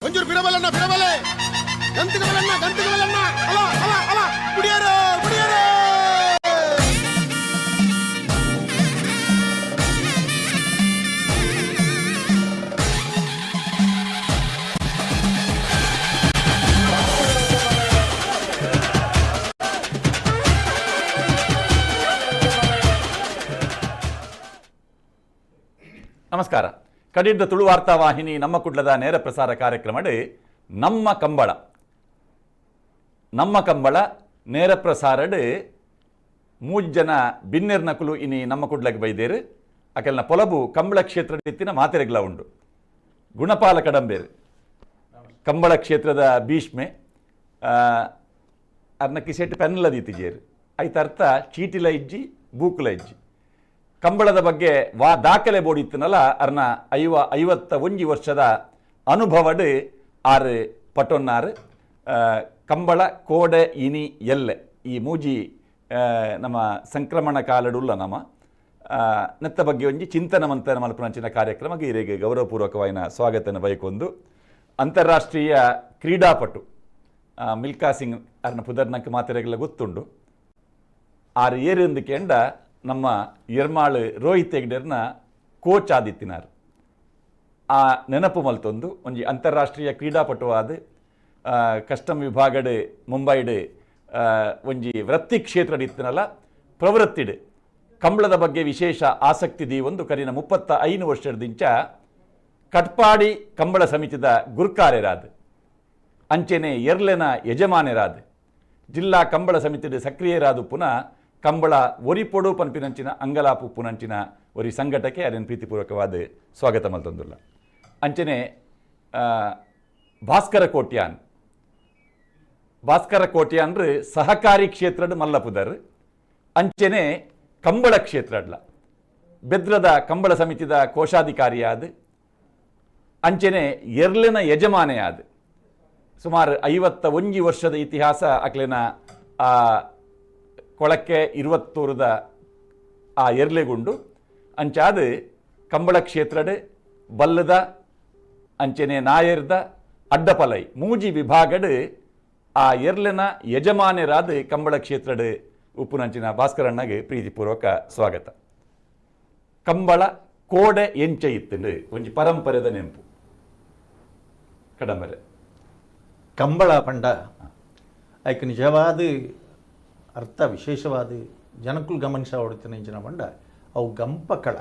ಒಂಚೂರು ಬಿಡಬಲ್ಲಣ್ಣ ಬಿಡಬಲ್ಲೆ ಗಂತುಗಳನ್ನ ಅಲ ಅಲ ಅಲ ಕುಡಿಯಾರೋ ಕುಡಿಯಾರೋ. ನಮಸ್ಕಾರ. ಕಡಿದ ತುಳು ವಾರ್ತಾ ವಾಹಿನಿ ನಮ್ಮ ಕುಡ್ಲದ ನೇರ ಪ್ರಸಾರ ಕಾರ್ಯಕ್ರಮಡು ನಮ್ಮ ಕಂಬಳ ನೇರ ಪ್ರಸಾರಡು 3 ಜನ ಬಿನ್ನೆರ್ನಕುಲು ಇನಿ ನಮ್ಮ ಕುಡ್ಲಕ್ಕೆ ಬೈದೇರು ಅಕಲ್ನ ಪೊಲಬು ಕಂಬಳ ಕ್ಷೇತ್ರ ಇತ್ತಿನ ಮಾತೆರೆಗ್ಲ ಉಂಡು. ಗುಣಪಾಲ ಕಡಂಬೇರು ಕಂಬಳ ಕ್ಷೇತ್ರದ ಭೀಷ್ಮೆ ಅರ್ನ ಕಿಸೆಟ್ ಪೆನ್ನಲ ದೀತಿಜೇರು ಐತ ಅರ್ಥ ಚೀಟಿಲ ಇಜ್ಜಿ ಬೂಕುಲ ಇಜ್ಜಿ ಕಂಬಳದ ಬಗ್ಗೆ ದಾಖಲೆ ಬೋಡಿತ್ತನಲ್ಲ ಅರ್ನ 51 ವರ್ಷದ ಅನುಭವಡು ಆರು ಪಟೊನ್ನಾರು ಕಂಬಳ ಕೋಡೆ ಇನಿ ಎಲ್ಲೆ ಈ ಮೂಜಿ ನಮ್ಮ ಸಂಕ್ರಮಣ ಕಾಲಡುಲ್ಲ ನಮ್ಮ ನೆತ್ತ ಬಗ್ಗೆ ಒಂಜಿ ಚಿಂತನ ಮಂಥನ ಮಲ್ಪನಂಚಿನ ಕಾರ್ಯಕ್ರಮಕ್ಕೆ ಇರೆಗೆ ಗೌರವಪೂರ್ವಕವಾಯಿನ ಸ್ವಾಗತನ ಬಯಕೊಂದು ಅಂತಾರಾಷ್ಟ್ರೀಯ ಕ್ರೀಡಾಪಟು ಮಿಲ್ಕಾ ಸಿಂಗ್ ಅರ್ನ ಪುದರ್ನಕ್ಕೆ ಮಾತೆರೆಗಳ ಗೊತ್ತುಂಡು ಆರು ಏರಿಂದು ಕೆಂಡ ನಮ್ಮ ಎರ್ಮಾಳು ರೋಹಿತ್ ಹೆಗ್ಡೆರ್ನ ಕೋಚ್ ಆದಿತ್ತಿನಾರು ಆ ನೆನಪು ಮಲ್ತೊಂದು ಒಂಜಿ ಅಂತಾರಾಷ್ಟ್ರೀಯ ಕ್ರೀಡಾಪಟುವಾದ ಕಸ್ಟಮ್ ವಿಭಾಗಡ್ ಮುಂಬೈಡ್ ಒಂಜಿ ವೃತ್ತಿ ಕ್ಷೇತ್ರ ಇತ್ತಿನಲ್ಲ ಪ್ರವೃತ್ತಿಡ್ ಕಂಬಳದ ಬಗ್ಗೆ ವಿಶೇಷ ಆಸಕ್ತಿ ದೀವೊಂದು ಕರಿನ 35 ವರ್ಷದಿಂಚ ಕಟ್ಪಾಡಿ ಕಂಬಳ ಸಮಿತಿದ ಗುರ್ಕಾರ್ಯರಾದ ಅಂಚೆನೆ ಎರ್ಲೆನ ಯಜಮಾನ್ಯರಾದ ಜಿಲ್ಲಾ ಕಂಬಳ ಸಮಿತಿಡ್ ಸಕ್ರಿಯರಾದ ಪುನಃ ಕಂಬಳ ಒರಿಪೊಡು ಪನ್ಪಿನಂಚಿನ ಅಂಗಲಾಪು ಪುನಂಚಿನ ಒರಿ ಸಂಘಟಕ್ಕೆ ಅದನ್ನು ಪ್ರೀತಿಪೂರ್ವಕವಾದ ಸ್ವಾಗತ ಮಲ್ತೊಂದುಲ್ಲ. ಅಂಚನೆ ಭಾಸ್ಕರ ಕೋಟ್ಯಾನ್ರು ಸಹಕಾರಿ ಕ್ಷೇತ್ರದ ಮಲ್ಲಪುದರ್ ಅಂಚನೆ ಕಂಬಳ ಕ್ಷೇತ್ರಡ್ಲ ಬೆದ್ರದ ಕಂಬಳ ಸಮಿತಿದ ಕೋಶಾಧಿಕಾರಿಯಾದ ಅಂಚನೆ ಎರ್ಲಿನ ಯಜಮಾನೆಯಾದ ಸುಮಾರು 51 ವರ್ಷದ ಇತಿಹಾಸ ಅಕ್ಲೆನ ಕೊಳಕ್ಕೆ 20 ಆ ಎರ್ಲೆಗುಂಡು ಅಂಚಾದ ಕಂಬಳ ಕ್ಷೇತ್ರಡ್ ಬಲ್ಲದ ಅಂಚನೆ ನಾಯರ್ದ ಅಡ್ಡಪಲೈ ಮೂಜಿ ವಿಭಾಗಡ್ ಆ ಎರ್ಲೆನ ಯಜಮಾನ್ಯರಾದ ಕಂಬಳ ಕ್ಷೇತ್ರಡ್ ಉಪ್ಪುನಂಚಿನ ಭಾಸ್ಕರಣ್ಣಗೆ ಪ್ರೀತಿಪೂರ್ವಕ ಸ್ವಾಗತ. ಕಂಬಳ ಕೋಡೆ ಎಂಚ ಇತ್ತಂಡು ಒಂಜಿ ಪರಂಪರೆದ ನೆಂಪು ಕಡಂಬರೆ ಕಂಬಳ ಪಂಡ ಐಕ್ ನಿಜವಾದ ಅರ್ಥ ವಿಶೇಷವಾದ ಜನಕ್ಕೂ ಗಮನಿಸ ಹೊಡಿತಾನೆ ಇಂಚಿನ ಪಂಡ ಅವು ಗಂಪಕಳ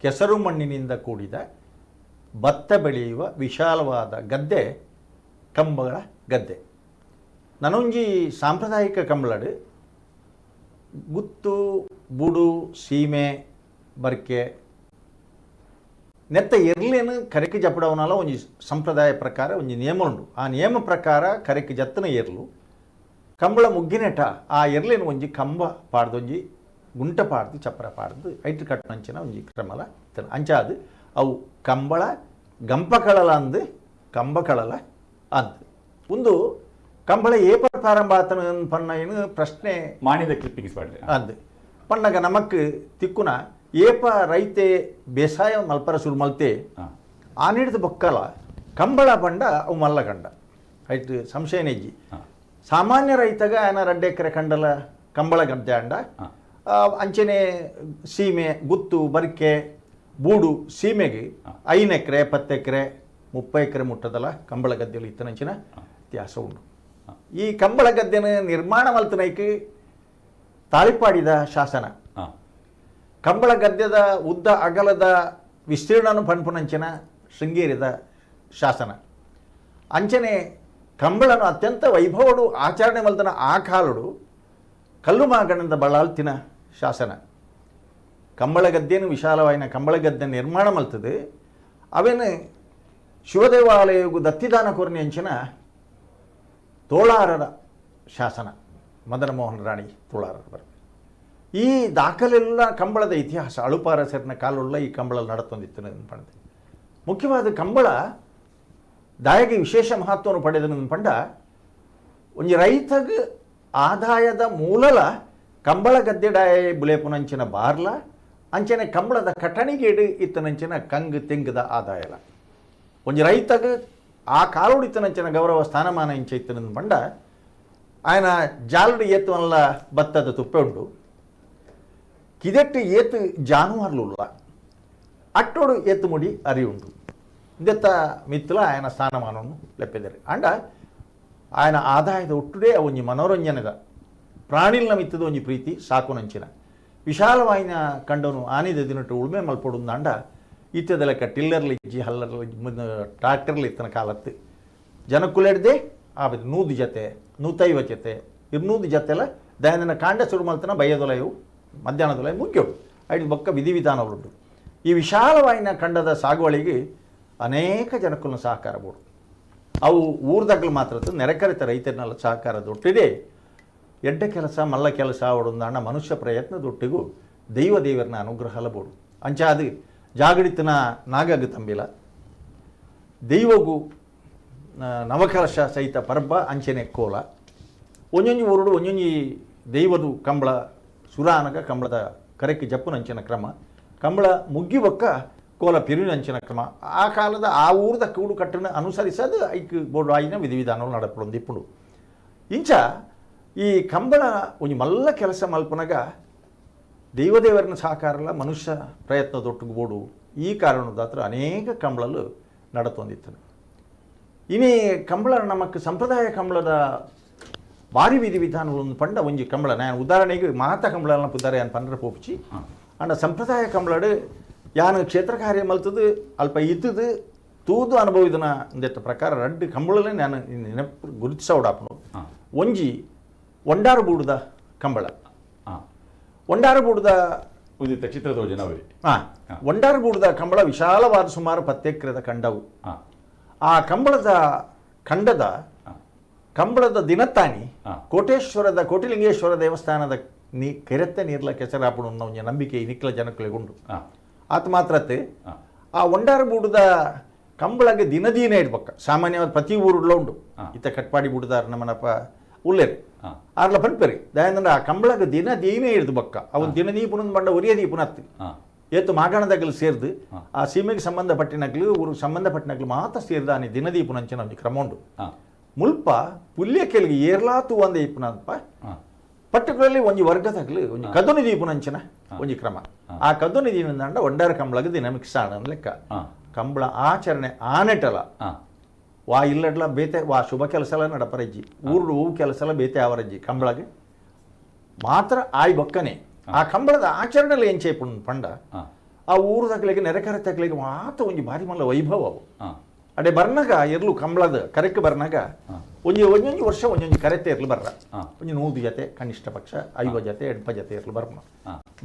ಕೆಸರು ಮಣ್ಣಿನಿಂದ ಕೂಡಿದ ಭತ್ತ ಬೆಳೆಯುವ ವಿಶಾಲವಾದ ಗದ್ದೆ ಕಂಬಳ ಗದ್ದೆ. ನನೊಂಜಿ ಸಾಂಪ್ರದಾಯಿಕ ಕಂಬಳಡು ಗುತ್ತು ಬುಡು ಸೀಮೆ ಬರ್ಕೆ ನೆತ್ತ ಎರ್ಲೇನು ಕರೆಕೆ ಜಪ್ಪಡವನಲ್ಲ ಒಂಜಿ ಸಂಪ್ರದಾಯ ಪ್ರಕಾರ ಒಂಜಿ ನಿಯಮ ಉಂಡು. ಆ ನಿಯಮ ಪ್ರಕಾರ ಕರೆಕೆ ಜತ್ತನ ಏರ್ಲು ಕಂಬಳ ಮುಗ್ಗಿನೆಟ ಆ ಎರ್ಲೇನು ಒಂಜಿ ಕಂಬ ಪಾಡ್ದು ಒಂಜಿ ಗುಂಟ ಪಾಡ್ದು ಚಪ್ಪರ ಪಾಡ್ದು ಐಟು ಕಟ್ಟಂಚಿನ ಒಂಜಿ ಕ್ರಮಲ ಅಂಚಾದು ಅವು ಕಂಬಳ ಗಂಪಕಳಲ ಅಂದು ಕಂಬಕಳಲ ಅಂದು ಒಂದು ಕಂಬಳ ಏಪ ಪ್ರಾರಂಭ ಆತನ ಪನ್ನ ಏನು ಪ್ರಶ್ನೆ ಮಾಣಿದ ಕ್ಲಿಪ್ಪಿಂಗ್ಸ್ ಅಂದು ಪಣ್ಣಗ ನಮಕ್ ತಿಕ್ಕುನ ಏಪ ರೈತೆ ಬೇಸಾಯ ಮಲ್ಪರ ಶುರು ಮಲ್ತೆ ಆ ನೀಡಿದ ಬೊಕ್ಕಲ ಕಂಬಳ ಪಂಡ ಅವು ಮಲ್ಲ ಕಂಡ ಐಟು ಸಂಶಯನೆಜ್ಜಿ ಸಾಮಾನ್ಯ ರೈತಗ ಏನ 2 ಎಕರೆ ಕಂಡಲ ಕಂಬಳ ಗದ್ದೆ ಅಂಡ ಅಂಚನೆ ಸೀಮೆ ಗುತ್ತು ಬರ್ಕೆ ಬೂಡು ಸೀಮೆಗೆ 5 ಎಕರೆ 10 ಎಕರೆ 30 ಎಕರೆ ಮುಟ್ಟದಲ್ಲ ಕಂಬಳ ಗದ್ದೆಯಲ್ಲಿ ಇತ್ತನಂಚಿನ ಇತಿಹಾಸ ಉಂಟು. ಈ ಕಂಬಳ ಗದ್ದೆನ ನಿರ್ಮಾಣ ಮಲ್ತನೈಕ್ ತಾಳಿಪಾಡಿದ ಶಾಸನ ಕಂಬಳ ಗದ್ದೆದ ಉದ್ದ ಅಗಲದ ವಿಸ್ತೀರ್ಣನು ಪನ್ಪುನಂಚಿನ ಶೃಂಗೇರಿದ ಶಾಸನ ಅಂಚನೆ ಕಂಬಳನು ಅತ್ಯಂತ ವೈಭವಡು ಆಚರಣೆ ಮಲ್ತನ ಆ ಕಾಲುಡು ಕಲ್ಲು ಮಾಗಣದ ಬಳಾಲ್ತಿನ ಶಾಸನ. ಕಂಬಳ ಗದ್ದೆನು ವಿಶಾಲವಾಯಿನ ಕಂಬಳ ಗದ್ದೆ ನಿರ್ಮಾಣ ಮಲ್ತದೆ ಅವೇನು ಶಿವದೇವಾಲಯಗೂ ದತ್ತಿದಾನ ಕೊರ್ನಿ ಅಂಚಿನ ತೋಳಾರರ ಶಾಸನ ಮದನ ಮೋಹನ್ ರಾಣಿ ತೋಳಾರರ ಬರ ಈ ದಾಖಲೆಲ್ಲ ಕಂಬಳದ ಇತಿಹಾಸ ಅಳುಪಾರ ಸೇರಿನ ಕಾಲುಳ್ಳ ಈ ಕಂಬಳ ನಡತೊಂದಿತ್ತು ಪಂಡ ಮುಖ್ಯವಾದ ಕಂಬಳ ದಾಯಗೆ ವಿಶೇಷ ಮಹತ್ವವನ್ನು ಪಡೆದ ಪಂಡ ಒಂಜಿ ರೈತಗ ಆದಾಯದ ಮೂಲಲ ಕಂಬಳ ಗದ್ದೆ ಡಾಯ ಬುಲೇಪುನಂಚಿನ ಬಾರ್ಲ ಅಂಚನೆ ಕಂಬಳದ ಕಟಣಿಗೇಡು ಇತ್ತನಂಚಿನ ಕಂಗ್ ತೆಂಗದ ಆದಾಯಲ ಒಂಜಿ ರೈತಗ ಆ ಕಾಲುಡಿತನಂಚಿನ ಗೌರವ ಸ್ಥಾನಮಾನ ಇಂಚೈತನ ಬಂಡ ఆయన జాలుడు ఏతు వల్ల బత్తద తుప్పే ఉండు కిదెట్టు ఏతు జానువార్లు అట్టోడు ఏతు ముడి అరి ఉండు ఇందెత్త మిత్తుల ఆయన స్థానమానం లెప్పెదరు అంಡ ఆయన ఆదాಯದ ಒಟ್ಟುడే ಒಂಜಿ ಮನೋರಂಜನೆದ ಪ್ರಾಣಿಲ್ನ ಮಿತ್ತದ ಒಂಜಿ ಪ್ರೀತಿ ಸಾಕುನಂಚಿನ ವಿಶಾಲವಾಯಿನ ಕಂಡನು ಆನಿದ ದಿನಟ್ಟು ಉಳ್ಮೆ ಮಲ್ಪೊಡುಂದಾಂಡ ಇತ್ತದ ಲೆಕ್ಕ ಟಿಲ್ಲರ್ಲಿ ಇಜ್ಜಿ ಹಲ್ಲರ್ಲಿ ಟ್ರಾಕ್ಟರ್ಲಿ ಇತ್ತನ ಕಾಲತ್ತು ಜನಕ್ಕುಲೆಡ್ದೆ ಆ 100 ಜೊತೆ 150 ಜೊತೆ 200 ಜೊತೆಲ್ಲ ದಯನ ಕಾಂಡ ಶುರು ಮಲ್ತನ ಬಯ್ಯದೊಲೆಯು ಮಧ್ಯಾಹ್ನದೊಲೆ ಮುಗ್ಯೋಡು ಐದು ಬೊಕ್ಕ ವಿಧಿವಿಧಾನಗಳುಂಟು ಈ ವಿಶಾಲವಾಯಿನ ಖಂಡದ ಸಾಗುವಳಿಗೆ ಅನೇಕ ಜನಕ್ಕನ್ನು ಸಹಕಾರ ಬೋಡು ಅವು ಊರ್ದಾಗಲು ಮಾತ್ರ ನೆರೆಕರಿತ ರೈತರನ್ನೆಲ್ಲ ಸಹಕಾರದೊಟ್ಟಿದೆ ಎಡ್ಡ ಕೆಲಸ ಮಲ್ಲ ಕೆಲಸ ಅವಡೊಂದಾಣ ಮನುಷ್ಯ ಪ್ರಯತ್ನದೊಟ್ಟಿಗೂ ದೇವರನ್ನ ಅನುಗ್ರಹ ಬೋಡು ಅಂಚಾದು ಜಾಗಡಿತನ ನಾಗಗ ತಂಬಿಲ ದೈವಗೂ ನವಕಲಶ ಸಹಿತ ಪರ್ಬ ಅಂಚನೆ ಕೋಲ ಒಂಜೊಂಜಿ ಊರುಡು ಒಂಜೊಂಜಿ ದೈವದು ಕಂಬಳ ಸುರಾನಗ ಕಂಬಳದ ಕರೆಕ್ಕೆ ಜಪ್ಪುನ ಅಂಚಿನ ಕ್ರಮ ಕಂಬಳ ಮುಗ್ಗಿ ಬೊಕ್ಕ ಕೋಲ ಪಿರಿವಿನ ಅಂಚಿನ ಕ್ರಮ ಆ ಕಾಲದ ಆ ಊರದ ಕೂಡು ಕಟ್ಟನ ಅನುಸರಿಸದು ಐಕ್ ಬೋರ್ಡು ಆಯಿನ ವಿಧಿವಿಧಾನಗಳು ನಡಪಡೊಂದು ಇಪ್ಪುಡು ಇಂಚ ಈ ಕಂಬಳ ಒಂಜಿ ಮಲ್ಲ ಕೆಲಸ ಮಲ್ಪನಗ ದೇವರನ್ನ ಸಹಕಾರಲ ಮನುಷ್ಯ ಪ್ರಯತ್ನದೊಟ್ಟಿಗೆ ಬೋಡು ಈ ಕಾರಣದ ಹತ್ರ ಅನೇಕ ಕಂಬಳಲು ನಡತೊಂದಿತ್ತನು ಇನಿ ಕಂಬಳ ನಮಕ್ ಸಂಪ್ರದಾಯ ಕಂಬಳದ ಭಾರಿ ವಿಧಿವಿಧಾನಗಳು ಪಂಡ ಒಂಜಿ ಕಂಬಳ ನಾನು ಉದಾಹರಣೆಗೆ ಮಾತ ಕಂಬಳ ಪುದಾರೆ ಅನ್ ಪಂಡ್ರ ಪೋಪಿಚಿ ಅಂಡ ಸಂಪ್ರದಾಯ ಕಂಬಳಡು ಯಾನು ಕ್ಷೇತ್ರ ಕಾರ್ಯ ಮಲ್ತದು ಅಲ್ಪ ಇತ್ತದು ತೂದು ಅನುಭವಿದನ ಅಂದೆಟ್ಟ ಪ್ರಕಾರ ರಡ್ಡು ಕಂಬಳಲೇ ನಾನು ನೆನಪು ಗುರುತಿಸೋಡಾಪನು ಒಂಜಿ ಒಂಡಾರು ಬೂಡುದ ಕಂಬಳ ಒಂಡಾರು ಬೂಡುದ ಉದಿತ ಚಿತ್ರದೋಜನವೇ ಒಂಡಾರು ಬೂಡುದ ಕಂಬಳ ವಿಶಾಲವಾದ ಸುಮಾರು 10 ಎಕರೆದ ಕಂಡವು ಆ ಕಂಡದ ಕಂಬಳದ ದಿನತ್ತಾನಿ ಕೋಟೇಶ್ವರದ ಕೋಟಿಲಿಂಗೇಶ್ವರ ದೇವಸ್ಥಾನದ ಕೆರೆತ್ತೆ ನೀರ್ಲ ಕೆಸರಾಪುಡು ಅನ್ನೋ ಒಂಜಿ ನಂಬಿಕೆ ಇನಿಕ್ಲ ಜನಕ್ಕಳಿಗುಂಡು ಆತ ಮಾತ್ರತ್ತೆ ಆ ಒಂಡಾರು ಬೂಡುದ ಕಂಬಳಗೆ ದಿನದೀನೇ ಇಡ್ಬೇಕ ಸಾಮಾನ್ಯವಾದ ಪ್ರತಿ ಊರುಡ್ಲ ಉಂಡು ಇತ್ತ ಕಟ್ಪಾಡಿ ಬುಡುದಾರ ನಮ್ಮನಪ್ಪ ಉಲ್ಲೇರಿ ಆರ್ಲ ಪನ್ಪೆರಿ ದಯಂದ್ರೆ ಆ ಕಂಬಳಗೆ ದಿನದೀನೇ ಹಿಡ್ದು ಬಕ್ಕ ಅವನು ದಿನದೀ ಪುನಂದು ಬಂಡ ಒರಿಯದೀ ಪುನತ್ತು ಏತು ಮಾಗಾಣದಾಗಲು ಸೇರಿದು ಆ ಸೀಮೆಗೆ ಸಂಬಂಧಪಟ್ಟಿನಗ್ಲು ಊರಿಗೆ ಸಂಬಂಧಪಟ್ಟಿನಗ್ಲು ಮಾತ್ರ ಸೇರಿದ ದಿನದೀಪು ನಂಚಿನ ಒಂದು ಕ್ರಮ ಉಂಡು ಮುಲ್ಪ ಪುಲ್ಯ ಕೆಲ್ಗೆ ಏರ್ಲಾತು ಒಂದೇ ಇಪ್ಪನಪ್ಪ ಪರ್ಟಿಕ್ಯುಲರ್ಲಿ ಒಂಜಿ ವರ್ಗದಾಗಲು ಒಂಜಿ ಕದುನಿ ದೀಪು ನಂಚಿನ ಒಂಜಿ ಕ್ರಮ ಆ ಕದುನಿ ದೀನಂದ ಒಂಡಾರ ಕಂಬಳಗೆ ದಿನ ಮಿಕ್ಸ್ ಆಡ ಲೆಕ್ಕ ಕಂಬಳ ಆಚರಣೆ ಆನೆಟಲ ವಾ ಇಲ್ಲಡ್ಲ ಬೇತೆ ವಾ ಶುಭ ಕೆಲಸಲ ನಡಪರಜ್ಜಿ ಊರು ಹೂ ಕೆಲಸಲ ಬೇತೆ ಅವರಜ್ಜಿ ಕಂಬಳಗೆ ಮಾತ್ರ ಆಯ್ ಬೊಕ್ಕನೆ ಆ ಕಂಬಳದ ಆಚರಣೆಯಲ್ಲಿ ಏನ್ ಚೇಪುಂಡು ಪಂಡ ಆ ಊರು ತಗ್ಲಿಗೆ ನೆರೆಕರೆ ತಗ್ಲಿಗೆ ಮಾತ್ರ ಒಂಜಿ ಭಾರಿ ಮಲ್ಲ ವೈಭವ ಅವು ಅಡೆ ಬರ್ನಾಗ ಎರ್ಲು ಕಂಬಳದ ಕರೆಕ್ಕೆ ಬರ್ನಾಗ ಒಂಜೊಂಜಿ ವರ್ಷ ಒಂಜೊಂಜಿ ಕರೆತೆ ಇರ್ಲು ಬರ್ರ ಒಂಜಿ 100 ಜೊತೆ ಕನಿಷ್ಠ ಪಕ್ಷ 50 ಜೊತೆ 80 ಜೊತೆ ಇರ್ಲು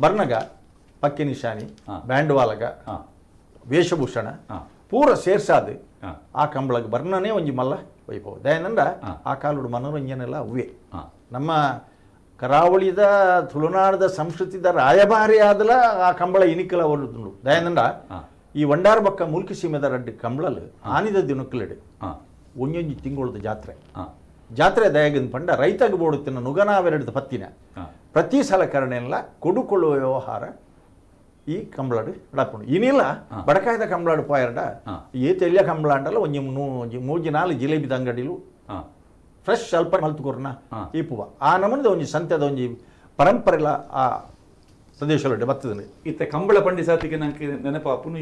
ಬರ್ನಾಗ ಪಕ್ಕಿ ನಿಶಾನಿ ಬ್ಯಾಂಡ್ವಾಲಗ ವೇಷಭೂಷಣ ಪೂರ ಸೇರ್ಸಾದು ಆ ಕಂಬಳಗೆ ಬರ್ನನೇ ಒಂಜಿ ಮಲ್ಲ ವೈಭವ ದಯನಂದ ಆ ಕಾಲುಡು ಮನೋರಂಜನೆಲ್ಲ ಅವೇ ನಮ್ಮ ಕರಾವಳಿದ ತುಳುನಾಡದ ಸಂಸ್ಕೃತಿದ ರಾಯಭಾರಿ ಆದಲ ಆ ಕಂಬಳ ಇನಿಕಲ ಹೊರದುಂಡು ದಯನಂದ ಈ ಒಂಡಾರ ಬಕ್ಕ ಮುಲ್ಕಿ ಸೀಮೆದ ರಡ್ಡು ಕಂಬಳಲು ಆನಿದ ದಿನಕ್ಕಲೆಡು ಒಂಜೊಂಜಿ ತಿಂಗಳದ ಜಾತ್ರೆ ದಯಗಿನ ಪಂಡ ರೈತಗೆ ಬೋಡುತ್ತಿನ ನುಗನಾವೆರಡು ಪತ್ತಿನ ಪ್ರತಿ ಸಲ ಕರಣೆಲ್ಲ ಕೊಡುಕೊಳ್ಳುವ ವ್ಯವಹಾರ ಈ ಕಂಬಳಡು ನಡಪುಂಡು ಇನಿಲ್ಲ ಬಡಕಾಯ್ದ ಕಂಬಳಾಡು ಪಾಯರ್ಡ ಏತೆಲ್ಲ ಕಂಬಳ ಅಂಡಲ್ಲ ಒಂಜಿ 3-4 ಜಿಲೇಬಿದ ಅಂಗಡಿಲು ಫ್ರೆಶ್ ಸ್ವಲ್ಪ ಮಲ್ತುಕೊರ್ನ ಈಪುವ ಆ ನಮನದ ಒಂಜಿ ಸಂತೆದ ಒಂಜಿ ಪರಂಪರೆಲ ಆ ಪ್ರದೇಶದಲ್ಲಿ ಬರ್ತದೆ ಇತ್ತ ಕಂಬಳ ಪಂಡಿಸಾತಿಗೆ ನಂಗೆ ನೆನಪಾಪುನು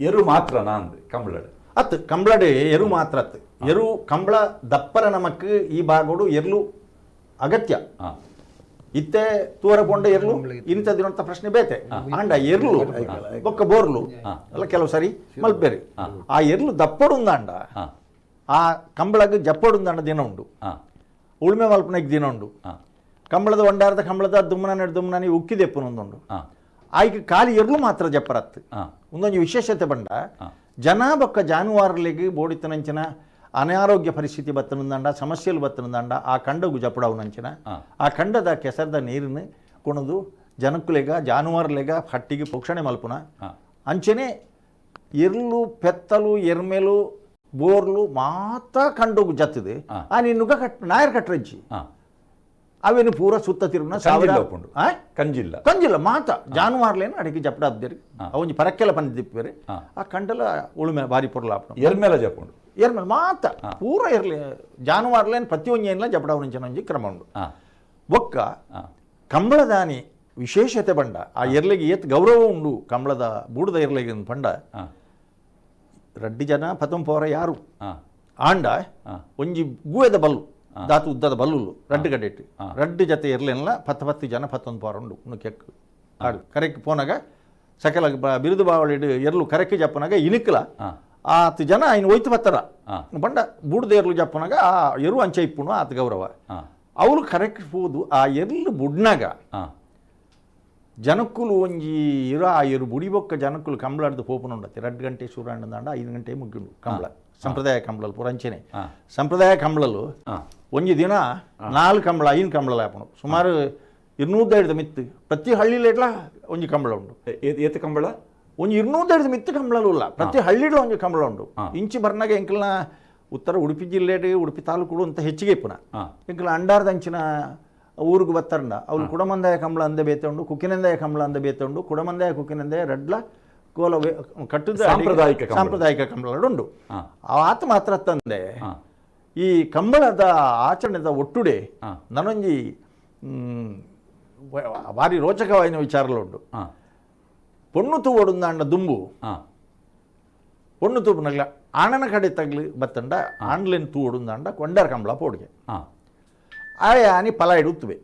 ಎರು ಮಾತ್ರ ನಾಂದು ಕಂಬಳಡು ಅತ್ತು ಕಂಬಳಡೆ ಎರು ಮಾತ್ರ ಅತ್ತು ಎರು ಕಂಬಳ ದಪ್ಪರ ನಮಕ್ ಈ ಬಾಗೋಡು ಎರ್ಲು ಅಗತ್ಯ ಇತ್ತೆ ತೂರ ಪೊಂಡ ಎರ್ಲು ಇಂಥದ್ದಿನಂತ ಪ್ರಶ್ನೆ ಬೇತೆ ಅಂಡ ಎರ್ಲು ಬೊಕ್ಕ ಬೋರ್ಲು ಎಲ್ಲ ಕೆಲವು ಸರಿ ಮಲ್ಪೇರಿ ಆ ಎರ್ಲು ದಪ್ಪಡುಂದಾಂಡ ಆ ಕಂಬಳಗೆ ಜಪ್ಪಡುಂದಾಂಡ ದಿನ ಉಂಡು ಉಳ್ಮೆ ಮಲ್ಪನೆಗೆ ದಿನ ಉಂಡು ಕಂಬಳದ ಒಂಡಾರದ ಕಂಬಳದ ದುಮ್ಮನ ಉಕ್ಕಿದೆಪ್ಪನೊಂದುಂಡು ಆಯ್ಕೆ ಖಾಲಿ ಎರ್ಲು ಮಾತ್ರ ಜಪ್ಪರತ್ತು ಒಂದೊಂದು ವಿಶೇಷತೆ ಬಂಡ ಜನ ಬೊಕ್ಕ ಜಾನುವಾರುಗಳಿಗೆ ಬೋಡಿತನಂಚಿನ ಅನಾರೋಗ್ಯ ಪರಿಸ್ಥಿತಿ ಬತ್ತನಂದಾಂಡ ಸಮಸ್ಯೆలు ಬತ್ತನಂದಾಂಡ ಆ ಕಂಡಗು ಜಪ್ಪಡವು ನಂಚಿನ ಆ ಕಂಡದ ಕೆಸರದ ನೀರನ್ನು ಕೊಣದು ಜನಕ್ಕುಲೆಗ ಜಾನುವಾರುಲೆಗ ಹಟ್ಟಿಗೆ ಪೋಷಣೆ ಮಲ್ಪುನ ಅಂಚನೆ ಎರ್ಲು ಪೆತ್ತಲು ಎರ್ಮೆಲು ಬೋರ್ಲು ಮಾತ್ರ ಕಂಡೋಗು ಜತ್ತದೆ ಆ ನೀನುಗ ನಾಯರ್ ಕಟ್ರಜ್ಜಿ ಅವೇನು ಪೂರ ಸುತ್ತ ತಿರುಗಿನ ಕಂಜಿಲ್ಲ ಕಂಜಿಲ್ಲ ಮಾತ ಜಾನುವಾರ್ಲೇನು ಅಡಿಗೆ ಜಪ್ಪಡಾಬ್ದೇರಿ ಅವೊಂಜಿ ಪರಕ್ಕೆಲ್ಲ ಪಂದಿ ತಿಪ್ಪೇರಿ ಆ ಕಂಡಲ ಉಳುಮೆ ಬಾರಿ ಪೊರ್ಲಾಪ ಎರ್ಮೇಲೆ ಜಪ್ಪುಂಡು ಎರ್ಮೇಲೆ ಮಾತ ಪೂರ ಇರಲಿ ಜಾನುವಾರ್ಲೇನು ಪ್ರತಿಯೊಂದು ಏನಿಲ್ಲ ಜಪ್ಪಡಾವನಿಂಚನ ಒಂಜಿ ಕ್ರಮ ಉಂಡು ಒಕ್ಕ ಕಂಬಳದಾನಿ ವಿಶೇಷತೆ ಬಂಡ ಆ ಎರ್ಲೆಗೆ ಏತ್ ಗೌರವ ಉಂಡು ಕಂಬಳದ ಬೂಡದ ಎರ್ಲೆಗೆ ಪಂಡ ರಡ್ಡಿ ಜನ ಪತಂಪವರ ಯಾರು ಆಂಡ ಒಂಜಿ ಗೂಯದ ಬಲ್ಲು ದಾತು ಉದ್ದದ ಬಲ್ಲುಲು ರಡ್ಡು ಗಡ್ಡೆಟ್ಟು ರಡ್ಡು ಜೊತೆ ಇರಲಿಲ್ಲ 10 ಜನ 11 ಪವರ ಉಂಡು ಕೆಕ್ ಆಡು ಕರೆಕ್ಟ್ ಪೋನಾಗ ಸಕಲ ಬಿರುದು ಬಾವಳಿಡು ಎರ್ಲು ಕರೆಕ್ಟ್ ಜಪ್ಪನಾಗ ಇನಿಕ್ಲ ಆತು ಜನ ಇನ್ನು ಒಯ್ತು ಬತ್ತರ ಬಂಡ ಬೂಡ್ದ ಎರ್ಲು ಜಪ್ಪನಾಗ ಆ ಎರು ಅಂಚೆ ಇಪ್ಪುಣು ಆತ ಗೌರವ ಅವಳು ಕರೆಕ್ಟ್ ಹೋದು ಆ ಎರ್ಲು ಬುಡ್ನಾಗ ಜನಕ್ಕುಲು ಒಂಜಿ ಇರ ಆ ಎರು ಬುಡಿಬೊಕ್ಕ ಜನಕ್ಕುಲು ಕಂಬಳಾಡ್ದು ಪೋಪುನ ಉಂಡತ್ತೆ 2 ಗಂಟೆ ಸೂರ್ಯಣ್ಣದಾಂಡ 5 ಗಂಟೆ ಮುಗ್ಗಿಂಡು ಕಂಬಳ ಸಂಪ್ರದಾಯ ಕಂಬಳಲು ಪುರಂಚನೆ ಸಂಪ್ರದಾಯ ಕಂಬಳಲು ಒಂಜಿ ದಿನ 4 ಕಂಬಳ 5 ಕಂಬಳ ಆಪಣು ಸುಮಾರು 250 ಮಿತ್ತು ಪ್ರತಿ ಹಳ್ಳಿಲೇಟ್ಲ ಒಂಜಿ ಕಂಬಳ ಉಂಡು ಏತ ಕಂಬಳ ಒಂಜಿ 250 ಮಿತ್ತು ಕಂಬಳಲು ಇಲ್ಲ ಪ್ರತಿ ಹಳ್ಳಿಡ್ಲ ಒಂಜಿ ಕಂಬಳ ಉಂಡು ಇಂಚಿ ಬರ್ನಾಗ ಎಂಕಲ್ನ ಉತ್ತರ ಉಡುಪಿ ಜಿಲ್ಲೆ ಉಡುಪಿ ತಾಲೂಕು ಅಂತ ಹೆಚ್ಚಿಗೆ ಇಪ್ಪುನ ಎಂಕಲ ಅಂಡಾರ್ದಂಚಿನ ಊರಿಗೆ ಬತ್ತರಂಡ ಅವ್ರು ಕುಡಮಂದಾಯ ಕಂಬಳ ಅಂದೆ ಬೇತೆ ಉಂಡು ಕುಕ್ಕಿನಂದಾಯ ಕಂಬಳ ಅಂದೆ ಬೇತೆ ಉಂಡು ಕುಡಮಂದಾಯ ಕುಕ್ಕಿನಂದಾಯ ರಡ್ಲ ಕೋಲ ಕಟ್ಟುದ ಸಾಂಪ್ರದಾಯಿಕ ಕಂಬಳ ಉಂಡು ಆತ ಮಾತ್ರ ತಂದೆ ಈ ಕಂಬಳದ ಆಚರಣೆದ ಒಟ್ಟುಡೆ ನನೊಂಜಿ ಭಾರಿ ರೋಚಕವಾದ ವಿಚಾರಲು ಉಂಡು ಪೊಣ್ಣು ತೂವಡುಂದಾಂಡ ದುಂಬು ಪೊಣ್ಣು ತೂಪುನಗ್ಲ ಆಣನ ಕಡೆ ತಗ್ಲಿ ಬತ್ತಂಡ ಆಣ್ಲೆನ್ ತೂವಡುಂದಾಂಡ ಕೊಂಡಾರ ಕಂಬಳ ಪೋಡ್ಗೆ ಆಯ ಆನಿ ಪಲಾಯಿ ಉತ್ತುವೆ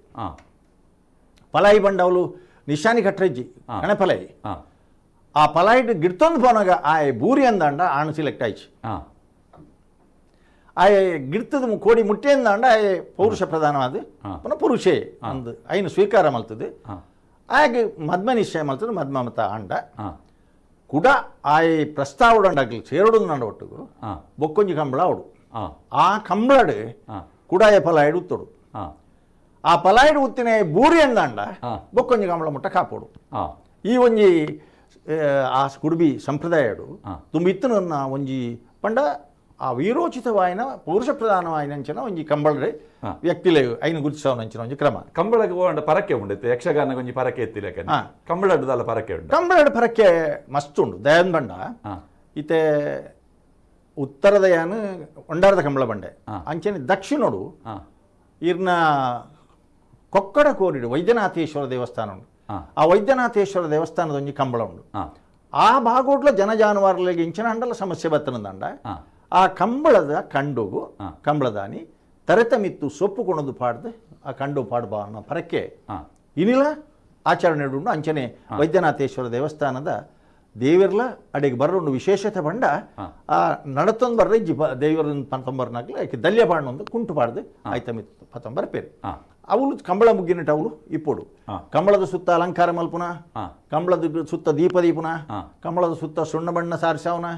ಪಲಾಯಿ ಬಂಡ ಅವಳು ನಿಶಾನಿ ಕಟ್ರೆಜ್ಜಿ ಕಣೆ ಪಲಾಯಿ ಆ ಪಲಾಯಿಡ್ ಗಿಡ್ತೊಂದು ಪೋನಾಗ ಆಯ್ ಬೂರಿ ಅಂದಾಂಡ ಆಣ ಸಿಲೆಕ್ಟ್ ಆಯ್ಚಿ ಆಯ್ ಗಿಡ್ತದ ಕೋಡಿ ಮುಟ್ಟೆ ಅಂದಾಂಡ ಆಯ್ ಪೌರುಷ ಪ್ರಧಾನವಾದ ಪುನಃ ಪುರುಷೇ ಅಂದು ಐನು ಸ್ವೀಕಾರ ಮಲ್ತದೆ ಆಗ ಮದ್ಮ ನಿಶ್ಚಯ ಮಲ್ತದೆ ಮದ್ಮ ಮತ ಆಂಡ ಕುಡ ಆಯ್ ಪ್ರಸ್ತಾವಡಾಗ್ಲಿ ಸೇರೋಡು ನಂಡ ಒಟ್ಟಿಗೂ ಬೊಕ್ಕೊಂಜಿ ಕಂಬಳ ಅವಡು ಆ ಕಂಬಳಡು ಕುಡಾಯ ಪಲಾಯಿಡ್ ಉತ್ತೋಡು ಆ ಪಲಾಯಿಡ್ ಉತ್ತಿನ ಬೂರಿ ಅಂದಾಂಡ ಬೊಕ್ಕೊಂಜಿ ಕಂಬಳ ಮುಟ್ಟ ಕಾಪೋಡು ಈ ಒಂಜಿ ಆ ಕುಡುಬಿ ಸಂಪ್ರದಾಯಡು ತುಂಬ ಇತ್ತನ ಒಂಜಿ ಪಂಡ ಆ ವೀರೋಚಿತವಾಯಿನ ಪೌರುಷ ಪ್ರಧಾನವಾಯಿನಂಚನ ಒಂಜಿ ಕಂಬಳ ವ್ಯಕ್ತಿಲೆ ಐನು ಗುರುತಿಸವನಂಚಿನ ಒಂಜಿ ಕ್ರಮ ಕಂಬಳಗೆ ಹೋಂಡ ಪರಕೆ ಉಂಡಿತ್ತು ಯಕ್ಷಗಾನ ಒಂಜಿ ಪರಕೆ ಎತ್ತಿಲಕ ಕಂಬಳಡ್ದಲ್ಲ ಪರಕೆ ಉಂಟು ಕಂಬಳಡ್ ಪರಕೆ ಮಸ್ತ್ ಉಂಡು ದಯನ್ ಬಂಡ ಇತ್ತೆ ಉತ್ತರದ ಯಾನು ಒಂಡಾರದ ಕಂಬಳ ಬಂಡೆ ಅಂಚನೆ ದಕ್ಷಿಣೋಡು ಇರ್ನ ಕೊಕ್ಕಡ ಕೋರಿಡು ವೈದ್ಯನಾಥೇಶ್ವರ ದೇವಸ್ಥಾನ ಉಂಡು ಆ ವೈದ್ಯನಾಥೇಶ್ವರ ದೇವಸ್ಥಾನದ ಒಂಜಿ ಕಂಬಳ ಉಂಡು ಆ ಭಾಗೋಡ್ಲ ಜನ ಜಾನುವಾರುಗಳಿಗೆ ಇಂಚಿನ ಹಂಡಲ ಸಮಸ್ಯೆ ಬತ್ತನಂದಂಡ ಆ ಕಂಬಳದ ಕಂಡುಗು ಕಂಬಳದಾನಿ ತರೆತ ಮಿತ್ತು ಸೊಪ್ಪು ಕೊಣದು ಪಾಡ್ದು ಆ ಕಂಡು ಪಾಡ್ಬಾ ಅನ್ನೋ ಪರಕ್ಕೆ ಇನಿಲ ಆಚರಣೆ ಉಂಡು ಅಂಚನೆ ವೈದ್ಯನಾಥೇಶ್ವರ ದೇವಸ್ಥಾನದ ದೇವಿರ್ಲ ಅಡಿಗೆ ಬರೋಂಡು ವಿಶೇಷತೆ ಬಂಡ ಆ ನಡತೊಂದು ಬರ್ರೆ ದೇವರನ್ನ ಪಂತಂಬರ್ನಾಗ್ಲಿ ಆಕೆ ದಲ್ಯ ಪಾಡ್ನೊಂದು ಕುಂಟು ಪಾಡ್ದು ಆಯ್ತ ಮಿತ್ತು ಪತಂಬರ್ ಪೇರು ಅವಳು ಕಂಬಳ ಮುಗ್ಗಿನಟ ಅವಳು ಇಪ್ಪೋಡು ಕಂಬಳದ ಸುತ್ತ ಅಲಂಕಾರ ಮಲ್ಪುನ ಕಂಬಳದ ಸುತ್ತ ದೀಪದೀಪುನ ಕಂಬಳದ ಸುತ್ತ ಸುಣ್ಣ ಬಣ್ಣ ಸಾರಿಸವನ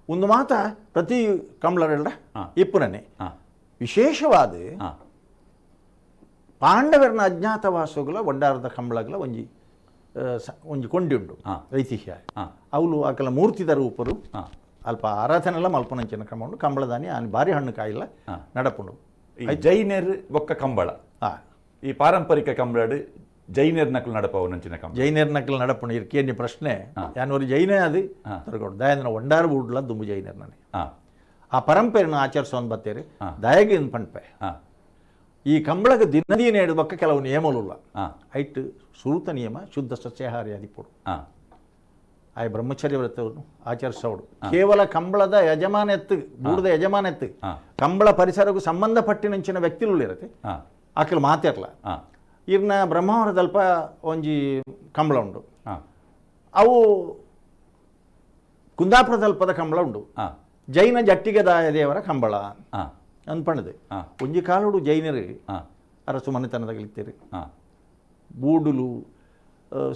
ಒಂದು ಮಾತ ಪ್ರತಿ ಕಂಬಳರೆಲ್ಲ ಇಪ್ಪುನೇ ವಿಶೇಷವಾದ ಪಾಂಡವರನ ಅಜ್ಞಾತವಾಸಗಳ ಒಡ್ಡಾರದ ಕಂಬಳಗಳ ಒಂಜಿ ಕೊಂಡಿ ಉಂಡು ಐತಿಹ್ಯ ಅವಳು ಆಕಲ ಮೂರ್ತಿದ ರೂಪರು ಅಲ್ಪ ಆರಾಧನೆಲ್ಲ ಮಲ್ಪನಂಚಿನ ಕ್ರಮ ಉಂಡು ಕಂಬಳದಾನಿ ಆನೆ ಭಾರಿ ಹಣ್ಣು ಕಾಯಿಲ್ಲ ನಡಪುಂಡು ಜೈನರ್ ಬೊಕ್ಕ ಕಂಬಳ ಈ ಪಾರಂಪರಿಕ ಕಂಬಳಡು ಜೈನರ್ ನಕಲು ನಡಪವು ನಂಚಿನ ಕಂಬಳ ಜೈನರ್ ನಕಲು ನಡಪುಂಡು ಇರ್ಕೇನಿ ಪ್ರಶ್ನೆ ಯಾನೊರು ಜೈನ ಅದು ತರಗೊಡು ದಯನ ಒಂಡಾರ ಬೂಡ್ಲ ದುಂಬು ಜೈನರ್ ನನಗೆ ಆ ಪರಂಪರೆನ ಆಚರಿಸೋನ್ ಬತ್ತೇರಿ ದಯಗಿನ ಪಂಪೆ ಈ ಕಂಬಳಗ ದಿನದೀನ ಹಿಡಿದಕ್ಕ ಕೆಲವು ನಿಯಮలుಲ್ಲ ಐಟ್ ಸುರುತ ನಿಯಮ ಶುದ್ಧ ಸಸ್ಯಾಹಾರಿ ಅದಿಪುಡು ಆಯ್ ಬ್ರಹ್ಮಚರ್ಯ ವ್ರತವನ್ನು ಆಚರಿಸೋಡು ಕೇವಲ ಕಂಬಳದ ಯಜಮಾನೆತ್ತು ಬೂಡದ ಯಜಮಾನೆತ್ತು ಕಂಬಳ ಪರಿಸರಕ್ಕೂ ಸಂಬಂಧಪಟ್ಟಿನಂಚಿನ ವ್ಯಕ್ತಿಗಳು ಇರತ್ತೆ ಆಕಲು ಮಾತಿರ್ಲ ಇರ್ನ ಬ್ರಹ್ಮಾವರದಲ್ಪ ಒಂಜಿ ಕಂಬಳ ಉಂಡು ಅವು ಕುಂದಾಪುರದಲ್ಪದ ಕಂಬಳ ಉಂಡು ಜೈನ ಜಟ್ಟಿಗೆದಾಯ ದೇವರ ಕಂಬಳ ಅನ್ಪಣದು ಒಂಜಿ ಕಾಲುಡು ಜೈನರು ಅರಸು ಮನೆತನದಗಳಿತ್ತೇರಿ ಬೂಡುಲು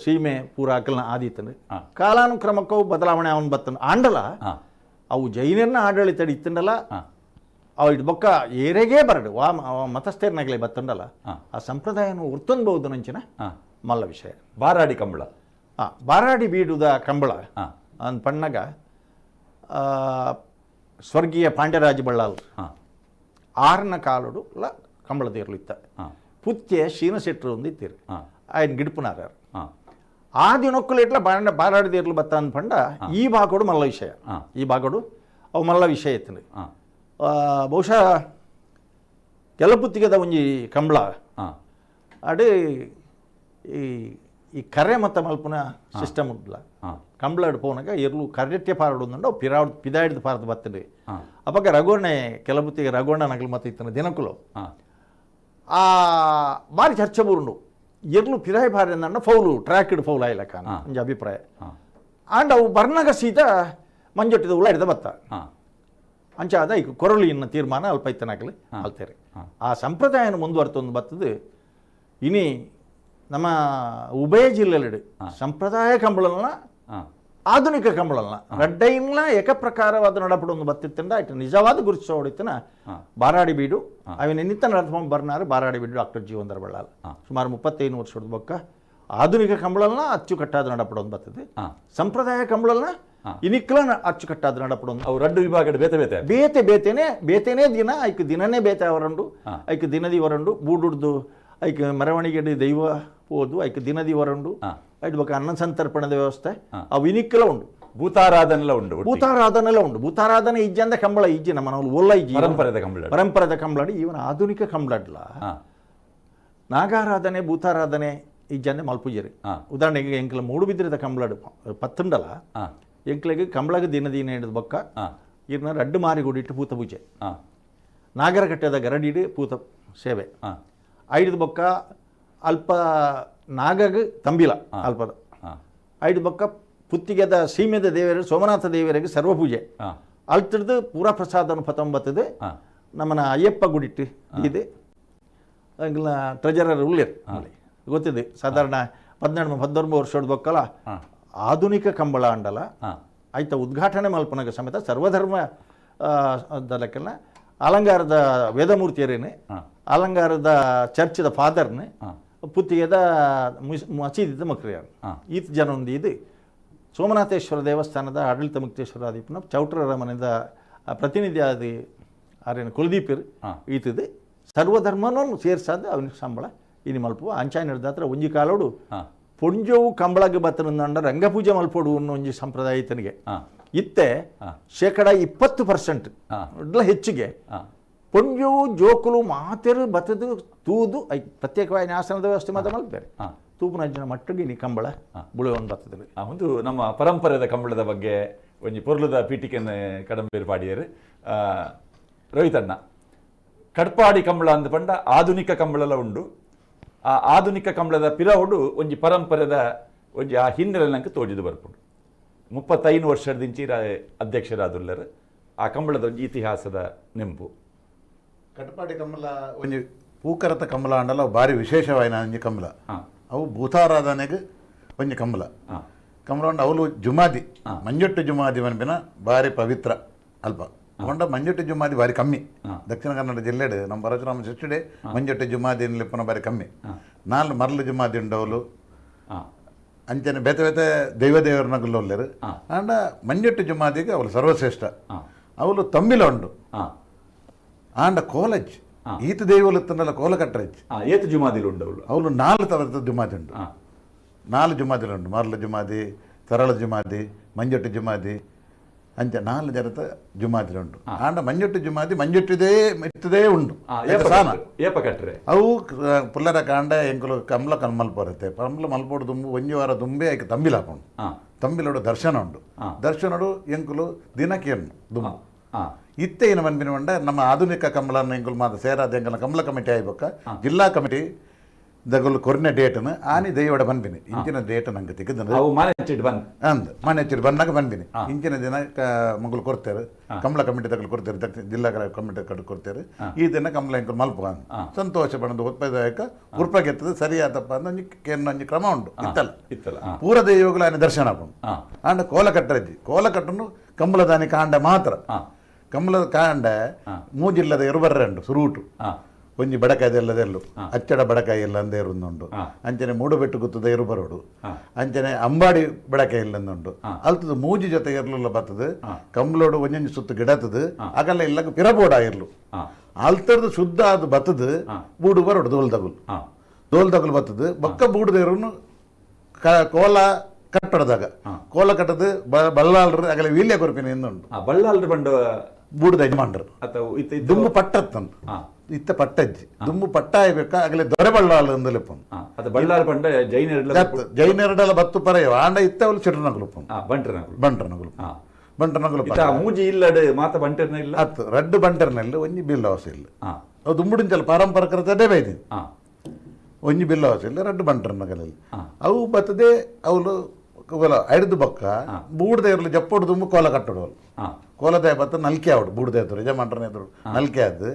ಸೀಮೆ ಪೂರ ಅಕಲ್ನ ಆದೀತನು ಕಾಲಾನುಕ್ರಮಕ್ಕವು ಬದಲಾವಣೆ ಅವನು ಬತ್ತನು ಆಂಡಲ ಅವು ಜೈನರ್ನ ಆಡಳಿತ ಇತ್ತಂಡಲ್ಲ ಅವು ಇಡ್ ಬೊಕ್ಕ ಏರೆಗೇ ಬರಡು ಮತಸ್ಥೇರ್ನಾಗಲೇ ಬತ್ತಂಡಲ್ಲ ಆ ಸಂಪ್ರದಾಯನು ಉರ್ತೊಂದ್ಬಹುದು ನಂಚಿನ ಮಲ್ಲ ವಿಷಯ ಬಾರಾಡಿ ಕಂಬಳ ಬಾರಾಡಿ ಬೀಡುದ ಕಂಬಳ ಅನ್ ಪಣ್ಣಗ ಸ್ವರ್ಗೀಯ ಪಾಂಡ್ಯರಾಜ ಬಳ್ಳಾಲ್ ಆರನ ಕಾಲುಡು ಕಂಬಳದೇರ್ಲು ಇತ್ತ ಪುತ್ಯ ಶೀನ ಶೆಟ್ರು ಒಂದು ಇತ್ತೀರಿ ఆయన గిడుపునారు ఆ ఆది నొక్కులు ఇట్లా బారాడిదేర్లు బత్త పండ ఈ బాగోడు మల్ల విషయ ఈ బాగోడు అವು మల్ల విషయ ఎత్తుంది బహుశా ಕೆಲಪುತ್ತಿಗೆದ ಒಂಜಿ ಕಂಬಳ ಅಡೆ ಈ ಕರೆ ಮತ್ತು ಮಲ್ಪುನ ಸಿಸ್ಟಮ್ ಉಂಟಲ್ಲ ಕಂಬಳ ಪೋನಾಗ ಎರ್ಲು ಕರೆಟ್ಟೆ ಪಾರಡು ಉಂಡು ಪಿದಾಡಿದ ಪಾರದ ಬತ್ತದೆ ಅವಾಗ ರಘೋಣೆ ಕೆಲಪುತ್ತಿಗೆ ರಘೋಣ ನಗಲು ಮತ್ತೆ ಇತ್ತನ ದಿನಕುಲು ಬಾರಿ ಚರ್ಚೆ ಬುರುಂಡು ಎರ್ಲು ಪಿದಾಯಿ ಪಾರ ಎಂದಣ್ಣ ಫೌಲು ಟ್ರ್ಯಾಕ್ಡ್ ಫೌಲ್ ಆಯ್ಲಕ್ಕ ಒಂಜಿ ಅಭಿಪ್ರಾಯ ಆಂಡ್ ಅವು ಬರ್ನಾಗ ಸೀದಾ ಮಂಜೊಟ್ಟಿದ ಉಳ್ಳಾಡಿದ ಬತ್ತ ಅಂಚಾದ ಈಗ ಕೊರಳು ಇನ್ನ ತೀರ್ಮಾನ ಅಲ್ಪ ಇತ್ತನಾಗಲಿ ಅಲ್ತೇರಿ ಆ ಸಂಪ್ರದಾಯನ ಮುಂದುವರ್ತೊಂದು ಬರ್ತದೆ ಇನಿ ನಮ್ಮ ಉಭಯ ಜಿಲ್ಲೆಲೆಡು ಸಂಪ್ರದಾಯ ಕಂಬಳನ್ನ ಆಧುನಿಕ ಕಂಬಳನ್ನ ರಡ್ಡೈನ್ಲ ಏಕಪ್ರಕಾರವಾದ ನಡಪಡೊಂದು ಬತ್ತಿತ್ತಂಡ ಆಯ್ತು ನಿಜವಾದ ಗುರುತಿಸೋ ಹೊಡಿತನ ಬಾರಾಡಿ ಬೀಡು ಅವಿನ ನಿತ್ತ ನಡ್ಕೊಂಡು ಬರ್ನಾರು ಬಾರಾಡಿ ಬೀಡು ಡಾಕ್ಟರ್ ಜೀವಂದರ ಬಳ್ಳಾಲ ಸುಮಾರು 35 ವರ್ಷದ ಬೊಕ್ಕ ಆಧುನಿಕ ಕಂಬಳನ್ನ ಅಚ್ಚುಕಟ್ಟಾದ ನಡಪಡೊಂದು ಬರ್ತದೆ ಸಂಪ್ರದಾಯ ಕಂಬಳನ್ನ ಇನಿಕ್ಲ ಅಚ್ಚುಕಟ್ಟಾದ ನಡಪಡೊಂದು ಅವು ರಡ್ಡು ವಿಭಾಗದ ಬೇತೇನೆ ದಿನ ಐಕ್ ದಿನನೇ ಬೇತೆ ಅವರಂಡು ಐಕ್ ದಿನದಿ ವರಂಡು ಬೂಡುಡ್ದು ಐಕ್ ಮೆರವಣಿಗೆ ದೈವ ಹೋದು ಐಕ್ ದಿನದಿ ವರಂಡು ಐಟ್ ಬೊಕ್ಕ ಅನ್ನ ಸಂತರ್ಪಣದ ವ್ಯವಸ್ಥೆ ಅವು ಇನಿಕ್ಲ ಉಂಡು ಭೂತಾರಾಧನೆಲ್ಲ ಉಂಡು ಭೂತಾರಾಧನೆ ಇಜ್ಜಂದ ಕಂಬಳ ಇಜ್ಜಿ ನಮ್ಮ ನಾವು ಒಲ್ಲ ಇಜ್ಜಿ ಪರಂಪರೆದ ಕಂಬಳ ಇವನ ಆಧುನಿಕ ಕಂಬಳಡ್ಲ ನಾಗಾರಾಧನೆ ಭೂತಾರಾಧನೆ ಇಜ್ಜಂದೆ ಮಲ್ಪುಜರಿ ಉದಾಹರಣೆಗೆ ಎಂಕ್ಲ ಮೂಡುಬಿದ್ರದ ಕಂಬಳಡು ಪತ್ತುಂಡಲ ಎಂಕ್ಲೆಗೆ ಕಂಬಳಗ ದಿನ ಹಿಡಿದ ಬೊಕ್ಕ ಇರ್ನ ರಡ್ಡು ಮಾರಿಗುಡಿಟ್ಟು ಪೂತ ಪೂಜೆ ನಾಗರಕಟ್ಟೆದ ಗರಡಿಡು ಪೂತ ಸೇವೆ ಐದು ಬೊಕ್ಕ ಅಲ್ಪ ನಾಗಗ ತಂಬಿಲ ಅಲ್ಪದ ಐದು ಬೊಕ್ಕ ಪುತ್ತಿಗೆದ ಸೀಮೆದ ದೇವರಿಗೆ ಸೋಮನಾಥ ದೇವರಿಗೆ ಸರ್ವಪೂಜೆ ಅಲ್ತಿಡ್ದು ಪೂರಾ ಪ್ರಸಾದನ ಪತೊಂಬತ್ತದು ನಮ್ಮನ ಅಯ್ಯಪ್ಪ ಗುಡಿಟ್ಟು ಇದೆ ಟ್ರೆಜರರ್ ಉಳ್ಳೇರು ಗೊತ್ತಿದೆ ಸಾಧಾರಣ 12-13 ವರ್ಷದ ಬೊಕ್ಕಲ ಆಧುನಿಕ ಕಂಬಳ ಅಂಡಲ ಆಯ್ತ ಉದ್ಘಾಟನೆ ಮಲ್ಪನಾಗ ಸಮೇತ ಸರ್ವಧರ್ಮ ಲೆಕ್ಕಲ್ಲ ಅಲಂಗಾರದ ವೇದಮೂರ್ತಿಯರೇನೆ ಅಲಂಗಾರದ ಚರ್ಚದ ಫಾದರ್ನೆ ಪುತ್ತಿಗೆದ ಮಸೀದಿದ ಮಕ್ರಿಯಾರು ಈತ ಜನ ಒಂದು ಇದು ಸೋಮನಾಥೇಶ್ವರ ದೇವಸ್ಥಾನದ ಆಡಳಿತ ಮುಕ್ತೇಶ್ವರಾದೀಪನ ಚೌಟ್ರರ ಮನೆದ ಪ್ರತಿನಿಧಿ ಆದಿ ಆರೇನು ಕುಲದೀಪರು ಈತದು ಸರ್ವಧರ್ಮನೂ ಸೇರ್ಸಾದ ಅವನಿಗೆ ಸಂಬಳ ಇನಿ ಮಲ್ಪುವ ಅಂಚಾಯ್ ನಡೆದಾತ್ರ ಒಂಜಿ ಕಾಲೋಡು ಪೊಂಜವು ಕಂಬಳಗೆ ಬತ್ತನಂದ ರಂಗಪೂಜೆ ಮಲ್ಪೋಡು ಅನ್ನೋ ಒಂಜಿ ಸಂಪ್ರದಾಯ ಈತನಿಗೆ ಇತ್ತೆ 20% ಹೆಚ್ಚಿಗೆ ಪೊಂಜವು ಜೋಕುಲು ಮಾತೆರು ಬತ್ತದು ತೂದು ಪ್ರತ್ಯೇಕವಾಗಿ ಆಸನದ ವ್ಯವಸ್ಥೆ ಮಾತ್ರ ಮಲ್ಪೇರೆ ತೂಪುನಂಚಿನ ಮಟ್ಟಿಗೆ ನೀ ಕಂಬಳ ಬುಳಿಯೊಂದು ಬರ್ತದೆ ಒಂದು ನಮ್ಮ ಪರಂಪರೆದ ಕಂಬಳದ ಬಗ್ಗೆ ಒಂಜಿ ಪೊರ್ಲದ ಪೀಠಿಕೆಯನ್ನು ಕಡಂಬೇರು ಪಾಡಿಯರು ರೋಹಿತಣ್ಣ ಕಡ್ಪಾಡಿ ಕಂಬಳ ಅಂದ ಪಂಡ ಆಧುನಿಕ ಕಂಬಳೆಲ್ಲ ಉಂಡು ಆ ಆಧುನಿಕ ಕಂಬಳದ ಪಿರವುಡು ಒಂಜಿ ಪರಂಪರೆದ ಒಂಜಿ ಆ ಹಿನ್ನೆಲೆನಂಗೆ ತೋಜಿದು ಬರ್ಪುಂಡು 35 ವರ್ಷದಿಂಚಿ ಅಧ್ಯಕ್ಷರಾದುಲ್ಲರು ಆ ಕಂಬಳದ ಒಂಜಿ ಇತಿಹಾಸದ ನೆಂಪು ಕಟ್ಪಾಡಿ ಕಂಬಳ ಒಂಜಿ ಪೂಕರತ ಕಂಬಳ ಅಂಡಲ ಭಾರಿ ವಿಶೇಷವಾಯಿನ ಒಂಜಿ ಕಂಬಳ ಅವು ಭೂತಾರಾಧನೆಗೆ ಒಂಜಿ ಕಂಬಳ ಉಂಡು ಅವಳು ಜುಮಾದಿ ಮಂಜೊಟ್ಟು ಜುಮಾದಿ ಮನ್ಪಿನ ಭಾರಿ ಪವಿತ್ರ ಅಲ್ಪ ಹೊಂಡ ಮಂಜೊಟ್ಟು ಜುಮಾದಿ ಭಾರಿ ಕಮ್ಮಿ ದಕ್ಷಿಣ ಕನ್ನಡ ಜಿಲ್ಲೆಡು ನಮ್ಮ ಪರಶುರಾಮ ಶಿಷ್ಟಿಡೆ ಮಂಜೊಟ್ಟು ಜುಮಾದಿ ಲಿಪ್ಪನ ಭಾರಿ ಕಮ್ಮಿ ನಾಲ್ಕು ಮರಳು ಜುಮಾದಿ ಉಂಡವಳು ಅಂಚನೆ ಬೇತೆ ಬೇತೆ ದೇವದೇವರನಗಲು ಒಲ್ಲೆರು ಅಂಡ ಮಂಜೊಟ್ಟು ಜುಮಾದಿಗೆ ಅವಳು ಸರ್ವಶ್ರೇಷ್ಠ ಅವಳು ತಮ್ಮಿಲ ಉಂಡು ಆಂಡ ಕೋಲಜ್ ಈತ ದೇವಲು ತಂಡಲ್ಲ ಕೋಲ ಕಟ್ಟರಜ್ ಏತು ಜುಮಾದಿಲು ಉಂಡವಳು ಅವಳು 4 ಥರದ ಜುಮಾದಿ ಉಂಡು 4 ಜುಮಾದಿಲು ಉಂಡು ಮರಳು ಜುಮಾದಿ ಸರಳ ಜುಮಾದಿ ಮಂಜೊಟ್ಟು ಜುಮಾದಿ ಅಂಚೆ 4 ಜರತ ಜುಮಾದಿಲು ಉಂಡು ಆಂಡ ಮಂಜೊಟ್ಟು ಜುಮಾದಿ ಮಂಜೊಟ್ಟಿದೇ ಮೆತ್ತದೇ ಉಂಡು ಅವು ಪುಲ್ಲರ ಕಾಂಡ ಎಂಕುಲು ಕಮಲ ಮಲ್ಪೋರತ್ತೆ ಕಮಲ ಮಲ್ಪೋಡು ದುಂಬು ಒಂಜಿ ವಾರ ದುಂಬೆ ಆಯ್ಕೆ ತಂಬಿಲ ಹಾಕೊಂಡು ತಂಬಿಲೋಡು ದರ್ಶನ ಉಂಡು ದರ್ಶನೋಡು ಎಂಕುಲು ದಿನಕ್ಕೆ ದುಂಬು ಇತ್ತೆ ಏನು ಮನ್ಪಿನ ಮಂಡ ನಮ್ಮ ಆಧುನಿಕ ಕಂಬಳನ್ನು ಎಂಕುಲು ಮಾತ ಸೇರಾದ ಎಂಕಲ ಕಂಬಳ ಕಮಿಟಿ ಆಯ್ಬೇಕ ಜಿಲ್ಲಾ ಕಮಿಟಿ ದಗಲು ಕೊರ್ನೆ ಡೇಟ್ನ ಆನಿ ದೈವಡ ಬಂದ್ಬಿನಿ ಇಂಚಿನ ಡೇಟ್ ನಂಗೆ ತೆಗೆದ ಅಂದ್ ಮನೆಚ್ಚಿಟ್ಟು ಬಂದಾಗ ಬಂದ್ಬಿನಿ ಇಂಚಿನ ದಿನ ಮಗಳು ಕೊಡ್ತಾರೆ ಕಂಬಳ ಕಮಿಟಿ ತಗಲು ಕೊಡ್ತಾರೆ ಜಿಲ್ಲಾ ಕಮಿಟಿ ಕಡೆ ಕೊಡ್ತಾರೆ ಈ ದಿನ ಕಂಬಳ ಎಂಕಲು ಮಲ್ಪ ಸಂತೋಷ ಪಡೋದು ಉತ್ಪಾದಕ ಉರ್ಪಗೆತ್ತದ ಸರಿಯಾದಪ್ಪ ಅಂದ್ ಒಂಜಿ ಕ್ರಮ ಉಂಟು ಇತ್ತಲ್ಲ ಪೂರ ದೈವಗಳು ಆನೆ ದರ್ಶನ ಹಾಕೊಂಡು ಆಂಡ ಕೋಲ ಕಟ್ಟನು ಕಂಬಳದಾನಿ ಕಾಂಡ ಮಾತ್ರ ಕಂಬಳದ ಕಾಂಡ ಮೂಜಿಲ್ಲದ ಎರುಬರ್ರೆಂಡು ಸುರೂಟು ಒಂಜಿ ಬಡಕಾಯದೆಲ್ಲದೆಲ್ಲು ಅಚ್ಚಡ ಬಡಕಾಯಿ ಎಲ್ಲ ಅಂದೇ ಇರುಂದುಂಡು ಅಂಚನೆ ಮೂಡುಬೆಟ್ಟು ಗುತ್ತದ ಇರು ಬರೋಡು ಅಂಚನೆ ಅಂಬಾಡಿ ಬಡಕಾಯಿ ಇಲ್ಲಂದುಂಡು ಅಲ್ತದ ಮೂಜಿ ಜೊತೆ ಇರ್ಲಿಲ್ಲ ಬರ್ತದೆ ಕಂಬಳೋಡು ಒಂಜೊಂಜಿ ಸುತ್ತು ಗಿಡತದು ಆಗಲ್ಲ ಇಲ್ಲ ಪಿರಬೋಡ ಇರ್ಲು ಅಲ್ತರ್ದು ಶುದ್ಧ ಅದು ಬತ್ತದು ಬೂಡು ಬರೋಡು ದೋಲ್ ತಗುಲು ಬತ್ತದು ಬೊಕ್ಕ ಬೂಡುದೇರನ್ನು ಕೋಲ ಕಟ್ಟಡದಾಗ ಕೋಲ ಕಟ್ಟದು ಬಳ್ಳಾಳ್ರು ಆಗಲೇ ವೀಲ್ಯ ಕೊರಪಿನ ಎಂದುಂಟು ಬಳ್ಳಾಳ್ರು ಬಂಡ ಬೂಡುದ ಯಜಮಾನ್ರು ದುಮ್ಮು ಪಟ್ಟತ್ತಂತ ಇತ್ತ ಪಟ್ಟಜ್ಜಿ ದುಮ್ಮು ಪಟ್ಟ ಆಯ್ಬೇಕ ಆಗಲೇ ದೊರೆ ಬಳ್ಳಾಳು ಅಂದಲೆಪ್ಪ ಬಳ್ಳಾಳು ಬಂಡ ಜೈನರಡೆಲ್ಲ ಬತ್ತು ಪರೆಯವ ಆಂಡ ಇತ್ತ ಅವಳು ಚಿಟ್ರನಗುಲು ಬಂಟ್ರನಗುಲು ಮೂಜಿ ಇಲ್ಲಡ್ ಮಾತ ಬಂಟರ್ನ ಇಲ್ಲ ಅತ್ತು ರಡ್ಡು ಬಂಟರ್ನಲ್ಲಿ ಒಂಜಿ ಬಿಲ್ ಅವಶ್ಯ ಇಲ್ಲ ಅವು ದುಮ್ಮುಡಿಂಚಲ್ಲ ಪಾರಂಪರಿಕರತೆ ಬೈದಿನಿ ಒಂಜಿ ಬಿಲ್ ಅವಶ್ಯ ಇಲ್ಲ ರಡ್ಡು ಬಂಟರ್ನಗಳಲ್ಲಿ ಅವು ಬತ್ತದೆ ಅವಳು ಐಡ್ದು ಬೊಕ್ಕ ಬೂಡ್ದೆ ಇರಲಿ ಜಪ್ಪೊಡು ದುಮ್ಮು ಕೋಲ ಕಟ್ಟೋಡು ಕೋಲದ ಬತ್ತ ನಲ್ಕೆ ಆವಡು ಬೂಡ್ದೆ ಎದುರು ಯಜಮಾನ್ರನ ಎದುರು ನಲ್ಕೆ ಆದ್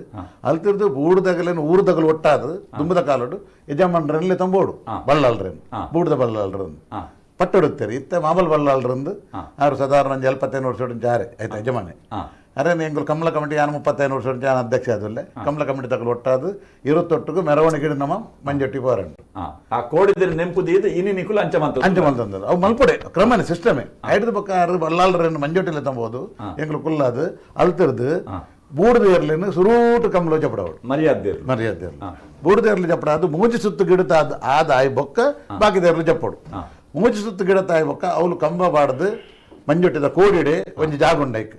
ಅಲ್ತಿರ್ದು ಬೂಡ್ದಾಗಲೇನು ಊರ್ದಗಲು ಒಟ್ಟಾದು ದುಂಬದ ಕಾಲೋಡು ಯಜಮಾನ್ರಲ್ಲೇ ತಂಬೋಡು ಬಳ್ಳಾಳ್ರೇನು ಬೂಡ್ದ ಬಳ್ಳಾಳ್ರನ್ನು ಪಟ್ಟೊಡುತ್ತಾರೆ ಇತ್ತ ಮಾಮೂಲು ಬಳ್ಳಾಳ್ರಂದು ಆರು ಸಾಧಾರಣ 75 ವರ್ಷ ಜಾರೆ ಆಯ್ತು ಯಜಮಾನೆ ಅರೆ ಎಂಗಳು ಕಮಲ ಕಮಿಟಿ 35 ವರ್ಷ ನಾನು ಅಧ್ಯಕ್ಷ ಆದಲ್ಲೇ ಕಮಲ ಕಮಿಟಿ ತಗಲು ಒಟ್ಟಾದು 28 ಮೆರವಣಿಗೆ ನಮ್ಮ ಮಂಜೊಟ್ಟಿ ಹೋರಂಡು ಆ ಕೋಡಿದ ನೆಂಪುದಿ ಇನಿ ನಿಕುಲು ಅಂಚಮಂತಂದ್ರು ಅವು ಮಲ್ಪಡೆ ಕ್ರಮನೆ ಸಿಸ್ಟಮೇ ಐದು ಪಕ್ಕ ಆರು ಬಳ್ಳಾಳ್ರನ್ನು ಮಂಜೊಟ್ಟಿಲೆ ತಂಬೋದು ಎಂಗಳು ಕುಲ್ಲಾದು ಅಳ್ತಿರ್ದು ಬೂಡ್ದೇರ್ಲೇನು ಸುರೂಟು ಕಮಲ ಚಪಡವಡು ಮರ್ಯಾದೆ ಬೂಡ್ದೇರ್ಲಿ ಚಪಡ ಅದು ಮೂಜಿ ಸುತ್ತು ಗಿಡತ ಆದ ಆಯ್ ಬೊಕ್ಕ ಬಾಕಿದೇರ್ಲಿ ಚಪ್ಪಡು ಮೂಜಿ ಸುತ್ತು ಗಿಡತ ಆಯ್ ಬೊಕ್ಕ ಅವಳು ಕಂಬ ಬಾಡ್ದು ಮಂಜೊಟ್ಟಿದ ಕೋಡಿಡೆ ಒಂಜಿ ಜಾಗುಂಡೈಕ್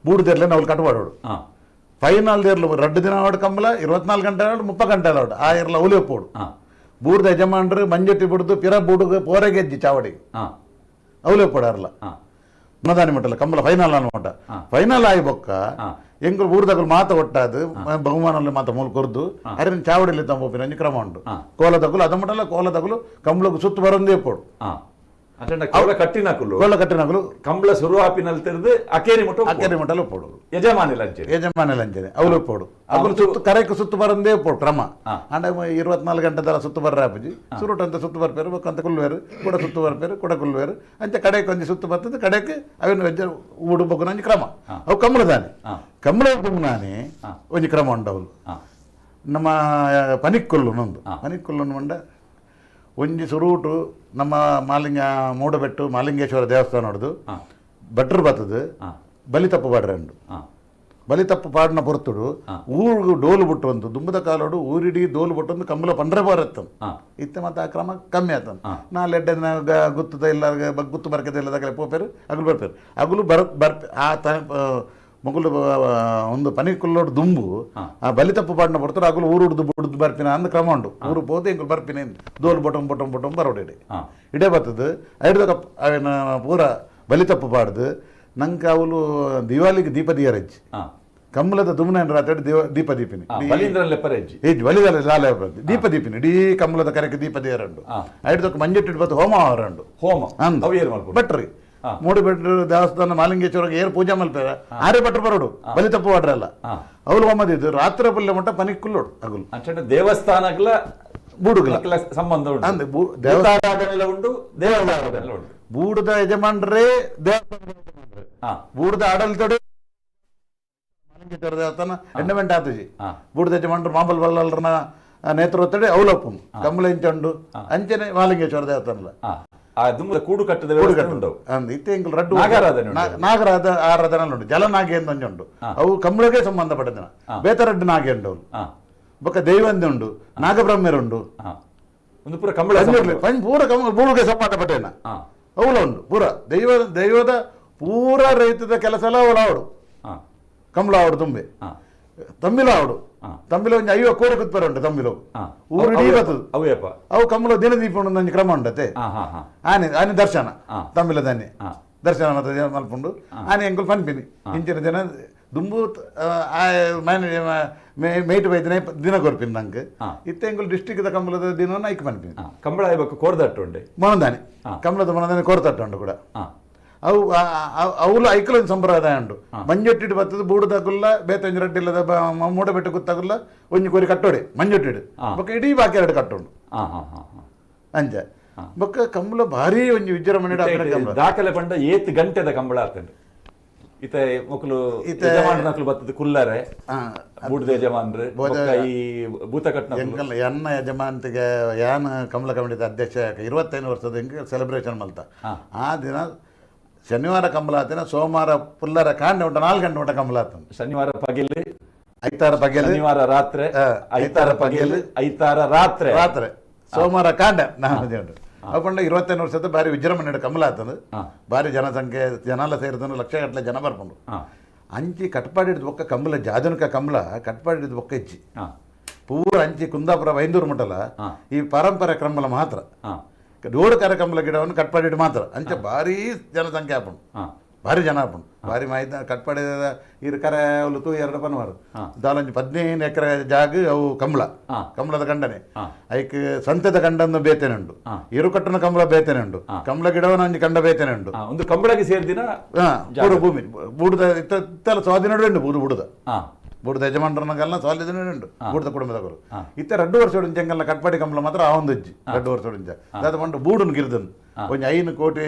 ಬೂಡ್ದೇರ್ಲೇನು ಅವಳು ಕಟ್ಪಾಡೋಡು ಫೈನಲ್ ದೇರ್ಲು 2 ದಿನ ಆಡು ಕಂಬಲ 24 ಗಂಟೆ ಆಡು 30 ಗಂಟೆ ಆಡು ಆ ಇರ್ಲ ಅವಲಿ ಒಪ್ಪೋಡು ಬೂಡ್ದ ಯಜಮಾನ್ರು ಮಂಜೊಟ್ಟಿ ಬಿಡ್ದು ಪಿರ ಬೂಡುಗ ಪೋರೆಗೆಜ್ಜಿ ಚಾವಡಿ ಅವಲಿ ಒಪ್ಪೋಡಾರಲ್ಲ ಮದಾನಿ ಮಟ್ಟಲ್ಲ ಕಂಬಲ ಫೈನಲ್ ಅನ್ಮಟ ಫೈನಲ್ ಆಗಿ ಬೊಕ್ಕ ಎಂಗಳು ಬೂರ್ದಗಲು ಮಾತ ಒಟ್ಟಾದು ಬಹುಮಾನಲ್ಲಿ ಮಾತ ಮೂಲ ಕೊರ್ದು ಅರೆ ಚಾವಡಿಲಿ ತಂಬೋಪಿನ ಒಂಜಿ ಕ್ರಮ ಉಂಟು ಕೋಲದಗುಲು ಅದ ಮಟ್ಟಲ್ಲ ಕೋಲದಗುಲು ಕಂಬಳକୁ ಸುತ್ತು ಬರಂದೇ ಪೋಡು ಕೋಲ ಕಟ್ಟಿನಕುಲು ಕಂಬಳ ಶುರುವಾಪಿನಲ್ಲಿ ತೆರೆದು ಅಕೇರಿ ಮುಟ್ಟಲು ಪೋಡು ಯಜಮಾನಿ ಲಂಚನೆ ಅವಳು ಪೋಡು ಅಗಲು ಸುತ್ತು ಕರೆக்கு ಸುತ್ತು ಬರಂದೇ ಪೋಡು ಕ್ರಮ ಅಂಡ 24 ಗಂಟೆ ತರ ಸುತ್ತು ಬರ್ರ ಆಪಜಿ ಸುರುಟಂತ ಸುತ್ತು ಬರ್ಪೇರು ಬಕ್ಕಂತ ಕುಲ್ವೇರು ಕೂಡ ಸುತ್ತು ಬರ್ಪೇರು ಕೂಡ ಕುಲ್ವೇರು ಅಂಚ ಕಡೆಗೆ ಒಂಜಿ ಸುತ್ತು ಬರ್ತದೆ ಕಡೆಗೆ ಅವೇನು ವೆಜ್ಜ ಊಡು ಬಗ್ಗು ಒಂಜಿ ಕ್ರಮ ಅವು ಕಂಬಳದಾನೆ ಕಂಬಳ ನಾನೇ ಒಂಜಿ ಕ್ರಮ ಉಂಟು ಅವಳು ನಮ್ಮ ಪನಿಕ್ಕುಲ್ಲು ಮಂಡ ಒಂಜಿ ಸುರೂಟು ನಮ್ಮ ಮೂಡಬೆಟ್ಟು ಮಾಲಿಂಗೇಶ್ವರ ದೇವಸ್ಥಾನ ನೋಡುದು ಭಟ್ರು ಬತ್ತದು ಬಲಿತಪ್ಪು ಪಾಡ್ರಂಡು ಬಲಿತಪ್ಪು ಪಾಡ್ನ ಪೊರ್ತುಡು ಊರು ಡೋಲು ಬಿಟ್ಟು ಒಂದು ದುಂಬದ ಕಾಲೋಡು ಊರಿಡಿ ಡೋಲು ಬಿಟ್ಟು ಒಂದು ಕಂಬಲ ಪಂಡ್ರೆ ಬರತ್ತ ಇತ್ತ ಮತ್ತೆ ಆ ಕ್ರಮ ಕಮ್ಮಿ ಆತನ ನಾಲೆಡ್ಡೆ ಗುತ್ತದ ಇಲ್ಲ ಗುತ್ತು ಬರ್ಕದ ಇಲ್ಲದಾಗಲೇ ಪೋಪೇರು ಅಗಲು ಬರ್ಪೇರು ಅಗಲು ಆ ಮಗುಲು ಒಂದು ಪನಿಕುಲ್ಲೋಡು ದುಂಬು ಆ ಬಲಿತಪ್ಪು ಪಾಡ್ನ ಬರ್ತಾರೆ ಅಗಲು ಊರು ಹುಡ್ದು ಬರ್ಪಿನ ಅಂದ ಕ್ರಮ ಉಂಟು ಊರು ಪೋತೆ ಇಂಕಲು ಬರ್ಪಿನ ದೋಲು ಬೊಟಂ ಬರೋಡೆ ಇಡೇ ಬರ್ತದೆ ಐಡ್ದಾಗ ಅವೇನ ಪೂರ ಬಲಿತಪ್ಪು ಪಾಡ್ದು ನಂಗೆ ಅವಳು ದಿವಾಲಿಗೆ ದೀಪ ದಿಯರಜ್ಜಿ ಕಮಲದ ದುಮ್ನ ರಾತ್ರಿ ದೀಪ ದೀಪಿನಿ ದೀಪ ದೀಪಿನಿ ಇಡೀ ಕಮಲದ ಕರೆಗೆ ದೀಪ ದಿಯರಂಡು ಐಡ್ದಕ್ಕೆ ಮಂಜೆಟ್ಟಿಟ್ಟು ಬತ್ತು ಹೋಮ ಅವರಂಡು ಬಟ್ರಿ ಮೂಡಿಬೆಟ್ರು ದೇವಸ್ಥಾನ ಮಾಲಿಂಗೇಶ್ವರ ಏರ್ ಪೂಜೆ ಮಲ್ಪೇರ ಆರೇ ಭಟ್ರು ಬರೋಡು ಬಲಿತಪ್ಪು ವಾಡ್ರಲ್ಲ ಅವಳು ಒಮ್ಮದಿದ್ದು ರಾತ್ರಿ ಪಲ್ಲೆ ಮಟ್ಟ ಪನಿಕ್ಕುಲ್ಲೋಡು ಅಗಲು ದೇವಸ್ಥಾನಗಳ ಬೂಡುಗಳ ಸಂಬಂಧ ಉಂಟು ಬೂಡದ ಯಜಮಾನ್ರೇ ದೇವಸ್ಥಾನ ಬೂಡದ ಆಡಳಿತೋಡೆ ಮಾಲಿಂಗೇಶ್ವರ ದೇವಸ್ಥಾನ ಎಂಡಮೆಂಟ್ ಆತಜಿ ಬೂಡದ ಯಜಮಾನ್ರು ಮಾಂಬಲ್ ಬಲ್ಲಲ್ರನ ನೇತೃತ್ವಡೆ ಅವಲಪ್ಪು ಕಮಲ ಇಂಚಂಡು ಅಂಚನೆ ಮಾಲಿಂಗೇಶ್ವರ ದೇವಸ್ಥಾನ ಕೂಡು ಕಟ್ಟದ ನಾಗರಾಧ ಆರಾಧನೆ ಉಂಟು ಜಲನಾಗೆ ಅಂತ ಉಂಟು ಅವು ಕಂಬಳಗೆ ಸಂಬಂಧಪಟ್ಟದ ಬೇತರಡ್ಡು ನಾಗೆ ಉಂಟು ಬೊಕ್ಕ ದೈವಂದಿ ಉಂಟು ನಾಗಬ್ರಹ್ಮರುಂಡು ಪೂರ ಕಂಬಳ ಪೂರ ಕಂಬಳ ಬೂಳುಗೆ ಸಂಬಂಧಪಟ್ಟೇನ ಅವಳ ಉಂಟು ಪೂರ ದೈವದ ಪೂರ ರೈತದ ಕೆಲಸ ಎಲ್ಲ ಅವಳು ಆವಡು ಕಂಬಳ ಆವಡು ತುಂಬೆ ತಮ್ಮಿಲ ಆವಡು ತಮ್ಮಿಲ ಒಂದು 50 ಕೋಡಿ ಕುತ್ಪರ ಉಂಟು ತಮ್ಮಿಲ ಊರಿಡೀ ಬರ್ತದೆ ಅವು ಕಂಬಳ ದಿನದೀಪ ಒಂದು ಕ್ರಮ ಉಂಟತೆ ಆನೆ ದರ್ಶನ ತಮ್ಮಿಲ ದಾನೆ ದರ್ಶನ ಮತ್ತೆ ಮಲ್ಪುಂಡು ಆನೆ ಎಂಕುಲು ಪನ್ಪಿನಿ ಇಂಚಿನ ದಿನ ದುಂಬು ಮೇಯ್ಟ್ ಬೈದಿನ ದಿನ ಕೊರ್ಪಿನಿ ನಂಗೆ ಇತ್ತ ಎಂಕುಲು ಡಿಸ್ಟ್ರಿಕ್ಟ್ ಕಂಬಳದ ದಿನ ಐಕ್ ಪನ್ಪಿನಿ ಕಂಬಳ ಕೋರ್ದಟ್ಟು ಉಂಡೆ ಮನದಾನೆ ಕಂಬಳದ ಮನದಾನೆ ಕೋರ್ದಟ್ಟು ಉಂಟು ಕೂಡ ಅವು ಅವಳು ಐಕಲೊಂದು ಸಂಪ್ರದಾಯ ಉಂಟು ಮಂಜೊಟ್ಟಿಡು ಬರ್ತದೆ ಬೂಡುದಾಗುಲ್ಲ ಬೇತಂಜಿ ರಡ್ಡಿಲ್ಲದ ಮೂಡಬೆಟ್ಟು ಗುತ್ತಾಗುಲ್ಲ ಒಂಜಿ ಕೋರಿ ಕಟ್ಟೋಡೆ ಮಂಜೊಟ್ಟಿಡು ಬೊಕ್ಕ ಇಡೀ ಬಾಕಿ ಎರಡು ಕಟ್ಟುಂಡು ಅಂಚ ಬೊಕ್ಕ ಕಂಬಳ ಭಾರಿ ಒಂಜಿ ವಿಜೃಂಭಣೆ ದಾಖಲೆ ಪಂಡ 8 ಗಂಟೆದ ಕಂಬಳ ಆಗ್ತದೆ ಇತ ಮೊಕಲು ಯಜಮಾನರು ಬರ್ತದೆ ಕುಲ್ಲರೆ ಬೂಡ್ದ ಯಜಮಾನ್ರು ಈ ಭೂತ ಕಟ್ನ ಎನ್ನ ಯಜಮಾನ್ತಿಗೆ ಯಾನ್ ಕಮಲ ಕಮಿಟಿದ ಅಧ್ಯಕ್ಷ 25 ವರ್ಷದ ಹಿಂಗೆ ಸೆಲೆಬ್ರೇಷನ್ ಮಲ್ತ ಆ ದಿನ ಶನಿವಾರ ಕಂಬಳ ಆತನ ಸೋಮವಾರ ಪುಲ್ಲರ ಕಾಂಡೆ ಉಂಟ 4 ಗಂಟೆ ಉಂಟ ಕಂಬಳ ಆತನ ಶನಿವಾರ ಪಗಿಲಿ ಐತಾರ ಪಗೆಲ್ ಶನಿವಾರ ರಾತ್ರಿ ಐತಾರ ಪಗೆಲ್ ಐತಾರ ರಾತ್ರಿ ರಾತ್ರಿ ಸೋಮವಾರ ಕಾಂಡ ನಾನು ಅಪ್ಪಂಡ 25 ವರ್ಷದ ಬಾರಿ ವಿಜೃಂಭಣೆ ಕಮಲ ಆತಂದು ಬಾರಿ ಜನಸಂಖ್ಯೆ ಜನಾಲ ಸೇರಿದನು ಲಕ್ಷಗಟ್ಟಲೆ ಜನ ಬರ್ಕೊಂಡು ಅಂಚಿ ಕಟ್ಪಾಡಿದ ಬೊಕ್ಕ ಕಂಬಲ ಜಾಜನಕ ಕಂಬಳ ಕಟ್ಪಾಡಿದ ಬೊಕ್ಕ ಇಜ್ಜಿ ಪೂರ ಅಂಚಿ ಕುಂದಾಪುರ ಬೈಂದೂರು ಮುಟ್ಟಲ್ಲ ಈ ಪರಂಪರೆ ಕಂಬಳ ಮಾತ್ರ ರೋಡ್ ಕಾರ್ಯಕ್ರಮಗಳ ಗಿಡವನ್ನು ಕಟ್ಪಾಡಿಟ್ಟು ಮಾತ್ರ ಅಂಚೆ ಭಾರಿ ಜನಸಂಖ್ಯೆ ಆಪಣು ಭಾರಿ ಜನ ಆಪಣು ಭಾರಿ ಮಾಹಿತಿ ಕಟ್ಪಾಡಿದ ಇರು ಕರೆ ಅವಳು ತೂ 2 ಪನ್ವಾರು ದಾಲೊಂಜಿ 15 ಎಕರೆ ಜಾಗ ಅವು ಕಂಬಳದ ಕಂಡನೆ ಐಕ್ ಸಂತೆದ ಕಂಡನ್ನು ಬೇತೇನೆ ಉಂಡು ಇರುಕಟ್ಟನ ಕಂಬಳ ಬೇತೇನೆ ಉಂಡು ಕಂಬಳ ಗಿಡವನ್ನು ಅಂಜಿ ಕಂಡ ಬೇತೇನೆ ಉಂಡು ಒಂದು ಕಂಬಳಕ್ಕೆ ಸೇರಿದಿನ ಪೂರ ಭೂಮಿ ಬೂಡದ ಇತ್ತಲ್ಲ ಸ್ವಾಧೀನ ಉಂಡು ಬೂಡದ ಬೂಡದ ಯಜಮಾನರನ್ನೆಲ್ಲ ಸ್ವಾಧೀನ ಉಂಡು ಬೂಡದ ಕುಟುಂಬದವರು ಇತ್ತ 2 ವರ್ಷ ಜಂಗಲ್ನ ಕಟ್ಪಾಡಿ ಕಂಬಳ ಮಾತ್ರ ಆ ಒಂದು ಇಜ್ಜಿ 2 ವರ್ಷ ಅದ ಮಂಡು ಬೂಡನ್ ಗಿರ್ದನ್ ಒಂಜಿ 5 ಕೋಟಿ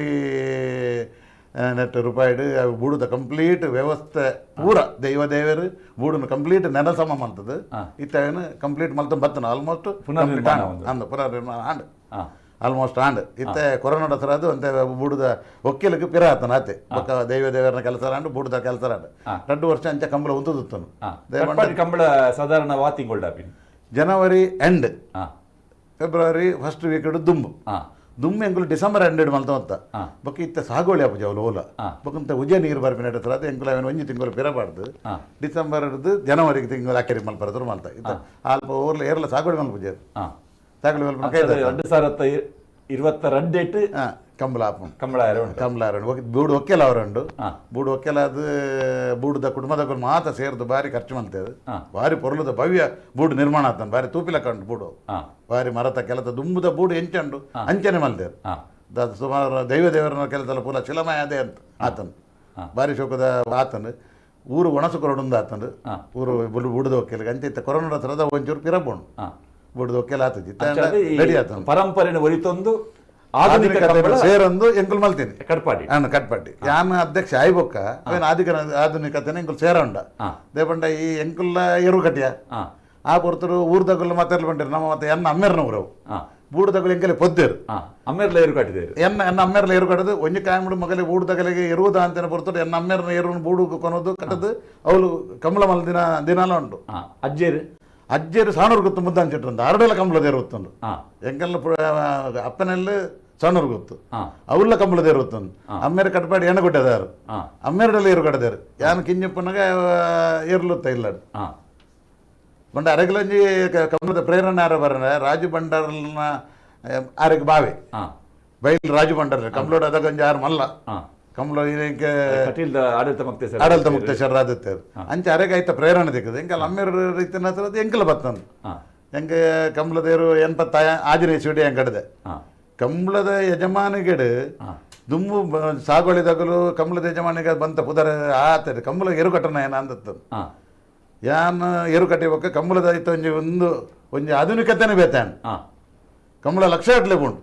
ನೆಟ್ ರೂಪಾಯಿ ಬೂಡುದ ಕಂಪ್ಲೀಟ್ ವ್ಯವಸ್ಥೆ ಪೂರ ದೇವರು ಬೂಡನ್ನು ಕಂಪ್ಲೀಟ್ ನೆಲ ಸಮ ಮಲ್ತದ ಇತ್ತೇನು ಕಂಪ್ಲೀಟ್ ಮಲ್ತ ಬತ್ತನ ಆಲ್ಮೋಸ್ಟ್ ಅಂದ ಪುನರ್ನಿರ್ಮಾಣ ಆಂಡ್ ಆಲ್ಮೋಸ್ಟ್ ಆಂಡ್ ಇತ್ತೆ ಕೊರೋನಾದ ಸರ ಅದು ಅಂತೆ ಬೂಡುದ ಒಕ್ಕಿಲಕ್ಕೆ ಪಿರ ಆತನ ಆತೆ ಬೊಕ್ಕ ದೇವರನ್ನ ಕೆಲಸ ಆಂಡು ಬೂಡುದ ಕೆಲಸ ಆಂಡು 2 ವರ್ಷ ಅಂಚೆ ಕಂಬಳ ಉಂತುತ್ತನು ಕಂಬಳ ಸಾಧಾರಣ ವಾತಿಂಗ್ ಜನವರಿ ಎಂಡ್ ಫೆಬ್ರವರಿ ಫಸ್ಟ್ ವೀಕ್ ದುಂಬು ದುಮ್ಮೆ ಎಂಕುಲು ಡಿಸೆಂಬರ್ 2 ಮಲ್ತ ಹೊತ್ತ ಬೊಕ್ಕ ಇತ್ತ ಸಾಗೋಳಿ ಆಪುಜಿ ಅವಳು ಓಲ ಬೊಕ್ಕಂತ ಉಜೆ ನೀರು ಬರ್ಪಿನ ಅದು ಎಂಕುಲು ಅವನು ಒಂಜಿ ತಿಂಗಳು ಪಿರಬಾರ್ದು ಡಿಸೆಂಬರ್ ಜನವರಿಗೆ ತಿಂಗಳು ಆಕೆರಿ ಮಲ್ಪರದ್ರು ಮಲ್ತ ಇತ್ತ ಅಲ್ಪ ಊರ್ಲ ಏರ್ಲ ಸಾಗೋಳಿ ಮಲ್ಪುಜಿ ಸಾಗೋಳಿ ಮಲ್ಪ 2022 ಕಂಬಳ ಆಪುಂಡು ಕಂಬಳ ಬೂಡು ಒಕ್ಕೆಲ ಅವರುಂಡು ಬೂಡು ಒಕ್ಕೆಲ ಅದು ಬೂಡುದ ಕುಟುಂಬದ ಮಾತ ಸೇರ್ದು ಬಾರಿ ಖರ್ಚು ಮಲ್ತೇದು ಬಾರಿ ಪೊರ್ಲುದ ಭವ್ಯ ಬೂಡು ನಿರ್ಮಾಣ ಆತನ ಬಾರಿ ತೂಪಿಲ ಕಂಡು ಬೂಡು ಬಾರಿ ಮರತ ಕೆಲಸ ದುಂಬುದ ಬೂಡು ಎಂಚಂಡು ಅಂಚನೆ ಮಲ್ತೇರು ಸುಮಾರು ದೇವರನ್ನ ಕೆಲಸ ಪೂರ ಶಿಲಮಯ ಅದೇ ಅಂತ ಆತನು ಬಾರಿ ಶೋಕದ ಆತನು ಊರು ಒಣಸು ಕೊರಡುಂದ ಆತನು ಊರು ಬೂಡುದ ಒಕ್ಕೆಲಿಗೆ ಅಂಚೆ ಇತ್ತ ಕೊರೋನಾ ಹತ್ರದ ಒಂಚೂರು ಪಿರಬೋಣು ಬೂಡುದ ಒಕ್ಕೆಲ ಆತಜಿ ರೆಡಿ ಆತನು ಪರಂಪರೆ ಒರಿತೊಂದು ಆಧುನಿಕ ಸೇರೊಂದು ಎಂಕುಲು ಮಲ್ತೀನಿ ಕಟ್ಪಾಡಿ ಕಟ್ಪಾಡಿ ಯಾನ್ ಅಧ್ಯಕ್ಷ ಆಯ್ಬೊಕ್ಕ ಅವೇನು ಆಧುನಿಕತೆನ ಎಂಕುಲು ಸೇರ ಉಂಡ ದೇಪಂಡ ಈ ಎಂಕುಲ್ಲ ಎರು ಕಟ್ಟಿಯ ಆ ಪೊರ್ತರು ಊರ್ದಗುಲ್ಲ ಮತ್ತೆ ಬಂದಿರು ನಮ್ಮ ಮತ್ತೆ ಎನ್ನ ಅಮ್ಮೇರ್ನ ಊರವು ಬೂಡುದಗುಲು ಎಂಕಲೆ ಪೊದ್ದೇರು ಅಮ್ಮೇರ್ಲ ಎರು ಕಟ್ಟಿದೇರು ಎನ್ನ ಅಮ್ಮೇರ್ಲ ಎರು ಕಟ್ಟದು ಒಂಜಿ ಕಾಯಮುಡು ಮಗಲಿ ಬೂಡುದಗಲಿಗೆ ಎರುವುದ ಅಂತೇನೆ ಪೊರ್ತರು ಎನ್ನ ಅಮ್ಮೇರ್ನ ಎರು ಬೂಡು ಕೊನೋದು ಕಟ್ಟದು ಅವಳು ಕಂಬಳ ಮಲ್ ದಿನಾಲ ಉಂಟು ಅಜ್ಜೇರು ಸಾಣೂರು ಗೊತ್ತು ಮುದ್ದ ಅಂಚಿಟ್ರಂತ ಅರಡೆಲ್ಲ ಕಂಬಳದ ಇರುತ್ತಂದು ಎಂಕಲ್ಲ ಅಪ್ಪನಲ್ಲಿ ಸಾಣೂರು ಗೊತ್ತು ಅವಲ್ಲ ಕಂಬಳದ ಇರುತ್ತಂದು ಅಮ್ಮೇರು ಕಟ್ಪಾಡಿ ಎಣ್ಣೆ ಕೊಟ್ಟಿದಾರು ಅಮ್ಮೇರಡೆಲ್ಲ ಏರು ಕಟ್ಟದಾರು ಯಾನು ಕಿಂಜಪ್ಪನಾಗ ಏರ್ಲುತ್ತ ಇಲ್ಲ ಬಂಡ ಅರೆಗಲಂಜಿ ಕಂಬಳದ ಪ್ರೇರಣೆ ಯಾರ ಬರ ರಾಜು ಬಂಡಾರನ ಆರೆಗೆ ಬಾವೆ ಬೈಲ್ ರಾಜು ಬಂಡಾರ ಕಂಬಳೋಡ ಅದಗೊಂಜಿ ಯಾರು ಮಲ್ಲ ಕಂಬಳ ಆಡಳಿತ ಮುಕ್ತೇಶ್ವರ ಆದಿತ್ಯರು ಅಂಚೆ ಅರೆಗೆ ಆಯ್ತ ಪ್ರೇರಣೆ ದಿಕ್ಕದು ಎಂಕಲ್ ಅಮ್ಮೇರ ರೀತಿಯ ಹತ್ರ ಎಂಕಲ ಬತ್ತಂದು ಹೆಂಗೆ ಕಂಬಳದೇರು 80 ಆಂಜನೇಯ ಶಿವಡಿ ಹೆಂಗಡದೆ ಕಂಬಳದ ಯಜಮಾನಿಗೆಡು ದುಮ್ಮು ಸಾಗೋಳಿದಾಗಲು ಕಂಬಳದ ಯಜಮಾನಿಗೆ ಬಂತ ಪುದರ ಆತದೆ ಕಂಬಳ ಎರುಕಟ್ಟನ ಏನ ಅಂದತ್ತು ಯಾನ್ ಎರುಕಟ್ಟಿ ಬೊಕ್ಕ ಕಂಬಳದ ಆಯ್ತು ಒಂಜಿ ಆಧುನಿಕತೆನೇ ಬೇತಾನ್ ಕಂಬಳ ಲಕ್ಷ ಗಟ್ಟಲೆ ಉಂಟು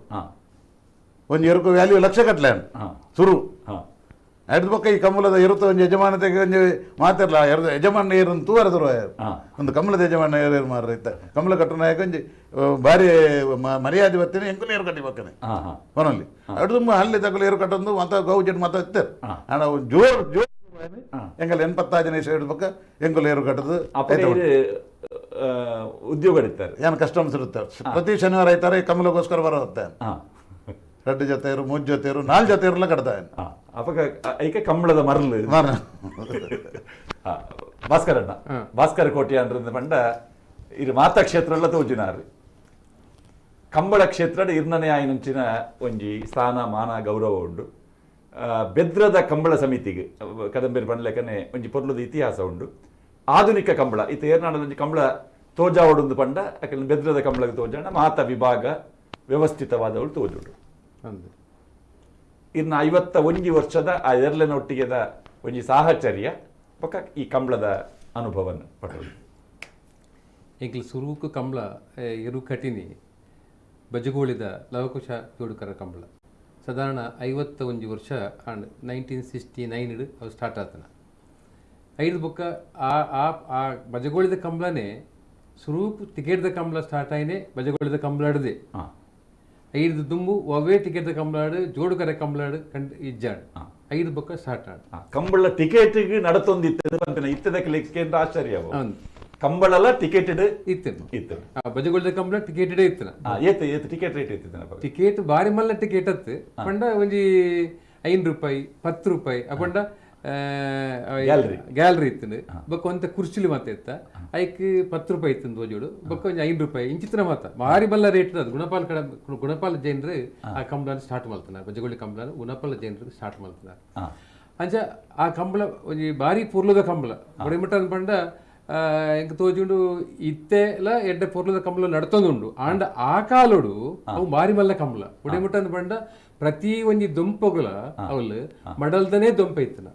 ಒಂಜಿ ಎರುಕು ವ್ಯಾಲ್ಯೂ ಲಕ್ಷ ಗಟ್ಟಲೆ ಸುರು ಅಡ್ದ ಪಕ್ಕ ಈ ಕಂಬಳದ ಇರುತ್ತ ಒಂದು ಯಜಮಾನತೆಗೆ ಒಂದು ಮಾತಿರಲ್ಲ ಯಜಮಾನ ಏರನ್ನು ತೂವರದ್ರು ಒಂದು ಕಂಬಳದ ಯಜಮಾನ ಏರು ಮಾರ ಇತ್ತ ಕಂಬಳ ಕಟ್ಟನ ಒಂಜಿ ಬಾರಿ ಮರ್ಯಾದೆ ಬರ್ತೀನಿ ಎಂಕುಲು ಏರು ಕಟ್ಟಿ ಬಕ್ಕನೆ ಕೊನಲ್ಲಿ ಅಡ್ದು ಹಳ್ಳಿ ತಗೊಳ್ಳಿ ಏರು ಕಟ್ಟೊಂದು ಮತ ಗೌ ಜಡ್ ಮತ ಇತ್ತರು ಹಣ ಜೋರ್ ಎಂಗಲ್ 80 ಜನ ಹಿಡಿದ ಪಕ್ಕ ಎಂಕುಲು ಏರು ಕಟ್ಟದು ಉದ್ಯೋಗ ಇರ್ತಾರೆ ಏನು ಕಸ್ಟಮರ್ಸ್ ಇರ್ತಾರೆ ಪ್ರತಿ ಶನಿವಾರ ಆಯ್ತಾರೆ ಕಂಬಳಗೋಸ್ಕರ ಬರುತ್ತೆ 2 ಜೊತೆಯರು 3 ಜೊತೆಯರು 4 ಜೊತೆಯರೆಲ್ಲ ಕಟ್ತಾರೆ ಐಕೆ ಕಂಬಳದ ಮರಲು ಭಾಸ್ಕರಣ್ಣ ಭಾಸ್ಕರ ಕೋಟೆ ಅಂದ್ರೆ ಪಂಡ ಇದು ಮಾತಾ ಕ್ಷೇತ್ರ ಎಲ್ಲ ತೋಜಿನಾರು ಕಂಬಳ ಕ್ಷೇತ್ರ ಇರ್ನನೆ ಆಯ್ನುಂಚಿನ ಒಂಜಿ ಸ್ಥಾನ ಮಾನ ಗೌರವ ಉಂಡು ಬೆದ್ರದ ಕಂಬಳ ಸಮಿತಿಗೆ ಕದಂಬೇರಿ ಪಂಡ್ಲೆಕನೆ ಒಂಜಿ ಪೊರ್ಲುದ ಇತಿಹಾಸ ಉಂಡು ಆಧುನಿಕ ಕಂಬಳ ಇತ್ತ ಏರ್ನಾಡದ ಒಂಜಿ ಕಂಬಳ ತೋಜಾವಡುಂದು ಪಂಡ ಯಾಕಂದ್ರೆ ಬೆದ್ರದ ಕಂಬಳಕ್ಕೆ ತೋಜಾಣ ಮಾತ ವಿಭಾಗ ವ್ಯವಸ್ಥಿತವಾದವಳು ತೋಜುಡು ಇನ್ನು 51 ವರ್ಷದ ಆ ಎರಲೆನೊಟ್ಟಿಗೆದ ಒಂಜಿ ಸಾಹಚರ್ಯ ಪಕ್ಕ ಈ ಕಂಬಳದ ಅನುಭವವನ್ನು ಪಡೆದು ಎಂಕ್ಲು ಸುರುಕು ಕಂಬಳ ಇರು ಕಟಿನಿ ಬಜಗೋಳಿದ ಲವಕುಶ ಜೋಡುಕರ ಕಂಬಳ ಸಾಧಾರಣ 51 ವರ್ಷ ಆಂಡ್ 1969 ಅವು ಸ್ಟಾರ್ಟ್ ಆತನ ಐದು ಬೊಕ್ಕ ಆ ಬಜಗೋಳಿದ ಕಂಬಳನೇ ಸುರೂಪು ಟಿಕೆಟ್ದ ಕಂಬಳ ಸ್ಟಾರ್ಟ್ ಆಯ್ನೆ ಬಜಗೋಳಿದ ಕಂಬಳಾಡದೆ ಐದು ದುಂಬು ಒವೇ ಟಿಕೆಟ್ ಕಂಬಳಾಡು ಜೋಡುಕರ ಕಂಬಳಾಡು ಕಂಡು ಇಜ್ಜಾಡು ಐದು ಬೊಕ್ಕ ಸ್ಟಾರ್ಟ್ ಆಡು ಕಂಬಳ ಟಿಕೆಟ್ ನಡತೊಂದಿತ್ತು ಇತ್ತದಕ್ಕೆ ಲೆಕ್ಕ ಆಶ್ಚರ್ಯ ಕಂಬಳಲ ಟಿಕೆಟೆಡ್ ಇತ್ತೇನು ಇತ್ತು ಬಜಗೋಳಿದ ಕಂಬಳ ಟಿಕೆಟೆಡ್ ಇತ್ತನ ಏತ್ ಏತ್ ಟಿಕೆಟ್ ರೇಟ್ ಇತ್ತಿನ ಟಿಕೆಟ್ ಬಾರಿ ಮಲ್ಲ ಟಿಕೆಟ್ ಅತ್ತು ಪಂಡ ಒಂಜಿ ₹5 ₹10 ಅಪಂಡ ಗ್ಯಾಲರಿ ಇತ್ತು ಬೊಕ್ಕ ಒಂತ ಕುರ್ಚಿಲಿ ಮಾತ ಇತ್ತ ಐಕ್ ₹10 ಇತ್ತು ತೋಜೋಡು ಬೊಕ್ಕ ಒಂಜಿ ₹5 ಇಂಚಿತ್ರ ಮಾತ ಬಾರಿ ಬಲ್ಲ ರೇಟ್ ಅದು ಗುಣಪಾಲ ಜೈನರು ಆ ಕಂಬಳ ಸ್ಟಾರ್ಟ್ ಮಾಡ್ತಾನೆ ಬಜಗೋಳಿ ಕಂಬಳ ಗುಣಪಾಲ ಜೈನರು ಸ್ಟಾರ್ಟ್ ಮಾಡ್ತಾರೆ ಅಂಚ ಆ ಕಂಬಳ ಒಂಜಿ ಬಾರಿ ಪೂರ್ಲದ ಕಂಬಳ ಬಡಿಮಟ್ಟ ಅನ್ಪಂಡ ಎಂಕ್ ತೋಜುಂಡು ಇತ್ತೆಲ ಎಡ್ಡೆ ಪೊರ್ಲದ ಕಂಬಳ ನಡ್ತೊಂದುಂಡು ಆಂಡ ಆ ಕಾಲೋಡು ಅವು ಬಾರಿ ಮಲ್ಲ ಕಂಬಳ ಬಡಿಮಟ್ಟ ಅನ್ಪಂಡ ಪ್ರತಿ ಒಂಜಿ ದೊಂಪುಗಳ ಅವಳು ಮಡಲ್ದನೇ ದೊಂಪ ಇತ್ತನ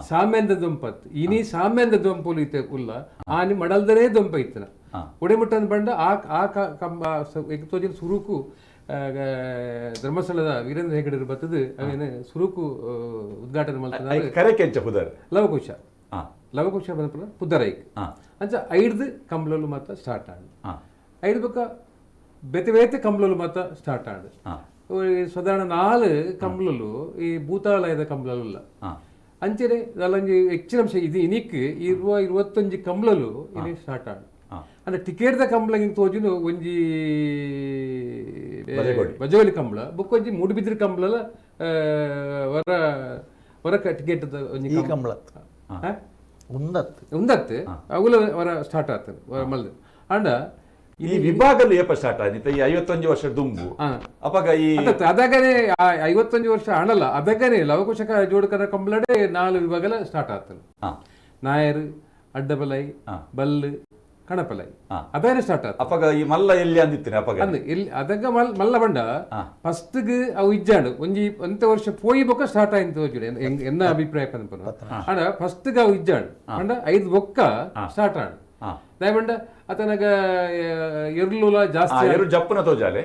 ಸಾಮ್ಯಂದ ದೊಂಪತ್ ಇನಿ ಸಾಮ್ಯಂದ ದೊಂಪುಲು ಇತ್ತೆ ಉಲ್ಲ ಆನಿ ಮಡಲ್ದನೇ ದೊಂಪ ಇತ್ತನ ಒಡೆಮುಟ್ಟ ಅನ್ಪಂಡ ಆ ಕಂಬ ತೋಜಿನ ಸುರುಕು ಧರ್ಮಸ್ಥಳದ ವೀರೇಂದ್ರ ಹೆಗಡೆ ಬರ್ತದ ಅವೇನು ಸುರುಕು ಉದ್ಘಾಟನೆ ಮಾಡ್ತಾರೆ ಲವಕುಶ ಬಂದ ಪುದ್ದರೈಕ್ ಅಂಚ 5 ಕಂಬಳಲು ಮಾತ ಸ್ಟಾರ್ಟ್ ಆಂಡ್ 5 ಬೊಕ್ಕ ಬೆತೆ ಕಂಬಳಲು ಮಾತ ಸ್ಟಾರ್ಟ್ ಆಂಡ್ ಸಾಧಾರಣ 4 ಕಂಬಳಲು ಈ ಭೂತಾಲಯದ ಕಂಬಳಲ್ಲ ಅಂಚೆನೆ ಅಲ್ಲೊಂಜಿ ಹೆಚ್ಚಿನ ಅಂಶ ಇದು ಇನಿಕ್ 25 ಕಂಬಳಲು ini ಸ್ಟಾರ್ಟ್ ಆಂಡ್ ಅಂದ್ರೆ ಟಿಕೆಟ್ದ ಕಂಬಳ ಹಿಂಗೆ ತೋಜಿನು ಒಂಜಿ ಬಜಗೋಳಿ ಕಂಬಳ ಬೊಕ್ಕ ಒಂಜಿ ಮೂಡುಬಿದಿರೆ ಕಂಬಳ ವರ ಟಿಕೆಟ್ ಒಂಜಿ ಕಂಬಳ ಉಂದತ್ತು ಅವುಲ ವರ ಸ್ಟಾರ್ಟ್ ಆಗ್ತದೆ ಮಲ್ದ ಅಂಡ ಈ ವಿಭಾಗಲು ಏಪ ಸ್ಟಾರ್ಟ್ ಆಯ್ತು ಈ 55 ವರ್ಷ ದುಂಬು ಅವಾಗ ಈ ಅದಗನೆ 55 ವರ್ಷ ಹಣಲ್ಲ ಅದಗನೆ ಲವಕುಶಕ ಜೋಡಕರ ಕಂಬಳಡೆ 4 ವಿಭಾಗಲ ಸ್ಟಾರ್ಟ್ ಆಗ್ತದೆ ನಾಯರ್ ಅಡ್ಡಬಲೈ ಬಲ್ಲು ಕಣಪಲೈ ಅದೇನೆ ಸ್ಟಾರ್ಟ್ ಆಗ್ತದೆ ಅವಾಗ ಈ ಮಲ್ಲ ಎಲ್ಲಿ ಅಂದಿತ್ತೇನೆ ಅವಾಗ ಇಲ್ಲಿ ಅದಗ ಮಲ್ಲ ಬಂಡ ಫಸ್ಟ್ ಅವು ಇಜ್ಜಾಂಡು ಒಂಜಿ ಒಂತ ವರ್ಷ ಪೋಯಿ ಬೊಕ್ಕ ಸ್ಟಾರ್ಟ್ ಆಯ್ತು ತೋಜುಡೆ ಎನ್ನ ಅಭಿಪ್ರಾಯ ಪಂಪನ ಅಂಡ ಫಸ್ಟ್ ಅವು ಇಜ್ಜಾಂಡು ಅಂಡ 5 ಬೊಕ್ಕ ಸ್ಟಾರ್ಟ್ ಆಂಡು ದಯಮಂಡ ಅತನಗ ಎರ್ಲುಲ ಜಾಸ್ತಿ ಎರು ಜಪ್ಪುನ ತೋಜಾಲೆ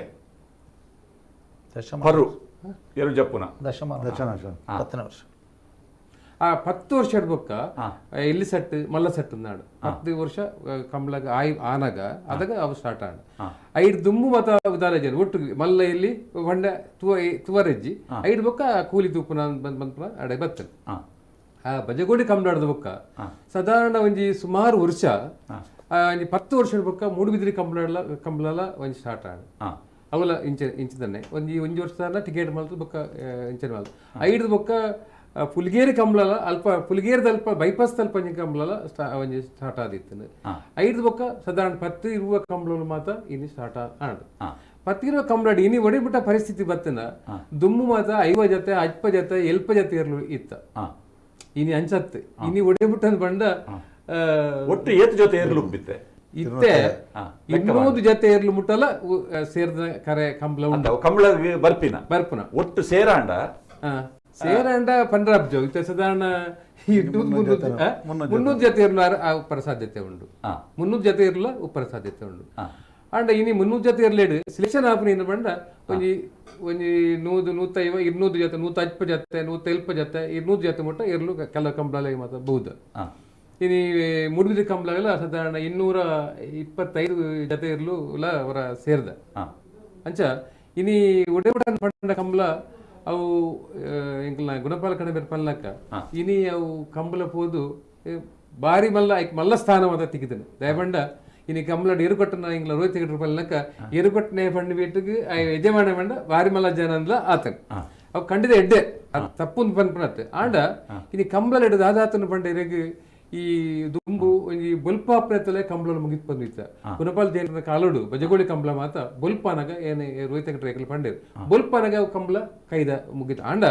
ಹೊರು ಎರು ಜಪ್ಪುನ ವರ್ಷ ಆ 10 ವರ್ಷ ಬೊಕ್ಕ ಎಲ್ಲಿ ಸೆಟ್ ಮಲ್ಲ ಸೆಟ್ ನಾಡು 10 ವರ್ಷ ಕಂಬಳಗ ಆನಗ ಅದಾಗ ಅವು ಸ್ಟಾರ್ಟ್ ಆಂಡ್ 5 ದುಮ್ಮು ಮತ ಉದಾರ ಜನ ಒಟ್ಟು ಮಲ್ಲ ಇಲ್ಲಿ ಹೊಂಡ ತುವರೆಜ್ಜಿ 5 ಬೊಕ್ಕ ಕೂಲಿ ತೂಪುನ ಬಂತ ಅಡೆ ಬರ್ತದೆ ಆ ಬಜಗೋಡಿ ಕಂಬಳದ ಬೊಕ್ಕ ಸಾಧಾರಣ ಒಂಜಿ ಸುಮಾರು ವರ್ಷ ಒಂಜಿ 10 ವರ್ಷದ ಬೊಕ್ಕ ಮೂಡುಬಿದಿರೆ ಕಂಬಳ ಒಂಜಿ ಸ್ಟಾರ್ಟ್ ಆಂಡ್ ಅವಲ ಇಂಚಿದನ್ನೆ ಒಂಜಿ ವರ್ಷದ ಟಿಕೆಟ್ ಮಲ್ತು ಬೊಕ್ಕ ಇಂಚನೆ ಮಲ್ತು 5 ಬೊಕ್ಕ ಪುಲ್ಗೇರಿ ಕಂಬಳ ಪುಲ್ಗೇರಿದ ಅಲ್ಪ ಬೈಪಾಸ್ ತಲ್ಪ ಒಂಜಿ ಕಂಬಳ ಒಂಜಿ ಸ್ಟಾರ್ಟ್ ಆದಿತ್ತು 5 ಬೊಕ್ಕ ಸಾಧಾರಣ 10 ಇರುವ ಕಂಬಳ ಮಾತ ಇನಿ ಸ್ಟಾರ್ಟ್ ಆಂಡ್ 10 ಇರುವ ಕಂಬಳ ಇನಿ ಒಡೆಬಿಟ್ಟ ಪರಿಸ್ಥಿತಿ ಬತ್ತನ ದುಮ್ಮು ಮಾತ 5 ಜೊತೆ 10 ಜೊತೆ 7 ಜೊತೆ ಇರ್ಲು ಇತ್ತ ಇನಿ ಅಂಚತ್ತೆ ಇನಿ ಒಡೆಬಿಟ್ಟ ಬಂಡ ಒಟ್ಟು ಏತ್ ಜೊತೆ ಏರ್ಲು ಬಿತ್ತೆ ಇತ್ತೆ 200 ಜೊತೆ ಏರ್ಲು ಮುಟ್ಟಲ್ಲ ಸೇರ್ದ ಕರೆ ಕಂಬಳ ಉಂಟು ಕಂಬಳ ಬರ್ಪಿನ ಒಟ್ಟು ಸೇರಾಂಡ ಸೇರಂಡ 15 ಅಬ್ಜೋ ಇತ್ತೆ ಸಾಧಾರಣ 300 ಜೊತೆ ಇರ್ಲು ಉಪ್ಪರ ಸಾಧ್ಯತೆ ಉಂಟು 300 ಜೊತೆ ಇರ್ಲ ಉಪ್ಪರ ಸಾಧ್ಯತೆ ಉಂಟು ಅಂಡ ಇನಿ 300 ಜೊತೆ ಇರ್ಲೇಡು ಸೆಲೆಕ್ಷನ್ ಆಪುನ ಬಂಡ ಒಂಜಿ 100 150 200 ಜೊತೆ 150 ಜೊತೆ 170 ಜೊತೆ 200 ಜೊತೆ ಮುಟ್ಟ ಇರ್ಲು ಕೆಲವು ಕಂಬಳ ಮಾತ್ರ ಬಹುದು ಇನಿ ಮೂಡುಬಿದಿರೆ ಕಂಬಳ ಸಾಧಾರಣ 225 ಜೊತೆ ಇರ್ಲು ಅವರ ಸೇರ್ದ ಅಂಚ ಇನಿ ಒಡೆಬಡ ಪಂಡ ಕಂಬಳ ಅವು ಎಂಕಲ್ನ ಗುಣಪಾಲ ಕಡೆ ಪಲ್ಲಕ್ಕ ಇನಿ ಅವು ಕಂಬಳ ಪೋದು ಬಾರಿ ಮಲ್ಲ ಸ್ಥಾನ ಮಾತ ತಿಕ್ಕಿದನು ದಯಬಂಡ ಇನಿ ಕಂಬಳ ಎರುಕೊಟ್ಟನ ಇಂಗ್ಲ ₹50 ಎರುಕೊಟ್ಟನೆ ಪಂಡು ಬಿಟ್ಟಿಗೆ ಯಜಮಾನ ಬಂಡ ಬಾರಿ ಮಲ್ಲ ಜನ ಅಂದ್ಲ ಆತನ್ ಅವು ಖಂಡಿತ ಎಡ್ಡೆ ತಪ್ಪು ಪನ್ಪನತ್ತೆ ಆಂಡ ಇನಿ ಕಂಬಳ ಎಡ್ದು ಆದಾತನ ಪಂಡ ಇರಗೆ ಈ ದುಂಬು ಒಂಜಿ ಬೊಲ್ಪಾಪ್ರತಲೆ ಕಂಬಳ ಮುಗಿತ್ ಬಂದಿತ್ತ ಗುಣಪಾಲ ಜೈನ ಕಾಲೋಡು ಬಜಗೋಳಿ ಕಂಬಳ ಮಾತ ಬೊಲ್ಪಾನಗ ಏನೇ ರೋಹಿತ ರೇಖಲ್ ಪಂಡೇರು ಬೊಲ್ಪಾನಗ ಕಂಬಳ ಕೈದ ಮುಗಿತ ಆಂಡ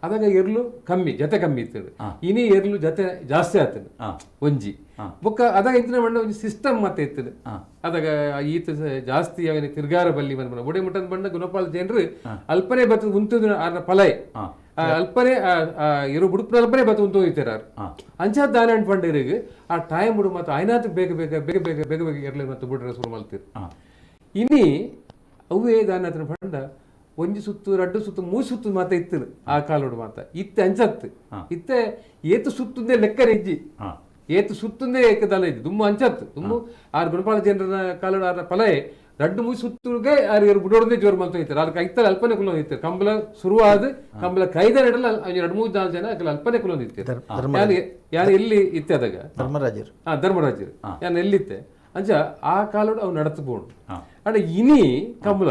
ಅದಾಗ ಎರ್ಲು ಕಮ್ಮಿ ಜತೆ ಕಮ್ಮಿ ಇರ್ತದೆ ಇನಿ ಎರ್ಲು ಜತೆ ಜಾಸ್ತಿ ಆಗ್ತದೆ ಒಂಜಿ ಬೊಕ್ಕ ಅದಾಗ ಇಂಚಿನ ಬಂಡ ಒಂಜಿ ಸಿಸ್ಟಮ್ ಮತ್ತೆ ಇರ್ತದೆ ಅದಾಗ ಈತ ಜಾಸ್ತಿ ಅವೇನು ತಿರ್ಗಾರ ಬಲ್ಲಿ ಬಂದ ಒಡೆ ಮುಟ್ಟದ ಬಂಡ ಗುಣಪಾಲ ಜೈನರು ಅಲ್ಪನೆ ಬತ್ತದ ಉಂತದ ಆರ್ನ ಪಲೈ ಅಲ್ಪನೆ ಇರು ಬುಡುಪುನ ಅಲ್ಪನೆ ಬತ್ತ ಉಂತು ಹೋಯ್ತಾರ ಅಂಚಾದ ದಾನ ಪಂಡೇರಿಗೆ ಆ ಟೈಮ್ ಬಿಡು ಮತ್ತು ಆಯ್ನಾತ್ ಬೇಗ ಇರ್ಲಿ ಮತ್ತು ಬಿಡ್ರೆ ಶುರು ಮಾಡ್ತೀರಿ ಇನಿ ಅವೇ ದಾನ ಪಂಡ ಒಂಜಿ ಸುತ್ತು 2 ಸುತ್ತು 3 ಸುತ್ತು ಮಾತ ಇತ್ತು ಆ ಕಾಲೋಡು ಮಾತ ಇತ್ತೆ ಅಂಚತ್ತು ಇತ್ತೆ ಏತು ಸುತ್ತುಂದೇ ಲೆಕ್ಕನ ಇಜ್ಜಿ ಏತು ಸುತ್ತುಂದೇ ಏಕದಲ್ಲ ಇದ್ದು ದುಮ್ಮು ಅಂಚತ್ತು ದುಮ್ಮು 6 ಗುಣಪಾಲ ಜನರ ಕಾಲೋಡು 6 ಪಲೈ 2-3 ಸುತ್ತುಗೆ ಬುಡೋಡದೇ ಜೋರು ಮಲ್ತ ಹೋಯ್ತಾರೆ ಅದಕ್ಕೆ ಐತಲ್ಲ ಅಲ್ಪನೆ ಕುಲ ಹೋಯ್ತಾರೆ ಕಂಬಳ ಶುರುವಾದ ಕಂಬಳ ಕೈದ ನೆಡಲ್ಲ 2-3 ಜನ ಅಲ್ಪನೆ ಕುಲ ಹೊಂದಿರ್ತಾರೆ ಯಾರು ಎಲ್ಲಿ ಇತ್ತೆ ಅದಾಗ ಧರ್ಮರಾಜರು ಯಾನು ಎಲ್ಲಿತ್ತೆ ಅಂಚ ಆ ಕಾಲೋಡು ಅವು ನಡತ್ಬೋದು ಅಂಡ್ ಇನಿ ಕಂಬಳ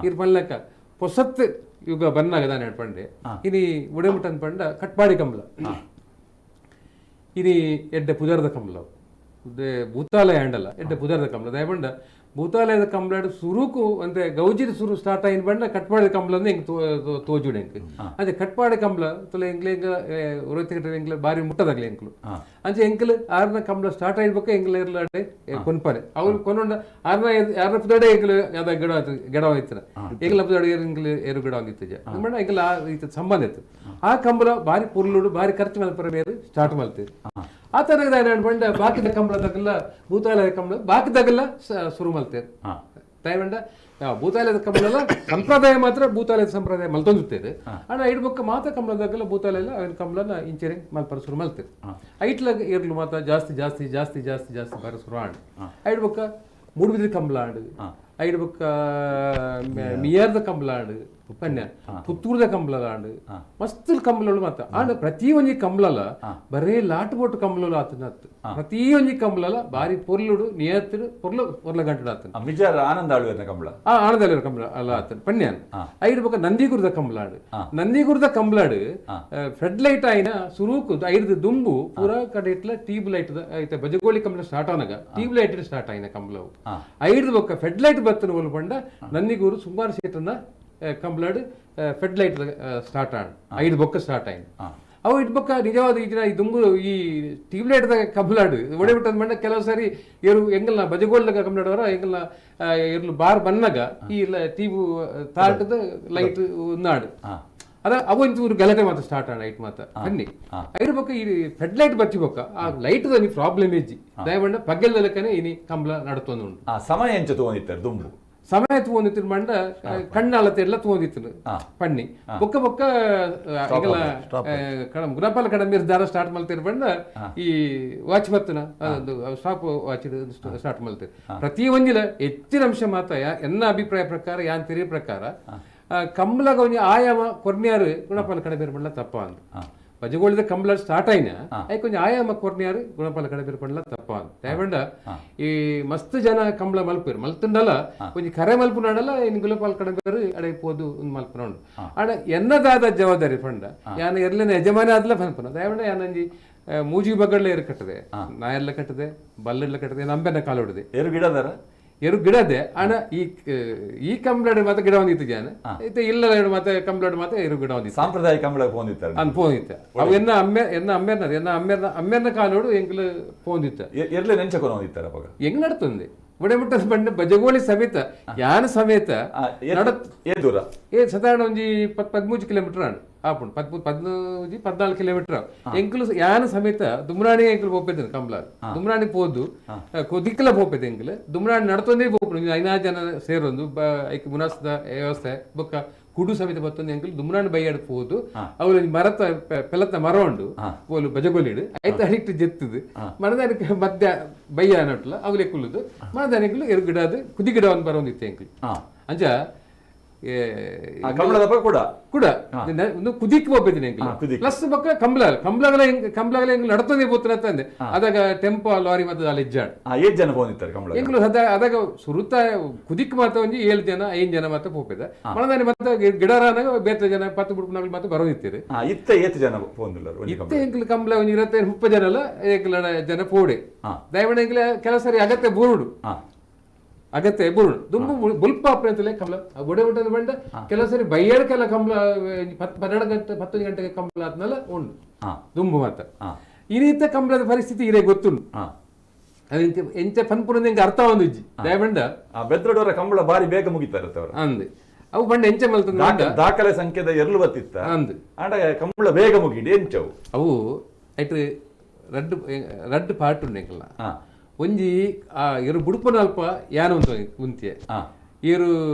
ಇರ್ ಪಲ್ಲೆಕ್ಕ ಪೊಸತ್ ಯುಗ ಬನ್ನಾಗ ದಾನೆ ಪಂಡೆ ಇನಿ ಉಡೆಮುಟ್ ಪಂಡ ಕಟ್ಪಾಡಿ ಕಂಬಳ ಇನಿ ಎಡ್ಡೆ ಪುದರ್ದ ಕಂಬಳ ಭೂತಾಲಯ ಅಂಡಲ್ಲ ಎಡ್ಡೆ ಪುದರ್ದ ಕಂಬಳ ದಯಪಂಡ ಭೂತಾಲಯದ ಕಂಬಳ ಸುರುಕು ಅಂದ್ರೆ ಗೌಜಿದ ಸುರು ಸ್ಟಾರ್ಟ್ ಆಯ್ನ ಬಂಡ ಕಟ್ಪಾಡಿ ಕಂಬಳ ಹೆಂಗ್ ತೋಜುಡೆ ಹೆಂಗ್ ಅದೇ ಕಟ್ಪಾಡಿ ಕಂಬಳ ತೊಲೆ ಎಂಗ್ಲೆ ಎಂಗ್ಲ ಬಾರಿ ಮುಟ್ಟದಾಗ್ಲಿ ಎಂಕ್ಲು ಅಂಚೆ ಎಂಕ್ಲು ಆರ್ನ ಕಂಬಳ ಸ್ಟಾರ್ಟ್ ಆಯ್ಬೇಕು ಎಂಗ್ಲ ಇರ್ಲಾಡೆ ಕೊನ್ಪನೆ ಅವ್ರು ಕೊನೊಂಡ ಆರ್ನ ಪುದಡೆ ಎಂಗ್ಲು ಯಾವ್ದ ಗಿಡ ಹೋಯ್ತಾರ ಎಂಗ್ಲ ಪುದಡೆ ಎಂಗ್ಲು ಏರು ಗಿಡ ಹೋಗಿತ್ತಜ ಬಂಡ ಎಂಗ್ಲ ಆ ರೀತಿ ಸಂಬಂಧ ಇತ್ತು ಆ ಕಂಬಳ ಬಾರಿ ಪುರ್ಲುಡು ಬಾರಿ ಖರ್ಚು ಮಲ್ಪರ ಬೇರೆ ಸ್ಟಾರ್ಟ್ ಮಾಡ್ತೀವಿ ಆ ತರಗದ ಬಂಡ ಬಾಕಿದ ಕಂಬಳದಾಗಲ್ಲ ಭೂತಾಲಯದ ಕಂಬಳ ಬಾಕಿದಾಗಲ್ಲ ಶುರು ಮಲ್ತೇವೆ ದಯವಂಡ ಭೂತಾಲಯದ ಕಂಬಳ ಸಂಪ್ರದಾಯ ಮಾತ್ರ ಭೂತಾಲಯದ ಸಂಪ್ರದಾಯ ಮಲ್ತೊಂದುತ್ತೇವೆ ಅಣ್ಣ ಇಡ್ಬೇಕ ಮಾತ್ರ ಕಂಬಳದಾಗಲ್ಲ ಭೂತಾಲಯ ಅವನ ಕಂಬಳನ ಇಂಚೆರೆ ಮಲ್ಪರ ಶುರು ಮಲ್ತೇವೆ ಐಟ್ಲಾಗ ಇರ್ಲು ಮಾತ್ರ ಜಾಸ್ತಿ ಜಾಸ್ತಿ ಜಾಸ್ತಿ ಜಾಸ್ತಿ ಜಾಸ್ತಿ ಬರ ಶುರು ಆಂಡ್ ಐಡ್ಬೇಕ ಮೂಡುಬಿದ್ರಿ ಕಂಬಳ ಆಂಡ್ ಐಡ್ಬೇಕ ಮಿಯರ್ದ ಕಂಬಳ ಆಂಡ್ ಪನ್ಯ ಪುತ್ತೂರ್ದ ಕಂಬಳ ಆಂಡ್ ಮಸ್ತ್ ಕಂಬಳಗಳು ಮಾತ್ರ ಆಂಡ್ ಪ್ರತಿ ಒಂಜಿ ಕಂಬಳಲ ಬರೇ ಲಾಟ್ ಬೋಟ್ ಕಂಬಳಲು ಆತನತ್ತು ಪ್ರತಿ ಒಂಜಿ ಕಂಬಳಲ ಬಾರಿ ಪೊರ್ಲುಡು ನಿಯತ್ತುಡು ಪೊರ್ಲ ಗಂಟು ಆತನ ಮಿಜಾರ ಆನಂದ ಆಳುವ ಕಂಬಳ ಆನಂದ ಆಳುವ ಕಂಬಳ ಅಲ್ಲ ಆತನ ಪನ್ಯಾನ್ ಐಡ್ಬೇಕ ನಂದಿಗುರ್ದ ಕಂಬಳಾಡು ನಂದಿಗುರ್ದ ಕಂಬಳಾಡು ಫ್ಲಡ್ ಲೈಟ್ ಆಯ್ನ ಸುರೂಕು ಐದು ದುಂಬು ಪೂರಾ ಕಡೆ ಇಟ್ಲ ಟ್ಯೂಬ್ ಲೈಟ್ ಐತೆ ಬಜಗೋಳಿ ಕಂಬಳ ಸ್ಟಾರ್ಟ್ ಆನಾಗ ಟ್ಯೂಬ್ ಲೈಟ್ ಸ್ಟಾರ್ಟ್ ಆಯ್ನ ಕಂಬಳವು ಐದು ಬೊಕ್ಕ ಫೆಡ್ ಲೈಟ್ ಬತ್ತನ ಒಲ್ಪಂಡ ನಂದಿಗೂರು ಸುಮಾರು ಸೇಟನ್ನ ಕಂಬಳಾಡು ಫೆಡ್ ಲೈಟ್ ಸ್ಟಾರ್ಟ್ ಆಡ್ ಐದು ಬೊಕ್ಕ ಸ್ಟಾರ್ಟ್ ಆಯ್ನ ಅವು ಇಟ್ಬೊಕ್ಕ ನಿಜವಾದ ಈಗಿನ ಈ ದುಂಬು ಈ ಟ್ಯೂಬ್ ಲೈಟ್ ಕಂಬಳಾಡು ಒಡೆ ಬಿಟ್ಟದ ಮಂಡ ಕೆಲವು ಸಾರಿ ಇವರು ಎಂಗಲ್ನ ಬಜಗೋಲ್ದಾಗ ಕಂಬಳಾಡವರ ಎಂಗಲ್ನ ಇರ್ಲು ಬಾರ್ ಬನ್ನಾಗ ಈ ಟ್ಯೂಬ್ ತಾಟದ ಲೈಟ್ ನಾಡು ಅದ ಅವು ಒಂಚೂರು ಗಲಾಟೆ ಮಾತ್ರ ಸ್ಟಾರ್ಟ್ ಆಡ ಐಟ್ ಮಾತ್ರ ಬನ್ನಿ ಐದು ಬೊಕ್ಕ ಈ ಫೆಡ್ ಲೈಟ್ ಬಚ್ಚಿ ಬೊಕ್ಕ ಆ ಲೈಟ್ ದ ಪ್ರಾಬ್ಲಮ್ ಇಜ್ಜಿ ದಯವಂಡ ಪಗ್ಗೆಲ್ದ ಲೆಕ್ಕನೆ ಇನಿ ಕಂಬಳ ನಡತೊಂದು ಉಂಟು ಸಮಯ ಎಂಚ ತಗೊಂಡಿತ್ತಾರೆ ದುಂಬು ಸಮಯ ತಗೊಂಡಿತ್ತು ಮಂಡ ಕಣ್ಣಾಳತೆ ಎಲ್ಲ ತಗೊಂಡಿತ್ತು ಪಣ್ಣಿ ಬೊಕ್ಕ ಬೊಕ್ಕ ಈಗಲ ಗುಣಪಾಲ ಕಡಮಿ ದಾರ ಸ್ಟಾರ್ಟ್ ಮಲ್ತೀರಿ ಬಂಡ ಈ ವಾಚ್ ಬತ್ತನ ಸ್ಟಾಪ್ ವಾಚ್ ಸ್ಟಾರ್ಟ್ ಮಲ್ತೀರಿ ಪ್ರತಿ ಒಂದಿಲ ಹೆಚ್ಚಿನ ಅಂಶ ಮಾತ್ರ ಎನ್ನ ಅಭಿಪ್ರಾಯ ಪ್ರಕಾರ ಯಾನ್ ತಿರಿ ಪ್ರಕಾರ ಕಂಬಳಗ ಒಂಜಿ ಆಯಾಮ ಕೊರ್ನಿಯಾರು ಗುಣಪಾಲ ಕಡಮಿ ಬಂಡ ತಪ್ಪ ಅಂತ ಬಜಗೋಳಿದ ಕಂಬಳ ಸ್ಟಾರ್ಟ್ ಆಯ್ನ ಐ ಕೊಂಚ ಆಯಾಮ ಕೊರ್ನಿಯಾರು ಗುಣಪಾಲ ಕಡಬೇರು ಪಂಡ್ಲ ತಪ್ಪ ಅಂತ ದಯವಂಡ ಈ ಮಸ್ತ್ ಜನ ಕಂಬಳ ಮಲ್ಪೇರು ಮಲ್ತಂಡಲ್ಲ ಕೊಂಚ ಕರೆ ಮಲ್ಪುನಾಡಲ್ಲ ಇನ್ ಗುಣಪಾಲ ಕಡಬೇರು ಅಡೆ ಪೋದು ಮಲ್ಪನ ಉಂಡು ಆಡ ಎನ್ನದಾದ ಜವಾಬ್ದಾರಿ ಪಂಡ ಯಾನ ಎರ್ಲಿನ ಯಜಮಾನ ಆದ್ಲ ಪನ್ಪನ ದಯವಂಡ ಯಾನಂಜಿ ಮೂಜಿ ಬಗ್ಗಡ್ಲ ಏರು ಕಟ್ಟದೆ ನಾ ಎಲ್ಲ ಕಟ್ಟದೆ ಬಲ್ಲೆಲ್ಲ ಕಟ್ಟದೆ ನಂಬೆನ ಕಾಲು ಹೊಡೆದೆ ಏರು ಗಿಡದಾರ ಎರು ಗಿಡದೆ ಅಣ್ಣ ಈ ಕಂಬಳಾಡು ಮಾತ್ರ ಗಿಡ ಹೊಂದಿತ್ತು ಜಾನ ಐತೆ ಇಲ್ಲ ಮತ್ತೆ ಕಂಬಳಾಡು ಮಾತ್ರ ಎರು ಗಿಡ ಹೊಂದಿತ್ತು ಸಾಂಪ್ರದಾಯಿಕ ಕಂಬಳ ಪೋಂದಿತ್ತಾರೆ ಅನ್ ಪೋಂದಿತ್ತ ಅವು ಅಮ್ಮೇರ್ನ ಕಾಲೋಡು ಎಂಕ್ಲು ಪೋಂದಿತ್ತ ಎರ್ಲೆ ನೆಂಚಕೊಂಡು ಹೊಂದಿತ್ತಾರೆ ಅವಾಗ ಹೆಂಗ್ ನಡ್ತಂದೆ ಬುಡಮುಟ್ಟದ ಬಂಡ ಬಜಗೋಳಿ ಸಮೇತ ಯಾನ ಸಮೇತ ದೂರ ಸಾಧಾರಣ ಒಂಜಿ 13 ಕಿಲೋಮೀಟರ್ ಆಂಡ್ ಆಪುಂಡು 14 ಕಿಲೋಮೀಟರ್ ಎಂಕ್ಲು ಯಾನ ಸಮೇತ ದುಮ್ರಾಣಿ ಎಂಕ್ಲು ಪೋಪೆದ ಕಂಬಳ ದುಮ್ರಾಣಿ ಪೋದು ದಿಕ್ಕಲ ಪೋಪೆದ ಎಂಕ್ಲು ದುಮ್ರಾಣಿ ನಡ್ತೊಂದೇ ಪೋಪುಡು 5 ಜನ ಸೇರೊಂದು ಐಕ್ ಮುನಾಸ್ದ ವ್ಯವಸ್ಥೆ ಬೊಕ್ಕ ಕುಡು ಸಮೇತ ಬತ್ತೊಂದು ಎಂಕ್ಲು ದುಮ್ರಾಣಿ ಬೈಯಾಡ್ ಪೋದು ಅವ್ಲು ಮರತ ಪೆಲತ್ತ ಮರ ಉಂಡು ಓಲು ಬಜಗೋಲಿಡು ಐತ ಅಡಿಕ್ಟ್ ಜೆತ್ತದು ಮನದಾನಿಕ ಮಧ್ಯ ಬಯ್ಯ ನಟ್ಲ ಅವ್ಲೆ ಕುಲ್ಲುದು ಮನದಾನಿಕ್ಲು ಎರು ಗಿಡದು ಕುದಿ ಗಿಡವನ್ನು ಬರೋಂದಿತ್ತು ಎಂಕ್ಲು ಅಂಚ ಕೂಡ ಒಂದು ಕುದಿಕ್ ಹೋಗ್ಬೇತೀನಿ ಪ್ಲಸ್ ಬೊಕ್ಕ ಕಂಬಳಗಳ ನಡ್ತೊಂದೇ ಬೋತಂದೆ ಅದಾಗ ಟೆಂಪೋ ಲಾರಿ ಮತ್ತೆ ಅಲ್ಲಿ ಇಜ್ಜಾಡ್ ಜನ ಹೋಗಿರ್ತಾರೆ ಎಂಗ್ಲು ಅದಾಗ ಸುರುತ ಕುದಿಕ್ ಮಾತ್ರ ಒಂಜಿ 7 ಜನ 5 ಜನ ಮಾತ್ರ ಹೋಗ್ಬೇದ ಮನದಾನಿ ಮತ್ತೆ ಗಿಡರಾನಾಗ ಬೇತ ಜನ 10 ಬುಡ್ಪುನಾಗ್ಲು ಮಾತ್ರ ಬರೋದಿತ್ತೀರಿ ಏತ್ ಜನ ಇತ್ತೆ ಎಂಕ್ಲು ಕಂಬಳ ಒಂಜಿ 25-30 ಜನ ಅಲ್ಲ ಎಂಕ್ಲ ಜನ ಪೋಡೆ ದಯವಿಡ ಎಂಕ್ಲ ಕೆಲಸ ಸರಿ ಅಗತ್ಯ ಬೋರ್ಡು ಅಗತ್ಯ ಬುರುಡು ದುಂಬು ಬುಲ್ಪ ಅಂತಲೇ ಕಂಬಳ ಬುಡೆ ಉಂಟದ ಬಂಡ ಕೆಲವು ಸರಿ ಬೈಯಡ್ಕೆಲ್ಲ ಕಂಬಳ 12 ಗಂಟೆಗೆ ಕಂಬಳ ಆದ್ಮೇಲೆ ಉಂಡು ದುಂಬು ಮಾತ್ರ ಈ ರೀತಿಯ ಕಂಬಳದ ಪರಿಸ್ಥಿತಿ ಇರೇ ಗೊತ್ತುಂಡು ಎಂಚ ಪನ್ಪುರ ಅರ್ಥ ಒಂದಿಜ್ಜಿ ದಯಬಂಡ ಬೆದ್ರಡವರ ಕಂಬಳ ಬಾರಿ ಬೇಗ ಮುಗಿತಾರೆ ಅಂದೆ ಅವು ಬಂಡ ಎಂಚ ಮಲ್ತ ದಾಖಲೆ ಸಂಖ್ಯೆದ ಎರಲು ಬತ್ತಿತ್ತ ಅಂದು ಆಂಡ ಕಂಬಳ ಬೇಗ ಮುಗಿಡಿ ಎಂಚವು ಅವು ಐಟ್ ರಡ್ಡು ಪಾರ್ಟ್ ಉಂಡು ಎಂಕಲ್ಲ ಒಂಜಿ ಇರು ಬುಡುಪನಲ್ಪ ಯಾನ ಉಂತಿಯ ಇರು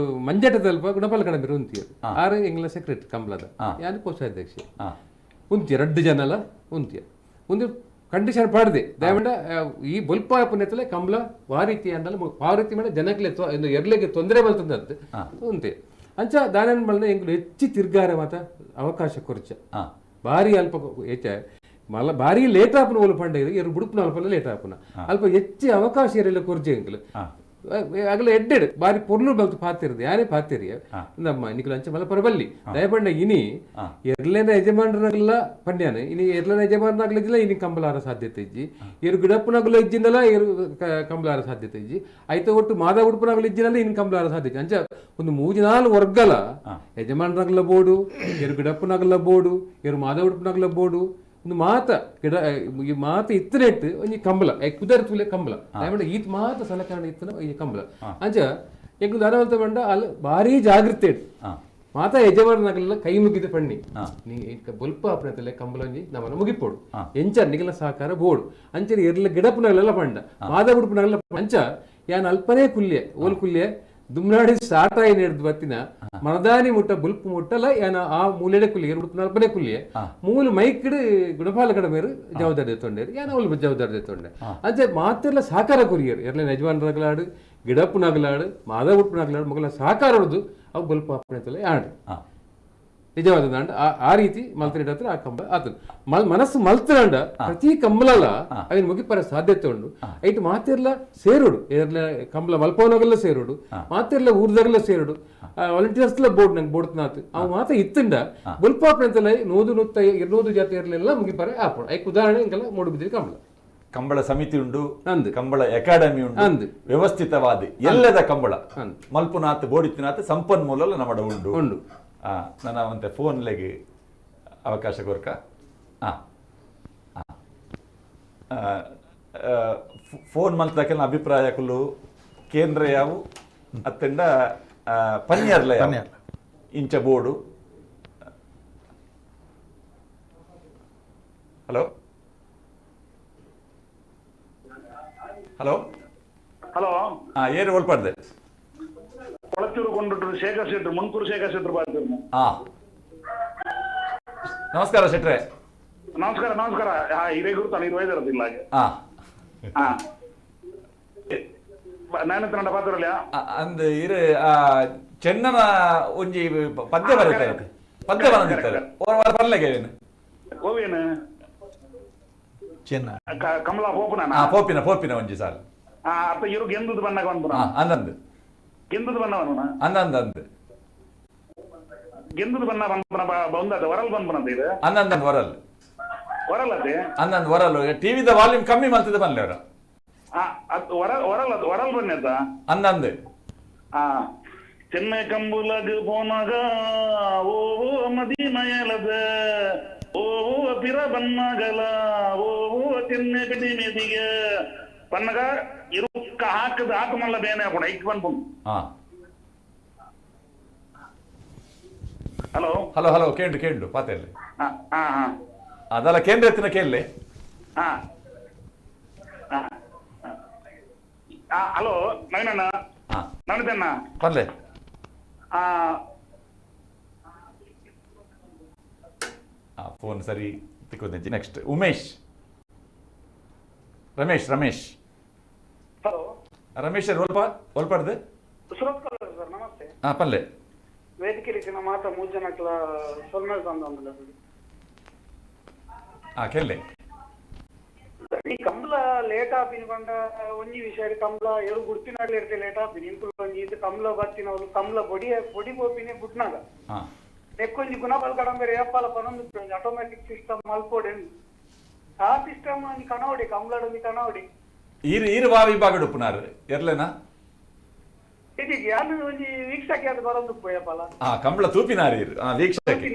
ಮಂಜಟದಲ್ಪ ಗುಣಪಾಲ ಕಡಂಬಿರು ಉಂತಿಯರು ಆರು ಎಂಗ್ಲ ಸೆಕ್ರೆಟರಿ ಕಂಬಳದ ಯಾನು ಕೋಶಾಧ್ಯಕ್ಷ ಉಂತಿಯ 2 ಜನಲ ಉಂತಿಯ ಒಂದು ಕಂಡೀಷನ್ ಪಾಡ್ದೆ ದಯವಿಡ ಈ ಬೊಲ್ಪ ಪುಣ್ಯತಲೆ ಕಂಬಳ ವಾರೀತಿ ಅಂಡಲ್ಲ ವಾರೀತಿ ಮೇಲೆ ಜನಕ್ಕೆ ಎರ್ಲೆಗೆ ತೊಂದರೆ ಬರ್ತದಂತೆ ಉಂತೆ ಅಂಚ ದಾನನ್ ಮಲ್ನ ಎಂಗ್ಲು ಹೆಚ್ಚಿ ತಿರ್ಗಾರ ಮಾತ ಅವಕಾಶ ಕೊರ್ಚ ಭಾರಿ ಅಲ್ಪ ಹೆಚ್ಚ ಮಲ್ಲ ಭಾರಿ ಲೇಟ್ ಆಪನ ಓಲು ಪಂಡ ಇರು ಬುಡುಪು ನಲ್ಪಲ್ಲ ಲೇಟ್ ಆಪನ ಅಲ್ಪ ಹೆಚ್ಚು ಅವಕಾಶ ಇರಲಿಲ್ಲ ಕೊರ್ಜೆ ಅಂಕಲ್ ಆಗಲ ಎಡ್ಡೆಡ್ ಬಾರಿ ಪೊರ್ಲು ಬಲ್ತು ಪಾತಿರದು ಯಾರೇ ಪಾತಿರಿಯ ನಮ್ಮ ನಿಖಿಲ ಅಂಚೆ ಮಲ್ಲ ಪರಬಲ್ಲಿ ದಯಪಂಡ ಇನಿ ಎರ್ಲೇನ ಯಜಮಾನರಲ್ಲ ಪಂಡ್ಯಾನ ಇನಿ ಎರ್ಲೇನ ಯಜಮಾನನಾಗ್ಲಿಲ್ಲ ಇನಿ ಕಂಬಲಾರ ಸಾಧ್ಯತೆ ಇಜ್ಜಿ ಇರು ಗಿಡಪ್ಪನಾಗಲ ಇಜ್ಜಿನಲ್ಲ ಇರು ಕಂಬಲಾರ ಸಾಧ್ಯತೆ ಇಜ್ಜಿ ಐತ ಒಟ್ಟು ಮಾದ ಉಡುಪನಾಗಲ ಇಜ್ಜಿನಲ್ಲ ಇನ್ ಕಂಬಲಾರ ಸಾಧ್ಯತೆ ಅಂಚ ಒಂದು 3-4 ವರ್ಗಲ ಯಜಮಾನರಾಗಲ ಬೋಡು ಇರು ಗಿಡಪ್ಪನಾಗಲ ಬೋಡು ಇರು ಮಾದ ಉಡುಪನಾಗಲ ಬೋಡು ಒಂದು ಮಾತ ಗಿಡ ಈ ಮಾತ ಇತ್ತನೆಟ್ಟು ಒಂಜಿ ಕಂಬಳ ಕುದರ್ತುಲೆ ಕಂಬಳ ದಯಮಾಡಿ ಈತ್ ಮಾತ ಸಲಕರಣ ಇತ್ತನ ಈ ಕಂಬಳ ಅಂಚ ಎಂಕು ದಾನವಂತ ಬಂಡ ಅಲ್ಲಿ ಭಾರಿ ಜಾಗೃತಿ ಮಾತ ಯಜಮಾನನಾಗಲ್ಲ ಕೈ ಮುಗಿದ ಪಣ್ಣಿ ನೀ ಬೊಲ್ಪ ಅಪ್ನತಲೆ ಕಂಬಳ ಒಂಜಿ ನಮ್ಮನ್ನ ಮುಗಿಪೋಡು ಎಂಚ ನಿಗಲ ಸಹಕಾರ ಬೋಡು ಅಂಚರಿ ಎರ್ಲ ಗಿಡಪ್ಪನಾಗಲೆಲ್ಲ ಪಂಡ ಮಾದ ಉಡುಪನಾಗಲ್ಲ ಅಂಚ ಯಾನ್ ಅಲ್ಪನೇ ಕುಲ್ಯ ಓಲ್ ಕುಲ್ಯ ದುಮ್ನಾಡಿ ಸ್ಟಾರ್ಟ್ ಆಗಿ ನಡೆದು ಬತ್ತಿನ ಮನದಾನಿ ಮುಟ್ಟ ಬುಲ್ಪು ಮುಟ್ಟಲ್ಲ ಏನ ಆ ಮೂಲೆಡೆ ಕುಲ್ಲಿಗೆ ನಲ್ಪನೆ ಕುಲ್ಲಿಯೆ ಮೂಲ ಮೈಕಿಡ್ ಗುಣಪಾಲ ಕಡಮೇರು ಜವಾಬ್ದಾರಿ ತೊಂಡೇರು ಏನ ಅವಳು ಜವಾಬ್ದಾರಿ ತೊಂಡೆ ಅಂಚೆ ಮಾತೆಲ್ಲ ಸಾಕಾರ ಕುರಿಯರು ಎರ್ಲೆ ಯಜಮಾನರಾಗಲಾಡು ಗಿಡಪ್ಪನಾಗಲಾಡು ಮಾದ ಉಡುಪನಾಗಲಾಡು ಮಗಳ ಸಾಕಾರ ಹೊಡೆದು ಅವು ಬಲ್ಪ ಅಪ್ಪಣೆತಲ್ಲ ಆಡು ನಿಜವಾದ ದಂಡ ಆ ರೀತಿ ಮಲ್ತನ ಹತ್ರ ಆ ಕಂಬ ಆತದ ಮನಸ್ಸು ಮಲ್ತನಂಡ ಪ್ರತಿ ಕಂಬಲಲ್ಲ ಅವನ್ ಮುಗಿಪರ ಸಾಧ್ಯತೆ ಉಂಡು ಐಟ್ ಮಾತಿರ್ಲ ಸೇರೋಡು ಎರ್ಲ ಕಂಬಲ ಮಲ್ಪವನಾಗಲ್ಲ ಸೇರೋಡು ಮಾತಿರ್ಲ ಊರ್ದಾಗಲ್ಲ ಸೇರೋಡು ವಾಲಂಟಿಯರ್ಸ್ ಬೋರ್ಡ್ ನಂಗೆ ಬೋಡ್ತನಾತ್ ಅವ್ ಮಾತ ಇತ್ತಂಡ ಬುಲ್ಪಾಪಣೆತಲ್ಲ 100 ಜಾತಿ ಇರ್ಲೆಲ್ಲ ಮುಗಿಪರ ಆಪಣ ಐಕ್ ಉದಾಹರಣೆ ಹಿಂಗೆಲ್ಲ ಮೂಡುಬಿದ್ರಿ ಕಂಬಳ ಕಂಬಳ ಸಮಿತಿ ಉಂಡು ಅಂದ್ ಕಂಬಳ ಅಕಾಡೆಮಿ ಉಂಡು ಅಂದ್ ವ್ಯವಸ್ಥಿತವಾದಿ ಎಲ್ಲದ ಕಂಬಳ ಮಲ್ಪುನಾಥ್ ಬೋಡಿತ್ತಿನಾಥ್ ಸಂಪನ್ಮೂಲ ನಮ್ಮಡ ಉಂಡು ಉಂಡು ನನ್ನ ಮತ್ತೆ ಫೋನ್ಲೆಗೆ ಅವಕಾಶ ಕೊರ್ಕ ಫೋನ್ ಮಲ್ತಕಲ್ನ ಅಭಿಪ್ರಾಯಕುಲು ಕೇಂದ್ರ ಯಾವು ಅತ್ತಂಡ ಪನ್ಯರ್ಲ ಇಂಚ ಬೋರ್ಡು ಹಲೋ ಹಲೋ ಹಲೋ ಏರು ಒಳ್ಪಡ್ದೆ ಕೊಳಚೂರು ಕೊಂಡ್ರು ಶೇಖರ್ ಶೆಟ್ರು ಮುನ್ಕೂರು ಶೇಖರ್ ಶೆಟ್ರು ಬಾರ್ತಿರ್ನು ನಮಸ್ಕಾರ ಶೆಟ್ರೆ ನಮಸ್ಕಾರ ನಮಸ್ಕಾರ ಹಿರೇ ಗುರುತಾನೆ ಇದು ವೈದ್ಯರದಿಲ್ಲ ನಾನು ಕನ್ನಡ ಪಾತ್ರಲ್ಲ ಅಂದ್ ಇರು ಚೆನ್ನನ ಒಂಜಿ ಪದ್ಯ ಬರೀತಾರೆ ಪದ್ಯ ಬಂದಿರ್ತಾರೆ ಬರ್ಲೆಗೆ ಓವೇನು ಚೆನ್ನ ಕಮಲಾ ಪೋಪಿನ ಪೋಪಿನ ಒಂಜಿ ಸಾಲ್ ಅಪ್ಪ ಇರು ಗೆಂದದ ಬಣ್ಣಗ ಬಂದ್ಬನ ಅಂದಂದು ಗೆಂದದ ಬಣ್ಣ ಬಂದ್ಬನ ಅಂದಂದು ಗೆಂದದ ಬಣ್ಣ ಬಂದ್ಬನ ಬಂದದ ವರಲ್ ಬಂದ್ಬನ ಇದು ಅಂದಂದು ವರಲ್ ವರಲ್ ಅದೇ ಅಂದಂದು ವರಲ್ ಟಿವಿದ ವಾಲ್ಯೂಮ್ ಕಮ್ಮಿ ಮಾಡ್ತಿದ್ದೆ ಬನ್ಲಿ ಅವರು ವರಲ್ ಬನ್ನದ ಅಂದಂದು ಚೆನ್ನೈ ಕಂಬುಲಗ್ ಪೋನಗ ಓ ಮದೀನಯಲದ ಓ ಪಿರ ಬನ್ನಗಲ ಓ ಚೆನ್ನೈ ಬಿಡಿ ಮೇದಿಗೆ ಪನ್ನಗ ಇರುಕ್ಕ ಹಾಕದ ಹಾಕಮಲ್ಲ ಬೇನೆ ಹಾಕೋಣ ಇಕ್ ಬಂದ್ಬಂದು ಹಲೋ ಹಲೋ ಹಲೋ ಕೇಂಡು ಕೇಂಡು ಪಾತೆಯಲ್ಲಿ ಅದಲ್ಲ ಕೇಂದ್ರ ಎತ್ತಿನ ಕೇಳಲಿ ಹಲೋ ನವೀನಣ್ಣ ನವೀನಣ್ಣ ಬರ್ಲೆ ಫೋನ್ ಸರಿ ತಿಕ್ಕೋದಿ ನೆಕ್ಸ್ಟ್ ಉಮೇಶ್ ರಮೇಶ್ ರಮೇಶ್ ಹಲೋ ರಮೇಶ್ ಒಲ್ಪಾಡ್ದು ಸರ್ ನಮಸ್ತೆ ಪಲ್ಲೆ ವೇದಿಕೆ ಮಾತ್ರ 3 ಜನಕ್ಲ ಸೊಲ್ಮೇಲ್ ಬಂದ ಕೇಳಲಿ ಈ ಕಂಬಳ ಲೇಟ್ ಆಪಿನ ಬಂಡ ಒಂಜಿ ವಿಷಯ ಕಂಬಳ ಎರು ಗುಡ್ಪಿನಾಗ್ಲಿ ಇರ್ತೆ ಲೇಟ್ ಆಪಿನ ಇಂಕುಲ್ ಒಂಜಿ ಇದು ಕಂಬಳ ಬತ್ತಿನವ್ರು ಕಂಬಳ ಬೊಡಿ ಬೋಪಿನೇ ಬುಡ್ನಾಗ ನೆಕ್ಕೊಂಜಿ ಗುಣಪಾಲ ಕಡಂಬೇರೆ ಏಪಾಲ ಪನೊಂದು ಆಟೋಮ್ಯಾಟಿಕ್ ಸಿಸ್ಟಮ್ ಮಲ್ಪೋಡೆ ಆ ಸಿಸ್ಟಮ್ ಕನವಡಿ ಕಂಬಳಡೊಂದು ಕನವಡಿ ಈರು ಬಾವಿ ಬಾಗಡು ಪುನಾರ್ ಎರ್ಲೆನಾ ಇದೀಗ ಯಾರು ಒಂಜಿ ವೀಕ್ಷಕ್ಕೆ ಅದು ಬರೋದು ಏಪಾಲ ಕಂಬಳ ತೂಪಿನಾರು ಇರು ವೀಕ್ಷಕ್ಕೆ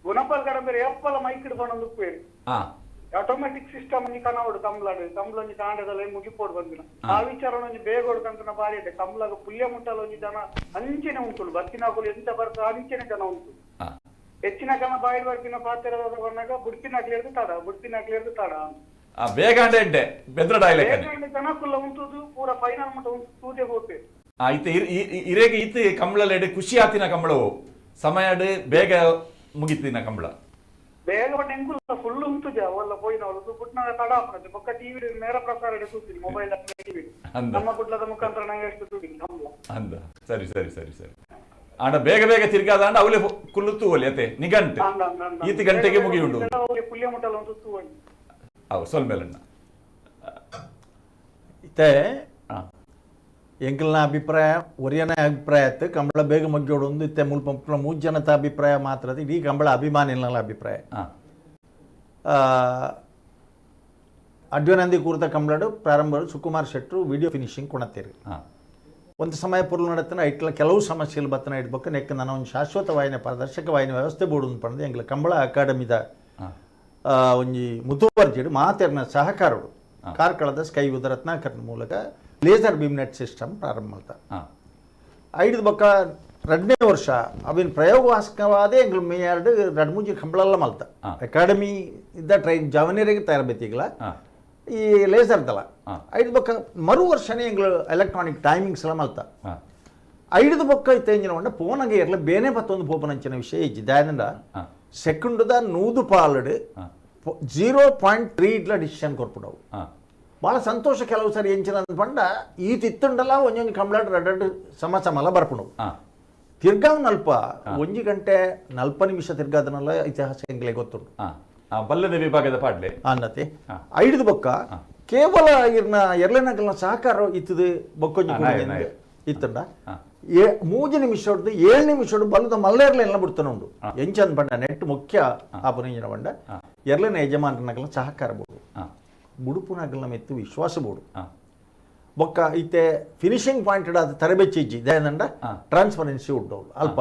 ಗುಣಪಾಲ ಕಡಂಬೇರೆ ಏಪಾಲ ಮೈಕಿಡ್ ಪನೊಂದು ಉಪ್ಪೇರಿ ಆಟೋಮ್ಯಾಟಿಕ್ ಸಿಸ್ಟಮ್ ಕನವಡು ಕಂಬಳ ತಾಂಡದಲ್ಲಿ ಮುಗಿಪೋಡು ಬಂದಿನ ಆ ವಿಚಾರ ಬೇಗ ಹೊಡ್ಕಂತ ಬಾರಿ ಇದೆ ಕಂಬಳಗ ಪುಲ್ಯ ಮುಟ್ಟಲು ಒಂಜಿ ಜನ ಅಂಚೆನೆ ಉಂಟು ಬತ್ತಿನಾಕುಲು ಎಂತ ಬರ್ತದೆ ಅಂಚೆನೆ ಜನ ಉಂಟು ಹೆಚ್ಚಿನ ಕನ ಬಾಯಿ ಬರ್ತಿನ ಪಾತ್ರ ಬಂದಾಗ ಬುಡ್ಪಿನಾಕ್ಲಿರ್ದು ತಡ ಬೇಗ ಜನಕ್ಕುಲ್ಲ ಉಂಟು ಪೂರ ಫೈನಲ್ ಮಟ್ಟ ಉಂಟು ತೂದೆ ಹೋಗ್ತೇವೆ ಇರೇಗ ಈತ್ ಕಂಬಳ ಖುಷಿ ಆತಿನ ಕಂಬಳವು ಸಮಯ ಬೇಗ ಮುಗಿತಿನ ಕಂಬಳ ಬೇಗ ಎಂಕುಲ್ಲ ಫುಲ್ ಉಂಟು ಅವಲ್ಲ ಪೋಯಿನವಳು ಪುಟ್ನಾಗ ತಡ ಆಗ್ತದೆ ಪಕ್ಕ ಟಿವಿ ನೇರ ಪ್ರಸಾರ ತೂತೀನಿ ಮೊಬೈಲ್ ಟಿವಿ ನಮ್ಮ ಕುಡ್ಲದ ಮುಖಾಂತರ ನಂಗೆ ಎಷ್ಟು ತೂತೀನಿ ಕಂಬಳ ಅಂದ ಸರಿ ಸರಿ ಸರಿ ಸರಿ ಆಂಡ ಬೇಗ ಬೇಗ ತಿರ್ಗಾದ ಅವಲೆ ಕುಲ್ಲುತ್ತು ಒಲಿ ಅತೆ ನಿಗಂಟು ಈತಿ ಗಂಟೆಗೆ ಮುಗಿಯುಂಡು ಪುಲ್ಯ ಮುಟ್ಟಲ್ಲ ಒಂದು ತೂವಣಿ ಅವು ಸೊಲ್ಮೇಲಣ್ಣ ಇತ್ತೆ ಎಂಕಲ್ನ ಅಭಿಪ್ರಾಯ ಒರಿಯನ ಅಭಿಪ್ರಾಯ ಇತ್ತು ಕಂಬಳ ಬೇಗ ಮಗ್ಗೋಡು ಒಂದು ಇತ್ತೆ ಮುಲ್ಪ ಮೂರು ಜನತ ಅಭಿಪ್ರಾಯ ಮಾತ್ರ ಅದು ಇಡೀ ಕಂಬಳ ಅಭಿಮಾನಿಗಳ ಅಭಿಪ್ರಾಯ ಅಡ್ವನಂದಿ ಕೂರ್ತ ಕಂಬಳಡು ಪ್ರಾರಂಭ ಸುಕುಮಾರ್ ಶೆಟ್ಟರು ವಿಡಿಯೋ ಫಿನಿಶಿಂಗ್ ಕೊಣತ್ತೇರಿ ಒಂದು ಸಮಯ ಪುರ್ಲು ನಡತನ ಐಟ್ಲ ಕೆಲವು ಸಮಸ್ಯೆಗಳು ಬತ್ತನ ಇಡ್ಬೇಕು ನೆಕ್ಕ ನಾನು ಒಂದು ಶಾಶ್ವತ ವಾಹಿನಿ ಪಾರದರ್ಶಕ ವಾಹಿನಿ ವ್ಯವಸ್ಥೆ ಬೋಡು ಪಡೆದು ಎಂಗ್ಲ ಕಂಬಳ ಅಕಾಡೆಮಿದ ಒಂಜಿ ಮುತುವರ್ಜಿಡು ಮಾತೆರ್ನ ಸಹಕಾರಡು ಕಾರ್ಕಳದ ಸ್ಕೈ ಉದ ರತ್ನಾಕರ್ನ ಮೂಲಕ ಲೇಸರ್ ಬೀಮ್ ನೆಟ್ ಸಿಸ್ಟಮ್ ಪ್ರಾರಂಭ ಮಾಡ್ತಾರೆ 5 ಬೊಕ್ಕ 2ನೇ ವರ್ಷ ಅವಿನ ಪ್ರಯೋಗಾಸ್ಕವಾದೇ ಎಂಗ್ಲ ಮೇ 2-3 ಕಂಬಳಲ್ಲ ಮಲ್ತ ಅಕಾಡೆಮಿ ಇದ್ದ ಟ್ರೈನ್ ಜವನಿಯರಿಗೆ ತರಬೇತಿಗಳ ಈ ಲೇಸರ್ದಲ್ಲ 5 ಬೊಕ್ಕ ಮರು ವರ್ಷನೇ ಎಂಗ್ಲ ಎಲೆಕ್ಟ್ರಾನಿಕ್ ಟೈಮಿಂಗ್ಸ್ ಎಲ್ಲ ಮಲ್ತ 5 ಬೊಕ್ಕ ಇತ್ತ ಎಂಜಿನ ಉಂಡ ಪೋನಗೆ ಇರಲಿ ಬೇನೆ ಪತ್ತೊಂದು ಪೋಪನಂಚಿನ ವಿಷಯ ಇಜ್ಜಿದ್ದ ಅದರಿಂದ ಸೆಕೆಂಡ್ದ 100 ಪಾಲಡ್ 0.3 ಇಡ್ಲ ಡಿಸಿಷನ್ ಕೊರ್ಪುಡವು ಭಾಳ ಸಂತೋಷ ಕೆಲವು ಸರಿ ಎಂಚಿನ ಪಂಡ ಈ ತಿತ್ತುಂಡಲ್ಲ ಒಂಜೊಂದು ಕಂಬಳಾಡ್ 2 ಸಮಸಮಲ ಬರ್ಪುಣವು ತಿರ್ಗಾವ್ ನಲ್ಪ 1 ಗಂಟೆ 40 ನಿಮಿಷ ತಿರ್ಗಾದನಲ್ಲ ಇತಿಹಾಸ ಎಂಗ್ಲೆ ಗೊತ್ತುಂಟು ಬಲ್ಲದ ವಿಭಾಗದ ಪಾಡ್ಲೆ ಅನ್ನತೆ 5 ಬೊಕ್ಕ ಕೇವಲ ಇರ್ನ ಎರಳೆನಗಲ್ನ ಸಹಕಾರ ಇತ್ತದು ಬೊಕ್ಕೊಂಜಿ ಇತ್ತಂಡ 3 ನಿಮಿಷ ಹೊಡೆದು 7 ನಿಮಿಷ ಹೊಡೆದು ಬಲ್ಲದ ಮಲ್ಲೇರ್ಲ ಎಲ್ಲ ಬಿಡ್ತಾನೆ ಉಂಡು ಎಂಚಂದ್ ಬಂಡ ನೆಟ್ ಮುಖ್ಯ ಆಪನಿಂಜಿನ ಬಂಡ ಎರಳನ ಯಜಮಾನರನಗಲ್ನ ಸಹಕಾರ ಬೋಡು ಬುಡುಪುನಗಲ್ನ ಮೆತ್ತು ವಿಶ್ವಾಸ ಬೋಡು ಬೊಕ್ಕ ಇತ್ತೆ ಫಿನಿಶಿಂಗ್ ಪಾಯಿಂಟ್ ಅದು ತರಬೇತಿ ಇಜ್ಜಿ ಇದೇನಂಡ ಟ್ರಾನ್ಸ್ಪರೆನ್ಸಿ ಉಡ್ಡೋಳು ಅಲ್ಪ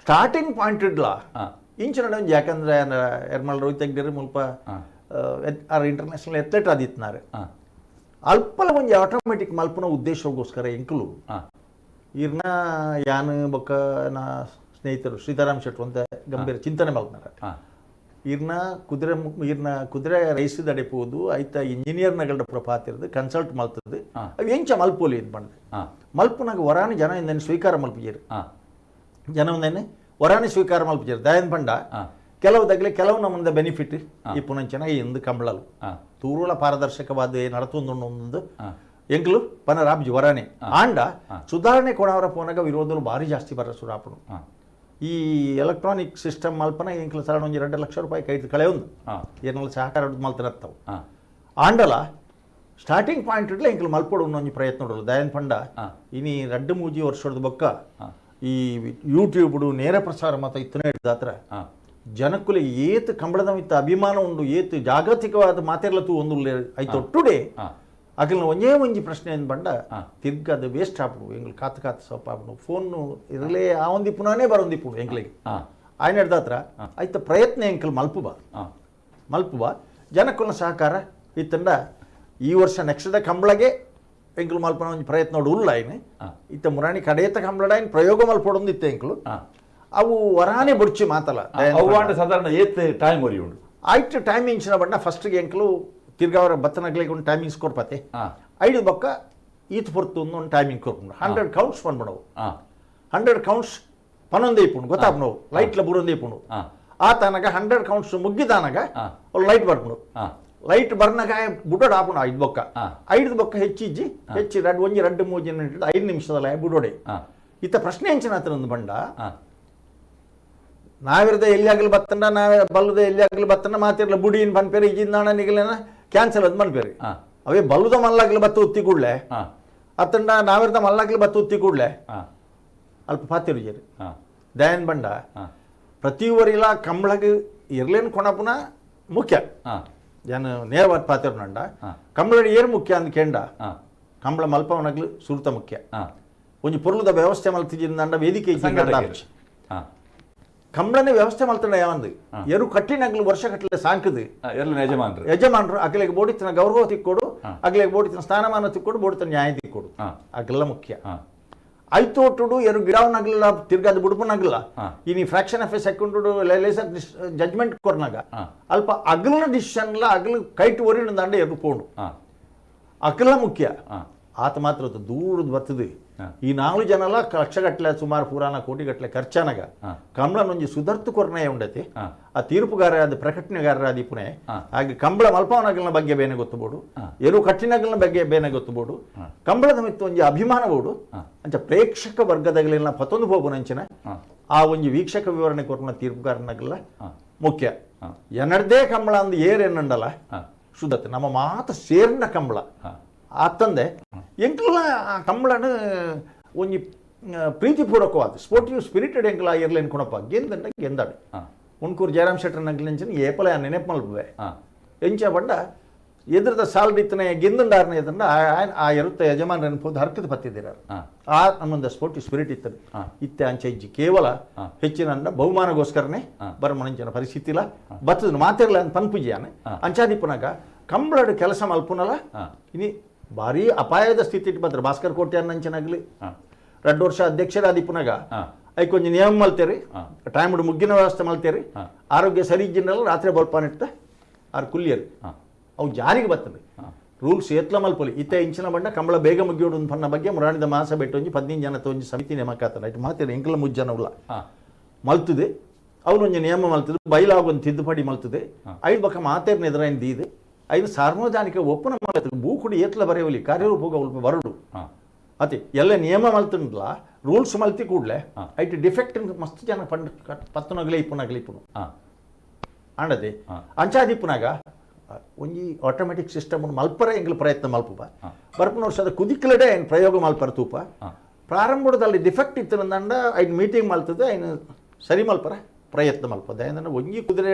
ಸ್ಟಾರ್ಟಿಂಗ್ ಪಾಯಿಂಟ್ ಇಡ್ಲ ಇಂಚಿನ ಒಂದು ಯಾಕಂದ್ರೆ ಎರ್ಮಲ್ ರೋಹಿತ್ ತೆಗ್ದಿರಿ ಮುಲ್ಪ ಇಂಟರ್ನ್ಯಾಷನಲ್ ಅಥ್ಲೆಟ್ ಆದಿತ್ನಾರೆ ಅಲ್ಪಲ ಒಂದು ಆಟೋಮೆಟಿಕ್ ಮಲ್ಪನ ಉದ್ದೇಶಗೋಸ್ಕರ ಎಂಕಲು ಇರ್ನ ಯಾನು ಬೊಕ್ಕ ನಾ ಸ್ನೇಹಿತರು ಶ್ರೀಧರಾಮ್ ಶೆಟ್ರು ಅಂತ ಗಂಭೀರ ಚಿಂತನೆ ಮಲ್ಪನಾರ ಇರ್ನ ಕುದುರೆ ರೈಸಿದ ಅಡೆಪೋದು ಐತ ಇಂಜಿನಿಯರ್ನಗಳ ಪ್ರಪಾತಿರದು ಕನ್ಸಲ್ಟ್ ಮಲ್ತದ್ದು ಅವು ಎಂಚ ಮಲ್ಪೋಲಿ ಇದು ಮಾಡಿದೆ ಮಲ್ಪನಾಗ ವರಾನಿ ಜನ ಇಂದನೆ ಸ್ವೀಕಾರ ಮಲ್ಪಿಜೇರು ಜನ ಒಂದೇನೆ ವರಾನಿ ಸ್ವೀಕಾರ ಮಲ್ಪಿಜೇರು ದಯನ್ ಪಂಡ ಕೆಲವು ದಗ್ಲೆ ಕೆಲವು ನಮ್ಮದ ಬೆನಿಫಿಟ್ ಈ ಪುನಂಚನ ಇಂದು ಕಂಬಳಲು ತೂರುಳ ಪಾರದರ್ಶಕವಾದ ನಡತೊಂದು ಎಂಕ್ಲು ಪನ ರಾಬ್ಜಿ ವರಾನೆ ಆಂಡ ಸುಧಾರಣೆ ಕೊಣವರ ಪೋನಾಗ ವಿರೋಧಗಳು ಭಾರಿ ಜಾಸ್ತಿ ಬರ ಸುರಾಪಣು ಈ ಎಲೆಕ್ಟ್ರಾನಿಕ್ ಸಿಸ್ಟಮ್ ಮಲ್ಪನ ಎಂಕ್ಲು ಸರಣ ಒಂದು 2 ಲಕ್ಷ ರೂಪಾಯಿ ಕೈ ಕಳೆ ಒಂದು ಏನೆಲ್ಲ ಸಹಕಾರ ಮಲ್ತನತ್ತವು ಆಂಡಲ ಸ್ಟಾರ್ಟಿಂಗ್ ಪಾಯಿಂಟ್ ಇಡ್ಲ ಎಂಕ್ಲು ಮಲ್ಪೋಡು ಒಂದೊಂದು ಪ್ರಯತ್ನ ನೋಡಲು ದಯನ್ ಪಂಡ ಇನಿ 2-3 ವರ್ಷದ ಬೊಕ್ಕ ಈ ಯೂಟ್ಯೂಬ್ಡು ನೇರ ಪ್ರಸಾರ ಮತ ಇತ್ತನೇ ಹಿಡ್ದಾತ್ರ ಜನಕ್ಕುಲೆ ಏತ್ ಕಂಬಳದ ಮಿತ್ತ ಅಭಿಮಾನ ಉಂಡು ಏತ್ ಜಾಗತಿಕವಾದ ಮಾತೆರ್ಲತ್ತು ಒಂದು ಆಯ್ತು ಟುಡೇ ಅಕಲ್ನ ಒಂಜೇ ಒಂಜಿ ಪ್ರಶ್ನೆ ಏನು ಬಂಡ ತಿರ್ಗ ಅದು ವೇಸ್ಟ್ ಆಪಡು ಎಂಗ್ಳು ಕಾತು ಸೊಪ್ಪಾಪಡು ಫೋನು ಇರಲೇ ಆ ಒಂದಿ ಪುನಾನೇ ಬರೊಂದಿಪ್ಪುಡು ಎಂಗ್ಳಿಗೆ ಆಯ್ನ ಹಿಡ್ದಾತ್ರ ಆಯ್ತ ಪ್ರಯತ್ನ ಎಂಕಲ್ ಮಲ್ಪುಬ ಜನಕ್ಕುಲ್ನ ಸಹಕಾರ ಇತ್ತಂಡ ಈ ವರ್ಷ ನೆಕ್ಸ್ಟ್ ಕಂಬಳಗೆ ಎಂಕ್ಲು ಮಲ್ಪನ ಒಂದು ಪ್ರಯತ್ನ ನೋಡು ಉಲ್ಲ ಆಯ್ನೆ ಇತ್ತ ಮುರಾಣಿ ಕಡೆಯತ್ತ ಕಂಬಳ ಆಯ್ನ ಪ್ರಯೋಗ ಮಲ್ಪೊಡೊಂದು ಇತ್ತ ಎಂಕ್ಲು ಅವು ವರಾನೆ ಬುಡ್ಚಿ ಮಾತಲ್ಲ ಸಾಧಾರಣ ಏತ್ ಟೈಮ್ ಒರಿ ಉಂಡು ಆಯ್ತು ಟೈಮಿಂಗ್ಸ್ನ ಬಣ್ಣ ಫಸ್ಟ್ಗೆ ಎಂಕ್ಲು ತಿರ್ಗಾವರ ಬತ್ತನಗ್ಲಿಗೆ ಒಂದು ಟೈಮಿಂಗ್ಸ್ ಕೊಡ್ಪತ್ತೆ 5 ಬೊಕ್ಕ ಈತ್ ಪೊರ್ತು ಒಂದು ಟೈಮಿಂಗ್ ಕೊರ್ಪುಂಡು 100 ಕೌಂಟ್ಸ್ ಪನ್ಬಿಡವು 100 ಕೌಂಟ್ಸ್ ಪನೊಂದೇ ಇಪ್ಪುಂಡು ಗೊತ್ತಾಪುಂಡು ಲೈಟ್ಲ ಬುರೊಂದೇ ಇಪ್ಪುಂಡು ಆ ತನಗ 100 ಕೌಂಟ್ಸ್ ಮುಗ್ಗಿದಾನಗ ಲೈಟ್ ಬರ್ಪುಂಡು ಲೈಟ್ ಬರ್ನಾಗ ಬುಡೋಡು ಆಪುಂಡು 5 ಬೊಕ್ಕ 5 ಬೊಕ್ಕ ಹೆಚ್ಚಿಜ್ಜಿ ಹೆಚ್ಚಿ 2-3 5 ನಿಮಿಷದಲ್ಲ ಬುಡೋಡೆ ಇತ್ತ ಪ್ರಶ್ನೆ ಹೆಂಚಿನ ಹತ್ರ ಒಂದು ಬಂಡ ನಾವಿರದ ಎಲ್ಲಿಯಾಗಲಿ ಬತ್ತಂಡ ನಾವೇ ಬಲ್ಲದ ಎಲ್ಲಿಯಾಗಲಿ ಬತ್ತಂಡ ಮಾತಿರ್ಲ ಬುಡಿನ್ ಪನ್ಪೇರಿ ಇಜಿಂದಾಣ ನಿಗಲೇನ ಕ್ಯಾನ್ಸಲ್ ಅದ್ ಮನ್ಪೇರಿ ಅವೇ ಬಲ್ಲುದ ಮಲ್ಲಾಗ್ಲಿ ಬತ್ತ ಉತ್ತಿ ಕೂಡ್ಲೆ ಅತ್ತಂಡ ನಾವಿರದ ಮಲ್ಲಾಗ್ಲಿ ಬತ್ತ ಉತ್ತಿ ಕೂಡ್ಲೆ ಅಲ್ಪ ಪಾತಿರು ಜೇರಿ ದಯನ್ ಬಂಡ ಪ್ರತಿವರಿಲ ಕಂಬಳಗೆ ಇರ್ಲೇನು ಕೊಣಪುನ ಮುಖ್ಯ ಏನು ನೇರವಾದ ಪಾತಿರು ನಂಡ ಕಂಬಳ ಏರು ಮುಖ್ಯ ಅಂದ್ ಕೇಂಡ ಕಂಬಳ ಮಲ್ಪವನಗ್ಲು ಸುರುತ ಮುಖ್ಯ ಒಂಜಿ ಪೊರ್ಲುದ ವ್ಯವಸ್ಥೆ ಮಲ್ತಿಜಿಂದ ವೇದಿಕೆ ಕಂಬಳನೆ ವ್ಯವಸ್ಥೆ ಮಲ್ತಂಡ ಯಾವಂದು ಎರು ಕಟ್ಟಿನಗ್ಲು ವರ್ಷ ಕಟ್ಟಲೆ ಸಾಂಕದು ಯಜಮಾನರು ಅಗಲಿಗೆ ಬೋಡಿತನ ಗೌರವ ತಿಕ್ಕೊಡು ಅಗಲಿಗೆ ಬೋಡಿತನ ಸ್ಥಾನಮಾನ ತಿಕ್ಕೊಡು ಬೋಡಿತನ ನ್ಯಾಯ ತಿಕ್ಕೊಡು ಅಗಲ್ಲ ಮುಖ್ಯ ಐತೋಟುಡು ಎರು ಗಿಡವನಾಗ್ಲಿಲ್ಲ ತಿರ್ಗಾದ ಬುಡುಪನಾಗಲ್ಲ ಇನಿ fraction of a second laser judgment ಕೊರ್ನಾಗ ಅಲ್ಪ ಅಗಲ ಡಿಸಿಷನ್ಲ ಅಗಲು ಕೈಟ್ ಒರಿನ ದಾಂಡ ಎರು ಪೋಂಡು ಅಗಲ ಮುಖ್ಯ ಆತ ಮಾತ್ರ ದೂರದ ಬರ್ತದೆ ಈ 4 ಜನಲ ಲಕ್ಷಗಟ್ಟಲೆ ಸುಮಾರು ಪುರಾಣ ಕೋಟಿಗಟ್ಟಲೆ ಖರ್ಚಾನಾಗ ಕಂಬಳ ಒಂಜಿ ಸುಧರ್ತು ಕೊರ್ನಯ ಉಂಡತಿ ಆ ತೀರ್ಪುಗಾರ ಪ್ರಕಟಣೆಗಾರರಾದಿ ಪುಣೆ ಹಾಗೆ ಕಂಬಳ ಮಲ್ಪವನಗಲ್ನ ಬಗ್ಗೆ ಬೇನೆ ಗೊತ್ತುಬೋಡು ಎರು ಕಟ್ಟಿನಗಲ್ನ ಬಗ್ಗೆ ಬೇನೆ ಗೊತ್ತುಬೋಡು ಕಂಬಳದ ಮಿತ್ತು ಒಂಜಿ ಅಭಿಮಾನ ಬೋಡು ಅಂಚ ಪ್ರೇಕ್ಷಕ ವರ್ಗದಗಲಿನ ಪತ್ತೊಂದು ಹೋಗುನಂಚಿನ ಆ ಒಂಜಿ ವೀಕ್ಷಕ ವಿವರಣೆ ಕೊರ್ನ ತೀರ್ಪುಗಾರನಗಲ್ಲ ಮುಖ್ಯ ಎನ್ನಡದೇ ಕಂಬಳ ಅಂದ್ ಏರ್ ಎನ್ನಂಡಲ್ಲ ಶುದ್ಧತೆ ನಮ್ಮ ಮಾತ ಸೇರ್ನ ಕಂಬಳ ಆತಂದೆ ಎಂಕ್ಲ ಆ ಕಂಬಳನ ಒಂಜಿ ಪ್ರೀತಿಪೂರ್ವಕವಾದ ಸ್ಪೋರ್ಟಿವ್ ಸ್ಪಿರಿಟೆಡ್ ಎಂಕ್ಲ ಇರ್ಲೇನು ಕೊಣಪ್ಪ ಗೆಂದಂಡ ಗೆಂದಾಡು ಉಣ್ಕೂರು ಜಯರಾಮ್ ಶೆಟ್ಟರ್ ನಂಗಿನ ಏಪಲ ನೆನಪು ಮಲ್ಪುವೆ ಎಂಚ ಬಂಡ ಎದುರದ ಸಾಲದ ಇತ್ತನೆ ಗೆಂದಂಡಾರನ ಎದಂಡ ಆ ಇರುತ್ತೆ ಯಜಮಾನ ನೆನಪೋದು ಹರ್ಕದ ಪತ್ತಿದ್ದೀರ ಆ ಅನ್ನೊಂದು ಸ್ಪೋರ್ಟಿವ್ ಸ್ಪಿರಿಟ್ ಇತ್ತದೆ ಇತ್ತೆ ಅಂಚೆ ಇಜ್ಜಿ ಕೇವಲ ಹೆಚ್ಚಿನ ಬಹುಮಾನಗೋಸ್ಕರನೇ ಬರಮಣಂಚಿನ ಪರಿಸ್ಥಿತಿ ಇಲ್ಲ ಬತ್ತದ ಮಾತಿರ್ಲ ಅಂತ ಪನ್ಪುಜಿಯಾನೆ ಅಂಚಾದಿಪ್ಪನಾಗ ಕಂಬಳದ ಕೆಲಸ ಮಲ್ಪುನಲ್ಲ ಇನಿ ಭಾರಿ ಅಪಾಯದ ಸ್ಥಿತಿ ಇಟ್ಟು ಬಂದ್ರೆ ಭಾಸ್ಕರ್ ಕೋಟೆ ಅನ್ನಂಚನಾಗ್ಲಿ 2 ವರ್ಷ ಅಧ್ಯಕ್ಷರಾದಿಪ್ಪನಾಗ ಐಕ್ ಕೊಂಚ ನಿಯಮ ಮಲ್ತೇರಿ ಟೈಮ್ ಮುಗ್ಗಿನ ವ್ಯವಸ್ಥೆ ಮಲ್ತೇರಿ ಆರೋಗ್ಯ ಸರಿ ಇಜ್ಜಿನಲ್ಲ ರಾತ್ರಿ ಬಲ್ಪಾನಿಟ್ಟ ಆರು ಕುಲ್ಲಿಯರು ಅವು ಜಾರಿಗೆ ಬರ್ತದೆ ರೂಲ್ಸ್ ಎತ್ಲ ಮಲ್ಪೊಲಿ ಇತ್ತೆ ಇಂಚಿನ ಬಂಡ ಕಂಬಳ ಬೇಗ ಮುಗಿಯೋಡು ಪನ್ನ ಬಗ್ಗೆ ಮುರಾಣಿದ ಮಾಸ ಬೆಟ್ಟು ಒಂಜಿ 15 ಜನ ಒಂಜಿ ಸಮಿತಿ ನೇಮಕಾತನ ಇಟ್ಟು ಮಾತೇನೆ ಎಂಕಲ ಮುಜ್ಜನ ಉಲ್ಲ ಮಲ್ತದೆ ಅವನೊಂಜಿ ನಿಯಮ ಮಲ್ತದೆ ಬೈಲಾಗೊಂದು ತಿದ್ದುಪಡಿ ಮಲ್ತದೆ ಐದು ಬಕ್ಕ ಮಾತೇರ್ನ ಎದುರಾಯಿನ ದೀದೆ ಐದು ಸಾರ್ವಜನಿಕ ಒಪ್ಪನ ಮಲ್ತದೆ ಭೂಕುಡಿ ಏತ್ಲ ಬರೆಯವಲಿ ಕಾರ್ಯರೂಪಗ ಉಲ್ಪ ಬರಡು ಅತಿ ಎಲ್ಲ ನಿಯಮ ಮಲ್ತಂಡ್ಲ ರೂಲ್ಸ್ ಮಲ್ತಿ ಕೂಡಲೇ ಐಟ್ ಡಿಫೆಕ್ಟ್ ಮಸ್ತ್ ಜನ ಪಂಡ್ ಪತ್ತನಗಲೇ ಇಪ್ಪುನಗಲೇ ಇಪ್ಪುನು ಆಂಡದೆ ಅಂಚಾದಿಪ್ಪನಾಗ ಒಂಜಿ ಆಟೋಮೆಟಿಕ್ ಸಿಸ್ಟಮ್ ಮಲ್ಪರ ಎಂಗ್ಲ ಪ್ರಯತ್ನ ಮಲ್ಪುವ ಬರ್ಪನ ವರ್ಷದ ಕುದಿಕ್ಲಡೆ ಏನು ಪ್ರಯೋಗ ಮಲ್ಪರ ತೂಪ ಪ್ರಾರಂಭದಲ್ಲಿ ಡಿಫೆಕ್ಟ್ ಇತ್ತು ನಂದ ಐದು ಮೀಟಿಂಗ್ ಮಲ್ತದೆ ಐನು ಸರಿ ಮಲ್ಪರ ಪ್ರಯತ್ನ ಮಲ್ಪದೆ ಅಂದ್ರೆ ಒಂಜಿ ಕುದುರೆ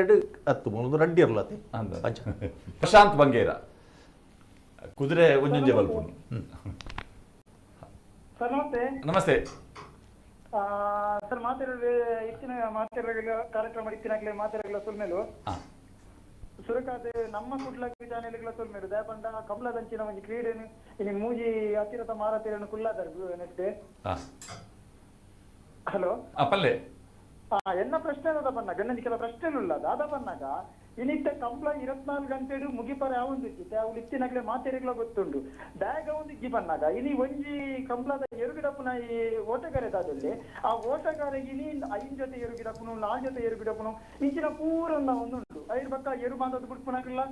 ಹತ್ತು ಒಂದು ರಡ್ಡಿ ಇರ್ಲತಿ ಪ್ರಶಾಂತ್ ಬಂಗೇರ ಕುದುರೆ ಒಂಜೊಂಜೆ ಮಲ್ಪುನು ಸರ್ ನಮಸ್ತೆ. ನಮಸ್ತೆ ಸರ್ ಮಾತಾಡೋದು ಇತ್ತಿನ ಮಾತಾಡೋ ಕಾರ್ಯಕ್ರಮ ಇತ್ತಿನಾಗಲೇ ಮಾತಾಡೋ ಸುಲ್ಮೇಲು ಸುರಕಾದ ನಮ್ಮ ಕುಡ್ಲಕ್ಕೆ ಚಾನೆಲ್ಗಳ ಸುಲ್ಮೇಲು ದಯಪಂಡ ಕಮಲದಂಚಿನ ಒಂದು ಕ್ರೀಡೆನು ಇನ್ನು ಮೂಜಿ ಹತ್ತಿರದ ಮಾರಾತಿರನ್ನು ಕುಲ್ಲಾದರು ನೆಕ್ಸ್ಟ್ ಹಲೋ ಪಲ್ಲೆ ಎನ್ನ ಪ್ರಶ್ನೆ ಅದ ಬನ್ನ ಗಣ್ಣನ ಕೆಲ ಪ್ರಶ್ನೆಗಳು ಇಲ್ಲ ದಾದ ಬನ್ನಾಗ ಇನ್ನಿಟ್ಟ ಕಂಬಳ 24 ಗಂಟೆಡು ಮುಗಿಪರ ಯಾವೊಂದು ಇತ್ತೆ ಅವ್ಳು ಇತ್ತಿನಾಗ್ಲೇ ಮಾತೆರೆಗಳ ಗೊತ್ತುಂಡು ಬ್ಯಾಗ್ ಒಂದು ಇಜ್ಜಿ ಬನ್ನಾಗ ಇನಿ ಒಂಜಿ ಕಂಬಳದ ಎರುಗಿಡಪ್ಪನ ಈ ಓಟಗಾರದಲ್ಲಿ ಆ ಓಟಗಾರಿಗೆ ಇನಿ 5 ಜೊತೆ ಎರುಗಿಡಪ್ಪನು 4 ಜೊತೆ ಎರುಗಿಡಪ್ಪನು ಇಂಚಿನ ಪೂರ ಒಂದುಂಟು ಐದು ಬಕ್ಕ ಎರು ಬಾಂಧದ ಬುಡ್ಪುನಾಗಿಲ್ಲ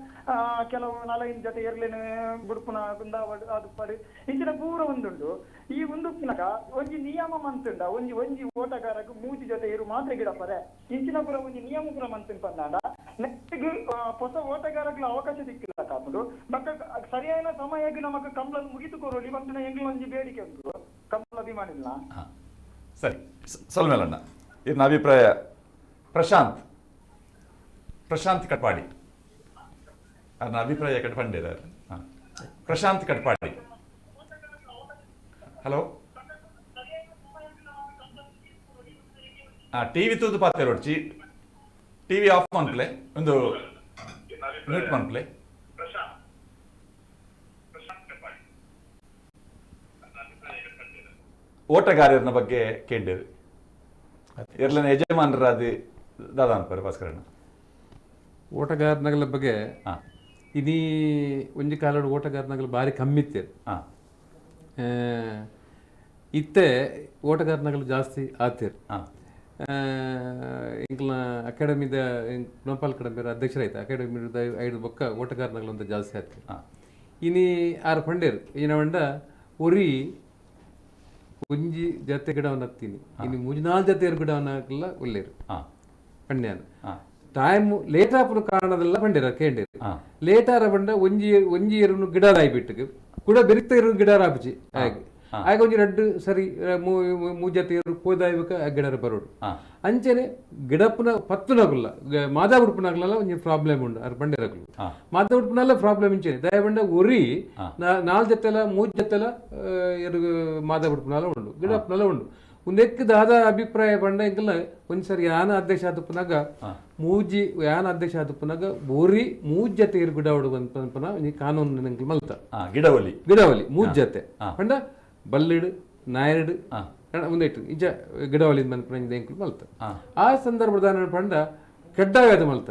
ಕೆಲವು 4-5 ಜೊತೆ ಎರ್ಲೇನು ಬುಡ್ಪುನ ಗುಂದ ಅದು ಪಡಿ ಇಂಚಿನ ಪೂರ ಒಂದುಂಟು ಈ ಒಂದುಪ್ನಾಗ ಒಂಜಿ ನಿಯಮ ಮಂತುಂಡ ಒಂಜಿ ಓಟಗಾರಕ್ಕೆ 3 ಜೊತೆ ಎರು ಮಾತ್ರ ಗಿಡಪ್ಪರೆ ಇಂಚಿನ ಪುರ ಒಂಜಿ ನಿಯಮ ಪುರ ಮಂತನ್ ಪಂದಾಂಡ ನೆಕ್ಸ್ಟ್ ಹೊಸ ಓಟಗಾರಗಳ ಅವಕಾಶ ಸಿಕ್ಕಿಲ್ಲ ಕಾಪುಡು ಬಟ್ ಸರಿಯಾದ ಸಮಯಕ್ಕೆ ನಮಗ ಕಂಬಳ ಮುಗಿತು ಕೊರೋಲಿ ಬಂತು ಎಂಗ್ಲ ಒಂಜಿ ಬೇಡಿಕೆ ಉಂಟು ಕಂಬಳ ಅಭಿಮಾನಿಲ್ಲ ಸರಿ ಸಲ್ಮೇಲಣ್ಣ ಇದನ್ನ ಅಭಿಪ್ರಾಯ ಪ್ರಶಾಂತ್ ಕಟ್ಪಾಡಿ ಅದನ್ನ ಅಭಿಪ್ರಾಯ ಕಟ್ಪಂಡಿರ ಪ್ರಶಾಂತ್ ಕಟ್ಪಾಡಿ ಹಲೋ ಟಿವಿ ತೂದು ಪಾತೆ ರೋಡ್ಚಿ ಟಿವಿ ಆಫ್ ಮಾಡ್ಲೆ ಒಂದು ಮ್ಯೂಟ್ ಮಾಡ್ಲೆ ಓಟಗಾರನ ಬಗ್ಗೆ ಕೇಳಿರು ಎರ್ಲನ ಯಜಮಾನರಾದ ದಾದಾ ಅನ್ಪಾರೆ ಭಾಸ್ಕರಣ್ಣ ಓಟಗಾರನಗಳ ಬಗ್ಗೆ ಇಡೀ ಒಂಜಿ ಕಾಲದ ಓಟಗಾರನಗಳು ಭಾರಿ ಕಮ್ಮಿ ಇತ್ತೇರು ಇತ್ತೆ ಓಟಗಾರನಗಳು ಜಾಸ್ತಿ ಆತೇರು ಇಂಕ್ಲ ಅಕಾಡೆಮಿದ ನೋಪಾಲ್ ಕಡಂಬೇರ ಅಧ್ಯಕ್ಷರಾಯ್ತು ಅಕಾಡೆಮಿದ 5 ಬೊಕ್ಕ ಓಟಗಾರನಗಳಂತ ಜಾಸ್ತಿ ಆಯ್ತು ಇನಿ 6 ಪಂಡೇರು ಈನ ಬಂಡ ಒರಿ ಒಂಜಿ ಜತೆ ಗಿಡವನ್ನ ಹತ್ತೀನಿ ಇನ್ನು 3-4 ಜತೆ ಗಿಡವನ್ನ ಒಲ್ಲೇರು ಪಂಡ್ಯಾನ ಟೈಮ್ ಲೇಟ್ ಆಪುನ ಕಾರಣದೆಲ್ಲ ಪಂಡೇರ ಕೇಂಡೇರು ಲೇಟ್ ಆರ ಬಂಡ ಒಂಜಿ ಎರುನು ಗಿಡರಾಯಿ ಬಿಟ್ಟು ಕೂಡ ಬೆರಿತ ಇರು ಗಿಡ ರಾಪಿಚಿ ಹಾಗೆ ಆಗ ಒಂಜಿ 2 ಸರಿ 3 ಜತೆ ಪೋದಾಯ್ಬೇಕ ಗಿಡರ ಬರೋಡು ಅಂಚೆನೆ ಗಿಡಪ್ಪನ ಪತ್ತುನಗುಲ್ಲ ಮಾದಾ ಉಡುಪುನಾಗ್ಲೆಲ್ಲ ಒಂಜಿ ಪ್ರಾಬ್ಲಮ್ ಉಂಡು ಅರ್ ಬಂಡಿರಗ್ಲು ಮಾದಾ ಉಡುಪುನಲ್ಲ ಪ್ರಾಬ್ಲಮ್ ಇಂಚೆ ದಯ ಬಂಡ ಒರಿ 4 ಜತೆಲ 3 ಜತೆಲ ಮಾದಾ ಉಡುಪುನಲ್ಲ ಉಂಡು ಗಿಡಪ್ಪನಲ್ಲ ಉಂಡು ಒಂದೆಕ್ಕ ದಾದ ಅಭಿಪ್ರಾಯ ಬಂಡ ಇಂಕಲ್ಲ ಒಂದ್ಸರಿ ಯಾನ ಅಧ್ಯಕ್ಷ ಆದಪ್ಪನಾಗ ಯಾನ ಅಧ್ಯಕ್ಷ ಆದಪ್ಪನಾಗ ಒರಿ 3 ಜತೆ ಇರು ಗಿಡ ಉಡುವಂತ ಕಾನೂನು ನಂಗೆ ಮಲ್ತ ಗಿಡವಲಿ 3 ಜತೆ ಬಂಡ ಬಲ್ಲಿಡು ನಾಯಡು ಮುಂದೈಟು ಇಂಚ ಗಿಡವಲಿಂದ ಬಂದ ಎಂಕುಲು ಮಲ್ತ ಆ ಸಂದರ್ಭದ ಪಂಡ ಕೆಡ್ಡಾಗದ ಮಲ್ತ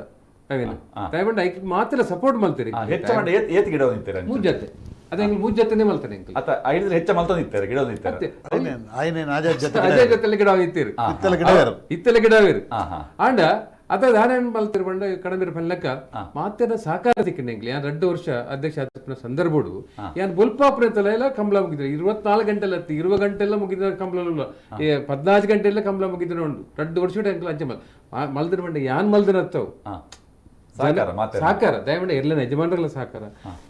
ಅವೇನು ದಯಬಂಡ ಐಕ್ ಮಾತ್ರ ಸಪೋರ್ಟ್ ಮಲ್ತೀರಿ 3 ಜತೆ ಅದೇ 3 ಜತೆನೆ ಮಲ್ತಾನೆ ಎಂಕುಲು ಹೆಚ್ಚ ಮಲ್ತ ನಿಂತಾರೆ ಗಿಡ ನಿಂತಾರೆ ಅದೇ ಜೊತೆ ಗಿಡ ನಿಂತೀರಿ ಇತ್ತಲ ಗಿಡವೇರು ಆಂಡ ಅದ ದಾನ ಮಲ್ತಿರ್ ಬಂಡ ಕಡಂಬಿರ ಪಲ್ಲಕ್ಕ ಮಾತೆರ ಸಹಕಾರ ಸಿಕ್ಕಿಂಡೆಂಗ್ಲಿ ಯಾನ್ 2 ವರ್ಷ ಅಧ್ಯಕ್ಷ ಆದ ಸಂದರ್ಭಡು ಯಾನ್ ಬೊಲ್ಪಾಪುರ ಎಲ್ಲ ಕಂಬಳ ಮುಗಿದ್ರೆ 24 ಗಂಟೆಲ್ಲ 20 ಗಂಟೆಲ್ಲ ಮುಗಿದ ಕಂಬಳ 14 ಗಂಟೆಲ್ಲ ಕಂಬಳ ಮುಗಿದ್ರೆ ಉಂಟು 2 ವರ್ಷ ಅಂಚೆ ಮಲ್ದಿರ ಬಂಡ ಯಾನ್ ಮಲ್ದಿರ ಅತ್ತವು ಸಹಕಾರ ದಯಮಾಡಿ ಎಲ್ಲ ಯಜಮಾನರ ಸಹಕಾರ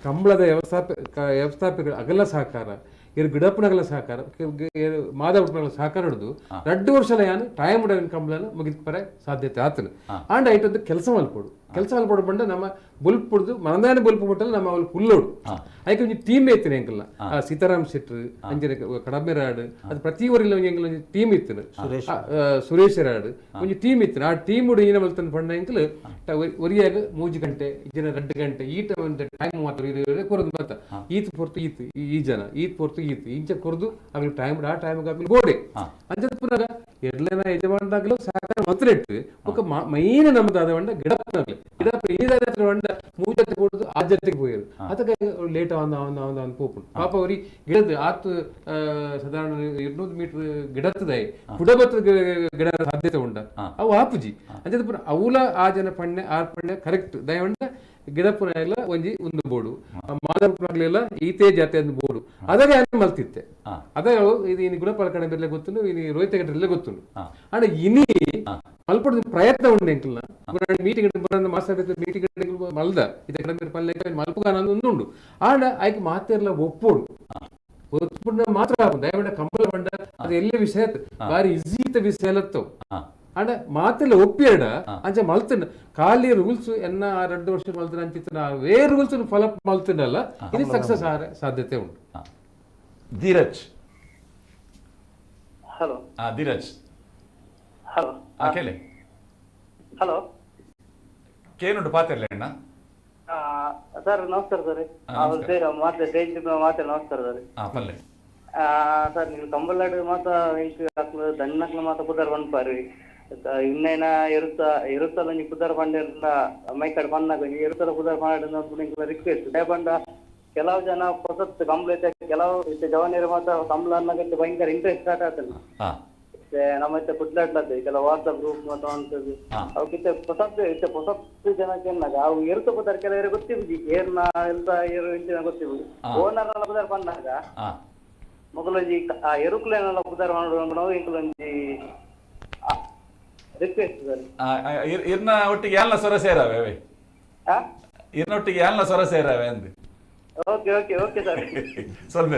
ಕಂಬಳದ ವ್ಯವಸ್ಥಾಪಕರು ಅಗಲ ಸಹಕಾರ ಇರು ಗಿಡಪ್ಪನಗಲ ಸಹಕಾರ ಮಾಧವಪ್ಪನಗಲ ಸಹಕಾರ ಹಿಡಿದು 2 ವರ್ಷಲ ಯಾನು ಟೈಮ್ ಉಡ ಕಂಬಳನ ಮುಗಿದ ಸಾಧ್ಯತೆ ಆತನು ಆಂಡ್ ಐಟೊಂದು ಕೆಲಸ ಮಲ್ಪೋಡು ಬಂಡ ನಮ್ಮ ಬುಲ್ಪ್ ಹುಡ್ದು ಮನದಾನ ಬುಲ್ಪ್ ಮುಟ್ಟಲ್ಲ ನಮ್ಮ ಅವ್ಳು ಹುಲ್ಲೋಡು ಅದಕ್ಕೆ ಒಂದು ಟೀಮ್ ಐತಿನ ಎಂಕಲ್ಲ ಸೀತಾರಾಮ್ ಶೆಟ್ರು ಅಂಜನೆ ಕಡಮೆರಾಡು ಅದು ಪ್ರತಿ ಊರಿಲ್ಲ ಎಂಕಲ್ ಒಂದು ಟೀಮ್ ಇತ್ತು ಸುರೇಶ್ ರಾಡು ಒಂದು ಟೀಮ್ ಇತ್ತು ಆ ಟೀಮ್ ಉಡು ಏನ ಮಲ್ತನ ಪಂಡ ಎಂಕಲ್ ಒರಿಯಾಗ 3 ಗಂಟೆ ಜನ 2 ಗಂಟೆ ಈಟ ಒಂದು ಟೈಮ್ ಮಾತ್ರ ಕೊರದು ಬರ್ತ ಈತ್ ಪೊರ್ತು ಈತ್ ಈ ಜನ ಈತ್ ಪೊರ್ತು ಈತ್ ಇಂಚ ಕೊರದು ಆಗ್ಲಿ ಟೈಮ್ ಆ ಟೈಮ್ ಆಗ್ಲಿ ಬೋಡೆ ಅಂಚದ ಪುನಃ ಎಡ್ಲೇನ ಯಜಮಾನದಾಗಲೂ ಸಹಕಾರ ಮಾತ್ರ ಇಟ್ಟು ఒక ಮೈನ್ ನಮ್ಮದು ಅದ ಬಂಡ ಗಿಡಪ್ಪನಾಗ್ಲಿ ಗಿಡಪ್ಪ ಈದಾದ ಬಂಡ ಮೂಜತ್ತೆ ಕೊಡುದು ಆ ಜೊತೆಗೆ ಹೋಗಿರು ಅದಕ್ಕೆ ಲೇಟ್ ಆವಂದ ಪೋಪುಂಡು ಪಾಪ ಅವ್ರಿ ಗಿಡದ ಆತು ಸಾಧಾರಣ 200 ಮೀಟರ್ ಗಿಡತ್ತದ ಕುಡಬತ್ತ ಗಿಡ ಸಾಧ್ಯತೆ ಉಂಡ ಅವು ಆಪುಜಿ ಅಂಚದ ಪುನಃ ಅವಲ ಆ ಜನ ಪಣ್ಯ ಕರೆಕ್ಟ್ ದಯವಂಡ ಗಿಡಪ್ಪನ ಎಲ್ಲ ಒಂಜಿ ಒಂದು ಬೋಡು ಮಾದಪ್ಪನಾಗ್ಲೆಲ್ಲ ಈತೇ ಜಾತಿ ಒಂದು ಬೋಡು ಅದಾಗ ಮಲ್ತಿತ್ತೆ ಅದಾಗ ಇದು ಇನ್ನು ಗುಣಪಾಲ ಕಡೆ ಬೆಲೆ ಗೊತ್ತುಂಡು ಇನ್ನು ರೋಹಿತ ಗಟ್ಟರೆಲ್ಲ ಗೊತ್ತುಂಡು ಆಂಡ ಇನಿ ಮಲ್ಪಡ ಪ್ರಯತ್ನ ಉಂಡು ಎಂಕಲ್ನ ಮೀಟಿಂಗ್ ಮಾಸ್ಟರ್ ಮೀಟಿಂಗ್ ಮಲ್ದ ಇದ ಕಡೆ ಪಲ್ಲೆ ಮಲ್ಪಗಾನ ಉಂಡು ಆಂಡ ಆಯ್ಕೆ ಮಾತೆಲ್ಲ ಒಪ್ಪೋಡು ಒಪ್ಪುಂಡ ಮಾತ್ರ ದಯವಿಡ ಕಂಬಳ ಬಂಡ ಅದು ಎಲ್ಲಿ ವಿಷಯ ಬಾರಿ ಈಜೀತ ವಿಷಯ ಎಲ್ಲತ್ತವು ಅಂಡ ಮಾತೆಲ್ಲ ಒಪ್ಪಿಯಡ ಅಂಚ ಮಲ್ತಂಡ ಖಾಲಿ ರೂಲ್ಸ್ ಎನ್ನ 2 ವರ್ಷ ಮಲ್ತನ ಅಂಚಿತ್ತನ ವೇ ರೂಲ್ಸ್ ಫಾಲೋ ಮಲ್ತಂಡಲ್ಲ ಇದು ಸಕ್ಸಸ್ ಆರೆ ಸಾಧ್ಯತೆ ಉಂಟು. ಧೀರಜ್ ಹಲೋ ಧೀರಜ್ ಹಲೋ ಕೇಳಿ ಹಲೋ ಕೇನುಂಟು ಪಾತಿರ್ಲಿ ಅಣ್ಣ ಸರ್ ನಮಸ್ಕಾರ ಸರ್ ಮಾತೆ ನಮಸ್ಕಾರ ಸರ್ ಪಲ್ಲೆ ಸರ್ ನೀವು ಕಂಬಲ್ಲಾಡು ಮಾತ ದಂಡಕ್ಲ ಮಾತ ಕುದಾರ್ ಬಂದ್ಪಾರಿ ಇನ್ನೇನ ಇರುತ್ತಲ್ಲ ನೀವು ಕುದಾರ್ ಬಂಡ ಮೈಕಡೆ ಬಂದಾಗ ನೀವು ಇರುತ್ತಲ್ಲ ಕುದಾರ್ ಬಂಡ ರಿಕ್ವೆಸ್ಟ್ ಬಂಡ ಕೆಲವು ಜನ ಹೊಸತ್ ಕಂಬಳ ಐತೆ ಕೆಲವು ಜವಾನಿಯರು ಮಾತ್ರ ಕಂಬಳ ಅನ್ನೋಕ್ಕೆ ಭಯಂಕರ ಇಂಟ್ರೆಸ್ಟ್ ಸ್ಟಾರ್ಟ್ ಆಗ್ತದೆ ನಮ್ಮ ಇತ್ತೆ ಕುಡ್ಲಾಡ್ಲದ್ದು ಕೆಲವು ವಾಟ್ಸಪ್ ಗ್ರೂಪ್ ಮತ್ತು ಅವಕ್ಕಿಂತ ಹೊಸತ್ತು ಜನಕ್ಕೆ ಏನಾಗ ಅವು ಇರುತ್ತ ಕುದಾರ್ ಕೆಲವರು ಗೊತ್ತಿರುದು ಏರ್ನ ಎಂತ ಏರು ಇಂಚಿನ ಗೊತ್ತಿರುದು ಓನರ್ ಎಲ್ಲ ಕುದಾರ್ ಬಂದಾಗ ಮೊದಲೊಂಜಿ ಎರುಕುಲೇನೆಲ್ಲ ಉದಾರ ಮಾಡೋದು ಇಂಕಲೊಂಜಿ ರಿಕ್ವೆಸ್ಟ್ ಸರ್ ಇರ್ನ ಒಟ್ಟಿಗೆ ಎಲ್ಲ ಸ್ವರ ಸೇರವೆ ಇರ್ನೊಟ್ಟಿಗೆ ಎಲ್ಲ ಸ್ವರ ಸೇರವೆ ಅಂದು ಓಕೆ ಓಕೆ ಓಕೆ ಸರ್ ಸ್ವಲ್ಪ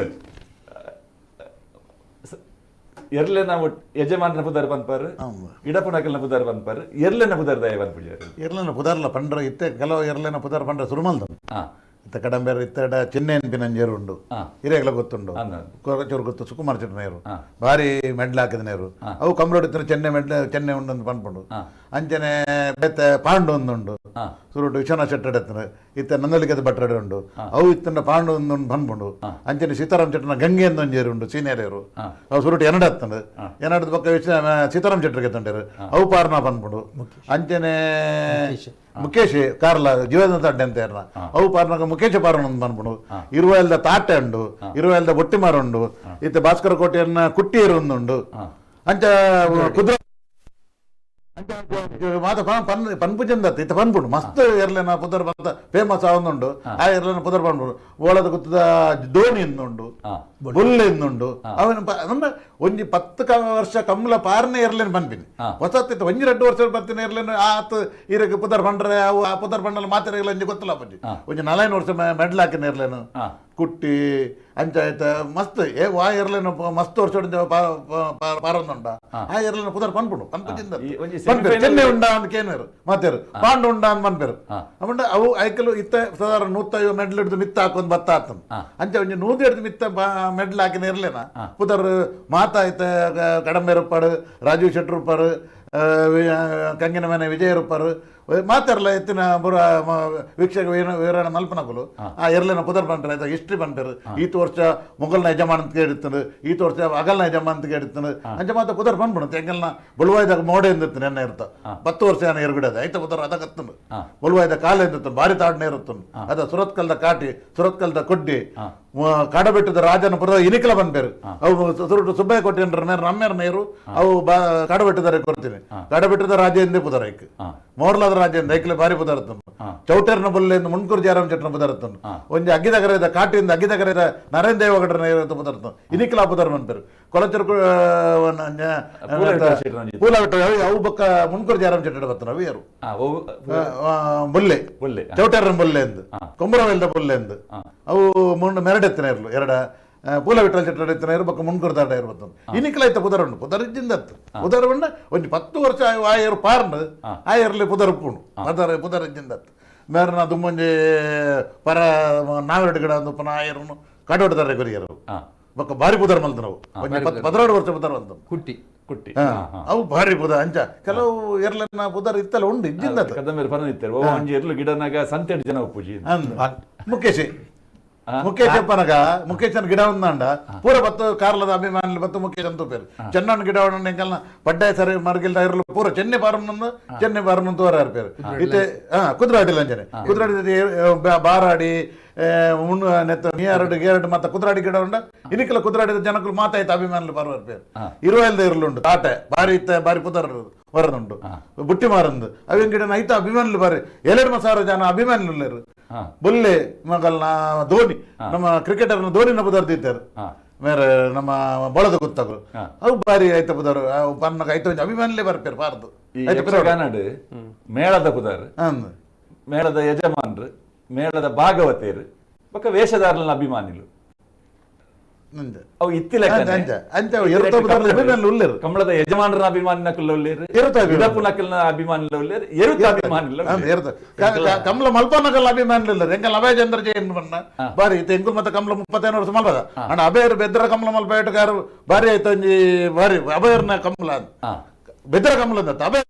ಎರ್ಲೆನ ಯಜಮಾನನ ಪುದಾರ್ ಬಂದ್ಪಾರು ಇಡಪುನಕಲ್ನ ಪುದಾರ್ ಬಂದ್ಪಾರು ಎರ್ಲೆನ ಪುದಾರ್ ದಯ ಬಂದ್ಬಿಡ್ಯಾರು ಎರ್ಲೆನ ಪುದಾರ್ಲ ಪಂಡ್ರ ಇತ್ತೆ ಕೆಲವು ಎರ್ಲೆನ ಪುದಾರ್ ಪಂಡ್ರ ಸುರುಮಲ್ದ ಇತ್ತ ಕಡಂಬೇರು ಇತ್ತಡ ಚೆನ್ನೆನ್ ಪಿನಂಜೇರು ಉಂಡು ಹಿರೇಗಲ ಗೊತ್ತುಂಡು ಚೂರು ಗೊತ್ತು ಸುಕುಮಾರ್ ಚಟ್ನೇರು ಭಾರಿ ಮೆಡ್ಲ್ ಹಾಕಿದ ನೇರು ಅವು ಕಂಬ್ರೋಡ್ ಇತ್ತ ಚೆನ್ನೆ ಉಂಡು ಅಂತ ಪನ್ಪುಂಡು ಅಂಚನೆ ಬೇತೆ ಪಾಂಡು ಒಂದುಂಡು ಸುರುಟು ವಿಶ್ವನಾಥ್ ಶೆಟ್ಟಡ್ ಎತ್ತನ ಇತ್ತ ನಂದಲಿಕದ ಭಟ್ರಡೆ ಉಂಡು ಅವು ಇತ್ತಂಡ ಪಾಂಡು ಒಂದು ಪನ್ಪುಂಡು ಅಂಚನೆ ಸೀತಾರಾಮ್ ಚಟ್ನ ಗಂಗೆ ಒಂಜೇರು ಉಂಡು ಸೀನಿಯರ್ ಅವು ಸುರುಟು ಎನಡ ಎತ್ತಂಡು ಎನಡದ ಪಕ್ಕ ಸೀತಾರಾಮ್ ಚಟ್ರಿಗೆ ಎತ್ತಂಡೇರು ಅವು ಪಾರ್ನ ಪನ್ಪುಂಡು ಅಂಚನೆ ಮುಖೇಶ್ ಕಾರ್ಲ ಜೀವದ ಅಡ್ಡೆ ಅಂತ ಯಾರನ ಅವು ಪಾರ್ನಾಗ ಮುಖೇಶ ಪಾರಣ ಒಂದು ಪನ್ಪುಂಡು ಇರುವೆಲ್ದ ತಾಟೆ ಉಂಡು ಇರುವೆಲ್ದ ಬೊಟ್ಟಿಮಾರ ಉಂಡು ಇತ್ತ ಭಾಸ್ಕರ ಕೋಟೆಯನ್ನ ಕುಟ್ಟಿಯರು ಒಂದುಂಡು ಅಂಚ ಕುದ್ರ ಮಾತ ಪನ್ಪುಜಂದ ಇತ್ತ ಪನ್ಪುಂಡು ಮಸ್ತ್ ಎರ್ಲೆನ ಪುದರ್ ಬಂದ ಫೇಮಸ್ ಆವೊಂದುಂಡು ಆ ಎರ್ಲೆನ ಪುದರ್ ಪನ್ಪುಂಡು ಓಳದ ಗುತ್ತದ ಧೋನಿ ಎಂದುಂಡು ಬುಲ್ಲೆ ಎಂದುಂಡು ಅವನ ಒಂಜಿ 10 ವರ್ಷ ಕಮ್ಮಲ ಪಾರ್ನೆ ಎರ್ಲೆನ್ ಪನ್ಪಿನಿ ಹೊಸತ್ತಿತ್ತು 1-2 ವರ್ಷ ಬರ್ತೀನಿ ಎರ್ಲೆನ್ ಆತ್ ಇರಕ್ಕೆ ಪುದರ್ ಪಂಡ್ರೆ ಅವು ಆ ಪುದರ್ ಪಂಡಲ ಮಾತೆರೆಗಳ ಒಂಜಿ ಗೊತ್ತಿಲ್ಲ ಪಂಜಿ ಒಂಜಿ 4 ವರ್ಷ ಮೆಡ್ಲ್ ಹಾಕಿನ ಎರ್ಲೆನ್ ಕುಟ್ಟಿ ಅಂಚಾಯ್ತ ಮಸ್ತ್ ವಾ ಎರ್ಲೆನ್ ಮಸ್ತ್ ವರ್ಷ ಪಾರೊಂದುಂಡ ಆ ಎರ್ಲೆನ್ ಪುದರ್ ಪನ್ಪುಂಡು ಪನ್ಪುಜಿಂದ ಚೆನ್ನೈ ಉಂಡ ಅಂತ ಕೇನೇರು ಮಾತೇರು ಪಾಂಡು ಉಂಡ ಅಂತ ಪನ್ಪೇರು ಅವಂಡ ಅವು ಐಕಲು ಇತ್ತ ಸಾಧಾರಣ 150 ಮೆಡ್ಲ್ ಹಿಡಿದು ಮಿತ್ತ ಹಾಕೊಂಡ್ ಬತ್ತ ಆತನ್ ಅಂಚ ಒಂಜಿ 100 ಹಿಡಿದು ಮಿತ್ತ ಮೆಡ್ಲ್ ಹಾಕಿನ ಇರ್ಲೇನ ಪುದರ್ ಮಾತಾಯ್ತ ಕಡಂಬೇರುಪ್ಪಾಡು ರಾಜೀವ್ ಶೆಟ್ಟರುಪ್ಪಾರು ಕಂಗಿನ ಮನೆ ವಿಜಯರುಪ್ಪಾರು ಮಾತಾರಲ್ಲ ಎತ್ತಿನ ಬುರ ವೀಕ್ಷಕ ವೀರಣ ಮಲ್ಪನಕುಲು ಆ ಎರ್ಲೆನ ಪುದರ್ ಪಂಡ್ರೆ ಆಯ್ತಾ ಹಿಸ್ಟ್ರಿ ಪಂಪೇರು ಈತ ವರ್ಷ ಮೊಘಲ್ನ ಯಜಮಾನ ಅಂತ ಕೇಳಿತ್ತನು ಈತ ವರ್ಷ ಅಗಲ್ನ ಯಜಮಾನ ಅಂತ ಕೇಳಿತ್ತನು ಅಂಚ ಮಾತ ಪುದರ್ ಪಂಡ್ಬಿಡುತ್ತೆ ಎಂಗೆಲ್ನ ಬುಳುವಾಯ್ದಾಗ ಮೋಡೆ ಎಂದಿತ್ತು ನೆನ್ನೆ ಇರ್ತ 10 ವರ್ಷ ಏನ ಎರಗಡದ ಐತ ಪುದರ್ ಅದ ಕತ್ತನು ಬುಳುವಾಯ್ದ ಕಾಲ ಎಂದಿತ್ತು ಭಾರಿ ತಾಡ್ನೆ ಇರುತ್ತನು ಅದ ಸುರತ್ಕಲ್ದ ಕಾಟಿ ಸುರತ್ಕಲ್ದ ಕೊಡ್ಡಿ ಕಾಡಬೆಟ್ಟದ ರಾಜನ ಪುರದ ಇನಿಕಲ ಬಂದ್ಬೇರು ಅವು ಸುರುಟು ಸುಬ್ಬಯ್ಯ ಕೊಟ್ಟಿನ್ರ ನಮ್ಮೇರ ನೇರು ಅವು ಕಾಡಬೆಟ್ಟದಾರೆ ಕೊಡ್ತೀನಿ ಕಾಡಬೆಟ್ಟದ ರಾಜ ಎಂದೇ ಪುದರ ಐಕ್ ಮೋರ್ಲಾದ ರಾಜ್ಯ ಐಕ್ಲೆ ಬಾರಿ ಪುದರ್ತನು ಚೌಟರ್ನ ಬೊಲ್ಲೆಂದು ಮುನ್ಕೂರು ಜಾರಂ ಚಟ್ನ ಪುದರ್ತನು ಒಂಜಿ ಅಗ್ಗಿದಗರದ ಕಾಟಿಂದ ಅಗ್ಗಿದಗರದ ನರೇಂದ್ರ ದೇವಗಡ್ರನ ಪುದರ್ತನು ಇನಿಕ್ಲಾ ಪುದರ್ ಮನ್ಪೇರು ಕೊಳಚರು ಪೂಲ ಬಿಟ್ಟು ಅವು ಬೊಕ್ಕ ಮುನ್ಕೂರು ಜಾರಂ ಚಟ್ಟ ಬರ್ತನ ಅವು ಯಾರು ಬೊಲ್ಲೆ ಚೌಟರ್ನ ಬೊಲ್ಲೆ ಎಂದು ಕೊಂಬರವೆಲ್ದ ಬೊಲ್ಲೆ ಎಂದು ಅವು ಮುಂಡು ಮೆರಡೆತ್ತಿನ ಇರ್ಲು ಎರಡ ಪೂಲ ವಿಠಲ ಚಟ್ಟ ಎತ್ತಿನ ಇರು ಬೊಕ್ಕ ಮುನ್ಕೂರು ದಾಟ ಇರ್ಬತ್ತು ಇನಿಕ್ಲೈತ ಪುದರ್ ಉಂಡು ಪುದರ್ ಇದ್ದಿಂದತ್ತು ಪುದರ್ ಉಂಡ ಒಂಜಿ 10 ವರ್ಷ ಆಯರು ಪಾರ್ಂಡು ಆಯರ್ಲಿ ಪುದರ್ ಉಪ್ಪುಂಡು ಪುದರ್ ಇದ್ದಿಂದತ್ತು ಮೇರನ ದುಮ್ಮೊಂಜಿ ಪರ ನಾವೆರಡು ಗಿಡ ಒಂದು ಪುನಃ ಆಯರನ್ನು ಕಡೋಡ್ತಾರೆ ಕೊರಿಯರು ಬೊಕ್ಕ ಬಾರಿ ಪುದರ್ ಮಲ್ತು ನಾವು 16 ವರ್ಷ ಪುದರ್ ಅಂತ ಕುಟ್ಟಿ ಕುಟ್ಟಿ ಅವು ಭಾರಿ ಪುದರ್ ಅಂಚ ಕೆಲವು ಎರ್ಲನ್ನ ಪುದರ್ ಇತ್ತಲ್ಲ ಉಂಡು ಇದ್ದಿಂದತ್ತು ಕದಂಬರಿ ಪರನಿತ್ತರು ಒಂಜಿ ಎರ್ಲು ಗಿಡನಾಗ ಸಂತೆಡ್ ಜನ ಉಪ್ಪುಜಿ ಮುಖೇಶಿ ಮುಖೇಶ್ ಅಪ್ಪನಗ ಮುಖೇಶನ್ ಗಿಡ ಒಂದಂಡ ಪೂರ ಬತ್ತು ಕಾರ್ಲದ ಅಭಿಮಾನಿ ಬತ್ತು ಮುಖೇಶ್ ಅಂತ ಪೇರು ಚೆನ್ನಣ್ಣ ಗಿಡ ಎಂಕಲ್ನ ಪಡ್ಡಾಯ ಸರಿ ಮರ್ಗಿಲ್ದ ಇರಲು ಪೂರ ಚೆನ್ನೈ ಬಾರಮ್ ತೋರ ಪೇರು ಇತ್ತೆ ಕುದ್ರಾಡಿ ಲಂಚನೆ ಕುದ್ರಾಡಿ ಬಾರಾಡಿ ಮುನ್ನು ನೆತ್ತ ನೀರಡು ಗೇರಡು ಮತ್ತೆ ಕುದ್ರಾಡಿ ಗಿಡ ಉಂಡ ಇನಿಕಲ ಕುದ್ರಾಡಿದ ಜನಕ್ಕಳು ಮಾತಾಯ್ತು ಅಭಿಮಾನಿಗಳು ಬರುವ ಪೇರು ಇರುವೆಲ್ದ ಇರಲುಂಡು ತಾಟೆ ಬಾರಿ ಇತ್ತ ಬಾರಿ ಪುದರ್ ವರದುಂಡು ಬುಟ್ಟಿ ಮಾರಂದು ಅವಿನ ಗಿಡ ಐತ ಅಭಿಮಾನಿಗಳು ಬಾರಿ 2,000 ಜನ ಅಭಿಮಾನಿಗಳು ಬೊಲ್ಲೆ ಮಗಲ್ನ ಧೋನಿ ನಮ್ಮ ಕ್ರಿಕೆಟರ್ನ ಧೋನಿನ ಪುದರ್ದಿದ್ದಾರೆ ಮೇರೆ ನಮ್ಮ ಬಳದ ಗೊತ್ತಾಗಲು ಅವು ಬಾರಿ ಆಯ್ತ ಪುದರ್ ಪನ್ನಗ ಐತ ಅಭಿಮಾನಿಲೇ ಬರ್ಪೇರು ಪಾರ್ದು ಮೇಳದ ಪುದರ್ ಮೇಳದ ಯಜಮಾನ್ರು ಮೇಳದ ಭಾಗವತೇರು ಬೊಕ್ಕ ವೇಷಧಾರನ ಅಭಿಮಾನಿಲು ಅವು ಇತ್ತಿಲ ಕಮಲದ ಯಜಮಾನರ ಅಭಿಮಾನಿನಕಲ್ಲ ಒಳ್ಳೇರು ಇಡಪುನಕಲ್ನ ಅಭಿಮಾನಿಲ ಒಳ್ಳೇರು ಎರುತ ಅಭಿಮಾನಿಲ ಕಮಲ ಮಲ್ಪನಕಲ್ಲ ಅಭಿಮಾನಿಲ್ಲ ಎಂಕಲ್ ಅಭಯ ಚಂದ್ರ ಜಯನ್ ಬಣ್ಣ ಬಾರಿ ಇತ್ತು ಎಂಕುಲ್ ಮತ್ತೆ ಕಮಲ 35 ವರ್ಷ ಮಲ್ಪದ ಅಣ್ಣ ಅಭಯರು ಬೆದ್ರ ಕಮಲ ಮಲ್ಪ ಇಟ್ಟಗಾರು ಬಾರಿ ಆಯ್ತು ಒಂಜಿ ಬಾರಿ ಅಭಯರ್ನ ಕಮಲ ಬೆದ್ರ ಕಮಲ ಅಂತ ಅಭಯ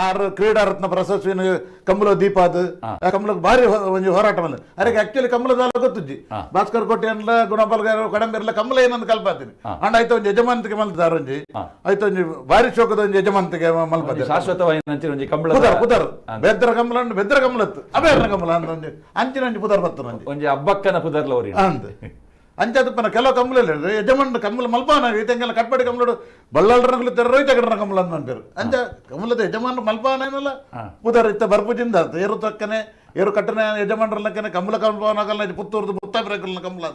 ಆರು ಕ್ರೀಡಾ ರತ್ನ ಪ್ರಶಸ್ತಿನ ಕಮಲ ದೀಪ ಅದು ಕಮಲಕ್ಕೆ ಭಾರಿ ಒಂಜಿ ಹೋರಾಟ ಬಂದ ಅದಕ್ಕೆ ಆಕ್ಚುಲಿ ಕಮಲದಾಲ ಗೊತ್ತುಜ್ಜಿ ಭಾಸ್ಕರ್ ಕೋಟೆ ಅನ್ಲ ಗುಣಪಾಲ್ ಕಡಂಬಿರ್ಲ ಕಮಲ ಏನಂತ ಕಲ್ಪಾತೀನಿ ಅಣ್ಣ ಆಯ್ತು ಒಂಜಿ ಯಜಮಾನತಿಗೆ ಮಲ್ತಾರ ಒಂಜಿ ಆಯ್ತು ಒಂಜಿ ಭಾರಿ ಶೋಕದ ಒಂಜಿ ಯಜಮಾನತಿಗೆ ಮಲ್ಪದ ಶಾಶ್ವತವಾಗಿ ಪುದರ್ ಬೆದ್ರ ಕಮಲ ಬೆದ್ರ ಕಮಲತ್ತು ಅಭಯರ್ನ ಕಮಲ ಅಂತ ಒಂಜಿ ಅಂಚಿನ ಒಂಜಿ ಪುದರ್ ಬತ್ತು ಒಂಜಿ ಹಬ್ಬಕ್ಕನ ಪುದರ್ಲವರಿ ಅಂತ ಅಂಚದಪ್ಪನ ಕೆಲವು ಕಮಲ ಯಜಮಾನ ಕಮಲ ಮಲ್ಪಾನ ಈತೆಂಗೆಲ್ಲ ಕಟ್ಪಾಡಿ ಕಮಲಡು ಬಳ್ಳಾಳ್ರಗಳು ತೆರ್ರೈತ ಕಡ್ರ ಕಮಲ ಅಂತ ಅಂಪೇರು ಅಂಚ ಕಮಲದ ಯಜಮಾನ ಮಲ್ಪಾನ ಏನಲ್ಲ ಪುದರ್ ಇತ್ತ ಬರ್ಪುಜಿಂದ ಏರು ತಕ್ಕನೆ ಏರು ಕಟ್ಟನೆ ಯಜಮಾನರಲ್ಲಕ್ಕನೆ ಕಮಲ ಕಲ್ಪನಕಲ್ಲ ಪುತ್ತೂರ್ದು ಮುತ್ತಾಬ್ರೇಕಲ್ನ ಕಮಲ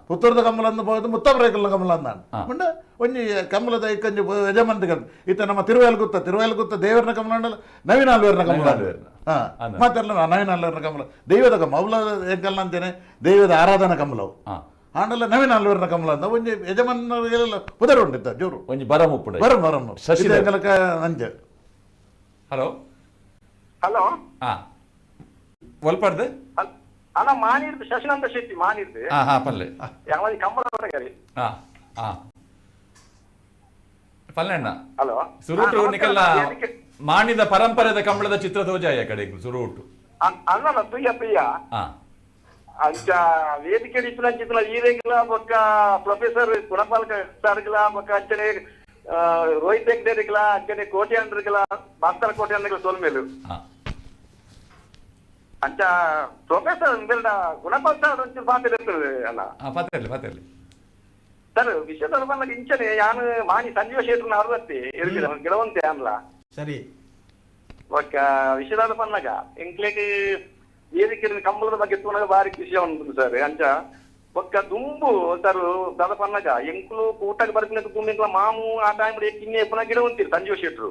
ಪುತ್ತೂರ್ದ ಕಮಲ ಅಂದು ಹೋಯ್ತು ಮುತ್ತಾಬ್ರೇಕಲ್ನ ಕಮಲ ಅಂದ ಮುಂಡ ಒಂಜಿ ಕಮಲದ ಇಕ್ಕಂಜಿ ಯಜಮಾನತಿಗೆ ಇತ್ತ ನಮ್ಮ ತಿರುವಯಲ್ಗುತ್ತ ದೇವರನ ಕಮಲ ಅಂಡಲ್ಲ ನವೀನಾಲ್ವೇರ್ನ ಕಮಲ ಮಾತೆಲ್ಲ ನವೀನಾಲ್ವೇರ್ನ ಕಮಲ ದೈವದ ಕಮಲ ಅವಳ ಎಂಕಲ್ಲ ಅಂತೇನೆ ದೈವದ ಆರಾಧನಾ ಕಮಲವು ಆಂಡಲ್ಲ ನವೀನ ಅಲ್ವರ್ನ ಕಮಲ ಅಂತ ಒಂಜಿ ಯಜಮಾನರಿಗೆಲ್ಲ ಪುದರ್ ಉಂಡಿತ್ತ ಜೋರು ಒಂಜಿ ಬರಮುಪ್ಪುಡು ಬರಂ ಶಶಿಕಲಕ ಅಂಜೆ ಹಲೋ ಹಲೋ ಒಲ್ಪಡ್ದು ಅಣ್ಣ ಮಾನಿರ್ದು ಶಶಿನಂದ ಶೆಟ್ಟಿ ಮಾನಿರ್ದು ಪಲ್ಲೆ ಯಾವದಿ ಕಂಬಳ ಹೊರಗರಿ ಪಲ್ಲೆಣ್ಣ ಹಲೋ ಸುರುಟು ನಿಕಲ್ನ ಮಾಣಿದ ಪರಂಪರೆದ ಕಂಬಳದ ಚಿತ್ರ ತೋಜಾಯ ಕಡೆಗೆ ಸುರುಟು ಅಣ್ಣ ಪ್ರಿಯ ಅಂಚ ವೇದಿಕೆ ಇತ್ತಿನ ಈರೆಗ್ಲ ಬೊಕ್ಕ ಪ್ರೊಫೆಸರ್ ಗುಣಪಾಲ್ ಸರ್ಗ್ಲ ಬೊಕ್ಕ ಅಂಚನೆ ರೋಹಿತ್ ಹೆಗ್ಡೇರಿಗ್ಲ ಅಂಚನೆ ಕೋಟೆ ಅಂದ್ರಗ್ಲ ಭಾಸ್ಕರ ಕೋಟೆ ಅಂದ್ರಗ್ಲ ಸೋಲ್ಮೇಲು ಅಂಚ ಪ್ರೊಫೆಸರ್ ಗುಣಪಾಲ್ ಸರ್ ಒಂಚೂರು ಪಾತಿರ್ತದೆ ಅಲ್ಲ ಪಾತಿರ್ಲಿ ಸರ್ ವಿಷಯದ ಬಂದಾಗ ಇಂಚನೆ ಯಾನು ಮಾನಿ ಸಂಜೀವ ಶೇಟ್ರನ ಅರ್ವತ್ತಿ ಗಿಡವಂತೆ ಅನ್ಲ ಸರಿ ಬೊಕ್ಕ ವಿಷಯದ ಬಂದಾಗ ಎಂಕ್ಲೆಗೆ ವೇದಿಕೆ ಕಂಬಳದ ಬಗ್ಗೆ ತೂನಾಗ ಬಾರಿ ಖುಷಿ ಉಂಟು ಸರ್ ಅಂಚ ಒಕ್ಕ ದುಂಬು ಸರ್ ದದ ಪನ್ನಗ ಎಂಕ್ಲು ಊಟಕ್ಕೆ ಬರ್ತಿನ ದುಂಬು ಎಂಕ್ಲ ಮಾಮು ಆ ಟೈಮ್ ಕಿನ್ನೆ ಪುನಃ ಗಿಡ ಉಂಟಿರು ಸಂಜೀವ ಶೆಟ್ರು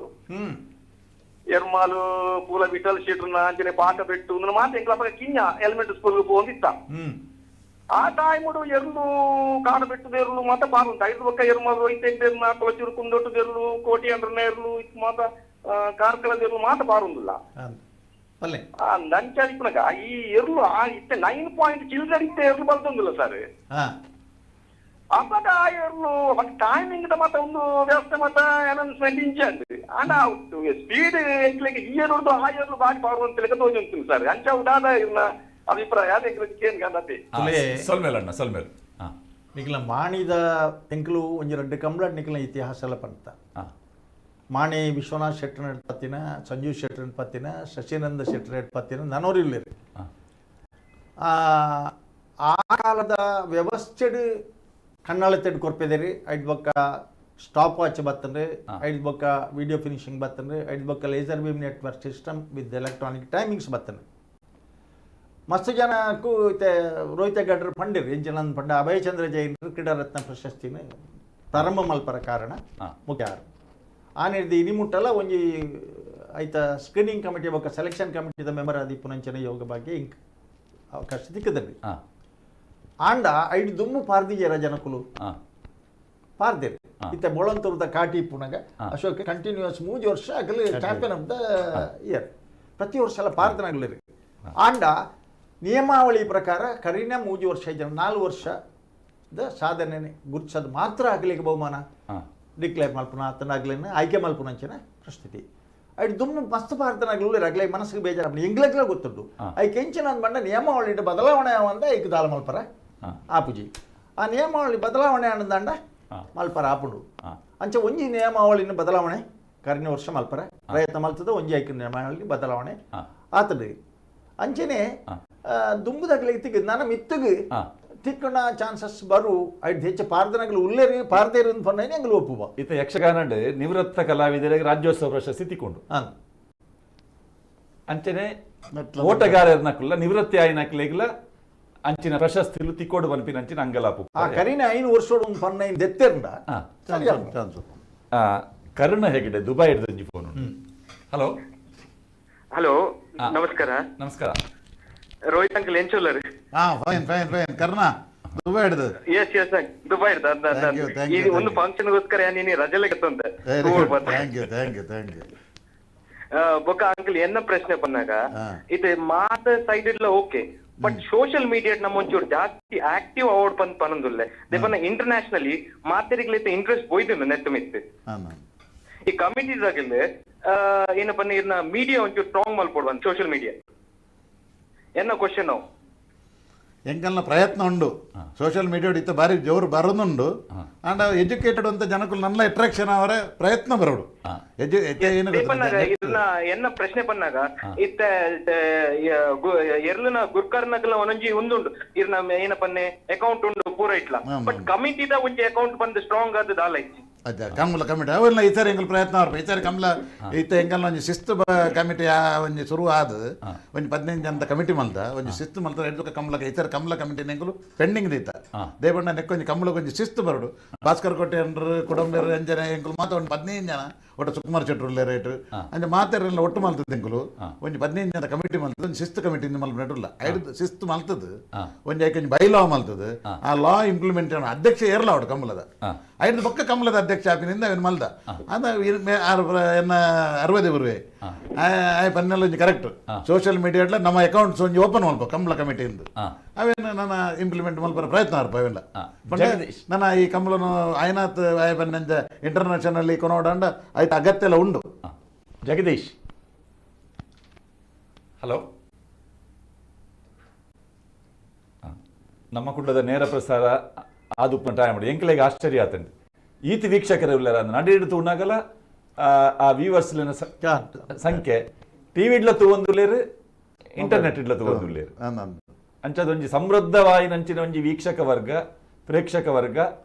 ಎರ್ಮಾಲು ಪೂಲ ವಿಠಲ್ ಶೆಟ್ರನ ಅಂಚನೆ ಪಾಠ ಬಿಟ್ಟು ಮಾತು ಎಂಕ್ಲ ಕಿನ್ನ ಎಲಿಮೆಂಟರಿ ಸ್ಕೂಲ್ಗೆ ಹೋಗಿತ್ತ ಆ ಟೈಮ್ ಎರ್ಲು ಕಾಡ ಬಿಟ್ಟದ ಎರ್ಲು ಮಾತ ಪಾರುಂಟ ಐದು ಪಕ್ಕ ಎರ್ಮಾಲು ಐತೆರ್ನ ಕೊಳಚೂರು ಕುಂದೊಟ್ಟದ ಎರ್ಲು ಕೋಟಿ ಅಂದ್ರನ ಎರ್ಲು ಇತ್ತು ಮಾತ ಕಾರ್ಕಳದ ಎರ್ಲು ಮಾತ ಪಾರುಂದಿಲ್ಲ ನಂಚಾದಿಪ್ಪನಗ ಈ ಎರ್ಲು ಇತ್ತೆ 9 ಪಾಯಿಂಟ್ ಚಿಲ್ಡ್ರನ್ ಇತ್ತೆ ಎರ್ಲು ಬರ್ತೊಂದಿಲ್ಲ ಸರ್ ಅವಾಗ ಆ ಎರ್ಲು ಟೈಮಿಂಗ್ ಮತ್ತ ಒಂದು ವ್ಯವಸ್ಥೆ ಮತ್ತ ಅನೌನ್ಸ್ಮೆಂಟ್ ಇಂಚ್ ಆಂಡ ಸ್ಪೀಡ್ ಎಂಕ್ಲೆಗೆ ಈ ಎರ್ದು ಆ ಎರ್ಲು ಬಾರಿ ಪಾರು ಅಂತ ಲೆಕ್ಕ ತೋಜುಂತೀನಿ ಸರ್ ಅಂಚ ಉದಾದ ಇರ್ನ ಅಭಿಪ್ರಾಯ ಅದಕ್ಕೆ ಗಂಧತೆ ಸೊಲ್ಮೇಲ್ ನಿಖಿಲ ಮಾಣಿದ ಎಂಕ್ಲು ಒಂಜಿ 2 ಕಂಬಳ ನಿಖಿಲ ಇತಿಹಾಸ ಎಲ್ಲ ಪಂತ ಮಾಣಿ ವಿಶ್ವನಾಥ್ ಶೆಟ್ಟರ್ ಪತ್ತಿನ ಸಂಜೀವ್ ಶೆಟ್ಟರ್ ಪತ್ತಿನ ಶಶಿನಂದ ಶೆಟ್ಟರ್ ಪತ್ತಿನ ನನೋರಿಲ್ಲೇರಿ ಆ ಕಾಲದ ವ್ಯವಸ್ಥೆಡ್ ಕಣ್ಣಾಳ ತೆಡ್ ಕೊರ್ಪೆದೇರಿ ಐಟ್ ಬೊಕ್ಕ ಸ್ಟಾಪ್ ವಾಚ್ ಬರ್ತಂದ್ರೆ ಐದು ಬೊಕ್ಕ ವಿಡಿಯೋ ಫಿನಿಶಿಂಗ್ ಬರ್ತಂದ್ರೆ ಐದು ಬೊಕ್ಕ laser beam network system with electronic timings ಬರ್ತಂದ್ರೆ ಮಸ್ತ್ ಜನಕ್ಕೂ ರೋಹಿತ ಗಡ್ರ ಪಂಡಿರ್ ಎಂಜಿನ ಪಂಡ ಅಭಯಚಂದ್ರ ಜೈನ್ ಕ್ರೀಡಾ ರತ್ನ ಪ್ರಶಸ್ತಿನ ಪ್ರಾರಂಭ ಮಲ್ಪರ ಕಾರಣ ಮುಖ್ಯ ಆನಿರ್ದು ಇನಿ ಮುಟ್ಟಲ್ಲ ಒಂಜಿ ಐತ ಸ್ಕ್ರೀನಿಂಗ್ ಕಮಿಟಿ ಬೊಕ್ಕ ಸೆಲೆಕ್ಷನ್ ಕಮಿಟಿದ ಮೆಂಬರ್ ಆದಿ ಪುನಂಚನೆ ಯೋಗ ಬಗ್ಗೆ ಇಂಕ್ ಅವಕಾಶ ಸಿಕ್ಕದಲ್ಲಿ ಆಂಡ ಐದು ದುಮ್ಮು ಪಾರ್ದಿಜರ ಜನಕುಲು ಪಾರ್ದೇರು ಇತ್ತ ಮೊಳಂತೂರ್ದ ಕಾಟಿ ಪುನಗ ಅಶೋಕ್ ಕಂಟಿನ್ಯೂಸ್ 3 ವರ್ಷ ಆಗಲಿ ಚಾಂಪಿಯನ್ ಆಫ್ ದ ಇಯರ್ ಪ್ರತಿ ವರ್ಷ ಎಲ್ಲ ಪಾರ್ದನಾಗಲಿರಿ ಆಂಡ ನಿಯಮಾವಳಿ ಪ್ರಕಾರ ಕರೀನ 3 ವರ್ಷ ಜನ 4 ವರ್ಷದ ಸಾಧನೆ ಗುರುತಿಸೋದು ಮಾತ್ರ ಆಗಲಿಕ್ಕೆ ಬಹುಮಾನ ಡಿಕ್ಲೇರ್ ಮಲ್ಪನ ಆತನಾಗ್ಲೇನೆ ಆಯ್ಕೆ ಮಲ್ಪನಂಚಿನ ಪ್ರಸ್ತುತಿ ಐದು ದುಮ್ಮು ಮಸ್ತ್ ಪಾರ್ದನಾಗ್ಲಿ ಆಗ್ಲೇ ಮನಸ್ಸಿಗೆ ಬೇಜಾರು ಎಂಗ್ಲೆಗ್ಲ ಗೊತ್ತುಂಟು ಐಕೆ ಎಂಚಿನ ಅಂದ್ ಬಂಡ ನಿಯಮಾವಳಿ ಬದಲಾವಣೆ ಅಂದ ಐಕ್ ದಾಲ ಮಲ್ಪರ ಆಪುಜಿ ಆ ನಿಯಮಾವಳಿ ಬದಲಾವಣೆ ಅನ್ನದಂಡ ಮಲ್ಪರ ಆಪುಂಡು ಅಂಚೆ ಒಂಜಿ ನಿಯಮಾವಳಿನ ಬದಲಾವಣೆ ಕರಿನ ವರ್ಷ ಮಲ್ಪರ ಪ್ರಯತ್ನ ಮಲ್ತದ ಒಂಜಿ ಐಕ ನಿಯಮಾವಳಿ ಬದಲಾವಣೆ ಆತದ ಅಂಚೆನೆ ದುಂಬುದಾಗ್ಲಿ ತಿಕ್ಕ ನನ್ನ ಮಿತ್ತಗೆ ತಿಕ್ಕಣ ಚಾನ್ಸಸ್ ಬರು ಐದು ಹೆಚ್ಚು ಪಾರ್ದನಗಳು ಉಲ್ಲೇರಿ ಪಾರ್ದೇರು ಪಂಡನೆ ಎಂಗ್ಲು ಒಪ್ಪುವ ಈತ ಯಕ್ಷಗಾನ ನಿವೃತ್ತ ಕಲಾವಿದರಿಗೆ ರಾಜ್ಯೋತ್ಸವ ಪ್ರಶಸ್ತಿ ತಿಕ್ಕೊಂಡು ಅಂಚನೆ ಓಟಗಾರರ್ನಕುಲ್ಲ ನಿವೃತ್ತಿ ಆಯ್ನಕ್ಲೆಗ್ಲ ಅಂಚಿನ ಪ್ರಶಸ್ತಿಲು ತಿಕ್ಕೋಡು ಬನ್ಪಿನ ಅಂಚಿನ ಅಂಗಲಾಪು ಆ ಕರೀನ 5 ವರ್ಷೋಡು ಒಂದು ಪನ್ನ ದೆತ್ತೆರ್ಂಡ ಕರುಣ ಹೆಗಡೆ ದುಬೈ ಹಿಡಿದಂಜಿ ಫೋನ್ ಹಲೋ ಹಲೋ ನಮಸ್ಕಾರ ನಮಸ್ಕಾರ ರೋಹಿತ್ ಅಂಕಲ್ ಎಂಚುಲ್ಲರ್ fine fine fine Karna Dubai ಹಿಡ್ದು ಎಸ್ ಎಸ್ ದುಬೈ ಇದು ಒಂದು ಫಂಕ್ಷನ್ಗೋಸ್ಕರ ನೀನು ರಜೆಲೆ ಕೆತ್ತಂತೆ thank you thank you thank you ಬೊಕ್ಕ ಅಂಕಲ್ ಎನ್ನ ಪ್ರಶ್ನೆ ಪನ್ನಾಗ ಇದು ಮಾತ ಸೈಡ್ ಇಲ್ಲ ಓಕೆ ಬಟ್ ಸೋಷಿಯಲ್ ಮೀಡಿಯಾ ನಮ್ಮ ಒಂಚೂರು ಜಾಸ್ತಿ ಆಕ್ಟಿವ್ ಅವಾರ್ಡ್ ಬಂದ್ ಪನ್ನೊಂದುಲ್ಲೆ ದೇಪನ್ನ ಇಂಟರ್ನ್ಯಾಷನಲಿ ಮಾತೆರಿಗ್ಲೈತೆ ಇಂಟ್ರೆಸ್ಟ್ ಹೋಯ್ತು ನೆಟ್ ಮಿತ್ತು ಈ ಕಮಿಟಿದಾಗಲ್ಲ ಏನಪ್ಪ ಇರ್ನ ಮೀಡಿಯಾ ಒಂಚೂರು ಸ್ಟ್ರಾಂಗ್ ಮಲ್ಪೊಡು ಸೋಷಿಯಲ್ ಮೀಡಿಯಾ ಎನ್ನ ಕ್ವಶನ್ ನಾವು ಎಂಕಲ್ನ ಪ್ರಯತ್ನ ಉಂಡು ಸೋಷಿಯಲ್ ಮೀಡಿಯಾ ಇತ್ತ ಬಾರಿ ಜೋರು ಬರೋದುಂಡು ಅಂಡ್ ಎಜುಕೇಟೆಡ್ ಅಂತ ಜನಕ್ಕೂ ನನ್ನ ಅಟ್ರಾಕ್ಷನ್ ಅವರ ಪ್ರಯತ್ನ ಬರೋಡು ಇದನ್ನ ಎನ್ನ ಪ್ರಶ್ನೆ ಪನ್ನಾಗ ಇತ್ತ ಎರ್ಲನ ಗುರ್ಕರ್ನಗಲ ಒಂದೊಂಜಿ ಒಂದುಂಡು ಇರ್ನ ಏನಪ್ಪನ್ನೆ ಅಕೌಂಟ್ ಉಂಡು ಪೂರ ಇಟ್ಲ ಬಟ್ ಕಮಿಟಿದ ಒಂಜಿ ಅಕೌಂಟ್ ಬಂದು ಸ್ಟ್ರಾಂಗ್ ಆದ ದಾಲ ಇಚ್ಚಿ ಅಜ್ಜ ಕಮಲ ಕಮಿಟಿ ಅವೆಲ್ಲ ಈ ಸಾರಿ ಎಂಕಲ್ ಪ್ರಯತ್ನ ಅವ್ರ ಈ ಸಾರಿ ಕಮಲ ಈತ ಎಂಕಲ್ನ ಒಂಜಿ ಶಿಸ್ತು ಕಮಿಟಿ ಒಂಜಿ ಶುರು ಆದ ಒಂಜಿ 15 ಜನದ ಕಮಿಟಿ ಮಲ್ದ ಒಂಜಿ ಶಿಸ್ತು ಮಲ್ತ ಎಡ್ದುಕ ಕಮಲಕ ಈ ಸಾರಿ ಕಮಲ ಕಮಿಟಿ ಎಂಕಲು ಪೆಂಡಿಂಗ್ ದೀತ ದೇವಣ್ಣ ನೆಕ್ಕೊಂಜಿ ಕಮಲಕ್ಕೆ ಒಂಜಿ ಶಿಸ್ತು ಬರಡು ಭಾಸ್ಕರ್ ಕೋಟೆ ಅಂಡ್ರು ಕುಟುಂಬರು ಎಂಜನ ಎಂಕಲು ಮಾತ್ರ ಒಂದು 15 ಜನ ಒಟ್ಟು ಸುಕುಮಾರ್ ಶೆಟ್ರುಲ್ಲ ರೇಟ್ ಅಂದ್ರೆ ಮಾತಾರೆಲ್ಲ ಒಟ್ಟು ಮಲ್ತದ ಎಂಕಲು ಒಂಜಿ 15 ಜನ ಕಮಿಟಿ ಮಲ್ತದ ಒಂದು ಶಿಸ್ತು ಕಮಿಟಿ ಮಲ್ಪ ನೆಟ್ರಲ್ಲ ಐದು ಶಿಸ್ತು ಮಲ್ತದ ಒಂಜಿ ಐಕೊಂಜಿ ಬೈ ಲಾ ಮಲ್ತದ ಆ ಲಾ ಇಂಪ್ಲಿಮೆಂಟ್ ಅಧ್ಯಕ್ಷ ಏರ್ಲ ಅವಡು ಕಮಲದ ಐದು ಪಕ್ಕ ಕಮಲದ ಅಧ್ಯಕ್ಷ ಆಪಿನಿಂದ ಅವನು ಮಲ್ದ ಅಂದ ಎನ್ನ 60 ಬರುವೆ ಆಯ್ ಪನ್ನೆಲ್ಲ ಒಂಜಿ ಕರೆಕ್ಟ್ ಸೋಷಿಯಲ್ ಮೀಡಿಯಾಡ್ಲ ನಮ್ಮ ಅಕೌಂಟ್ಸ್ ಒಂಜಿ ಓಪನ್ ಮಲ್ಪ ಕಮಲ ಕಮಿಟಿಯಿಂದ ಅವೇನು ನನ್ನ ಇಂಪ್ಲಿಮೆಂಟ್ ಮಲ್ಪರ ಪ್ರಯತ್ನ ಅರ್ಪ ಅವೆಲ್ಲ ನನ್ನ ಈ ಕಮಲನು ಆಯ್ನಾತ್ ಆಯ್ ಪನ್ನಂಜ ಇಂಟರ್ನ್ಯಾಷನಲ್ ಕೊನೋಡಂಡ ಆಯ್ತು ಅಗತ್ಯ ಎಲ್ಲ ಉಂಡು ಜಗದೀಶ್ ಹಲೋ ನಮ್ಮ ಕುಂಡದ ನೇರ ಪ್ರಸಾರ ಅದು ಟೈಮ್ ಮಾಡಿ ಎಂಕಲೆಗೆ ಆಶ್ಚರ್ಯ ಆತಂడి ಈತಿ ವೀಕ್ಷಕರು ಇಲ್ಲರ ನಡಿ ಹಿಡಿದು ಉಣ್ಣಾಗಲ ಆ ವ್ಯೂವರ್ಸ್ಲಿನ ಸಂಖ್ಯೆ ಟಿವಿ ಇಡ್ಲ ತಗೊಂದುಲ್ಲೇರು ಇಂಟರ್ನೆಟ್ ಇಡ್ಲ ತಗೊಂದುಲ್ಲೇರು ಅಂಚದೊಂಜಿ ಸಮೃದ್ಧವಾಯಿನಂಚಿನ ಒಂಜಿ ವೀಕ್ಷಕ ವರ್ಗ ಪ್ರೇಕ್ಷಕ ವರ್ಗ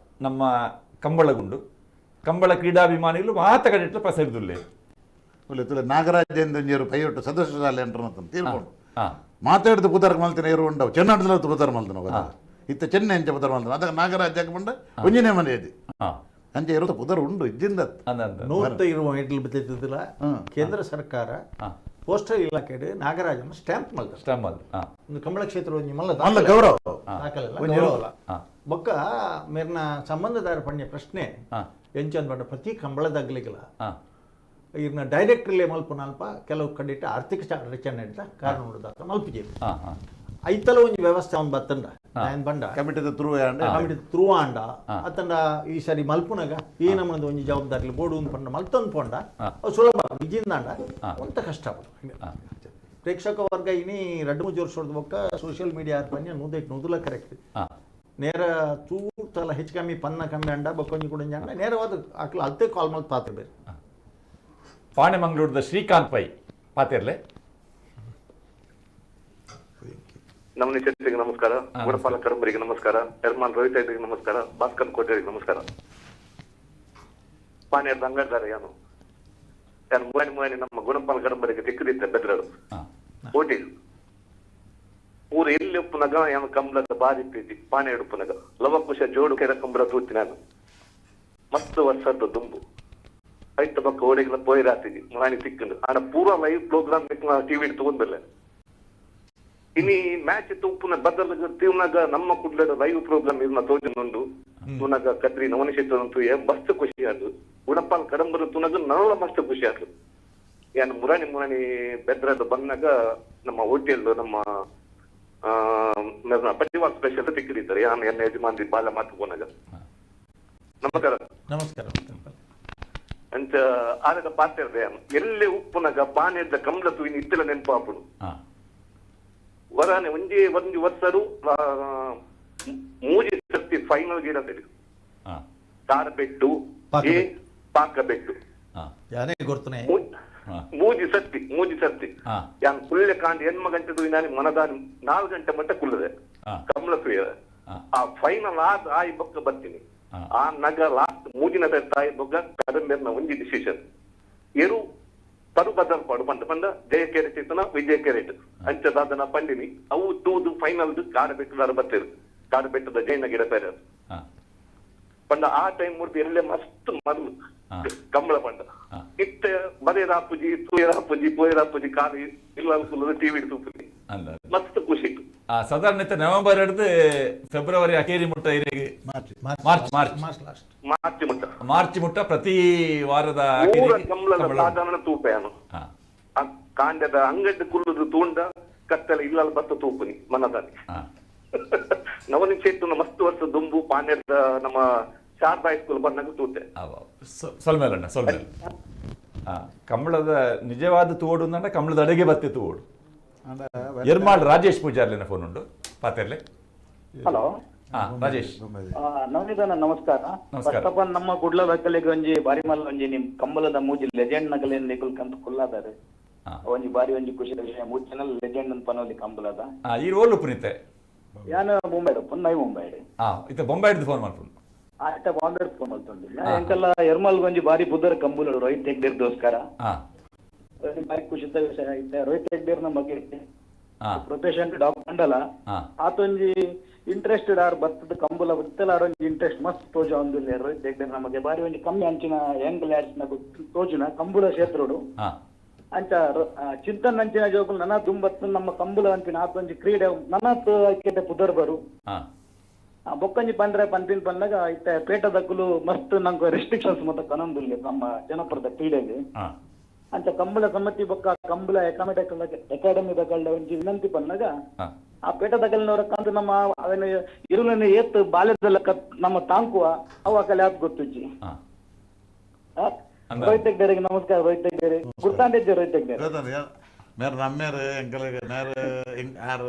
ನಮ್ಮ ಕಂಬಳಗುಂಡು ಕಂಬಳ ಕ್ರೀಡಾಭಿಮಾನಿಗಳು ಮಾತ ಕಡಿಟ್ಲ ಪ್ರಸರಿದುಲ್ಲೇರು ನಾಗರಾಜೇಂದ್ರ ಪೈಯೊಟ್ಟು ಸದಸ್ಯ ಶಾಲೆ ಅಂತ ತೀರ್ಕೊಂಡು ಮಾತಾಡಿದ ಪುದರ್ ಮಲ್ತಿನ ಇರು ಉಂಡವು ಚೆನ್ನಡದ ಪುದರ್ ಮಲ್ತನ ಇತ್ತ ಚೆನ್ನೈ ಅಂಚೆ ಪುದರ್ ಮಲ್ತನ ಅದಕ್ಕೆ ನಾಗರಾಜ್ಯಕ್ಕೆ ಬಂದ ಒಂಜಿನೇ ಮನೆ ಇದೆ ಅಂಚೆ ಇರೋದು ಪುದರ್ ಉಂಡು ಇದ್ದಿಂದ 120 ಬತ್ತಿದ್ದಿಲ್ಲ ಕೇಂದ್ರ ಸರ್ಕಾರ ಪೋಸ್ಟಲ್ ಇಲಾಖೆ ನಾಗರಾಜನ ಸ್ಟ್ಯಾಂಪ್ ಮಲ್ದ ಕಂಬಳ ಕ್ಷೇತ್ರ ಒಂಜಿ ಮಲ್ಲ ಗೌರವ ಬೊಕ್ಕ ಮೇರ್ನ ಸಂಬಂಧದಾರ ಪಣ್ಯ ಪ್ರಶ್ನೆ ಎಂಚಂದ್ ಬಂಡ ಪ್ರತಿ ಕಂಬಳದಾಗ್ಲಿಗಲ ಇವ್ರನ್ನ ಡೈರೆಕ್ಟ್ರಲ್ಲೇ ಮಲ್ಪನ ಅಲ್ಪ ಕೆಲವು ಕಡಿಟ್ಟು ಆರ್ಥಿಕ ರಚನೆ ಅಂತ ಕಾರಣ ನೋಡಿದ ಮಲ್ಪಿಗೆ ಐತಲ ಒಂಜಿ ವ್ಯವಸ್ಥೆ ಅವ್ನು ಬತ್ತಂಡ ನಾನು ಬಂಡ ಕಮಿಟಿದ ತ್ರೂ ಆಂಡ ಅತ್ತಂಡ ಈ ಸರಿ ಮಲ್ಪುನಾಗ ಈ ನಮ್ಮದು ಒಂಜಿ ಜವಾಬ್ದಾರಿ ಬೋಡು ಪಂಡ ಮಲ್ತೊಂದು ಪಂಡ ಅವು ಸುಲಭ ವಿಜಿಂದಾಂಡ ಒಂತ ಕಷ್ಟ ಪ್ರೇಕ್ಷಕ ವರ್ಗ ಇನಿ 2-3 ವರ್ಷ ಹೊಡೆದ ಬೊಕ್ಕ ಸೋಷಿಯಲ್ ಮೀಡಿಯಾ ಪನ್ಯ ನೂದಲ ಕರೆಕ್ಟ್ ನೇರ ತೂತಲ ಹೆಚ್ಚು ಕಮ್ಮಿ ಪನ್ನ ಕಮ್ಮಿ ಅಂಡ ಬೊಕ್ಕೊಂಜಿ ಕುಡಂಜಿ ಅಂಡ ನೇರವಾದ ಆಕಲ ಅಲ್ತೆ ಕಾಲ್ ಮಲ್ತ ಪಾತ್ರ ಬೇರೆ ಪಾಣೆಮಂಗ್ಳೂರದ ಶ್ರೀಕಾಂತ್ ಪೈ ಪಾತಿರ್ಲೆ ನಮ್ಮ ನಿಶ್ಚಿತರಿಗೆ ನಮಸ್ಕಾರ ಗುಣಪಾಲಕರಂಬರಿಗೆ ನಮಸ್ಕಾರ ಯರ್ಮಾನ್ ರೋಹಿತ್ ಐದರಿಗೆ ನಮಸ್ಕಾರ ಭಾಸ್ಕರ್ ಕೋಟೆಯವರಿಗೆ ನಮಸ್ಕಾರ ಪಾನೇರ್ದ ಅಂಗಡಿದಾರೆ ಯಾನು ಯಾನು ಮೂವನಿ ನಮ್ಮ ಗುಣಪಾಲ ಕಡಂಬರಿಗೆ ತಿಕ್ಕದಿತ್ತ ಬೆದ್ರಡು ಓಟಿ ಊರು ಎಲ್ಲಿ ಉಪ್ಪುನಗ ಯಾನು ಕಂಬಳದ ಬಾರಿ ಪ್ರೀತಿ ಪಾನೇಡು ಉಪ್ಪುನಗ ಲವಕುಶ ಜೋಡು ಕೆರ ಕಂಬಳ ತೂತಿ ನಾನು ಮಸ್ತ್ ವರ್ಷದ ದುಂಬು ಐತ ಪಕ್ಕ ಓಡಿಗಳ ಪೋಯಿರಾತಿಗೆ ಮಾನಿ ಸಿಕ್ಕಂಡು ಆನ ಪೂರ ಲೈವ್ ಪ್ರೋಗ್ರಾಮ್ ಟಿವಿ ತಗೊಂಡ್ಬಲ್ಲ ಇನಿ ಮ್ಯಾಚ್ ಇತ್ತು ಉಪ್ಪುನ ಬದಲು ತೀವ್ನಾಗ ನಮ್ಮ ಕುಡ್ಲದ ಲೈವ್ ಪ್ರೋಗ್ರಾಮ್ ಇದನ್ನ ತೋಜನೊಂದು ತುನಗ ಕದ್ರಿ ನವನಿಶಿತ್ತು ಮಸ್ತ್ ಖುಷಿ ಆದ್ರು ಗುಣಪಾಲ್ ಕಡಂಬರ ತುನಗ ನರಳ ಮಸ್ತ್ ಖುಷಿ ಆದ್ರು ಏನ್ ಮುರಾಣಿ ಬೆದ್ರದ ಬಂದಾಗ ನಮ್ಮ ಹೋಟೆಲ್ ನಮ್ಮ ಪಂಚವಾಲ್ ಸ್ಪೆಷಲ್ ತಿಕ್ಕಿದ್ದಾರೆ ಯಾನು ಎನ್ನ ಯಜಮಾನ್ರಿ ಬಾಲ ಮಾತು ಹೋನಾಗ ನಮಸ್ಕಾರ ನಮಸ್ಕಾರ ಅಂತ ಆದ ಪಾತ್ರ ಎಲ್ಲೇ ಉಪ್ಪುನಾಗ ಪಾನೇದ ಕಮಲ ತೂಯಿನ ಇತ್ತಲ ನೆನಪಾಪುಡು ವರಾನೆ ಒಂದು ವರ್ಷರು ಮೂಜಿ ಸರ್ತಿ ಫೈನಲ್ ಗಿಡ ತೆಗೆದು ತಾರಬೆಟ್ಟು ಪಾಕಬೆಟ್ಟು ಯಾನೇ ಗೊತ್ತನೆ ಮೂಜಿ ಸರ್ತಿ ಯಾನ್ ಕುಳ್ಳೆ ಕಾಂಡಿ ಹೆಣ್ಮ ಗಂಟೆ ತೂಯಿನಾನಿ ಮನದಾನಿ 4 ಗಂಟೆ ಮಟ್ಟ ಕುಳ್ಳದೆ ಕಮಲ ತೂಯ ಆ ಫೈನಲ್ ಆದ ಆಯಿ ಬೊಕ್ಕ ಬರ್ತೀನಿ ಆ ನಗ ಲಾಸ್ಟ್ ಮೂಜಿನ ತಾಯಿ ಬೊಗ್ಗ ಕಡಂಬೆರ್ನ ಒಂಜಿ ಡಿಸಿಷನ್ ಎರು ತರು ಬದಲ್ ಪಾಡು ಪಂಡ ಜಯ ಕೆರೆ ಚೇತನ ವಿಜಯ ಕೆರೆಟ್ ಅಂಚದಾದನ ಪಂಡಿನಿ ಅವು ತೂದು ಫೈನಲ್ ಕಾಡಬೆಟ್ಟದಾರ ಬರ್ತೇರು ಕಾಡಬೆಟ್ಟದ ಜೈನ ಗಿಡ ಬೇರೆ ಪಂಡ ಆ ಟೈಮ್ ಮುರ್ದು ಎಲ್ಲೇ ಮಸ್ತ್ ಮರ್ಲು ಕಂಬಳ ಪಂಡ ಇತ್ತ ಬರೇರಾಪುಜಿ ತೂಯರಾಪುಜಿ ಪೋಯರಾಪುಜಿ ಕಾಲಿ ಇಲ್ಲ ಟಿವಿ ತೂಪುಜಿ ಮಸ್ತ್ ಖುಷಿ ಸಾಧಾರಣ ನವೆಂಬರ್ ಹಿಡಿದು ಫೆಬ್ರವರಿ ಅಕೇರಿ ಮುಟ್ಟ ಮಾರ್ಚ್ ಮುಟ್ಟ ಪ್ರತಿ ವಾರದ ಕಂಬಳದ ಸಾಧಾರಣ ತೂಪೆಯನು ಕಾಂಡದ ಅಂಗಡಿ ಕುಲ್ಲುದು ತೂಂಡ ಕತ್ತಲ ಇಲ್ಲ ಬತ್ತ ತೂಪುನಿ ಮನದಾನಿ ನವನಿ ಚೇತನ ಮಸ್ತ್ ವರ್ಷ ದುಂಬು ಪಾನೇರ್ದ ನಮ್ಮ ಶಾರದಾ ಹೈಸ್ಕೂಲ್ ಬಂದಾಗ ತೂತೆ ಸೊಲ್ಮೇಲಣ್ಣ ಕಂಬಳದ ನಿಜವಾದ ತೋಡು ಅಂದ್ರೆ ಕಂಬಳದ ಅಡಿಗೆ ಬತ್ತೆ ತೋಡು ಎರ್ಮಾಳ್ ರಾಜೇಶ್ ಪೂಜಾರ್ಲಿನ ಫೋನ್ ಉಂಟು ಪಾತೆರ್ಲೆ ಹಲೋ ರಾಜೇಶ್ ನವನಿಧಾನ ನಮಸ್ಕಾರ ಫಸ್ಟ್ ಆಫ್ ಆಲ್ ನಮ್ಮ ಕುಡ್ಲ ಬೆಕ್ಕಲಿಗೆ ಒಂಜಿ ಬಾರಿ ಮಲ್ಲ ಒಂಜಿ ನಿಮ್ ಕಂಬಲದ ಮೂಜಿ ಲೆಜೆಂಡ್ ನಗಲಿಂದ ಕಂತ ಕುಲ್ಲಾದಾರೆ ಒಂಜಿ ಬಾರಿ ಒಂಜಿ ಖುಷಿ ವಿಷಯ ಮೂಜನಲ್ ಲೆಜೆಂಡ್ ಅಂತ ಪನೋಲಿ ಕಂಬಲದ ಈ ರೋಲ್ ಉಪ್ಪುನಿತೆ ಯಾನು ಮುಂಬೈಡ್ ಪುನ್ನೈ ಮುಂಬೈಡ್ ಇತ್ತೆ ಬೊಂಬೈಡ್ ಫೋನ್ ಮಾಡ್ಕೊಂಡು ಆಯ್ತಾ ಬಾಂಬೆ ಫೋನ್ ಮಾಡ್ಕೊಂಡಿಲ್ಲ ಎಂಕಲ್ಲ ಎರ್ಮಲ್ ಒಂಜಿ ಬಾರಿ ಬುದ್ಧರ ಕಂಬುಲಡು ರೋಹಿತ್ ಹೆಗ್ಡೆರ್ದೋಸ್ಕರ ಬಾರಿ ಖುಷಿತ ವಿಷಯ ಐತೆ ರೋಹಿತ್ ಹೆಗ್ಡೇರ್ನ ಬಗ್ಗೆ ಪ್ರೊಫೆಷನ್ ಡಾಕ್ ಮಂಡಲ ಆತೊಂಜಿ ಇಂಟ್ರೆಸ್ಟೆಡ್ ಆರ್ ಬರ್ತದ ಕಂಬುಲ ಗೊತ್ತಲ್ಲ ಒಂಜಿ ಇಂಟ್ರೆಸ್ಟ್ ಮಸ್ತ್ ತೋಜ ಒಂದು ರೋಹಿತ್ ಹೆಗ್ಡೇರ್ ನಮಗೆ ಬಾರಿ ಒಂಜಿ ಕಮ್ಮಿ ಅಂಚಿನ ಯಂಗ್ ಲ್ಯಾಡ್ಸ್ ನ ತೋಜುನ ಕಂಬುಲ ಕ್ಷೇತ್ರಡು ಅಂಚ ಚಿಂತನ್ ಅಂಚಿನ ಜೋಗುಲು ನನ್ನ ದುಂಬತ್ತು ನಮ್ಮ ಕಂಬುಲ ಅಂಚಿನ ಆತೊಂಜಿ ಕ್ರೀಡೆ ನನ್ನ ಕೇಟ ಪುದರ್ ಬರು ಬೊಕ್ಕಂಜಿ ಪಂಡ್ರೆ ಪನ್ಪಿನ್ ಪಂದಾಗ ಇತ್ತ ಪೇಟ ದಕ್ಕಲು ಮಸ್ತ್ ನಂಗೆ ರೆಸ್ಟ್ರಿಕ್ಷನ್ಸ್ ಮತ್ತೆ ಕನಂದುಲ್ಲೆ ನಮ್ಮ ಜನಪರದ ಕ್ರೀಡೆಗೆ ಅಂಚ ಕಂಬಳ ಸಮಿತಿ ಬೊಕ್ಕ ಕಂಬಳ ಅಕಾಡೆಮಿ ದಕಲ್ಡ ಒಂಜಿ ವಿನಂತಿ ಪನ್ನಾಗ ಆ ಪೇಟ ದಕಲ್ನವರ ಕಂತು ನಮ್ಮ ಅವನ ಇರುಳನ್ನ ಏತ್ ಬಾಲ್ಯದಲ್ಲ ನಮ್ಮ ತಾಂಕುವ ಅವ ಕಲೆ ಆತ್ ಗೊತ್ತುಜ್ಜಿ ರೋಹಿತ್ ಹೆಗ್ಡೆರಿಗೆ ನಮಸ್ಕಾರ ರೋಹಿತ್ ಹೆಗ್ಡೆರೆ ಗುರ್ತಾಂಡಿದ್ದೆ ರೋಹಿತ್ ಹೆಗ್ಡೆರೆ ಮೇರೆ ನಮ್ಮೇರು ಎಂಕಲೆಗೆ ನೇರೆ ಯಾರು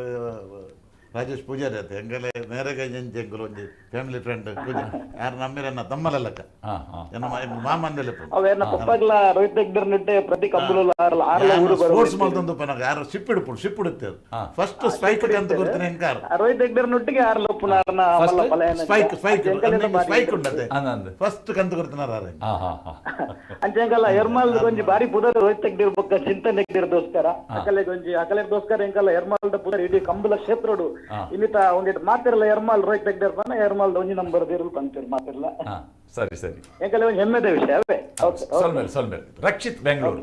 ರಾಜೇಶ್ ಪೂಜಾರಿ ಆಯ್ತು ಎಂಗಲೆ ನೇರೆಗೆ ಎಂಕಲು ಒಂಜಿ ಫ್ಯಾಮಿಲಿ ಫ್ರೆಂಡ್ ಯಾರು ನಮ್ಮೇರನ್ನ ತಮ್ಮಲೆಲ್ಲಕ್ಕ ಮಾಮಂದೆಲ್ಲ ಅವೇನ ಪಪ್ಪಗ್ಲ ರೋಹಿತ್ ಹೆಗ್ಡೆರ್ ನಿಟ್ಟೆ ಪ್ರತಿ ಕಂಬುಲ ಆರ್ಲ ಊರು ಬರೋ ಸ್ಪೋರ್ಟ್ಸ್ ಮಲ್ತಂದು ಪನಗ ಯಾರು ಶಿಪ್ ಇಡುತ್ತೆ ಫಸ್ಟ್ ಸ್ಟ್ರೈಕ್ ಅಂತ ಗೊತ್ತಿನ ಎಂಕಾರ ರೋಹಿತ್ ಹೆಗ್ಡೆರ್ ನುಟ್ಟಿಗೆ ಆರ್ಲ ಪುನರ್ನ ಮಲ್ಲ ಪಲಾಯನ ಸ್ಟ್ರೈಕ್ ಉಂಟತೆ ಫಸ್ಟ್ ಕಂತು ಕೊಡ್ತಿನಾರ ಅಂಚೆಂಕಲ್ಲ ಎರ್ಮಾಲ್ ಗೊಂಜಿ ಬಾರಿ ಪುದರ್ ರೋಹಿತ್ ಹೆಗ್ಡೆರ್ ಬೊಕ್ಕ ಚಿಂತನ್ ಹೆಗ್ಡೆರ್ ದೋಸ್ಕರ ಅಕಲೆ ಗೊಂಜಿ ಅಕಲೆ ದೋಸ್ಕರ ಎಂಕಲ್ಲ ಎರ್ಮಾಲ್ದ ಪುದರ್ ಇಡೀ ಕಂಬುಲ ಕ್ಷೇತ್ರಡು ಇನ್ನಿತ ಒಂದಿಟ್ಟು ಮಾತಿರಲ್ಲ ಎರ್ಮಾಲ್ ರೋಹಿತ್ ಹೆಗ್ಡೆರ್ ಪನ ಎರ್ಮಾಲ್ ಒಂಜಿ ನಂಬರ್ ದಿರಲ್ ಪಂತಿರ್ ಮಾತಿರಲ್ಲ ಸರಿ ಸರಿ ಎಂಕಲೆ ಒಂಜಿ ಹೆಮ್ಮೆದ ವಿಷಯ ಅವೇ ಸೊಲ್ಮೇಲ್ ರಕ್ಷಿತ್ ಬೆಂಗಳೂರು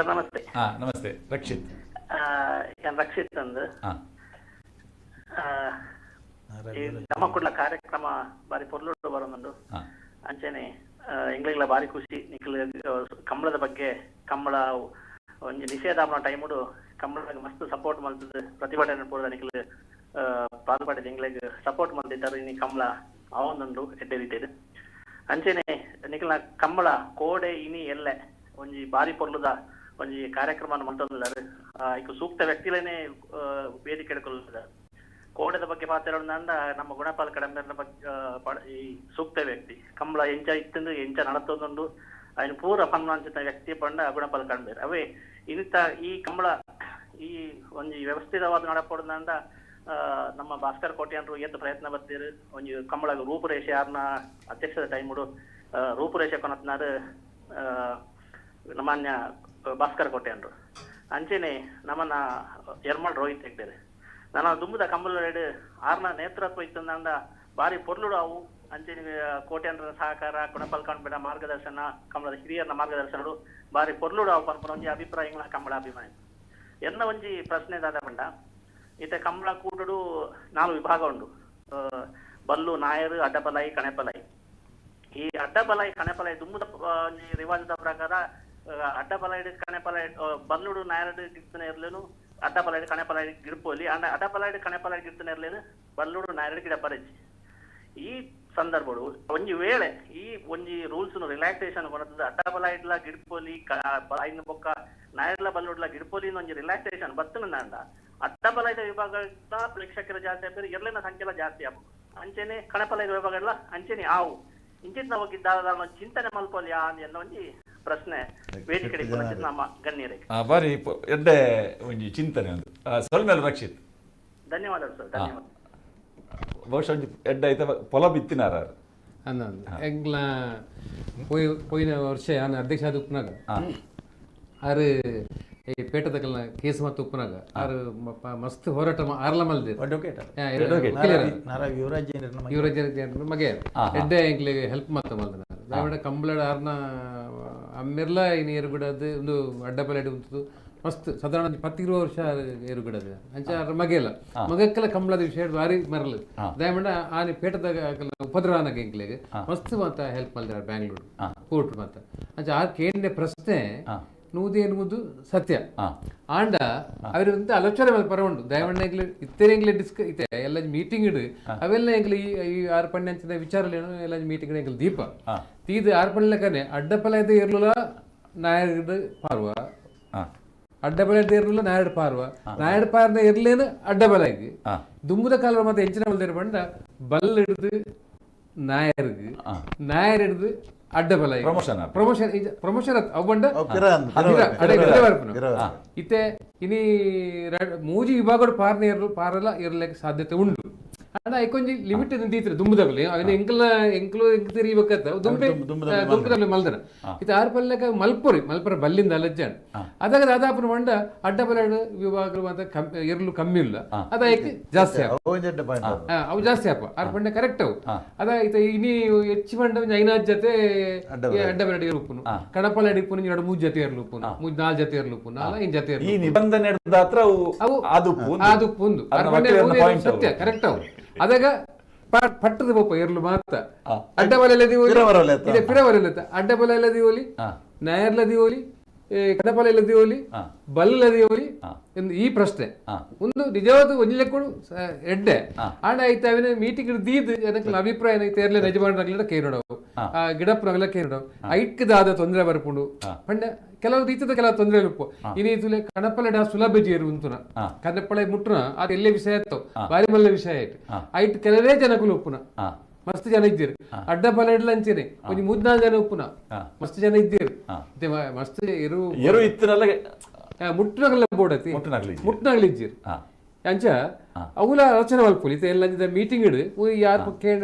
ನಮಸ್ತೆ ನಮಸ್ತೆ ರಕ್ಷಿತ್ ರಕ್ಷಿತ್ ಅಂದು ನಮ್ಮ ಕುಡ್ಲ ಕಾರ್ಯಕ್ರಮ ಬಾರಿ ಪೊರ್ಲುಡು ಬರೋದು ಅಂಚೆನೆ ಎಂಗ್ಲಿಗ್ಲ ಬಾರಿ ಖುಷಿ ನಿಖಿಲ್ ಕಂಬಳದ ಬಗ್ಗೆ ಕಂಬಳ ಒಂಜಿ ನಿಷೇಧ ಆಪನ ಟೈಮುಡು ಕಂಬಳದಾಗ ಮಸ್ತ್ ಸಪೋರ್ಟ್ ಮಲ್ತದ ಪ್ರತಿಭಟನೆ ಪೂರ್ದ ನಿಖಿಲ್ ಪಾಲ್ಪಡಿದ ಎಂಗ್ಲಿಗ್ ಸಪೋರ್ಟ್ ಮಲ್ತಿದ್ದಾರೆ ಇನಿ ಕಂಬಳ ಅವನೊಂದು ಎಡ್ಡೆ ರೀತಿದು ಅಂಚೆನೆ ನಿಖಿಲ್ನ ಕಂಬಳ ಕೋಡೆ ಇನಿ ಎಲ್ಲೆ ಒಂಜಿ ಬಾರಿ ಪೊರ್ಲುದ ಒಂಜಿ ಕಾರ್ಯಕ್ರಮ ಮಲ್ತೊಂದಿದ್ದಾರೆ ಈಗ ಸೂಕ್ತ ವ್ಯಕ್ತಿಲೇನೆ ವೇದಿಕೆ ಎಡ್ಕೊಳ್ಳುತ್ತಿದ್ದಾರೆ ಕೋಡೆದ ಬಗ್ಗೆ ಮಾತಾಡೋದಂದ ನಮ್ಮ ಗುಣಪಾಲ ಕಡಂಬೆರ್ನ ಬಗ್ಗೆ ಈ ಸೂಕ್ತ ವ್ಯಕ್ತಿ ಕಂಬಳ ಎಂಚ ಇತ್ತಂದು ಎಂಚ ನಡತೊಂದು ఆయన పూర పన్నంచిన వ్యక్తి పంಡ ಗುಣಪಾಲ ಕಡಂಬೆರ್ ಅವೇ ಇಂಥ ಈ ಕಂಬಳ ಈ ಒಂದು ವ್ಯವಸ್ಥಿತವಾದ ನಡಪಡೋದ್ರಿಂದ ನಮ್ಮ ಭಾಸ್ಕರ್ ಕೋಟ್ಯಾನ್ರು ಏತ್ ಪ್ರಯತ್ನ ಬರ್ತೀರಿ ಒಂಜಿ ಕಂಬಳಗ ರೂಪುರೇಷೆ ಯಾರನ್ನ ಅಧ್ಯಕ್ಷದ ಟೈಮುಡು ರೂಪುರೇಷೆ ಕೊನತ್ನಾರು ನಮ್ಮನ್ಯ ಭಾಸ್ಕರ್ ಕೋಟ್ಯಾನ್ರು ಅಂಚೆನೆ ನಮ್ಮನ್ನ ಯರ್ಮಲ್ ರೋಹಿತ್ ಹೆಗ್ಡೇರಿ ನಾನು ದುಂಬುದ ಕಂಬಳ ಆರ್ನ ನೇತೃತ್ವ ಇತ್ತಂದ ಬಾರಿ ಪೊರ್ಲುಡು ಅವು ಅಂಚೆನೆ ಕೋಟ್ಯಾನ್ರ ಸಹಕಾರ ಕುಣಪಲ್ ಕಾಣ್ಬೇಡ ಮಾರ್ಗದರ್ಶನ ಕಂಬಳದ ಹಿರಿಯರ್ನ ಮಾರ್ಗದರ್ಶನಡು ಬಾರಿ ಪೊರ್ಲುಡು ಅವು ಪನ್ಪುನ ಒಂಜಿ ಅಭಿಪ್ರಾಯಗಳ ಕಂಬಳ ಅಭಿಮಾನಿ ಎನ್ನ ಒಂಜಿ ಪ್ರಶ್ನೆ ದಾದ ಬಂಡ ಈತ ಕಂಬಳ ಕೂಡಡು 4 ವಿಭಾಗ ಉಂಡು ಬಲ್ಲು ನಾಯರು ಅಡ್ಡಬಲಾಯಿ ಕಣೆಪಲಾಯಿ ಈ ಅಡ್ಡಬಲಾಯಿ ಕಣೆಪಲಾಯಿ ದುಂಬುದ ರಿವಾಜದ ಪ್ರಕಾರ ಅಡ್ಡಬಲಾಯಿ ಕಣೆಪಲಾಯಿ ಬಲ್ಲುಡು ನಾಯರು ಗಿರ್ತನೆ ಇರ್ಲೇನು ಅಡ್ಡಬಲಾಯಿ ಕಣೆಪಲಾಯಿ ಗಿಡ್ಪೋಲಿ ಅಡ್ಡಬಲಾಯಿ ಕಣೆಪಲಾಯಿ ಗಿರ್ತನೆ ಇರ್ಲೇನು ಬಲ್ಲುಡು ನಾಯರು ಗಿಡಪರಜಿ ಈ ಸಂದರ್ಭಗಳು ಒಂಜಿ ವೇಳೆ ಈ ಒಂಜಿ ರೂಲ್ಸ್ ರಿಲ್ಯಾಕ್ಸೇಷನ್ ಕೊಡತದ ಅಡ್ಡಬಲಾಯಿಡ್ಲ ಗಿಡ್ಪೋಲಿ ಐನ ಬೊಕ್ಕ ನಾಯರ್ಲ ಬಲ್ಲುಡ್ಲ ಗಿಡ್ಪೋಲಿ ಒಂಜಿ ರಿಲ್ಯಾಕ್ಸೇಷನ್ ಬತ್ತನಂದ ಅಡ್ಡಬಲಾಯದ ವಿಭಾಗದ ಪ್ರೇಕ್ಷಕರ ಜಾಸ್ತಿ ಆಗ್ತಾರೆ ಎರಲಿನ ಸಂಖ್ಯೆಲ್ಲ ಜಾಸ್ತಿ ಆಗ್ಬೋದು ಅಂಚೆನೆ ಕಣಪಲಾಯದ ವಿಭಾಗಗಳ ಅಂಚೆನೆ ಆವು ಇಂಚಿನ ಹೋಗಿದ್ದ ಚಿಂತನೆ ಮಲ್ಪೋಲಿ ಅನ್ನೋ ಒಂಜಿ ಪ್ರಶ್ನೆ ವೇದಿಕೆ ನಮ್ಮ ಗಣ್ಯರಿಗೆ ಬಾರಿ ಎಡ್ಡೆ ಒಂಜಿ ಚಿಂತನೆ ಒಂದು ಸೊಲ್ಮೇಲೆ ರಕ್ಷಿತ್ ಧನ್ಯವಾದಗಳು ಸರ್ ಧನ್ಯವಾದ ಬಹುಶಃ ಎಡ್ಡೆ ಐತೆ ಪೊಲ ಬಿತ್ತಿನಾರ ಎಂಗ್ಲ ಪೋಯಿನ ವರ್ಷ ನಾನು ಅಧ್ಯಕ್ಷ ಆದ ಉಪ್ಪನಾಗ ಆರು ಈ ಪೇಟದಕಲ್ನ ಕೇಸ್ ಮತ್ತು ಉಪ್ಪನಾಗ ಆರು ಮಸ್ತ್ ಹೋರಾಟ ಆರ್ಲ ಮಲ್ದೆ ಯುವರಾಜ್ ಮಗೆ ಎಡ್ಡೆ ಎಂಕ್ಲಿಗೆ ಹೆಲ್ಪ್ ಮಾತ ಮಲ್ದ ದಾವಡ ಕಂಬಳ ಆರ್ನ ಅಮ್ಮೆರ್ಲ ಇನ್ನು ಏರು ಬಿಡೋದು ಒಂದು ಅಡ್ಡಬಲಾಡಿ ಉಂಟು ಮಸ್ತ್ ಸಾಧಾರಣ 10-20 ವರ್ಷ ಏರು ಬಿಡೋದು ಅಂಚ ಮಗೆಲ್ಲ ಮಗಕ್ಕೆಲ್ಲ ಕಂಬಳದ ವಿಷಯ ಬಾರಿ ಮರಲು ದಯಮಾಡ ಆನೆ ಪೇಟದಾಗ ಉಪದ್ರವನಾಗ ಎಂಕ್ಲಿಗೆ ಮಸ್ತ್ ಮಾತ ಹೆಲ್ಪ್ ಮಲ್ದಾರ ಬ್ಯಾಂಗ್ಳೂರು ಕೋರ್ಟ್ ಮಾತ ಅಂಚ ಆ ಕೇಂದ್ರ ಪ್ರಶ್ನೆ ನೂದಿ ಎನ್ನುವುದು ಸತ್ಯ ಆಂಡ ಅವರಂತ ಆಲೋಚನೆ ಪರ ಉಂಟು ದಯಮಣ್ಣ ಇತ್ತೇನೆ ಇತ್ತೆ ಎಲ್ಲ ಮೀಟಿಂಗ್ ಇಡು ಅವೆಲ್ಲ ಎಂಗ್ಲಿ ಈ 6 ಪಣ್ಣೆ ಅಂಚಿನ ವಿಚಾರ ಎಲ್ಲ ಮೀಟಿಂಗ್ ಎಂಗ್ಲಿ ದೀಪ ತೀದು 6 ಪಣ್ಣೆ ಅಡ್ಡಪಲಾಯದ ಇರ್ಲಿಲ್ಲ ನಾಯಡ್ ಪಾರ್ವ ಅಡ್ಡಬಲಾಯದ ಇರ್ಲಿಲ್ಲ ನಾಯಡ್ ಪಾರ್ವ ನಾಯಡ್ ಪಾರ್ನ ಇರ್ಲೇನು ಅಡ್ಡಬಲಾಯಿಗೆ ದುಂಬುದ ಕಾಲ ಮತ್ತೆ ಹೆಂಚಿನ ಬಲ್ದೇರು ಬಂಡ ಬಲ್ ಹಿಡಿದು ನಾಯರ್ಗೆ ನಾಯರ್ ಹಿಡಿದು ಅಡ್ಡಬಲಾಯಿ ಪ್ರಮೋಷನ್ ಅವಂಡ ಇತ್ತೆ ಇನಿ ಮೂಜಿ ವಿಭಾಗ ಪಾರಲ್ಲ ಇರ್ಲಿಕ್ಕೆ ಸಾಧ್ಯತೆ ಉಂಟು ಅಂಡ ಐಕೊಂಜಿ ಲಿಮಿಟ್ ದೀತ್ರೆ ದುಂಬುದಾಗಲಿ ಅವನ ಎಂಕ್ಲು ತಿರಿಬೇಕತ್ತ ದುಂಬುದಾಗಲಿ ಮಲ್ದನ ಇದು 6 ಪಲ್ಲೆಕ ಮಲ್ಪುರ ಬಲ್ಲಿಂದ ಅಲಜ್ಜಾಣ ಅದಾಗ ದಾದಾಪುರ ಮಂಡ ಅಡ್ಡಬಲಾಡು ವಿಭಾಗ ಮತ್ತೆ ಇರ್ಲು ಕಮ್ಮಿ ಇಲ್ಲ ಅದಕ್ಕೆ ಜಾಸ್ತಿ ಅವು ಜಾಸ್ತಿ ಅಪ್ಪ 6 ಪಂಡೆ ಕರೆಕ್ಟ್ ಅವು ಅದ ಇದು ಇನಿ ಹೆಚ್ಚು ಮಂಡ 5 ಜೊತೆ ಅಡ್ಡಬಲಾಡಿ ಇರುಪುನು ಕಣಪಲಾಡಿ ಪುನು 2-3 ಜೊತೆ ಇರ್ಲುಪುನು 4 ಜೊತೆ ಇರ್ಲುಪುನು ಅಲ್ಲ 5 ಜೊತೆ ಈ ನಿಬಂಧನೆ ಅದು ಪುಂದು 6 ಪಂಡೆ ಸತ್ಯ ಕರೆಕ್ಟ್ ಅವು ಅದಾಗ ಪಟ್ಟದ ಪಪ್ಪ ಇರ್ಲು ಮಾತ ಅಡ್ಡಬಲಲ್ಲದಿ ಪಿರವರಲ್ಲತ್ತ ಅಡ್ಡಬಲಲ್ಲದಿ ಓಲಿ ನಾಯರ್ಲದಿ ಓಲಿ ಕಡಪಲಲ್ಲದಿ ಓಲಿ ಬಲ್ಲದಿ ಓಲಿ ಈ ಪ್ರಶ್ನೆ ಒಂದು ನಿಜವಾದ ಒಂಜಿ ಲೆಕ್ಕಡು ಎಡ್ಡೆ ಆಂಡ ಐತ ಅವಿನ ಮೀಟಿಂಗ್ ದೀದ್ ಜನಕ್ಕೆ ಅಭಿಪ್ರಾಯ ಐತೆ ಇರ್ಲಿ ಯಜಮಾನರಾಗ್ಲಿಲ್ಲ ಕೇಳೋಡವು ಗಿಡಪ್ಪನಾಗಲ್ಲ ಕೇಳೋಡವು ಐಕ್ಯದಾದ ತೊಂದರೆ ಬರ್ಪುಂಡು ಪಂಡ ಕೆಲವು ರೀತಿಯ ಕೆಲವು ತೊಂದರೆ ಉಪ್ಪು ಇನಿ ತುಲೆ ಕಣಪಲಡ ಸುಲಭಜಿ ಇರು ಉಂತುನ ಕನ್ನಪ್ಪಳ ಮುಟ್ಟುನ ಅದು ಎಲ್ಲೇ ವಿಷಯ ಇತ್ತು ಬಾರಿ ಮಲ್ಲ ವಿಷಯ ಆಯ್ತು ಐಟ್ ಕೆಲವೇ ಜನಗಳು ಉಪ್ಪುನ ಮಸ್ತ್ ಜನ ಇದ್ದೀರಿ ಅಡ್ಡಬಲಾಡ್ಲ ಅಂಚೇನೆ ಒಂದು 3-4 ಜನ ಉಪ್ಪುನ ಮಸ್ತ್ ಜನ ಇದ್ದೀರಿ ಮಸ್ತ್ ಇರು ಇತ್ತನಲ್ಲ ಮುಟ್ಟನಗಲ್ಲ ಬೋಡತಿ ಮುಟ್ಟನಗಳಿದ್ದೀರಿ ಅಂಚ ಅವಲ ಆಲೋಚನೆ ಮಲ್ಪುಲಿ ಇತ್ತೆ ಎಲ್ಲ ಮೀಟಿಂಗ್ ಇಡು ಯಾರು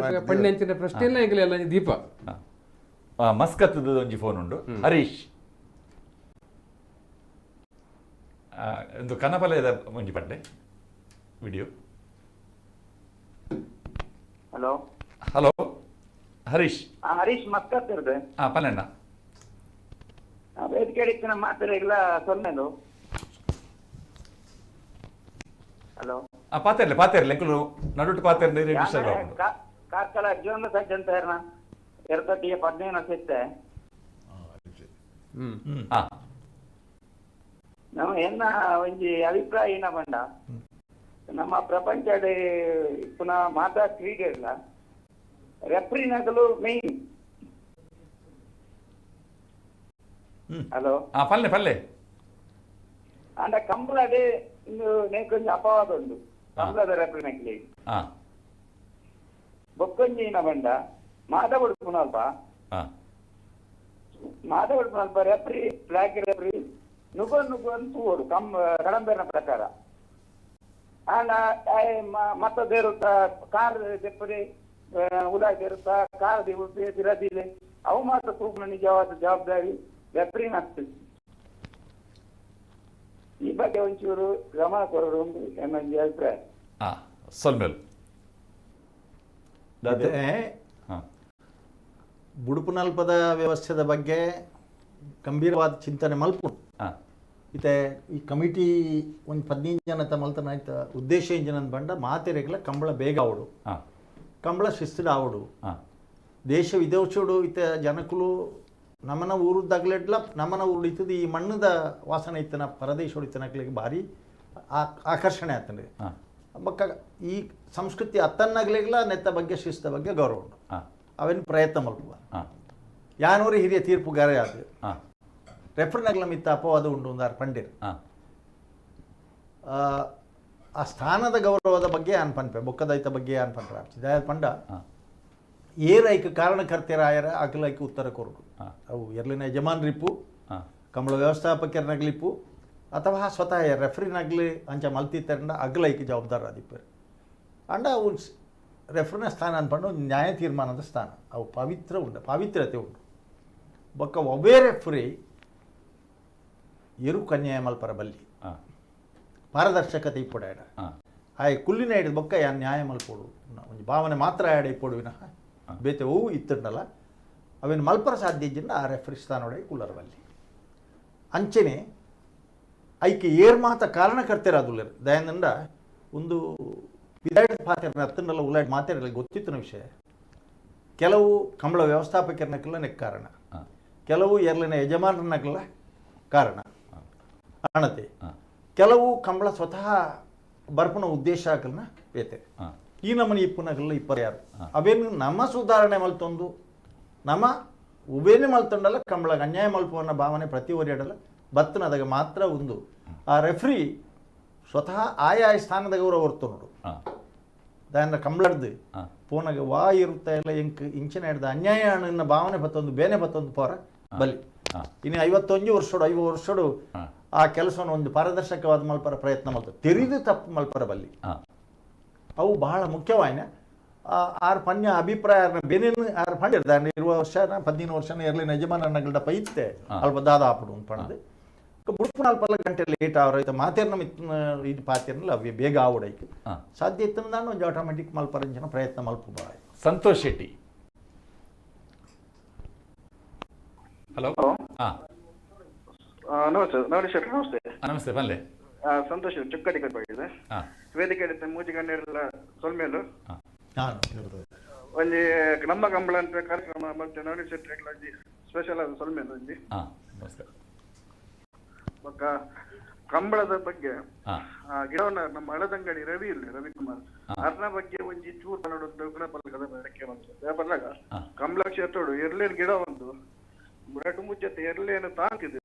ಪಣ್ಣೆ ಅಂಚಿನ ಪ್ರಶ್ನೆ ಎಲ್ಲ ಈಗಲೇ ಎಲ್ಲ ದೀಪ ಮಸ್ಕತ್ತದ ಒಂಜಿ ಫೋನ್ ಉಂಡು ಹರೀಶ್ ಒಂದು ಕನಪಲಯದ ಒಂಜಿ ಪಂಡೆ video. Hello hello Harish Harish Muscat ಇರ್ದೆ ಪನ್ನಣ್ಣ ವೇದಿಕೆ ಅಡಿಕ್ಕಿನ ಮಾತಾಡಿಲ್ಲ ಸೊನ್ನೆದು ಹಲೋ ಪಾತೆರ್ಲೆ ಎಂಕುಲು ನಡುಟು ಪಾತೆರ್ಲೆ ಕಾರ್ಕಳ ಜೀವನ ಸಜ್ಜಂತ ಎರಕಟ್ಟಿಗೆ 15 ಸಿಕ್ತೆ ನಮ್ಮ ಎನ್ನ ಒಂಜಿ ಅಭಿಪ್ರಾಯ ಏನ ಬಂಡ ನಮ್ಮ ಪ್ರಪಂಚದ ಪುನಃ ಮಾತಾ ಕ್ರೀಡೆ ಇಲ್ಲ ರೆಫ್ರಿನಗಲು ಮೇನ್ ಹಲೋ ಪಲ್ಲೆ ಪಲ್ಲೆ ಅಂಡ ಕಂಬಳಡೆ ಇಂದು ನೇಕೊಂಜಿ ಅಪವಾದ ಉಂಟು ಕಂಬಳದ ರೆಫ್ರಿನಗ್ಲಿ ಬೊಕ್ಕೊಂಜಿ ಏನ ಬಂಡ ಮಾತಾಡ್ಪುನ ಅಲ್ಪ ಮಾತಾಡ್ಪುನ ಅಲ್ಪ ರೆಫ್ರಿ ಫ್ಲಾಗ್ ರೆಫ್ರಿ ನುಗ್ಗು ಅಂತ ತೂರು ಕಡಂಬೇರಿನ ಪ್ರಕಾರ ಮತ್ತದೇರು ಕಾರ್ ತೆಪ್ಪರೆ ಉದಾಯಿರುತ್ತ ಕಾರ್ ದಿರದಿಲೆ ಅವು ಮಾತ್ರ ತೂಪನ ನಿಜವಾದ ಜವಾಬ್ದಾರಿ ರೆಫ್ರಿನ್ ಆಗ್ತದೆ. ಈ ಬಗ್ಗೆ ಒಂಚೂರು ಗಮನ ಕೊಡೋದು ಒಂದು ನನ್ನ ಅಭಿಪ್ರಾಯ. ಸೊಲ್ಮೇಲ್ ಬುಡುಪುನಲ್ಪದ ವ್ಯವಸ್ಥೆದ ಬಗ್ಗೆ ಗಂಭೀರವಾದ ಚಿಂತನೆ ಮಲ್ಪು ಇತ್ತೆ ಈ ಕಮಿಟಿ ಒಂದು 15 ಜನ ಮಲ್ತನ ಆಯ್ತ ಉದ್ದೇಶ ಇಂಜಿನ ಬಂಡ ಮಾತೆರೆಗಳ ಕಂಬಳ ಬೇಗ ಆವಡು ಕಂಬಳ ಶಿಸ್ತಿಡ ಆವಡು ದೇಶ ವಿದೇಶೋಡು ಇತ್ತೆ ಜನಕುಲು ನಮ್ಮನ ಊರದ್ದಾಗಲೆಡ್ಲ ನಮ್ಮನ ಊರು ಇತ್ತದ ಈ ಮಣ್ಣದ ವಾಸನೆ ಇತ್ತನ ಪರದೇಶ ಇತ್ತನಕ್ಲಿಗೆ ಭಾರಿ ಆಕರ್ಷಣೆ ಆಗ್ತದೆ. ಬಕ್ಕ ಈ ಸಂಸ್ಕೃತಿ ಅತ್ತನ್ನಾಗ್ಲಿಗ್ಲ ನೆತ್ತ ಬಗ್ಗೆ ಶಿಸ್ತ ಬಗ್ಗೆ ಗೌರವ ಉಂಟು. ಅವೇನು ಪ್ರಯತ್ನ ಮಲ್ಪುವ ಯಾನೂರು ಹಿರಿಯ ತೀರ್ಪುಗಾರೆ ಅದು ರೆಫರ್ನಗ್ಲ ಮಿತ್ತ ಅಪವಾದ ಉಂಟು ಒಂದಾರು ಪಂಡಿರ್ ಆ ಸ್ಥಾನದ ಗೌರವದ ಬಗ್ಗೆ ಅನ್ಪನ್ಪೆ ಬೊಕ್ಕದೈತ ಬಗ್ಗೆ ಅನ್ಪನ್ರ ದಯ ಪಂಡ ಏರೈಕ ಕಾರಣಕರ್ತೆರಾಯರ ಅಕಲೈಕ ಉತ್ತರ ಕೊರಡು ಅವು ಎರ್ಲಿನ ಯಜಮಾನ್ರಿಪ್ಪು ಕಂಬಳ ವ್ಯವಸ್ಥಾಪಕರನಗ್ಲಿಪ್ಪು ಅಥವಾ ಸ್ವತಃ ರೆಫ್ರಿನಗ್ಲಿ ಅಂಚ ಮಲ್ತಿತ್ತಂಡ ಅಗಲೈಕ ಜವಾಬ್ದಾರ ಆದಿಪ್ಪರು ಅಂಡ ಅವು ರೆಫ್ರಿನ ಸ್ಥಾನ ಅನ್ಪಂಡು ನ್ಯಾಯ ತೀರ್ಮಾನದ ಸ್ಥಾನ ಅವು ಪಾವಿತ್ರ್ಯತೆ ಉಂಟು ಬೊಕ್ಕ ಒಬ್ಬೇ ರೆಫ್ರಿ ಎರು ಕನ್ಯಾಯ ಮಲ್ಪರ ಬಲ್ಲಿ ಪಾರದರ್ಶಕತೆ ಇಪ್ಪೊಡ ಆಯ್ ಕುಲ್ಲಿನ ಹಿಡಿದ ಬೊಕ್ಕ ಯಾನ್ ನ್ಯಾಯ ಮಲ್ಪೋಡು ಒಂದು ಭಾವನೆ ಮಾತ್ರ ಆಡ ಇಪ್ಪೊಡು ವಿನಃ ಬೇತೆ ಹೂವು ಇತ್ತುಂಡಲ್ಲ ಅವೇನು ಮಲ್ಪರ ಸಾಧ್ಯ ಇದ್ದಿಂದ ಆ ರೆಫ್ರಿ ಸ್ಥಾನೊಡೆ ಕುಲ್ಲರ ಬಲ್ಲಿ ಅಂಚನೆ ಐಕೆ ಏರ್ ಮಾತ ಕಾರಣಕರ್ತೆರಾದುಲ್ಲರು ದಯಂದಂಡ ಒಂದು ವಿಧಾಯಕ ಪಾತ್ರ ಹತ್ತನ್ನೆಲ್ಲ ಉಲ್ಲಾಡ್ ಮಾತಾಡಲಿ ಗೊತ್ತಿತ್ತಿನ ವಿಷಯ ಕೆಲವು ಕಂಬಳ ವ್ಯವಸ್ಥಾಪಕರನಕ್ಕೆಲ್ಲ ನೆಕ್ ಕಾರಣ ಕೆಲವು ಎರ್ಲಿನ ಯಜಮಾನರನ್ನಕ್ಕೆಲ್ಲ ಕಾರಣ ಕಾಣತೆ ಕೆಲವು ಕಂಬಳ ಸ್ವತಃ ಬರ್ಪನ ಉದ್ದೇಶ ಹಾಕಲ್ನ ಬೇತೆ ಈ ನಮ್ಮನೆ ಇಪ್ಪನಗಲ್ಲ ಇಪ್ಪರು ಯಾರು ಅವೇನು ನಮ್ಮ ಸುಧಾರಣೆ ಮಲ್ತೊಂದು ನಮ್ಮ ಉಬೇನೆ ಮಲ್ತೊಂಡಲ್ಲ ಕಂಬಳ ಅನ್ಯಾಯ ಮಲ್ಪುವನ್ನ ಭಾವನೆ ಪ್ರತಿ ಒರಿಯಾಡಲ್ಲ ಬತ್ತನದಾಗ ಮಾತ್ರ ಒಂದು ಆ ರೆಫ್ರಿ ಸ್ವತಃ ಆಯಾ ಸ್ಥಾನದ ಗೌರವ ಹೊರ್ತು ನೋಡು ದಾಯನ ಕಂಬಳಡ್ದು ಪೋನಾಗ ವಾ ಇರುತ್ತಾ ಎಲ್ಲ ಇಂಚಿನ ಹಿಡ್ದ ಅನ್ಯಾಯ ಅಣ್ಣ ಭಾವನೆ ಬತ್ತೊಂದು ಬೇನೆ ಬತ್ತೊಂದು ಪೋರ ಬಲಿ ಇನ್ನು 51 ವರ್ಷೋಡು 50 ವರ್ಷೋಡು ಆ ಕೆಲಸವನ್ನು ಒಂದು ಪಾರದರ್ಶಕವಾದ ಮಲ್ಪರ ಪ್ರಯತ್ನ ಮಾಡ್ತಾರೆ ತೆರಿದು ತಪ್ಪು ಮಲ್ಪರ ಬಲ್ಲಿ ಅವು ಬಹಳ ಮುಖ್ಯವಾಯಿನ ಆರು ಪನ್ಯ ಅಭಿಪ್ರಾಯ ಬೇನೇನು ಆರು ಪಂಡಿರ್ ದಾಂಡ 20 ವರ್ಷ 15 ವರ್ಷ ಎರ್ಲಿ ಯಜಮಾನಗಳದ ಪೈತ್ತೆ ಅಲ್ಪ ದಾದ ಆಪಡು ಒಂದು ಪಣದು ಬುಡ್ಪು 4 ಗಂಟೆ ಲೇಟ್ ಅವ್ರೈತೆ ಮಾತೇರ್ನ ಇದು ಪಾತಿರ್ನಲ್ಲ ಅವೇ ಬೇಗ ಆವಡೈಕೆ ಸಾಧ್ಯ ಇತ್ತು ನಾನು ಒಂದು ಆಟೋಮೆಟಿಕ್ ಮಲ್ಪರಂಜನ ಪ್ರಯತ್ನ ಮಲ್ಪ ಬಾಯ್. ಸಂತೋಷ್ ಶೆಟ್ಟಿ ಹಲೋ ನಮಸ್ತೆ ನಮಸ್ತೆ ನಮಸ್ತೆ ಬಲ್ಲೆ ಸಂತೋಷ್ ಚುಕ್ಕಡಿ ಕಟ್ಟಾಗಿದೆ ವೇದಿಕೆ ಮೂಜಿ ಗಣ್ಯರೆಲ್ಲ ಸೊಲ್ಮೇಲು ಒಂಜಿ ನಮ್ಮ ಕಂಬಳ ಅಂತ ಕಾರ್ಯಕ್ರಮ ಮತ್ತೆ ನೋಡಿ ಶೆಟ್ಟಿ ಸ್ಪೆಷಲ್ ಆದ ಸೊಲ್ಮೇಲು ಒಂಜಿ ಬೊಕ್ಕ ಕಂಬಳದ ಬಗ್ಗೆ ಗಿಡವನ್ನ ನಮ್ಮ ಹಳದಂಗಡಿ ರವಿ ಇಲ್ಲ ರವಿಕುಮಾರ್ ಅರ್ನ ಬಗ್ಗೆ ಒಂಜಿ ಚೂರು ನೋಡೋದು ಗುಣಪಲ್ಕದ ಬಂದಾಗ ಕಂಬಳ ಕ್ಷೇತ್ರ ಎರ್ಲೇನು ಗಿಡ ಒಂದು ಬುಡಟು ಮುಚ್ಚತ್ತೆ ಎರ್ಲೇನು ತಾಂಕಿದೆ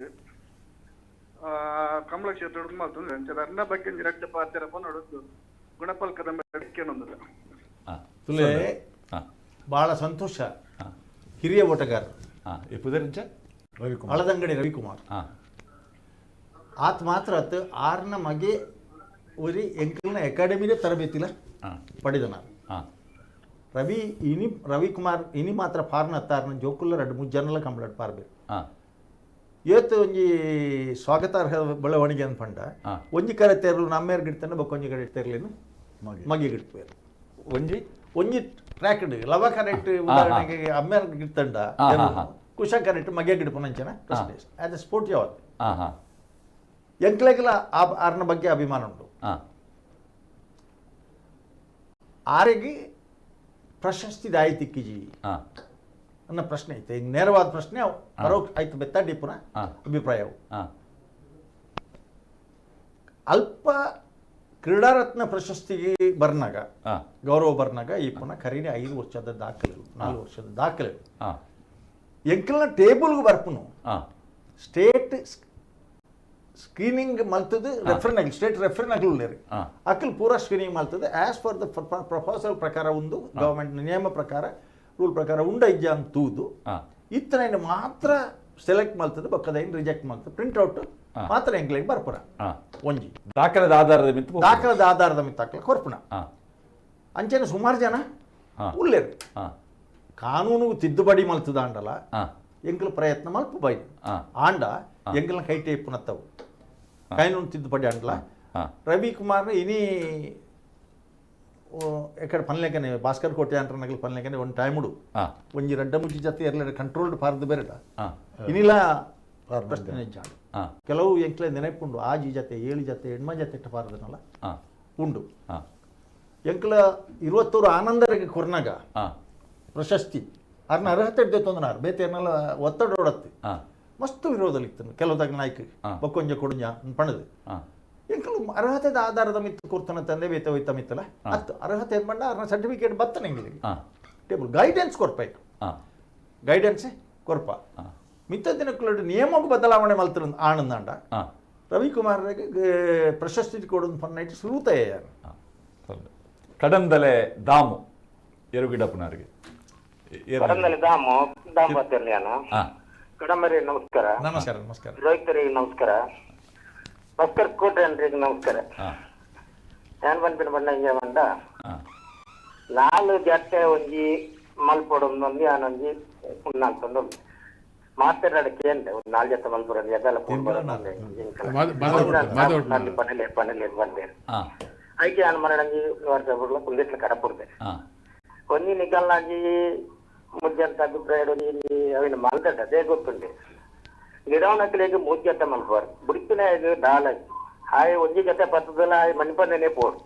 ಕಂಬಳ ಕ್ಷೇತ್ರ ಮಾತು ಅರ್ನ ಬಗ್ಗೆ ನಿರಕ್ತ ಪಾತ್ರಪ್ಪ ನೋಡೋದು ಗುಣಪಲ್ಕದ ಅಡಿಕೆನೊಂದು ಬಹಳ ಸಂತೋಷ ಹಿರಿಯ ಓಟಗಾರರು ಹಳದಂಗಡಿ ರವಿಕುಮಾರ್ ಆತ ಮಾತ್ರ ಆರ್ನ ಮಗೆ ഒരു ಎಂಕಲ್ನ ಅಕಾಡೆಮಿನೇ ತರಬೇತಿಲ ಪಡೆದನ ರವಿಕುಮಾರ್ ಇನಿ ಮಾತ್ರ ಪಾರ್ನ ಹತ್ತಾರನ ಜೋಕುಲ್ಲ 2-3 ಜನಲ ಕಂಪ್ಲೀಟ್ ಪಾರ್ಬೇಕು ಇವತ್ತು ಒಂಜಿ ಸ್ವಾಗತಾರ್ಹ ಬೆಳವಣಿಗೆ ಅನ್ಪಂಡ ಒಂಜಿ ಕರೆ ತೆರಲು ನಮ್ಮೇರ್ ಗಿಡ್ತಾನೆ ಬೊಕ್ಕೊಂಜಿ ಕಡೆ ತೆರಲೇನು ಮಗೆ ಗಿಡ್ಪೇರು ಒಂಜಿ ಟ್ರ್ಯಾಕ್ ಲವ ಕರೆಕ್ಟ್ ಉದಾಹರಣೆಗೆ ಅಮ್ಮೇರ್ ಗಿಡ್ತಂಡ ಕುಶ ಕರೆಕ್ಟ್ ಮಗೆ ಗಿಡ್ಪನಂಚನ ಆಸ್ ಎ ಸ್ಪೋರ್ಟ್ ಯಾವತ್ತು ಎಂಕ್ಲೆಗೆಲ್ಲ ಆರ್ನ ಬಗ್ಗೆ ಅಭಿಮಾನ ಉಂಟು ಆರೆಗೆ ಪ್ರಶಸ್ತಿ ದಾಯಿತಿಕ್ಕಿಜಿ ಅನ್ನೋ ಪ್ರಶ್ನೆ ಐತೆ ಈಗ ನೇರವಾದ ಪ್ರಶ್ನೆ ಆಯ್ತು ಬೆತ್ತಾಡಿಪುನ ಅಭಿಪ್ರಾಯವು ಅಲ್ಪ ಕ್ರೀಡಾರತ್ನ ಪ್ರಶಸ್ತಿಗೆ ಬರ್ನಾಗ ಗೌರವ ಬರ್ನಾಗ ಈ ಪುನಃ ಖರೀನೆ 5 ವರ್ಷದ ದಾಖಲೆ 4 ವರ್ಷದ ದಾಖಲೆ ಎಂಕಲ್ನ ಟೇಬಲ್ಗೆ ಬರ್ಪುನು ಸ್ಟೇಟ್ ಸ್ಕ್ರೀನಿಂಗ್ ಮಲ್ತದೆ ರೆಫರೆನ್ಸ್ ಸ್ಟೇಟ್ ರೆಫರೆನ್ಸ್ ಉಳ್ಳೇರಿ ಅಕ್ಕಲ್ ಪೂರಾ ಸ್ಕ್ರೀನಿಂಗ್ ಮಲ್ತದೆ ಆಸ್ ಫಾರ್ ದ ಪ್ರಪೋಸಲ್ ಪ್ರಕಾರ ಒಂದು ಗವರ್ಮೆಂಟ್ ನಿಯಮ ಪ್ರಕಾರ ರೂಲ್ ಪ್ರಕಾರ ಉಂಡ ಇಜ್ಜ ಅಂತೂದು ಇತ್ತನೇನು ಮಾತ್ರ ಸೆಲೆಕ್ಟ್ ಮಲ್ತದೆ ಬಕ್ಕದೇನು ರಿಜೆಕ್ಟ್ ಮಾಡ್ತದೆ ಪ್ರಿಂಟ್ಔಟ್ ಮಾತ್ರ ಎಂಕ್ಲೆಗೆ ಬರ್ಪುರ ಒಂಜಿ ದಾಖಲೆದ ಆಧಾರದ ಮಿತ್ತು ದಾಖಲೆದ ಆಧಾರದ ಮಿತ್ತಾಕ್ಲ ಕೊರ್ಪುನ ಅಂಚೆನೆ ಸುಮಾರು ಜನ ಉಳ್ಳೇರು ಕಾನೂನು ತಿದ್ದುಪಡಿ ಮಲ್ತದಾಂಡಲ ಎಂಕಲ್ ಪ್ರಯತ್ನ ಮಲ್ಪ ಬೈದು ಆಂಡ ಎಂಕಲ್ನ ಕೈ ಟೇಪುನತ್ತವು ಕಾನೂನು ತಿದ್ದುಪಡಿ ಆಂಡಲ ರವಿಕುಮಾರ್ ಇನಿ ಎಕಡೆ ಪನ್ಲೆಕನೆ ಭಾಸ್ಕರ್ ಕೋಟೆ ಅಂಟ್ರ ನಗಲ್ ಪನ್ಲೆಕನೆ ಒಂದು ಟೈಮುಡು ಒಂಜಿ ರಡ್ಡ ಮುಜ್ಜಿ ಜೊತೆ ಎರಲೆಡೆ ಕಂಟ್ರೋಲ್ಡ್ ಪಾರ್ದು ಬೇರೆಡ ಇನಿಲ ಪ್ರಶ್ನೆ ಜಾಡು ಕೆಲವು ಎಂಕ್ಲೆ ನೆನಪುಂಡು ಆಜಿ ಜೊತೆ 7 ಜೊತೆ ಹೆಣ್ಮ ಜೊತೆ ಇಟ್ಟ ಪಾರ್ದನಲ್ಲ ಉಂಡು ಎಂಕ್ಲ 20 ಆನಂದರಿಗೆ ಕೊರ್ನಾಗ ಪ್ರಶಸ್ತಿ ಅರ್ನ ಅರ್ಹತೆ ಹಿಡ್ದೆ ತೊಂದನಾರು ಬೇತೇರ್ನೆಲ್ಲ ಒತ್ತಡ ಓಡತ್ತೆ ಮಸ್ತ್ ವಿರೋಧಲಿತ್ತು ಕೆಲವುದಾಗ ನಾಯ್ಕ ಬಕ್ಕೊಂಜ ಕೊಡುಂಜ ಪಣದು ಎಂಕಲು ಅರ್ಹತೆದ ಆಧಾರದ ಮಿತ್ತು ಕೊರ್ತನ ತಂದೆ ಬೇತ ಹೋಯ್ತ ಮಿತ್ತಲ್ಲ ಅತ್ತು ಅರ್ಹತೆ ಬಂಡ ಅರ್ನ ಸರ್ಟಿಫಿಕೇಟ್ ಬತ್ತನ ಹೆಂಗಿದೆ ಟೇಬಲ್ ಗೈಡೆನ್ಸ್ ಕೊರ್ಪಾಯ್ತು ಗೈಡೆನ್ಸೇ ಕೊರ್ಪ ಮಿತ್ತ ದಿನಕ್ಕೂ ನಿಯಮಕ್ಕೆ ಬದಲಾವಣೆ ಮಲ್ತರ ಆನಂದಾಂಡ ರವಿಕುಮಾರ್ಗೆ ಪ್ರಶಸ್ತಿ ಕೊಡೋದು ಪನ್ನೈಟ್ ಸುರುತಯ್ಯ ಕಡಂದಲೆ ದಾಮು ಎರುಗಿಡಪ್ಪನವರಿಗೆ ಕಡಂದಲೆ ದಾಮು ದಾಂಪತ್ಯರ್ಯಾನ ಕಡಂಬರಿ ನಮಸ್ಕಾರ ನಮಸ್ಕಾರ ನಮಸ್ಕಾರ ರೋಹಿತರಿಗೆ ನಮಸ್ಕಾರ ಭಾಸ್ಕರ್ ಕೋಟೆ ಅನ್ರಿಗೆ ನಮಸ್ಕಾರ ಏನ್ ಬಂದ್ಬಿಟ್ಟು ಬಂದ ಹಿಂಗೆ ಬಂದ 4 ಜಟ್ಟೆ ಒಂಜಿ ಮಲ್ಪೊಡೊಂದು ಒಂಜಿ ಆನೊಂಜಿ ಉನ್ನಂತೊಂದು ಮಾತಾಡಕ್ಕೆ ಏನ್ರೆ ಒಂದು 4 ಜೊತೆ ಮಲ್ಪೊಡೊಂದು ಎದೆಲ್ಲ ಪನೆಲೆ ಬಂದೆ ಐಕೆ ನಾನು ಮರಡಂಜಿ ವರ್ಷ ಬಿಡ್ಲ ಕುಂದಿಟ್ಲ ಕಡಪುರ್ದೆ ಒಂಜಿ ನಿಕಲ್ನಾಜಿ ಮುಜ್ಜಂತ ಅಭಿಪ್ರಾಯ ಅವಿನ ಮಲ್ತಡ್ಡ ಅದೇ ಗೊತ್ತುಂಡೆ ಗಿಡವನಕ್ಕಲಿಗೆ 3 ಜೊತೆ ಮಲ್ಪೋರು ಬುಡಿಪಿನ ಡಾಲ ಹಾಯ್ ಒಂಜಿ ಜೊತೆ ಪತ್ತದಲ್ಲ ಮಣಿಪಂದನೆ ಪೋಡು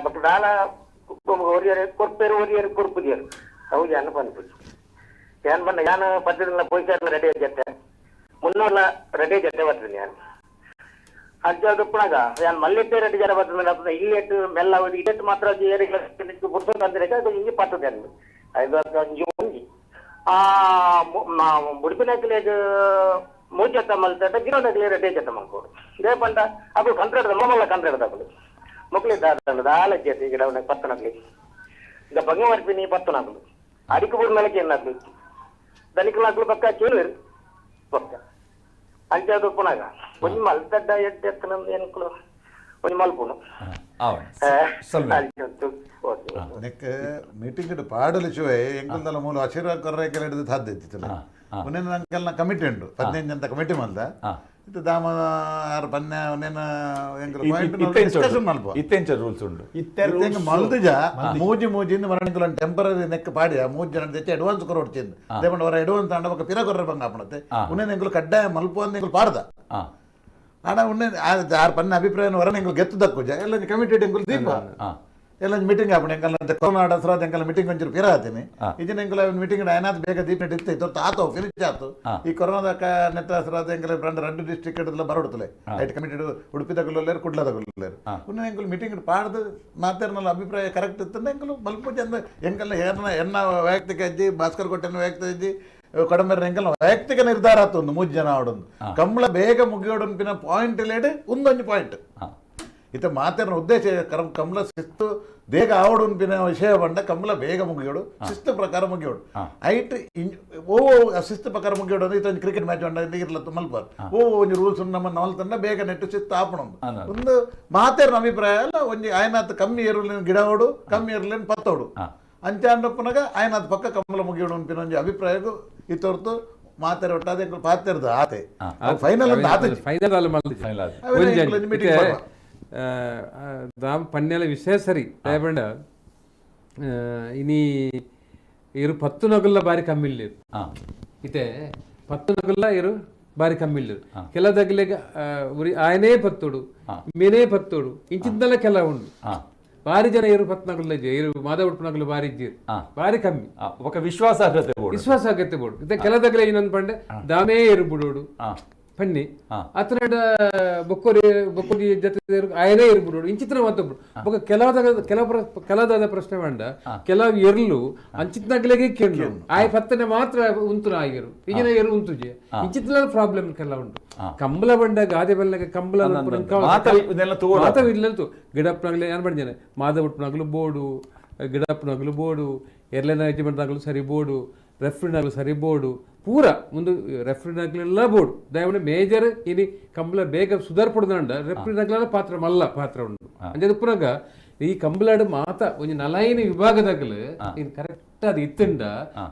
ಬಟ್ ಡಾಲ ಒರಿಯರೆ ಕೊರ್ಪೇರು ಒರಿಯರು ಕೊರ್ಪುದಿಯರು ಅವು ಯಾನ ಬಂದ್ಬಿಟ್ಟು ಏನ್ ಬಂದ ಯಾನ ಪತ್ತದಿಲ್ಲ ಪೊಯ್ಸಾರ್ಲ ರೆಡಿ ಜೊತೆ 300 ರೆಡಿ ಜೊತೆ ಬರ್ತೀನಿ ನಾನು ಅಜ್ಜದು ಪುಣಗ ಯಾನ್ ಮಲ್ಲಿಟ್ಟೆ ರೆಡಿ ಜರ ಬರ್ತದೆ ಇಲ್ಲೆಟ್ಟು ಮೆಲ್ಲ ಇಟ್ಟು ಮಾತ್ರ ಬುಡ್ಸೋದು ಅಂದ್ರೆ ಅದು ಹಿಂಗೆ ಪತ್ತದೆ ಅನ್ಬಿ 5 ಒಂಜಿ ಬುಡಿಪಿನಕ್ಲಿಗೆ 3 ಜೊತೆ ಮಲ್ತಡ್ಡ ಗಿರೋನಕ್ಲಿ ರೆಡಿ ಜೊತೆ ಮಲ್ಕೋಡು ಇದೇ ಬಂದ ಅದು ಕಂತ್ರೆಡ್ದ ಮೊಮ್ಮಲ್ಲ ಕಂತ್ರೆಡ್ದಾಗಲು ಮಕ್ಳಿದ್ದ ಆಲ ಜೊತೆ ಗಿಡವನ್ನ ಪತ್ತನಕ್ಲಿ ಈಗ ಬಂಗೆ ಮಾಡ್ತೀನಿ ಪತ್ತನಾಗಲು ಅಡಿಕೆ ಬುಡ್ ಮೇಲೆ ಏನಾಗ್ಲು ದನಿಕಲಾಗ್ಲು ಪಕ್ಕ ಕೇಳುವಿರು ಪಕ್ಕ ಅಂಚದು ಪುನಗ ಒಂಜಿ ಮಲ್ತಡ್ಡ ಎಡ್ಡೆತ್ತನಂದು ಏನಕ್ಕಲು ಒಂಜಿ ಮಲ್ಪುನು ಮೀಟಿಂಗ್ ಪಾಡಲು ಶಿವೆ ಎಂಕಲ್ದಲ್ಲ ಮೂಲ ಆಶೀರ್ವಾದ ಕೊರ್ರೆಕೆಲ್ಲ ಹಿಡಿದು ಸಾಧ್ಯ ಇತ್ತಿಲ್ಲ ಮೊನ್ನೆ ನಂಗೆಲ್ಲ ಕಮಿಟಿ ಉಂಡು 15 ಅಂತ ಕಮಿಟಿ ಮಲ್ದ ಇದು ದಾಮ ಆರು ಪನ್ನೆ ಒಂದೇನ ಡಿಸ್ಕಷನ್ ಮಲ್ಪ ಇತ್ತೆಂಚ ರೂಲ್ಸ್ ಉಂಡು ಮಲ್ದುಜ ಮೂಜಿಂದ ಮರಣಿಕಲ ಟೆಂಪರರಿ ನೆಕ್ ಪಾಡಿ 3 ಜನ ತೆಚ್ಚಿ ಅಡ್ವಾನ್ಸ್ ಕೊರೊಡ್ಚಿಂದು ದೇಪಂಡ ವರ ಅಡ್ವಾನ್ಸ್ ಅಂಡ ಬಕ್ಕ ಪಿರ ಕೊರ್ರೆ ಬಂಗ ಆಪಣತೆ ಉನ್ನೆ ಎಂಕಲು ಕಡ್ಡಾಯ ಮಲ್ಪ ಅಂತ ಎಂಕಲು ಪಾಡ್ದ ಆಡ ಉನ್ನೆ ಆರು ಪನ್ನೆ ಅಭಿಪ್ರಾಯ ವರ ಎಂಕಲು ಗೆತ್ತು ದಕ್ಕುಜ ಎಲ್ಲ ಕಮಿಟಿ ಎಂಕಲು ದೀಪ ಎಲ್ಲ ಮೀಟಿಂಗ್ ಆಪಣ ಎಂಕಲ್ ಕೊರೋನಾ ದಸರಾದ ಎಂಕಲ್ ಮೀಟಿಂಗ್ ಒಂಚೂರು ಪಿರ ಆತೀನಿ ಇದನ್ನ ಎಂಕಲ್ ಮೀಟಿಂಗ್ ಏನಾದ್ ಬೇಗ ದೀಪ ಇತ್ತು ಆತೋ ಫಿನಿಶ್ ಆತು ಈ ಕೊರೋನಾದ ನೆತ್ತ ದಸರಾದ ಎಂಕಲ್ 2 ಡಿಸ್ಟ್ರಿಕ್ಟ್ ಎಲ್ಲ ಬರೋಡ್ತಲೆ ಐಟ್ ಕಮಿಟಿ ಉಡುಪಿ ತಗೊಳ್ಳೇರು ಕುಡ್ಲ ತಗೊಳ್ಳೇರು ಉನ್ನ ಎಂಕಲ್ ಮೀಟಿಂಗ್ ಪಾಡ್ದು ಮಾತಾಡ್ನಲ್ಲ ಅಭಿಪ್ರಾಯ ಕರೆಕ್ಟ್ ಇತ್ತು ಎಂಕಲ್ ಮಲ್ಪ ಚಂದ ಎಂಕಲ್ ಎನ್ನ ವೈಯಕ್ತಿಕ ಅಜ್ಜಿ ಭಾಸ್ಕರ್ ಕೊಟ್ಟೆನ ವೈಯಕ್ತಿಕ ಅಜ್ಜಿ ಕಡಂಬರಿ ಎಂಕಲ್ ವೈಯಕ್ತಿಕ ನಿರ್ಧಾರ ಆತು ಒಂದು 3 ಜನ ಆಡೊಂದು ಕಂಬಳ ಬೇಗ ಮುಗಿಯೋಡನ್ ಪಿನ ಪಾಯಿಂಟ್ ಲೇಡ್ ಒಂದೊಂದು ಪಾಯಿಂಟ್ ಇತ್ತ ಮಾತಾಡಿನ ಉದ್ದೇಶ ಕಂಬಳ ಶಿಸ್ತು ಬೇಗ ಆವಡನ್ ಪಿನ ವಿಷಯ ಬಂಡ ಕಂಬಳ ಬೇಗ ಮುಗಿಯೋಡು ಶಿಸ್ತು ಪ್ರಕಾರ ಮುಗಿಯೋಡು ಐಟ್ ಶಿಸ್ತು ಪ್ರಕಾರ ಮುಗಿಯೋಡು ಅಂದ್ರೆ ಇತ್ತ ಕ್ರಿಕೆಟ್ ಮ್ಯಾಚ್ ಬಂಡ ಇರ್ಲ ಮಲ್ಪಾರ್ ಒಂಜಿ ರೂಲ್ಸ್ ನಮ್ಮ ನವಲ್ತಂಡ ಬೇಗ ನೆಟ್ಟು ಶಿಸ್ತು ಆಪಣೊಂದು ಒಂದು ಮಾತಾಡಿನ ಅಭಿಪ್ರಾಯ ಅಲ್ಲ ಒಂಜಿ ಆಯ್ನಾತ್ ಕಮ್ಮಿ ಇರಲಿನ ಗಿಡ ಓಡು ಕಮ್ಮಿ ಇರಲಿನ ಪತ್ತೋಡು ಅಂಚೆ ಅಂಡಪ್ಪನಾಗ ಆಯ್ನಾತ್ ಪಕ್ಕ ಕಂಬಳ ಮುಗಿಯೋಡು ಅನ್ಪಿನ ಒಂಜಿ ಅಭಿಪ್ರಾಯಗೂ ಇತ್ತೊರ್ತು ಮಾತಾಡಿ ಒಟ್ಟಾದ ಪಾತಿರ್ದ ಆತೆ ಫೈನಲ್ దాం పన్నెల విశేషరి లేబండ ఇని ఇరు 10 నగుల్ల బారి కమ్మిల్లేరు ఇతే 10 నగుల్ల ఇరు ಬಾರಿ ಕಮ್ಮಿಲ್ಲ ಕೆಲ ದಗ್ಲೆಗ ఆయనే ಪತ್ತೋಡು ಮೇನೇ ಪತ್ತೋಡು ಇಂಚಿದ್ದಲ್ಲ ಕೆಲ ಉಂಡು ಬಾರಿ ಜನ ಇರು 14 ಇರು ಮಾಧವ ಉಟ್ಪನಗಳು ಬಾರಿ ಇದ್ದೀರು ಬಾರಿ ಕಮ್ಮಿ ఒక విశ్వాసాగతే ಬೋಡು ಇತ್ತೆ ಕೆಲ ದಗ್ಲೆ ಇನ್ನೊಂದು ಪಂಡೆ ದಾಮೇ ಇರು ಬಿಡೋಡು ಪನ್ನಿ ಅತನಡ ಬೊಕ್ಕೋರಿ ಜೊತೆ ఆయనే ಇರು ಬಿಡೋಡು ಇಂಚಿತ್ರ ಮತ್ತೊಬ್ರು ಬೊಕ ಕೆಲದಾದ ಪ್ರಶ್ನೆ ಬಂಡ ಕೆಲವು ಎರ್ಲು ಅಂಚಿತ್ನಾಗ್ಲೆಗೆ ಕೇಳು ಆಯ್ ಪತ್ತನೆ ಮಾತ್ರ ಉಂತುನ ಆಗಿರು ಈಗಿನ ಎರು ಉಂತುಜೆ ಇಂಚಿತ್ರ ಪ್ರಾಬ್ಲಮ್ ಕೆಲ ಉಂಟು ಕಂಬಳ ಬಂಡ ಗಾದೆ ಬೆಲ್ಲಗೆ ಕಂಬಳ ಮಾತವಿಲ್ಲಂತು ಗಿಡಪ್ಪನಾಗ್ಲೆ ಏನ್ ಮಾಡಿದ್ದೇನೆ ಮಾಧವ ಉಟ್ಪನಾಗ್ಲು ಬೋಡು ಗಿಡಪ್ಪನಾಗ್ಲು ಬೋಡು ಎರ್ಲೆನ ಯಜಮಾನದಾಗ್ಲು ಸರಿ ಬೋಡು ರೆಫ್ರಿನಾಗ್ಲು ಸರಿ ಬೋರ್ಡು ಪೂರ ಮುಂದೆ ರೆಫ್ರಿನಾಗ್ಲೆಲ್ಲ ಬೋರ್ಡು ದಯವಿಟ್ಟು ಮೇಜರ್ ಇನಿ ಕಂಬಳ ಬೇಗ ಸುಧಾರ್ಪಡ್ದಂಡ ರೆಫ್ರಿನಾಗ್ಲೆಲ್ಲ ಪಾತ್ರ ಉಂಟು ಅಂಜದ ಪುನಗ ಈ ಕಂಬಳಾಡು ಮಾತ ಒಂದು ನಲೈನ ವಿಭಾಗದಾಗಲು ಇನ್ ಕರೆಕ್ಟ್ ಅದು ಇತ್ತಂಡ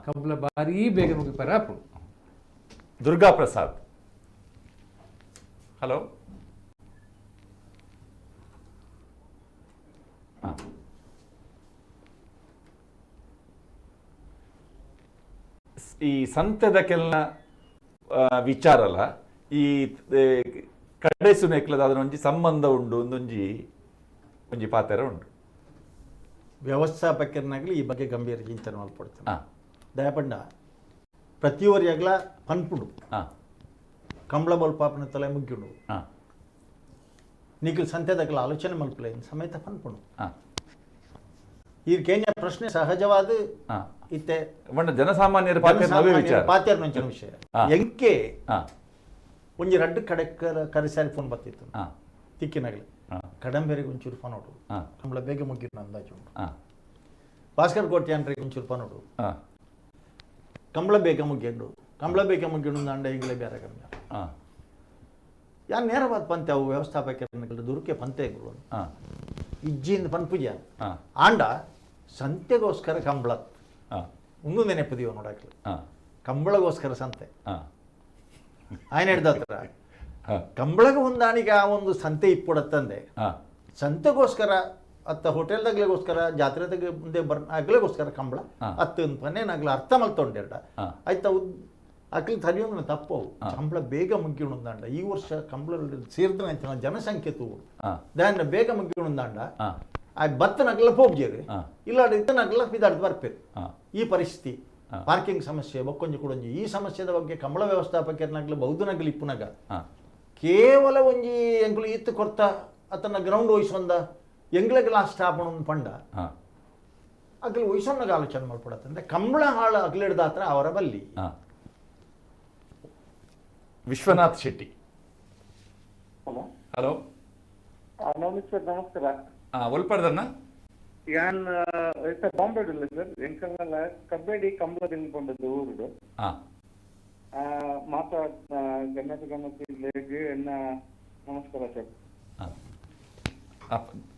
ಕಂಬಳ ಭಾರಿ ಬೇಗ ಮುಗಿ ಪರಾಪು. ದುರ್ಗಾ ಪ್ರಸಾದ್, ಹಲೋ. ಈ ಸಂತೆದ ಕೆಲ್ನ ವಿಚಾರಲ ಈ ಕಡೆ ಸುನೇಕ್ಲದ ಅದರ ಒಂಜಿ ಸಂಬಂಧ ಉಂಡು ಒಂಜಿ ಪಾತ್ರ ಉಂಡು. ವ್ಯವಸ್ಥಾಪಕರನಾಗಲಿ ಈ ಬಗ್ಗೆ ಗಂಭೀರ ಚಿಂತನೆ ಮಲ್ಪಡ್ತಾನೆ. ದಯಪಂಡ ಪ್ರತಿಯೊರಿಯಾಗಲ ಪನ್ಪುಡು ಕಂಬಳ ಬಲ್ಪಾಪನ ತಲೆ ಮುಗ್ಗಿಡು ನೀಕಲ್ ಸಂತೆದಾಗಲ ಆಲೋಚನೆ ಮಲ್ಪಲೆ ಸಮೇತ ಪನ್ಪುಡು. ಈ ಕೇಂದ್ರ ಪ್ರಶ್ನೆ ಸಹಜವಾದ ಇತ್ತೆ ಜನಸಾಮಾನ್ಯರ ಪಾತ್ಯರ ನಂಚಿನ ವಿಷಯ ಎಂಕೆ ಒಂಜಿ ರಡ್ಡು ಕಡೆ ಕರೆಸಾರಿ ಫೋನ್ ಬರ್ತಿತ್ತು ತಿಕ್ಕಿನಾಗಲಿ ಕಡಂಬೇರಿಗೆ ಒಂಚೂರು ಫೋನ್ ನೋಡು ಕಂಬಳ ಬೇಗ ಮುಗಿರು ಅಂದಾಜು ಉಂಟು. ಭಾಸ್ಕರ್ ಕೋಟೆ ಅನ್ರಿಗೆ ಒಂಚೂರು ಫೋನ್ ನೋಡು ಕಂಬಳ ಬೇಗ ಮುಗಿಂಡು ಅಂಡ ಈಗಲೇ ಬೇರೆ ಕಮ್ಮಿ ಯಾರು ನೇರವಾದ ಪಂತೆ ಅವು ವ್ಯವಸ್ಥಾಪಕರ ದುರ್ಕೆ ಪಂತೆಗಳು ಇಜ್ಜಿಯಿಂದ ಪನ್ಪುಜ ಆಂಡ ಸಂತೆಗೋಸ್ಕರ ಕಂಬಳ ಒಂದು ನೆನಪದೀವ ನೋಡಕ್ಕೆ ಕಂಬಳಗೋಸ್ಕರ ಸಂತೆ ఆయన ಹಿಡ್ದತ್ರ ಕಂಬಳಗ ಹೊಂದಾಣಿಗೆ ಆ ಒಂದು ಸಂತೆ ಇಪ್ಪಡತ್ತಂದೆ ಸಂತೆಗೋಸ್ಕರ ಅತ್ತ ಹೋಟೆಲ್ದಾಗ್ಲಿಗೋಸ್ಕರ ಜಾತ್ರೆದಾಗ ಮುಂದೆ ಆಗ್ಲಿಗೋಸ್ಕರ ಕಂಬಳ ಅತ್ತ ಪನ್ನೇನಾಗ್ಲ ಅರ್ಥ ಮಲ್ತೊಂಡೆರಡ ಆಯ್ತಾ ಅಕ್ಲಿ ತರಿಯೋಂದ್ರೆ ತಪ್ಪವು ಕಂಬಳ ಬೇಗ ಮುಗಿಯುಣಂದಾಂಡ ಈ ವರ್ಷ ಕಂಬಳ ಸೇರಿದ್ರೆ ಅಂತ ಜನಸಂಖ್ಯೆ ತೂ ದಾಂಡ ಬೇಗ ಮುಗಿಯುಣಂದಾಂಡ ಆ ಬತ್ತ ನಗಲ ಹೋಗ್ಜೇರಿ ಇಲ್ಲ ಇತ್ತ ನಗಲ ಇದಾಡ್ದು ಬರ್ಪೇರು ಈ ಪರಿಸ್ಥಿತಿ ಪಾರ್ಕಿಂಗ್ ಸಮಸ್ಯೆ ಬೊಕ್ಕೊಂಜಿ ಕೊಡೊಂಜಿ ಈ ಸಮಸ್ಯೆದ ಬಗ್ಗೆ ಕಂಬಳ ವ್ಯವಸ್ಥಾಪಕರನಾಗ್ಲಿ ಬೌದ್ಧನಾಗ್ಲಿ ಇಪ್ಪುನಾಗ ಕೇವಲ ಒಂಜಿ ಎಂಕ್ಲು ಇತ್ತು ಕೊರ್ತ ಅತನ ಗ್ರೌಂಡ್ ವಹಿಸೊಂದ ಎಂಗ್ಲೆಗ್ ಲಾಸ್ಟ್ ಆಪಣ ಪಂಡ ಅಗ್ಲಿ ವಹಿಸೊಂದಾಗ ಆಲೋಚನೆ ಮಾಡ್ಕೊಡತ್ತಂದ್ರೆ ಕಂಬಳ ಹಾಳು ಅಗ್ಲಿಡ್ದಾತ್ರ ಅವರ ಬಲ್ಲಿ. ವಿಶ್ವನಾಥ್ ಶೆಟ್ಟಿ, ಹಲೋ. ನಮಸ್ಕಾರ. ಒಲ್ಪಡ್ದನ್ನ ಯಾನ್ ಬಾಂಬೆ ಸರ್ ಎಂಕಲ್ಲ ಕಬಡ್ಡಿ ಕಂಬಳ ತಿಳ್ಕೊಂಡದ್ದು ಊರುಡು ಮಾತ ಗಣಪತಿ ಎನ್ನ ನಮಸ್ಕಾರ ಸರ್.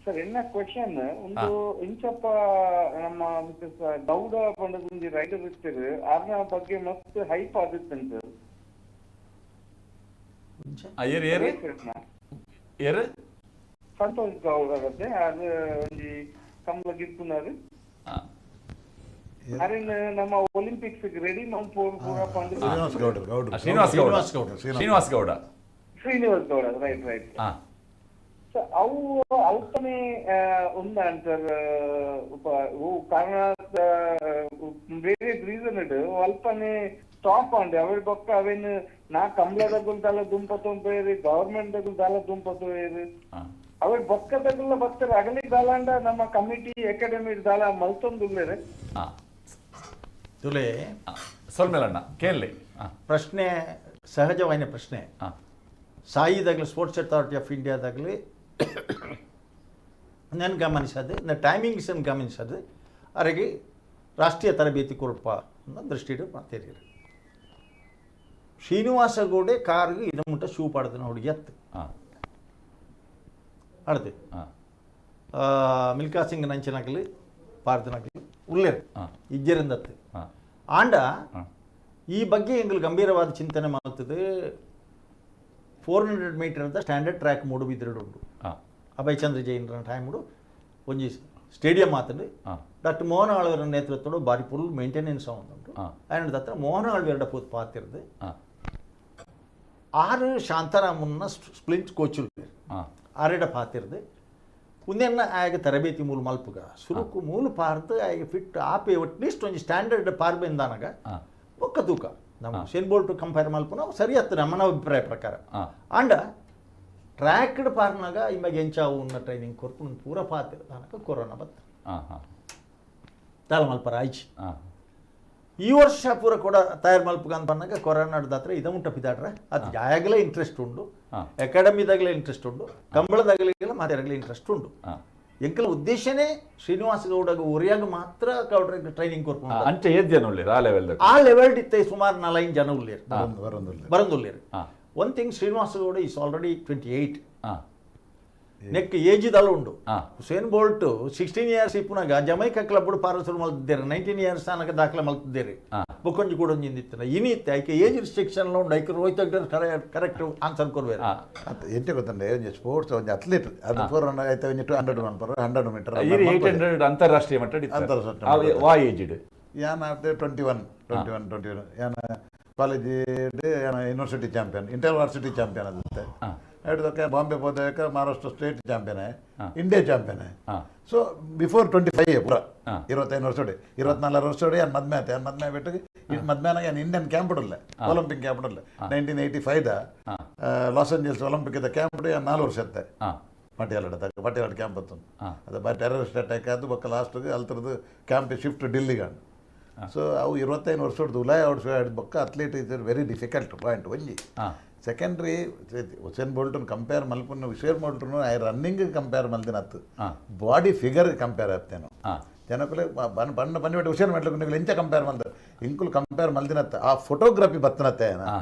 ಸರ್ ಎನ್ನ ಕ್ವಶನ್ ಒಂದು ಇಂಚಪ್ಪ ನಮ್ಮ ಮಿಸಸ್ ಗೌಡ ಬಂಡದೊಂದು ರೈಡರ್ ಇರ್ತಾರೆ ಅದ್ರ ಬಗ್ಗೆ ಮಸ್ತ್ ಹೈಪ್ ಆಗುತ್ತೆ ಸರ್. ಸಂತೋಷ್ ಗೌಡ ಆಗತ್ತೆ ಅದು ಒಂದು ಕಂಬಳ ಗಿರ್ಪುನಾರು ಅರೇನು ನಮ್ಮ Olympics ready Srinivas Gowda right so ಅವು ಅಲ್ಪನೆ ఉందా అంటారు కారణ వేరే రీజన్ అల్పనే స్టాప్ అండి అవి బొక్క అవేను నా కంబಳ దగ్గర చాలా దుంపతో పోయేది గవర్నమెంట్ దగ్గర చాలా దుంపతో పోయేది ಅವ ಬೊಕ್ಕ ತಗಲ ಬರ್ತಾರೆ ಅಗಲಿ ದಾಲಾಂಡ ನಮ್ಮ ಕಮಿಟಿ ಅಕಾಡೆಮಿ ದಾಲ ಮಲ್ತೊಂದುಲ್ಲೇರೆ ತುಲೆ ಸೊಲ್ಮೇಲಣ್ಣ ಕೇಳಲಿ ಪ್ರಶ್ನೆ ಸಹಜವಾದ ಪ್ರಶ್ನೆ. ಸಾಯಿದಾಗಲಿ ಸ್ಪೋರ್ಟ್ಸ್ ಅಥಾರಿಟಿ ಆಫ್ ಇಂಡಿಯಾದಾಗಲಿ ನಾನು ಗಮನಿಸೋದು ಟೈಮಿಂಗ್ಸನ್ನು ಗಮನಿಸೋದು ಅವರಿಗೆ ರಾಷ್ಟ್ರೀಯ ತರಬೇತಿ ಕೊಲ್ಪ ಅನ್ನೋ ದೃಷ್ಟಿಡು ಮಾಡ್ತೀರಿ. ಶ್ರೀನಿವಾಸ ಗೌಡೆ ಕಾರ್ಗೆ ಇದು ಮುಟ್ಟ ಶೂ ಪಾಡ್ದು ಹುಡುಗಿ ಎತ್ತು ಆಡ್ದು ಮಿಲ್ಕಾ ಸಿಂಗ್ ನಂಚಿನಾಗಲಿ ಪಾರ್ದನಾಗಲಿ ಉಳ್ಳೇರು ಇಜ್ಜರಿಂದತ್ತು ಆಂಡ ಈ ಬಗ್ಗೆ ಎಂಗ್ಲು ಗಂಭೀರವಾದ ಚಿಂತನೆ ಮಾಡ್ತದೆ. 400 ಮೀಟರ್ದ ಸ್ಟ್ಯಾಂಡರ್ಡ್ ಟ್ರ್ಯಾಕ್ ಮೂಡು ಬಿದ್ದಿರಡು ಉಂಟು ಅಭಯ್ ಚಂದ್ರ ಜೈನರ ಟೈಮುಡು ಒಂಜಿ ಸ್ಟೇಡಿಯಂ ಆತಂಡು ಡಾಕ್ಟರ್ ಮೋಹನ್ ಆಳ್ವರ ನೇತೃತ್ವಡು ಬಾರಿ ಫುಲ್ ಮೇಂಟೆನೆನ್ಸ್ ಉಂಟು. ಆಯ್ನದ ಹತ್ರ ಮೋಹನ್ ಆಳ್ವೇರ್ಡ ಪೂತ್ ಪಾತಿರ್ದು 6 ಶಾಂತಾರಾಮನ್ನ ಸ್ಪ್ಲಿಂಟ್ ಕೋಚುಲ್ ಆರೆಡ ಪಾತಿರ್ದು ಉಂದೆನ್ನ ಆಗ ತರಬೇತಿ ಮೂಲ ಮಲ್ಪುಗ ಸುರುಕು ಮೂಲ ಪಾರ್ದು ಆಗ ಫಿಟ್ ಆಪೆ ಅಟ್ಲೀಸ್ಟ್ ಒಂದು ಸ್ಟ್ಯಾಂಡರ್ಡ್ ಪಾರ್ ಬೆಂದಾನಾಗ ಒಕ್ಕ ತೂಕ ನಮ್ಮ ಶೇನ್ ಬೋಲ್ಟ್ ಕಂಪೇರ್ ಮಲ್ಪುನ ಸರಿ ಹತ್ತು ನಮ್ಮನ ಅಭಿಪ್ರಾಯ ಪ್ರಕಾರ ಆಂಡ ಟ್ರ್ಯಾಕ್ಡ್ ಪಾರ್ನಾಗ ಇವಾಗ ಎಂಚಾವು ಉನ್ನ ಟ್ರೈನಿಂಗ್ ಕೊರ್ಕೊಂಡು ಪೂರ ಪಾತಿರ್ ತನಕ ಕೊರೋನಾ ಬತ್ತ ತಾಲ ಮಲ್ಪರ ಆಯ್ಚಿ ಈ ವರ್ಷ ಪೂರ ಕೂಡ ತಯಾರು ಮಲ್ಪುಗ ಅಂತ ಬಂದಾಗ ಕೊರೋನಾಡ್ದಾತ್ರ ಇದ ಮುಟ್ಟ ಪಿದಾಡ್ರೆ ಅದು ಯಾವಾಗಲೇ ಇಂಟ್ರೆಸ್ಟ್ ಉಂಡು, ಅಕಾಡೆಮಿದಾಗಲೇ ಇಂಟ್ರೆಸ್ಟ್ ಉಂಡು, ಕಂಬಳದಾಗಲಿಗೆಲ್ಲ ಮಾತಾಡಗಲೇ ಇಂಟ್ರೆಸ್ಟ್ ಉಂಡು. ಎಂಕಲ ಉದ್ದೇಶನೇ ಶ್ರೀನಿವಾಸ ಗೌಡಗ ಒರಿಯಾಗ ಮಾತ್ರ ಗೌಡ್ರಿಗೆ ಟ್ರೈನಿಂಗ್ ಕೊರ್ಕೊಂಡು ಅಂಚೆ ಏತ್ ಜನ ಉಳ್ಳೇರು ಆ ಲೆವೆಲ್ ಆ ಲೆವೆಲ್ ಇತ್ತೆ ಸುಮಾರು 4 ಜನ ಉಳ್ಳೇರು ಬರಂದುಳ್ಳೇರು. One thing Srinivasa Gowda is already 28 ನೆಕ್ ಏಜ್ ಇದಲ್ಲ ಉಂಡು. ಹುಸೇನ್ ಬೋಲ್ಟ್ 16 ಇಯರ್ಸ್ ಇಪ್ಪುನಾಗ ಜಮೈಕಾ ಕ್ಲಬ್ ಪಾರಸರು ಮಲ್ತಿದ್ದೇರೆ, 19 ಇಯರ್ಸ್ ತನಕ ದಾಖಲೆ ಮಲ್ತಿದ್ದೇರಿ. ಬೊಕ್ಕೊಂಜಿ ಕೂಡ ಒಂಜಿಂದಿತ್ತು ಇನ್ನಿತ್ತೆ ಆಯ್ಕೆ ಏಜ್ ರಿಸ್ಟ್ರಿಕ್ಷನ್ ಉಂಡು ಐಕೆ ರೋಹಿತ್ ಕರೆಕ್ಟ್ ಆನ್ಸರ್ ಕೊರ್ಬೇರು. ಎಂತ ಗೊತ್ತಂಡೆ ಒಂಜಿ ಸ್ಪೋರ್ಟ್ಸ್ ಒಂಜಿ ಅಥ್ಲೀಟ್ ಅದು 400 ಆಯ್ತು ಒಂಜಿ 200 ಮನ್ಪರು 100 ಮೀಟರ್ 800 ಅಂತಾರಾಷ್ಟ್ರೀಯ ಮಟ್ಟ ವಾ ಏಜ್ಡ್ ಯಾನ 21 ಯಾನ ಕಾಲೇಜ್ ಯಾನ ಯೂನಿವರ್ಸಿಟಿ ಚಾಂಪಿಯನ್ ಇಂಟರ್ವಾರ್ಸಿಟಿ ಚಾಂಪಿಯನ್ ಅದಂತೆ ಹೇಳಿದಕ್ಕೆ ಬಾಂಬೆ ಹೋದಾಗ Maharashtra state champion India champion. So before 25 ಪೂರ 25 ವರ್ಷ 24 ವರ್ಷ ಯಾನ್ ಮದ್ಮೆ ಆಯ್ತು ಯಾನ್ ಮದ್ಮೆ ಬಿಟ್ಟು ಮದ್ಮೆನಾಗ ಯಾನ್ ಇಂಡಿಯನ್ ಕ್ಯಾಂಪಿಡಲ್ ಒಲಿಂಪಿಕ್ ಕ್ಯಾಂಪಿಡಲ್ 1985 ಲಾಸ್ ಏಂಜಲ್ಸ್ ಒಲಿಂಪಿಕ್ ಕ್ಯಾಂಪಿಡ್ ಯಾನ್ 4 ವರ್ಷ ಇತ್ತೆ ಪಟಿಯಾಲ ಕ್ಯಾಂಪ್ ಅತ್ತು ಅದು ಬೈ ಟೆರರಿಸ್ಟ್ ಅಟ್ಯಾಕ್ ಆಯ್ತು ಬೊಕ್ಕ ಲಾಸ್ಟ್ಗೆ ಅಲ್ತರದ್ದು ಕ್ಯಾಂಪ್ ಶಿಫ್ಟ್ ಡಿಲ್ಲಿಗೆ. ಸೊ ಅವು 25 ವರ್ಷದ ಉಲಾಯ ಆಡಿಸಿ ಬೊಕ್ಕ athlete is very difficult point ಒಂಜಿ. ಸೆಕೆಂಡ್ರಿ ಹುಸೇನ್ ಬೋಲ್ಟನ್ ಕಂಪೇರ್ ಮಲ್ಪನ್ನು ಹುಸೇನ್ ಬೋಲ್ಟನ್ನು ಐ ರನ್ನಿಂಗ್ ಕಂಪೇರ್ ಮಲ್ದಿನತ್ತು ಬಾಡಿ ಫಿಗರ್ ಕಂಪೇರ್ ಆಗ್ತೇನೆ ಜನಕ್ಕೂ ಬಣ್ಣ ಬಂದ್ಬಿಟ್ಟು ಹುಷಾರು ಮಾಡ್ಲಿಕ್ಕೆ ನೀವು ಎಂಚ ಕಂಪೇರ್ ಮಾಡ್ತಾರೆ ಇಂಕುಲ್ ಕಂಪೇರ್ ಮಲ್ದಿನತ್ತ ಆ ಫೋಟೋಗ್ರಫಿ ಬತ್ತನತ್ತೆ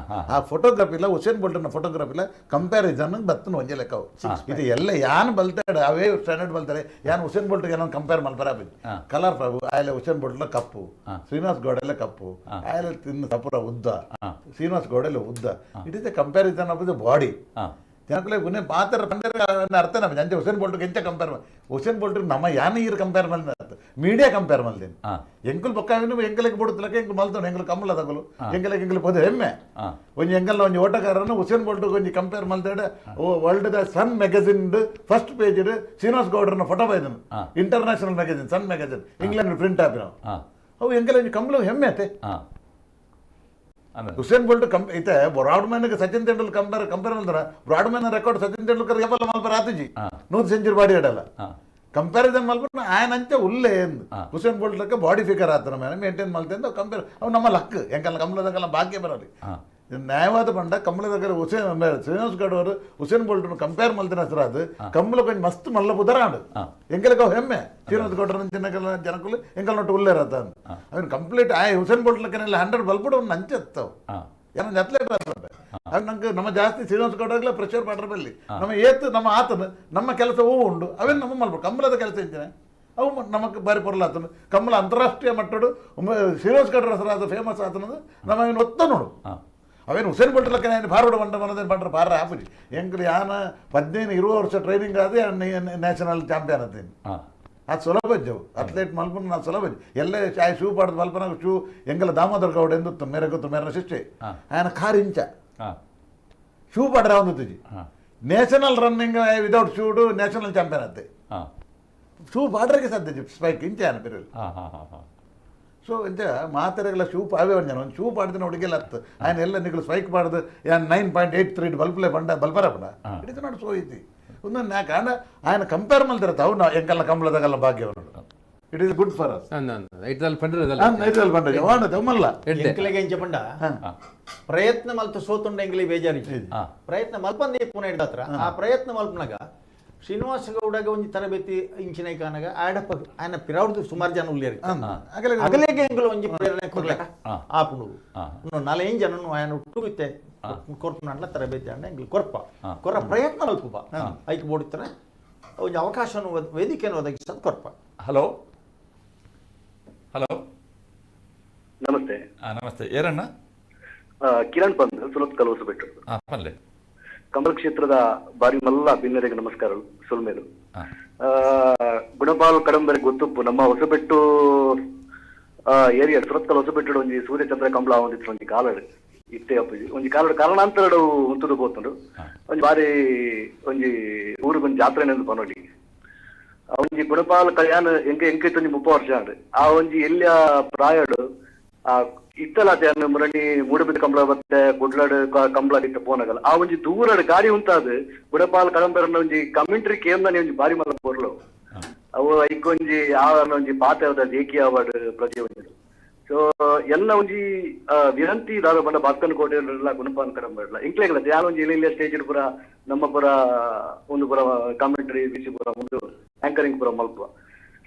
ಆ ಫೋಟೋಗ್ರಫಿ ಇಲ್ಲ ಹುಸೇನ್ ಬೋಲ್ಟನ್ ಫೋಟೋಗ್ರಫಿ ಇಲ್ಲ ಕಂಪ್ಯಾರಿಸನ್ ಬತ್ತನ ಒಂಜೆ ಲೆಕ್ಕ ಇದು ಎಲ್ಲ ಯಾನ್ ಬಲ್ತಾಡೆ ಅವೇ ಸ್ಟ್ಯಾಂಡರ್ಡ್ ಬಲ್ತಾರೆ ಯಾನ್ ಹುಸೇನ್ ಬೋಲ್ಟ್ ಏನೋ ಕಂಪೇರ್ ಮಲ್ಪರ ಕಲರ್ ಆಯ್ಲೆ ಹುಸೇನ್ ಬೋಲ್ಟ್ಲ ಕಪ್ಪು ಶ್ರೀನಿವಾಸ್ ಗೌಡೆಲ್ಲ ಕಪ್ಪು ಆಯ್ಲೆ ತಿನ್ನು ಸಪುರ ಉದ್ದ ಶ್ರೀನಿವಾಸ್ ಗೌಡೆಲ್ಲ ಉದ್ದ it is A comparison of the body ಜನಕ್ಕೂ ಗುನ್ನೆ ಪಾತ್ರ ಬಂದರೆ ಅರ್ಥ ನಮಗೆ ಅಂಚೆ ಹುಸೇನ್ ಬೋಲ್ಟ್ ಎಂಚ ಕಂಪೇರ್ ಹುಸೇನ್ ಬೋಲ್ಟ್ ನಮ್ಮ ಯಾನ ಈರು ಕಂಪೇರ್ ಮಾಡಿದ ಮೀಡಿಯಾ ಕಂಪೇರ್ ಮಲ್ದೇನು ಎಂಕಲ್ ಪಕ್ಕ ಎಂಕಲಿಗೆ ಬಿಡುತ್ತಲಕ್ಕೆ ಎಂಕಲ್ ಮಲ್ತಾನೆ ಎಂಕಲ್ ಕಮ್ಮಲ ತಗೊಲು ಎಂಕಲಿಗೆ ಎಂಕಲ್ ಪೋದೆ ಹೆಮ್ಮೆ ಒಂಜಿ ಎಂಕಲ್ನ ಒಂಜಿ ಓಟಗಾರನು ಹುಸೇನ್ ಬೋಲ್ಟ್ ಒಂಜಿ ಕಂಪೇರ್ ಮಲ್ತಾಡೆ world the sun magazine first page Srinivas ಗೌಡ್ರನ ಫೋಟೋ ಬೈದನು international magazine sun magazine England print ಆಪಿನ ಅವು ಎಂಕಲ್ ಕಮ್ಮಲು ಹೆಮ್ಮೆ ಆತೆ. ಹುಸೇನ್ ಬೋಲ್ಟ್ ಐತೆ ಬ್ರಾಡ್ಮ್ಯಾನ್ಗೆ ಸಚಿನ್ ತೆಂಡೂಲ್ಕರ್ ಕಂಪೇರ್ ಮಾಡ್ತಾರೆ ಬ್ರಾಡ್ಮ್ಯಾನ್ ರೆಕಾರ್ಡ್ ಸಚಿನ್ ತೆಂಡೂಲ್ಕರ್ ಎಪ್ಪಲ್ಲ ಮಲ್ಪರ ಆತುಜಿ 100 ಸೆಂಚುರಿ ಬಾಡಿ ಆಡಲ್ಲ ಕಂಪ್ಯಾರಿಸನ್ ಮಲ್ಪಟ್ಟು ఆయన ಅಂಚೆ ಉಲ್ಲೇ ಎಂದು ಹುಸೇನ್ ಬೋಲ್ಟ್ಲಕ್ಕೆ ಬಾಡಿ ಫಿಗರ್ ಆತನ ಮೇಲೆ ಮೇಂಟೈನ್ ಮಲ್ತೆ ಅಂತ ಕಂಪೇರ್ ಅವು ನಮ್ಮ ಲಕ್ ಎಂಕಲ್ಲ ಕಮಲದಾಗೆಲ್ಲ ಭಾಗ್ಯ ಬರಲಿ ನ್ಯಾಯವಾದ ಪಂಡ ಕಮಲ దగ్గర ಶ್ರೀನಿವಾಸ್ ಗೌಡ ಅವರು ಹುಸೇನ್ ಬೋಲ್ಟ್ ಕಂಪೇರ್ ಮಲ್ತಿನ ಹೆಸರು ಅದು ಕಮಲ ಕೊಂಚ ಮಸ್ತ್ ಮಲ್ಲ ಬುಧರಾಡು ಎಂಕಲಕ್ಕೆ ಅವು ಹೆಮ್ಮೆ ಶ್ರೀನಿವಾಸ್ ಗೌಡ್ರ ಚಿನ್ನಕಲ್ಲ ಜನಕ್ಕೂ ಎಂಕಲ್ ನೋಟ್ಟು ಉಲ್ಲೇರತ್ತ ಅವನು ಕಂಪ್ಲೀಟ್ ಹುಸೇನ್ ಬೋಲ್ಟ್ಲಕ್ಕನೆಲ್ಲ 100 ಬಲ್ಪಡು ಒಂದು ಅಂಚೆ ಎತ್ತವು ಏನೋ ಅಥ್ಲೇಟ್ ಅದು ನಂಗೆ ನಮ್ಮ ಜಾಸ್ತಿ ಶ್ರೀನಿವಾಸ ಗೌಡರ್ಗೆಲ್ಲ ಪ್ರೆಷರ್ ಮಾಡ್ರ ಬಲ್ಲಿ ನಮ್ಮ ಏತು ನಮ್ಮ ಆತನು ನಮ್ಮ ಕೆಲಸ ಹೂ ಉಂಡು ಅವೇನು ನಮ್ಮ ಮಲ್ಪಡು ಕಮಲದ ಕೆಲಸ ಇಂಚಿನ ಅವು ನಮಗೆ ಬಾರಿ ಪೊರ್ಲಾತನು ಕಮಲ ಅಂತಾರಾಷ್ಟ್ರೀಯ ಮಟ್ಟಡು ಶ್ರೀನಿವಾಸ ಗೌಡ್ರ ಹೆಸರಾದ ಫೇಮಸ್ ಆತನದು ನಮ್ಮ ಅವನು ಒತ್ತ ನೋಡು ಅವೇನು ಹುಸೇನ್ ಬೋಲ್ಟ್ ಲಕ್ಕ ಫಾರ್ವರ್ಡ್ ಬಂಡ ಮನದೇನು ಪಂಡ್ರೆ ಪಾರ ಆಪುಜಿ ಎಂಕ್ರಿ ಯಾನ 15-20 ವರ್ಷ ಟ್ರೈನಿಂಗ್ ಆದ ನ್ಯಾಷನಲ್ ಚಾಂಪಿಯನ್ ಅತ್ತೇನು ಅದು ಸುಲಭ ಜವು ಅಥ್ಲೇಟ್ ಮಲ್ಪನ ನಾವು ಸುಲಭ ಎಲ್ಲ ಶೂ ಪಾಡ್ದು ಮಲ್ಪನ ಶೂ ಎಂಗೆಲ್ಲ ದಾಮೋದರ್ ಗೌಡ ಎಂದಿತ್ತು ಮೇರೆ ಗೊತ್ತು ಮೇರೆ ಸಿಸ್ಟೆ ఆయన ಕಾರ್ ಇಂಚ ಶೂ ಪಾಡ್ರೆ ಒಂದಿತ್ತು ನ್ಯಾಷನಲ್ ರನ್ನಿಂಗ್ ವಿದೌಟ್ ಶೂಡು ನ್ಯಾಷನಲ್ ಚಾಂಪಿಯನ್ ಅತ್ತೆ ಶೂ ಪಾಡ್ರಿಗೆ ಸಾಧ್ಯ ಸ್ಪೈಕ್ ಇಂಚ ఆయన ಪೆರಲ್ ಸೊ ಇಂಚ ಮಾತೆರೆಲ್ಲ ಶೂ ಪಾವೇ ಒಂಜನ ಒಂದು ಶೂ ಪಾಡ್ದಿನ ಹುಡುಗೆಲ್ಲ ಹತ್ತು ఆయన ಎಲ್ಲ ನಿಗಳು ಸ್ಪೈಕ್ ಪಾಡ್ದು 9.83 ಬಲ್ಪ್ಲೆ ಬಂಡ ಬಲ್ಪರ ಪಂಡ ಹಿಡಿದು ನೋಡಿ ಸೋ ಐತಿ ಒಂದು ನಾ ಕಾಂಡ ఆయన ಕಂಪೇರ್ ಮಲ್ತಿರತ್ತ ಅವು ನಾವು ಎಂಕಲ್ಲ ಕಂಬಳದಾಗೆಲ್ಲ ಭಾಗ್ಯ it is good for us ಎಂಕಲಿಗೆ ಪಂಡ ಪ್ರಯತ್ನ ಮಲ್ತ ಸೋತುಂಡ ಎಂಗ್ಲಿ ಬೇಜಾರಿ ಪ್ರಯತ್ನ ಮಲ್ಪಂದೇ ಪುನಃ ಹಿಡ್ದತ್ರ ಆ ಪ್ರಯತ್ನ ಮಲ್ಪನಾಗ ಶ್ರೀನಿವಾಸ ಗೌಡಗ ಒಂಜಿ ತರಬೇತಿ ಇಂಚಿನ ಕಾನಾಗ ఆయన ಪಿರಾವ್ದು ಸುಮಾರು ಜನ ಉಳ್ಳೇರಿ ಅಗಲೇಗೆ ಎಂಗ್ಲು ಒಂಜಿ ಪ್ರೇರಣೆ ಕೊಡ್ಲಕ ಆಪುಂಡು ನಾಳೆ ಏನ್ ಜನನು ఆయన ಹುಟ್ಟುತ್ತೆ ಕೊರ್ಪುನಂಡ್ಲ ತರಬೇತಿ ಅಂಡ ಎಂಗ್ಲು ಕೊರ ಪ್ರಯತ್ನ ಮಲ್ಪುಪ ಐಕ್ ಬೋಡಿತಾರೆ ಒಂಜಿ ಅವಕಾಶವನ್ನು ವೇದಿಕೆಯನ್ನು ಒದಗಿಸೋದು ಕೊರ್ಪ. ಹಲೋ ಹಲೋ ನಮಸ್ತೆ ನಮಸ್ತೆ ಏರಣ್ಣ ಕಿರಣ್ ಪಂದ್ ಸುಲತ್ ಕಲವಸಬಿಟ್ಟು ಪಲ್ಲೆ ಕಮಲ ಕ್ಷೇತ್ರದ ಬಾರಿ ಮಲ್ಲ ಭಿನ್ನರಿಗೆ ನಮಸ್ಕಾರಗಳು ಸುಲ್ಮೇಲು ಗುಣಪಾಲ್ ಕಡಂಬರಿಗೆ ಗೊತ್ತುಪ್ಪು ನಮ್ಮ ಹೊಸಬೆಟ್ಟು ಏರಿಯಾ ಸುರತ್ಕಲ್ ಹೊಸಬೆಟ್ಟು ಒಂಜಿ ಸೂರ್ಯಚಂದ್ರ ಕಂಬಳ ಒಂದಿತ್ತು ಒಂಜಿ ಕಾಲಡ್ ಇತ್ತೆ ಅಪ್ಪುಜಿ ಒಂಜಿ ಕಾಲಡ್ ಕಾರಣಾಂತರ ಉಂತುದು ಹೋತುಂಡು ಒಂಜಿ ಬಾರಿ ಒಂಜಿ ಊರಿಗೆ ಒಂಜಿ ಜಾತ್ರೆ ಪನೋಡಿ ಒಂಜಿ ಗುಣಪಾಲ್ ಕಲ್ಯಾಣ ಎಂಕೈತು ಒಂಜಿ 30 ವರ್ಷ ಅಂಡ್ ಆ ಒಂಜಿ ಎಲ್ಲಿಯ ಪ್ರಾಯಡು ಆ ಇತ್ತಲಾತೆ ಅನ್ನ ಮುರಣಿ ಮೂಡಬಿದ್ದ ಕಂಬಳ ಮತ್ತೆ ಕುಡ್ಲಾಡ್ ಕಂಬಳ ಇತ್ತ ಪೋನಗಲ್ಲ ಆ ಒಂಜಿ ದೂರಡ್ ಗಾಡಿ ಉಂತಾದ್ ಗುಡಪಾಲ್ ಕಳಂಬರನ್ನ ಒಂಜಿ ಕಮೆಂಟ್ರಿ ಕೇಂದ್ರ ಒಂಜಿ ಬಾರಿ ಮಲ್ಲ ಪೊರ್ಲು ಅವು ಐಕೊಂಜಿ ಒಂಜಿ ಪಾತ್ರ ಜೇಕಿ ಅವಾರ್ಡ್ ಪ್ರತಿ ಒಂಜಿ ಸೊ ಎಲ್ಲ ಒಂಜಿ ವಿನಂತಿ ದಾದ ಬಂಡ ಬಾಸ್ಕನ್ ಕೋಟೆ ಗುಣಪಾಲ್ ಕಡಂಬರ್ಲ ಇಂಕ್ಲೆಗ್ಲ ಯಾನ್ ಒಂಜಿ ಇಲ್ಲ ಸ್ಟೇಜ್ ಪೂರ ನಮ್ಮ ಪುರ ಒಂದು ಪುರ ಕಾಮೆಂಟ್ರಿ ಬಿಸಿ ಪುರ ಒಂದು ಆಂಕರಿಂಗ್ ಪುರ ಮಲ್ಪ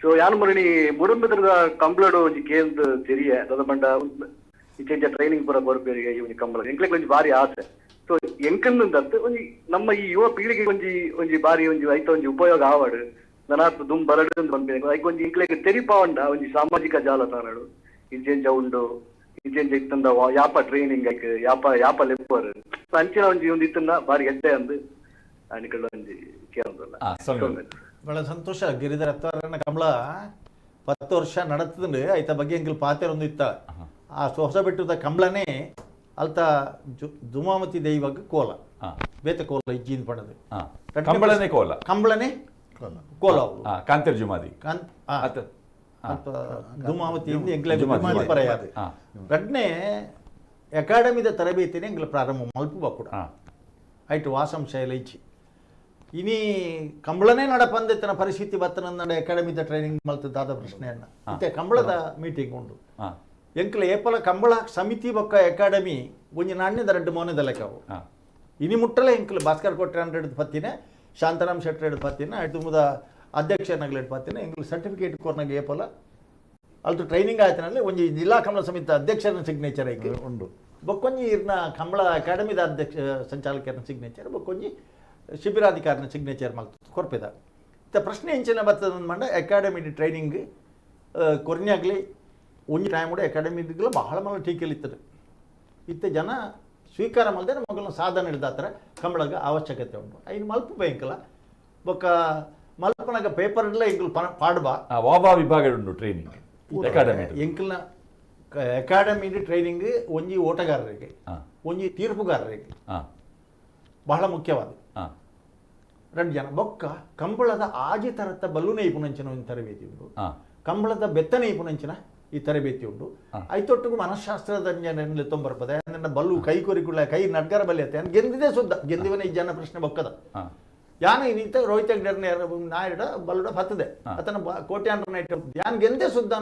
ಸೊ ಯಾನ್ ಮರಣಿ ಮುಡುಂಬದ ಕಂಪ್ಲಡ್ ಒಂಜಿ ಕೇಂದ್ರ ತೆರಿಯ ಅದ ಬಂಡ ಇಚ್ಚೆಂಚ ಟ್ರೈನಿಂಗ್ ಪುರ ಬರ್ಬೇರಿಗೆ ಒಂಜಿ ಕಂಬಳ ಎಂಕ್ಲೆಗ್ ಒಂಜಿ ಬಾರಿ ಆಸೆ ಸೊ ಎಂಕಂದತ್ತು ಒಂಜಿ ನಮ್ಮ ಈ ಯುವ ಪೀಳಿಗೆ ಒಂಜಿ ಬಾರಿ ಒಂಜಿ ಐತ ಒಂಜಿ ಉಪಯೋಗ ಆವಡು ನನಾತ್ ದುಮ್ ಬರಡು ಅಂತ ಬಂದ್ಬೇಕು ಐಕ್ ಒಂಜಿ ಎಂಕ್ಲೆಗ್ ತೆರಿಪಾವಂಡ ಒಂಜಿ ಸಾಮಾಜಿಕ ಜಾಲತಾಣಗಳು ಇಚ್ಚೆಂಚ ಉಂಡು ಇಚ್ಚೆಂಚ ಇತ್ತಂದ ಯಾಪ ಟ್ರೈನಿಂಗ್ ಐಕ್ ಯಾಪ ಲೆಪ್ಪರ್ ಅಂಚಿನ ಒಂಜಿ ಇತ್ತಂದ ಬಾರಿ ಎಡ್ಡೆ ಅಂದು ಅನಿಕಲ್ಲ ಒಂಜಿ ಕೇಂದ್ರಲ್ಲ ಬಹಳ ಸಂತೋಷ ಗಿರಿಧರ ಹತ್ತವರನ್ನ ಕಂಬಳ 10 ವರ್ಷ ನಡತದಂಡು ಐತ ಬಗ್ಗೆ ಎಂಕಲ್ ಪಾತೆರೊಂದು ಇತ್ತ ಆ ಹೊಸ ಬೆಟ್ಟದ ಕಂಬಳನೇ ಅಲ್ತ ದುಮಾಮತಿ ದೈವಗ ಕೋಲ ಬೇತ ಕೋಲ ಇಜ್ಜಿನ ಪಣದು ಕಂಬಳನೇ ಕೋಲ ಕಂಬಳನೇ ಕೋಲ ಕಾಂತೇರ್ ಜುಮಾದಿ ದುಮಾವತಿಯಿಂದ ಎಂಗ್ಲ ಜುಮಾದಿ ಪರೆಯಾದು ರಡ್ನೆ ಅಕಾಡೆಮಿದ ತರಬೇತಿನೇ ಎಂಗ್ಲ ಪ್ರಾರಂಭ ಮಲ್ಪುವ ಕೂಡ ಐಟು ವಾಸಂಶಯಲ ಇಚ್ಚಿ ಇನಿ ಕಂಬಳನೇ ನಡಪಂದಿತ್ತಿನ ಪರಿಸ್ಥಿತಿ ಬತ್ತನ ಅಕಾಡೆಮಿದ ಟ್ರೈನಿಂಗ್ ಮಲ್ತದಾದ ಪ್ರಶ್ನೆಯನ್ನ ಮತ್ತೆ ಕಂಬಳದ ಮೀಟಿಂಗ್ ಉಂಡು ಎಂಕ್ಲ ಏಪಲ ಕಂಬಳ ಸಮಿತಿ ಬೊಕ್ಕ ಅಕಾಡೆಮಿ ಒಂಜಿ ನಾಣ್ಯದ 2 ಮೌನದ ಲೆಕ್ಕವು ಇನಿ ಮುಟ್ಟಲೆ ಎಂಕ್ಲ ಭಾಸ್ಕರ್ ಕೊಟ್ರೆ 100 ಪತ್ತಿನ ಶಾಂತರಾಮ್ ಶೆಟ್ಟಿ ಪತ್ತಿನ ಐಟು ಮುದ ಅಧ್ಯಕ್ಷನಾಗ್ಲಿ ಪತ್ತಿನ ಎಂಕ್ಲ ಸರ್ಟಿಫಿಕೇಟ್ ಕೊರ್ನಾಗ ಏಪಲ ಅಲ್ತು ಟ್ರೈನಿಂಗ್ ಆಯ್ತಿನಲ್ಲಿ ಒಂಜಿ ಜಿಲ್ಲಾ ಕಂಬಳ ಸಮಿತಿ ಅಧ್ಯಕ್ಷರ ಸಿಗ್ನೇಚರ್ ಐಕೆ ಉಂಡು ಬೊಕ್ಕೊಂಜಿ ಇರ್ನ ಕಂಬಳ ಅಕಾಡೆಮಿದ ಅಧ್ಯಕ್ಷ ಸಂಚಾಲಕರ ಸಿಗ್ನೇಚರ್ ಬೊಕ್ಕೊಂಜಿ ಶಿಬಿರಾಧಿಕಾರಿನ ಸಿಗ್ನೇಚರ್ ಮಲ್ತು ಕೊರ್ಪೆದ ಇತ್ತ ಪ್ರಶ್ನೆ ಹೆಂಚಿನ ಬರ್ತದ ಮಂಡ ಅಕಾಡೆಮಿ ಟ್ರೈನಿಂಗ್ ಕೊರ್ನ್ಯಾಗ್ಲಿ ಒಂಜಿ ಟೈಮ್ ಕೂಡ ಅಕಾಡೆಮಿಗಳು ಬಹಳ ಮಲ್ಲ ಟೀಕೆಲಿತ್ತರು ಇತ್ತ ಜನ ಸ್ವೀಕಾರ ಮಲ್ದೆ ಮಗನ ಸಾಧನೆ ಹಿಡ್ದಾತ್ರ ಕಂಬಳಗ ಅವಶ್ಯಕತೆ ಉಂಟು ಐನು ಮಲ್ಪ ಬೇಕಲ್ಲ ಬೊಕ್ಕ ಮಲ್ಪನಾಗ ಪೇಪರ್ಲ ಎಂಕಲ್ ಪಾಡ್ಬಾ ವಾಬಾ ವಿಭಾಗ ಉಂಟು ಟ್ರೈನಿಂಗ್ ಅಕಾಡೆಮಿ ಎಂಕಲ್ನ ಅಕಾಡೆಮಿ ಟ್ರೈನಿಂಗ್ ಒಂಜಿ ಓಟಗಾರರಿಗೆ ಒಂಜಿ ತೀರ್ಪುಗಾರರಿಗೆ ಬಹಳ ಮುಖ್ಯವಾದ 2 ಜನ ಬೊಕ್ಕ ಕಂಬಳದ ಆಜಿ ತರತ್ತ ಬಲ್ಲು ನೈಪುಣಂಚಿನ ಒಂದು ತರಬೇತಿ ಉಂಟು ಕಂಬಳದ ಬೆತ್ತ ನೈಪುಣಂಚಿನ ಈ ತರಬೇತಿ ಉಂಟು ಐತೊಟ್ಟಿಗೂ ಮನಃಶಾಸ್ತ್ರದ ನೆನಲೆ ತೊಂಬರ್ಪದೆ ನನ್ನ ಬಲ್ಲು ಕೈ ಕೊರಿಕುಳ್ಳ ಕೈ ನಡ್ಗರ ಬಲಿಯತ್ತೆ ಗೆಂದಿದೆ ಸುದ್ದ ಗೆಂದಿವನ ಈ ಜನ ಪ್ರಶ್ನೆ ಬೊಕ್ಕದ ಯಾನ ಇನ್ನಿತ ರೋಹಿತ್ ಹೆಗ್ಡೆರ್ನ ನಾಯಡ ಬಲ್ಲುಡ ಹತ್ತದೆ ಅತನ ಕೋಟ್ಯಾಂತರ ನೈಟ್ ಯಾನ್ ಗೆಂದೆ ಸುದ್ದ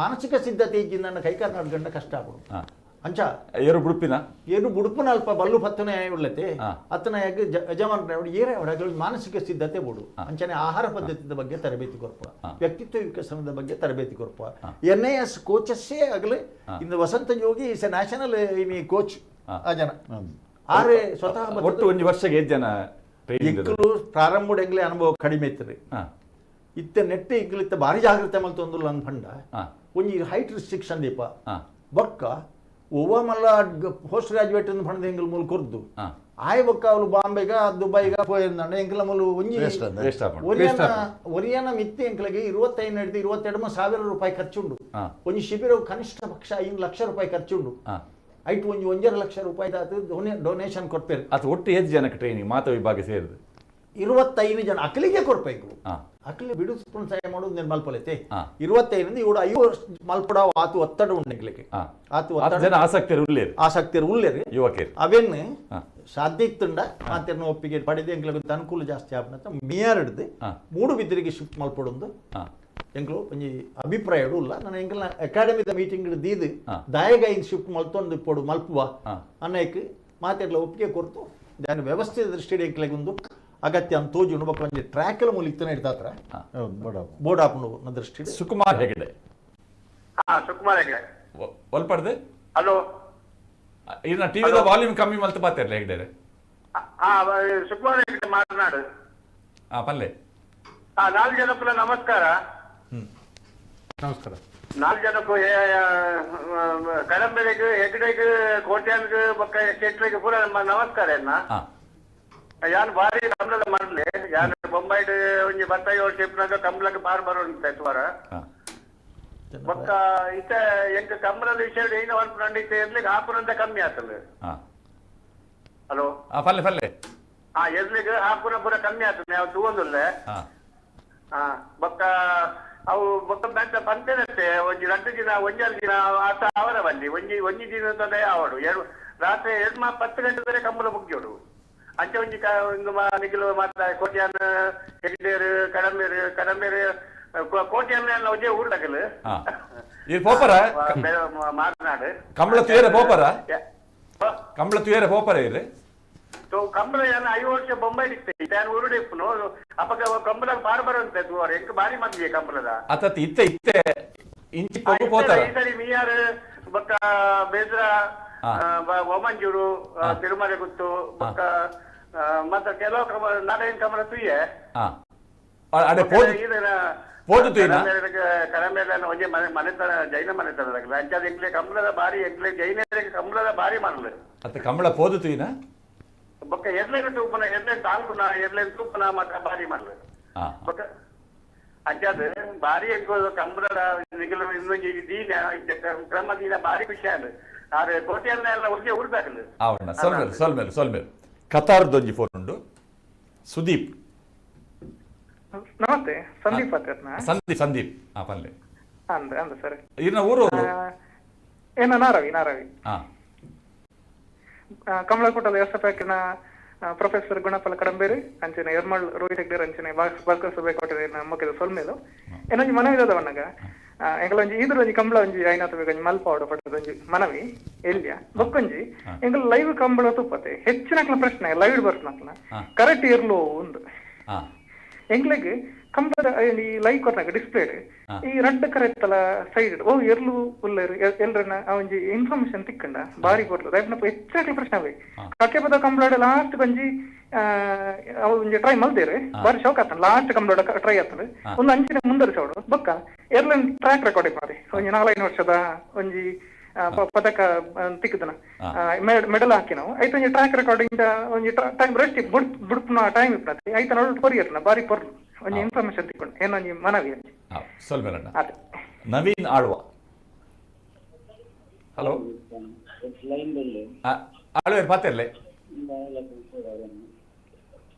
ಮಾನಸಿಕ ಸಿದ್ಧತೆ ಇಜ್ಜಿಂದ ಕೈಕಾರ್ ನಡ್ಗಂಡ ಕಷ್ಟ ಆಗ್ಬಿಡು ಅಂಚ ಏನು ಬುಡುಪಿನ ಅಲ್ಪ ಬಲ್ಲು ಪತ್ತನೆ ಉಳ್ಳತೆ ಅತನ ಯಜಮಾನ ಏರೇ ಅವಳ ಮಾನಸಿಕ ಸಿದ್ಧತೆ ಬೋಡು ಅಂಚನೆ ಆಹಾರ ಪದ್ಧತಿಯ ಬಗ್ಗೆ ತರಬೇತಿ ಕೊರ್ಪ ವ್ಯಕ್ತಿತ್ವ ವಿಕಸನದ ಬಗ್ಗೆ ತರಬೇತಿ ಕೊರ್ಪ NIS ಕೋಚಸ್ಸೇ ಆಗಲಿ ಇಂದು Vasantha Yogi is a national in coach ಆ ಜನ ಆರೆ ಸ್ವತಃ ಒಟ್ಟು ಒಂದು ವರ್ಷಕ್ಕೆ ಜನ ಇಕ್ಕಲು ಪ್ರಾರಂಭ ಎಂಗ್ಲೆ ಅನುಭವ ಕಡಿಮೆ ಇತ್ತರಿ ಇತ್ತ ನೆಟ್ಟ ಇಕ್ಕಲಿತ್ತ ಭಾರಿ ಜಾಗ್ರತೆ ಮಲ್ತೊಂದು ನನ್ನ ಪಂಡ ಒಂಜಿ ಹೈಟ್ ರಿಸ್ಟ್ರಿಕ್ಷನ್ ದೀಪ ಬೊಕ್ಕ ಒವ್ವ ಮಲ್ಲ ಪೋಸ್ಟ್ ಗ್ರಾಜುಯೇಟ್ ಪಣದ ಎಂಗಲ್ ಮೂಲ ಕೊರ್ದು ಆಯ್ ಬೊಕ್ಕ ಅವಳು ಬಾಂಬೆಗ ದುಬೈಗ ಪೋಯಂದ ಎಂಕಲ ಮೂಲ ಒಂಜಿ ಒರಿಯನ ಮಿತ್ತಿ ಎಂಕಲಿಗೆ 25,000 ರೂಪಾಯಿ ಖರ್ಚುಂಡು ಒಂಜಿ ಶಿಬಿರ ಕನಿಷ್ಠ ಪಕ್ಷ 5 ಲಕ್ಷ ರೂಪಾಯಿ ಖರ್ಚುಂಡು ಐಟು ಒಂಜಿ 1.5 ಲಕ್ಷ ರೂಪಾಯಿ ಡೊನೇಷನ್ ಕೊಡ್ಪೇರು ಅದು ಒಟ್ಟು ಎಷ್ಟು ಜನಕ್ಕೆ ಟ್ರೈನಿಂಗ್ ಮಾತ ವಿಭಾಗ ಸೇರಿದು 25 ಜನ ಅಕ್ಕಲಿಗೆ ಕೊಡ್ಬೇಕು ಅಕ್ಕಲಿ ಬಿಡು ಸಹಾಯ ಮಾಡೋದು నేను ಮಲ್ಪಲೈತೆ 25 ಇವಡು 5 ಮಲ್ಪಡ ಆತು ಒತ್ತಡ ಉಂಡೆಗ್ಲಿಕ್ಕೆ ಆತು ಜನ ಆಸಕ್ತಿರು ಉಳ್ಳೇರಿ ಯುವಕರು ಅವೇನು ಸಾಧ್ಯ ಇತ್ತುಂಡ ಮಾತೇನು ಒಪ್ಪಿಗೆ ಪಡೆದು ಎಂಗ್ಲಿಗೆ ಅನುಕೂಲ ಜಾಸ್ತಿ ಆಗ್ನಂತ ಮೇಯರ್ಡ್ದು 3 ಬಿದ್ದರಿಗೆ ಶಿಫ್ಟ್ ಮಲ್ಪಡೊಂದು ಎಂಗ್ಲು ಒಂಜಿ ಅಭಿಪ್ರಾಯ ಇಲ್ಲ ನಾನು ಎಂಗ್ಲ ಅಕಾಡೆಮಿದ ಮೀಟಿಂಗ್ ದೀದು ದಾಯಗ ಇನ್ ಶಿಫ್ಟ್ ಮಲ್ತೊಂದು ಇಪ್ಪಡು ಮಲ್ಪುವ ಅನ್ನಕ್ಕೆ ಮಾತೆಲ್ಲ ಒಪ್ಪಿಗೆ ಕೊರ್ತು ದಾನ ವ್ಯವಸ್ಥೆಯ ದೃಷ್ಟಿಯಲ್ಲಿ ಎಂಕ್ಲೆಗೆ ಒಂದು ಅಗತ್ಯ ಅಂತ ತೋಜು ನೋಡಬೇಕು ಒಂಜಿ ಟ್ರ್ಯಾಕ್ ಎಲ್ಲ ಮುಲಿಕ್ತಾನೆ ಇಡ್ತಾತ್ರ ಬೋರ್ಡ್ ಆಪುಂಡು ನನ್ನ ದೃಷ್ಟಿ ಸುಕುಮಾರ್ ಹೆಗಡೆ ಒಲ್ಪಡ್ದೆ ಹಲೋ ಇನ್ನ ಟಿವಿದ ವಾಲ್ಯೂಮ್ ಕಮ್ಮಿ ಮಲ್ತು ಪಾತಿರ್ಲ ಹೆಗಡೆ ಸುಕುಮಾರ್ ಹೆಗಡೆ ಮಾತನಾಡು ಪಲ್ಲೆ 4 ಜನಕ್ಕೂ ನಮಸ್ಕಾರ. ನಮಸ್ಕಾರ. 4 ಜನಕ್ಕೂ ಕಡಂಬೆರೆಗೆ ಹೆಗಡೆಗೆ ಕೋಟ್ಯಾನ್ಗೆ ಬೊಕ್ಕ ಶೆಟ್ರಿಗೆ ಪೂರ ನಮಸ್ಕಾರ ಎನ್ನ ಯಾನ್ ಬಾರಿ ಕಂಬಳದ ಮಾಡ್ಲೆ ಯಾನ್ ಬೊಂಬೈಡ್ ಒಂಜಿ 27 ಶೇಪ್ನಾಗ ಕಂಬಳಕ್ಕೆ ಬಾರ್ ಬರೋಂತ ಎತ್ತುವಾರ ಬೊಕ್ಕ ಇತ ಎಂಕ್ ಕಂಬಳದ ವಿಷಯ ಏನ ಒಂದು ನಂಡಿತೆ ಇರ್ಲಿಕ್ಕೆ ಹಾಪುರಂತ ಕಮ್ಮಿ ಆಗ್ತದೆ. ಹಲೋ ಪಲ್ಲೆ ಪಲ್ಲೆ ಎರ್ಲಿಗೆ ಹಾಪುರ ಪೂರ ಕಮ್ಮಿ ಆಗ್ತದೆ ಯಾವ ತೂಗೊಂದುಲ್ಲ ಬೊಕ್ಕ ಅವು ಬೊಕ್ಕ ಬೆಂಟ ಪಂಚನತ್ತೆ ಒಂಜಿ 2 ದಿನ 1 ದಿನ ಆತ ಅವರ ಬಲ್ಲಿ ಒಂಜಿ ದಿನದಲ್ಲೇ ಅವಡು ರಾತ್ರಿ 10 ಗಂಟೆ ಕಂಬಳ ಮುಗ್ಯೋಡು ಅಂಚೆ ಒಂಜಿ ನಿಖಿಲು ಮಾತ್ರ ಕೋಟ್ಯಾನ್ ಹೆಗ್ಡೇರು ಕಡಂಬೇರು ಕೋಟ್ಯಾನ್ ಒಂದೇ ಊರ್ಡಗಲು ಮಾತನಾಡು ಕಂಬಳ ತುಯರ ಪೋಪರ ಕಂಬಳ ತುಯರ ಪೋಪರ ಇರು तो कंबल यान 5 वर्ष बॉम्बे दिसते त्यान उरुडे पुनो अपका कंबल बार बार ಅಂತ दुवार एक बारी ಮಂದಿ ಕಂಬಲದ ಅತ ಇತ್ತೆ ಇತ್ತೆ ಇಂಚಿ ಪೊಗು ಪೋತಾರ ಈ ಸರಿ ಮಿಯಾರ್ ಬಕ್ಕ ಬೇದ್ರ ಓಮಂಜೂರು ತಿರುಮಲೆ ಗುತ್ತು ಬಕ್ಕ ಮತ್ತೆ ಕೆಲವು ನಾಡೇನ್ ಕಂಬಲ ತುಯ್ಯೆ ಅಡೆ ಪೋದು ತುಯ್ನ ಕರಮೇಲನ ಒಂಜೆ ಮನೆತನ ಜೈನ ಮನೆತನ ಅಂಚಾದ ಎಂಕ್ಲೆ ಕಂಬಲದ ಬಾರಿ ಎಂಕ್ಲೆ ಜೈನರಿಗೆ ಕಂಬಲದ ಬಾರಿ ಮಾಡಲು ಅತ ಕಂಬಳ ಪೋದು ತುಯ್ನ ಬೊಕ್ಕ ಎರ್ಲೆನ್ ತೂಪನ ಎರ್ಲೆನ್ ತಾಂಕುನ ಎರ್ಲೆನ್ ತೂಪನ ಮಾತ್ರ ಬಾರಿ ಮಾಡ್ಲು ಬೊಕ್ಕ ಅಂಚಾದ ಬಾರಿ ಎಂಕೋ ಕಂಬಳದ ನಿಗಲು ಇನ್ನೊಂದು ದೀನ ಕ್ರಮ ದೀನ ಬಾರಿ ಖುಷಿ ಆಯ್ತು ಆದ್ರೆ ಕೋಟೆಯನ್ನ ಎಲ್ಲ ಉರ್ಗೆ ಉರ್ಬೇಕಲ್ಲ ಅವಣ್ಣ ಸೊಲ್ಮೇಲು ಕತಾರ್ದೊಂಜಿ ಫೋನ್ ಉಂಡು ಸುದೀಪ್ ನಮಸ್ತೆ ಸಂದೀಪ್ ಅಂತ ಸಂದೀಪ್ ಪಲ್ಲೆ ಅಂದ ಸರಿ ಇರ್ನ ಊರು ಏನ ನಾರವಿ ಕಮಲಕೋಟದ ವ್ಯವಸ್ಥಾಪಕನ ಪ್ರೊಫೆಸರ್ ಗುಣಪಾಲ ಕಡಂಬೇರಿ ಅಂಚನೆ ಯರ್ಮಳ್ ರೋಹಿತ್ ಹೆಗ್ಡೇರ್ ಅಂಚನೆ ಭಾಸ್ಕರ್ ಸಭೆ ಕೊಟ್ಟರೆ ನಮ್ಮಕ್ಕೆ ಸೊಲ್ಮೇಲು ಏನೊಂಜಿ ಮನವಿ ಇದಾವಣ್ಣಗ ಎಂಗಳೊಂಜಿ ಇದ್ರ ಒಂಜಿ ಕಂಬಳ ಒಂಜಿ ಐನಾತ ಬೇಕೊಂಜಿ ಮಲ್ಪ ಆವಡ ಪಟ್ಟದೊಂಜಿ ಮನವಿ ಎಲ್ಯ ಬೊಕ್ಕೊಂಜಿ ಎಂಗಲ್ ಲೈವ್ ಕಂಬಳ ತುಪ್ಪತೆ ಹೆಚ್ಚಿನಕ್ಲ ಪ್ರಶ್ನೆ ಲೈವ್ ಬರ್ತ್ನಕ್ಲ ಕರೆಕ್ಟ್ ಇರ್ಲೋ ಒಂದು ಎಂಗ್ಲೆಗ್ ಕಂಬದ ಈ ಲೈವ್ ಕೊರ್ನಾಗ ಡಿಸ್ಪ್ಲೇ ಈ ರಡ್ಡ ಕರೆಕ್ಟಲ ಸೈಡ್ ಓ ಎರ್ಲು ಉಲ್ಲರು ಎಲ್ರನ್ನ ಒಂಜಿ ಇನ್ಫಾರ್ಮೇಶನ್ ತಿಕ್ಕಂಡ ಬಾರಿ ಕೊಡ್ಲು ದಯಪನಪ್ಪ ಹೆಚ್ಚಾಗ್ಲಿ ಪ್ರಶ್ನೆ ಅವೆ ಕಕ್ಕೆ ಪದ ಕಂಬಳಾಡ ಲಾಸ್ಟ್ ಒಂಜಿ ಅವು ಒಂಜಿ ಟ್ರೈ ಮಲ್ದೇರು ಬಾರಿ ಶೌಕ್ ಆತನ ಲಾಸ್ಟ್ ಕಂಬಳಾಡ ಟ್ರೈ ಆತನ ಒಂದು ಅಂಚಿನ ಮುಂದರಿಸೋಡು ಬೊಕ್ಕ ಎರ್ಲನ್ ಟ್ರ್ಯಾಕ್ ರೆಕಾರ್ಡಿಂಗ್ ಮಾಡಿ ಒಂಜಿ 4 ವರ್ಷದ ಒಂಜಿ ಪದಕ ತಿಕ್ಕದನ ಮೆಡಲ್ ಹಾಕಿ ನಾವು ಐತ ಒಂಜಿ ಟ್ರ್ಯಾಕ್ ರೆಕಾರ್ಡಿಂಗ್ ಒಂಜಿ ಟೈಮ್ ರೆಸ್ಟ್ ಬುಡ್ಪುನ ಟೈಮ್ ಇಪ್ಪನತಿ ಐತ ನೋಡಿ ಕೊರಿಯರ್ನ ಬಾರಿ ಪೊರ್ಲು ಒಂಜಿ ಇನ್ಫಾರ್ಮೇಶನ್ ತಿಕ್ಕೊಂಡು ಏನೊಂಜಿ ಮನವಿ ಅಂಜಿ ನವೀನ್ ಆಳ್ವ ಹಲೋ ಆಳ್ವೇರ್ ಪಾತೆರ್ಲೆ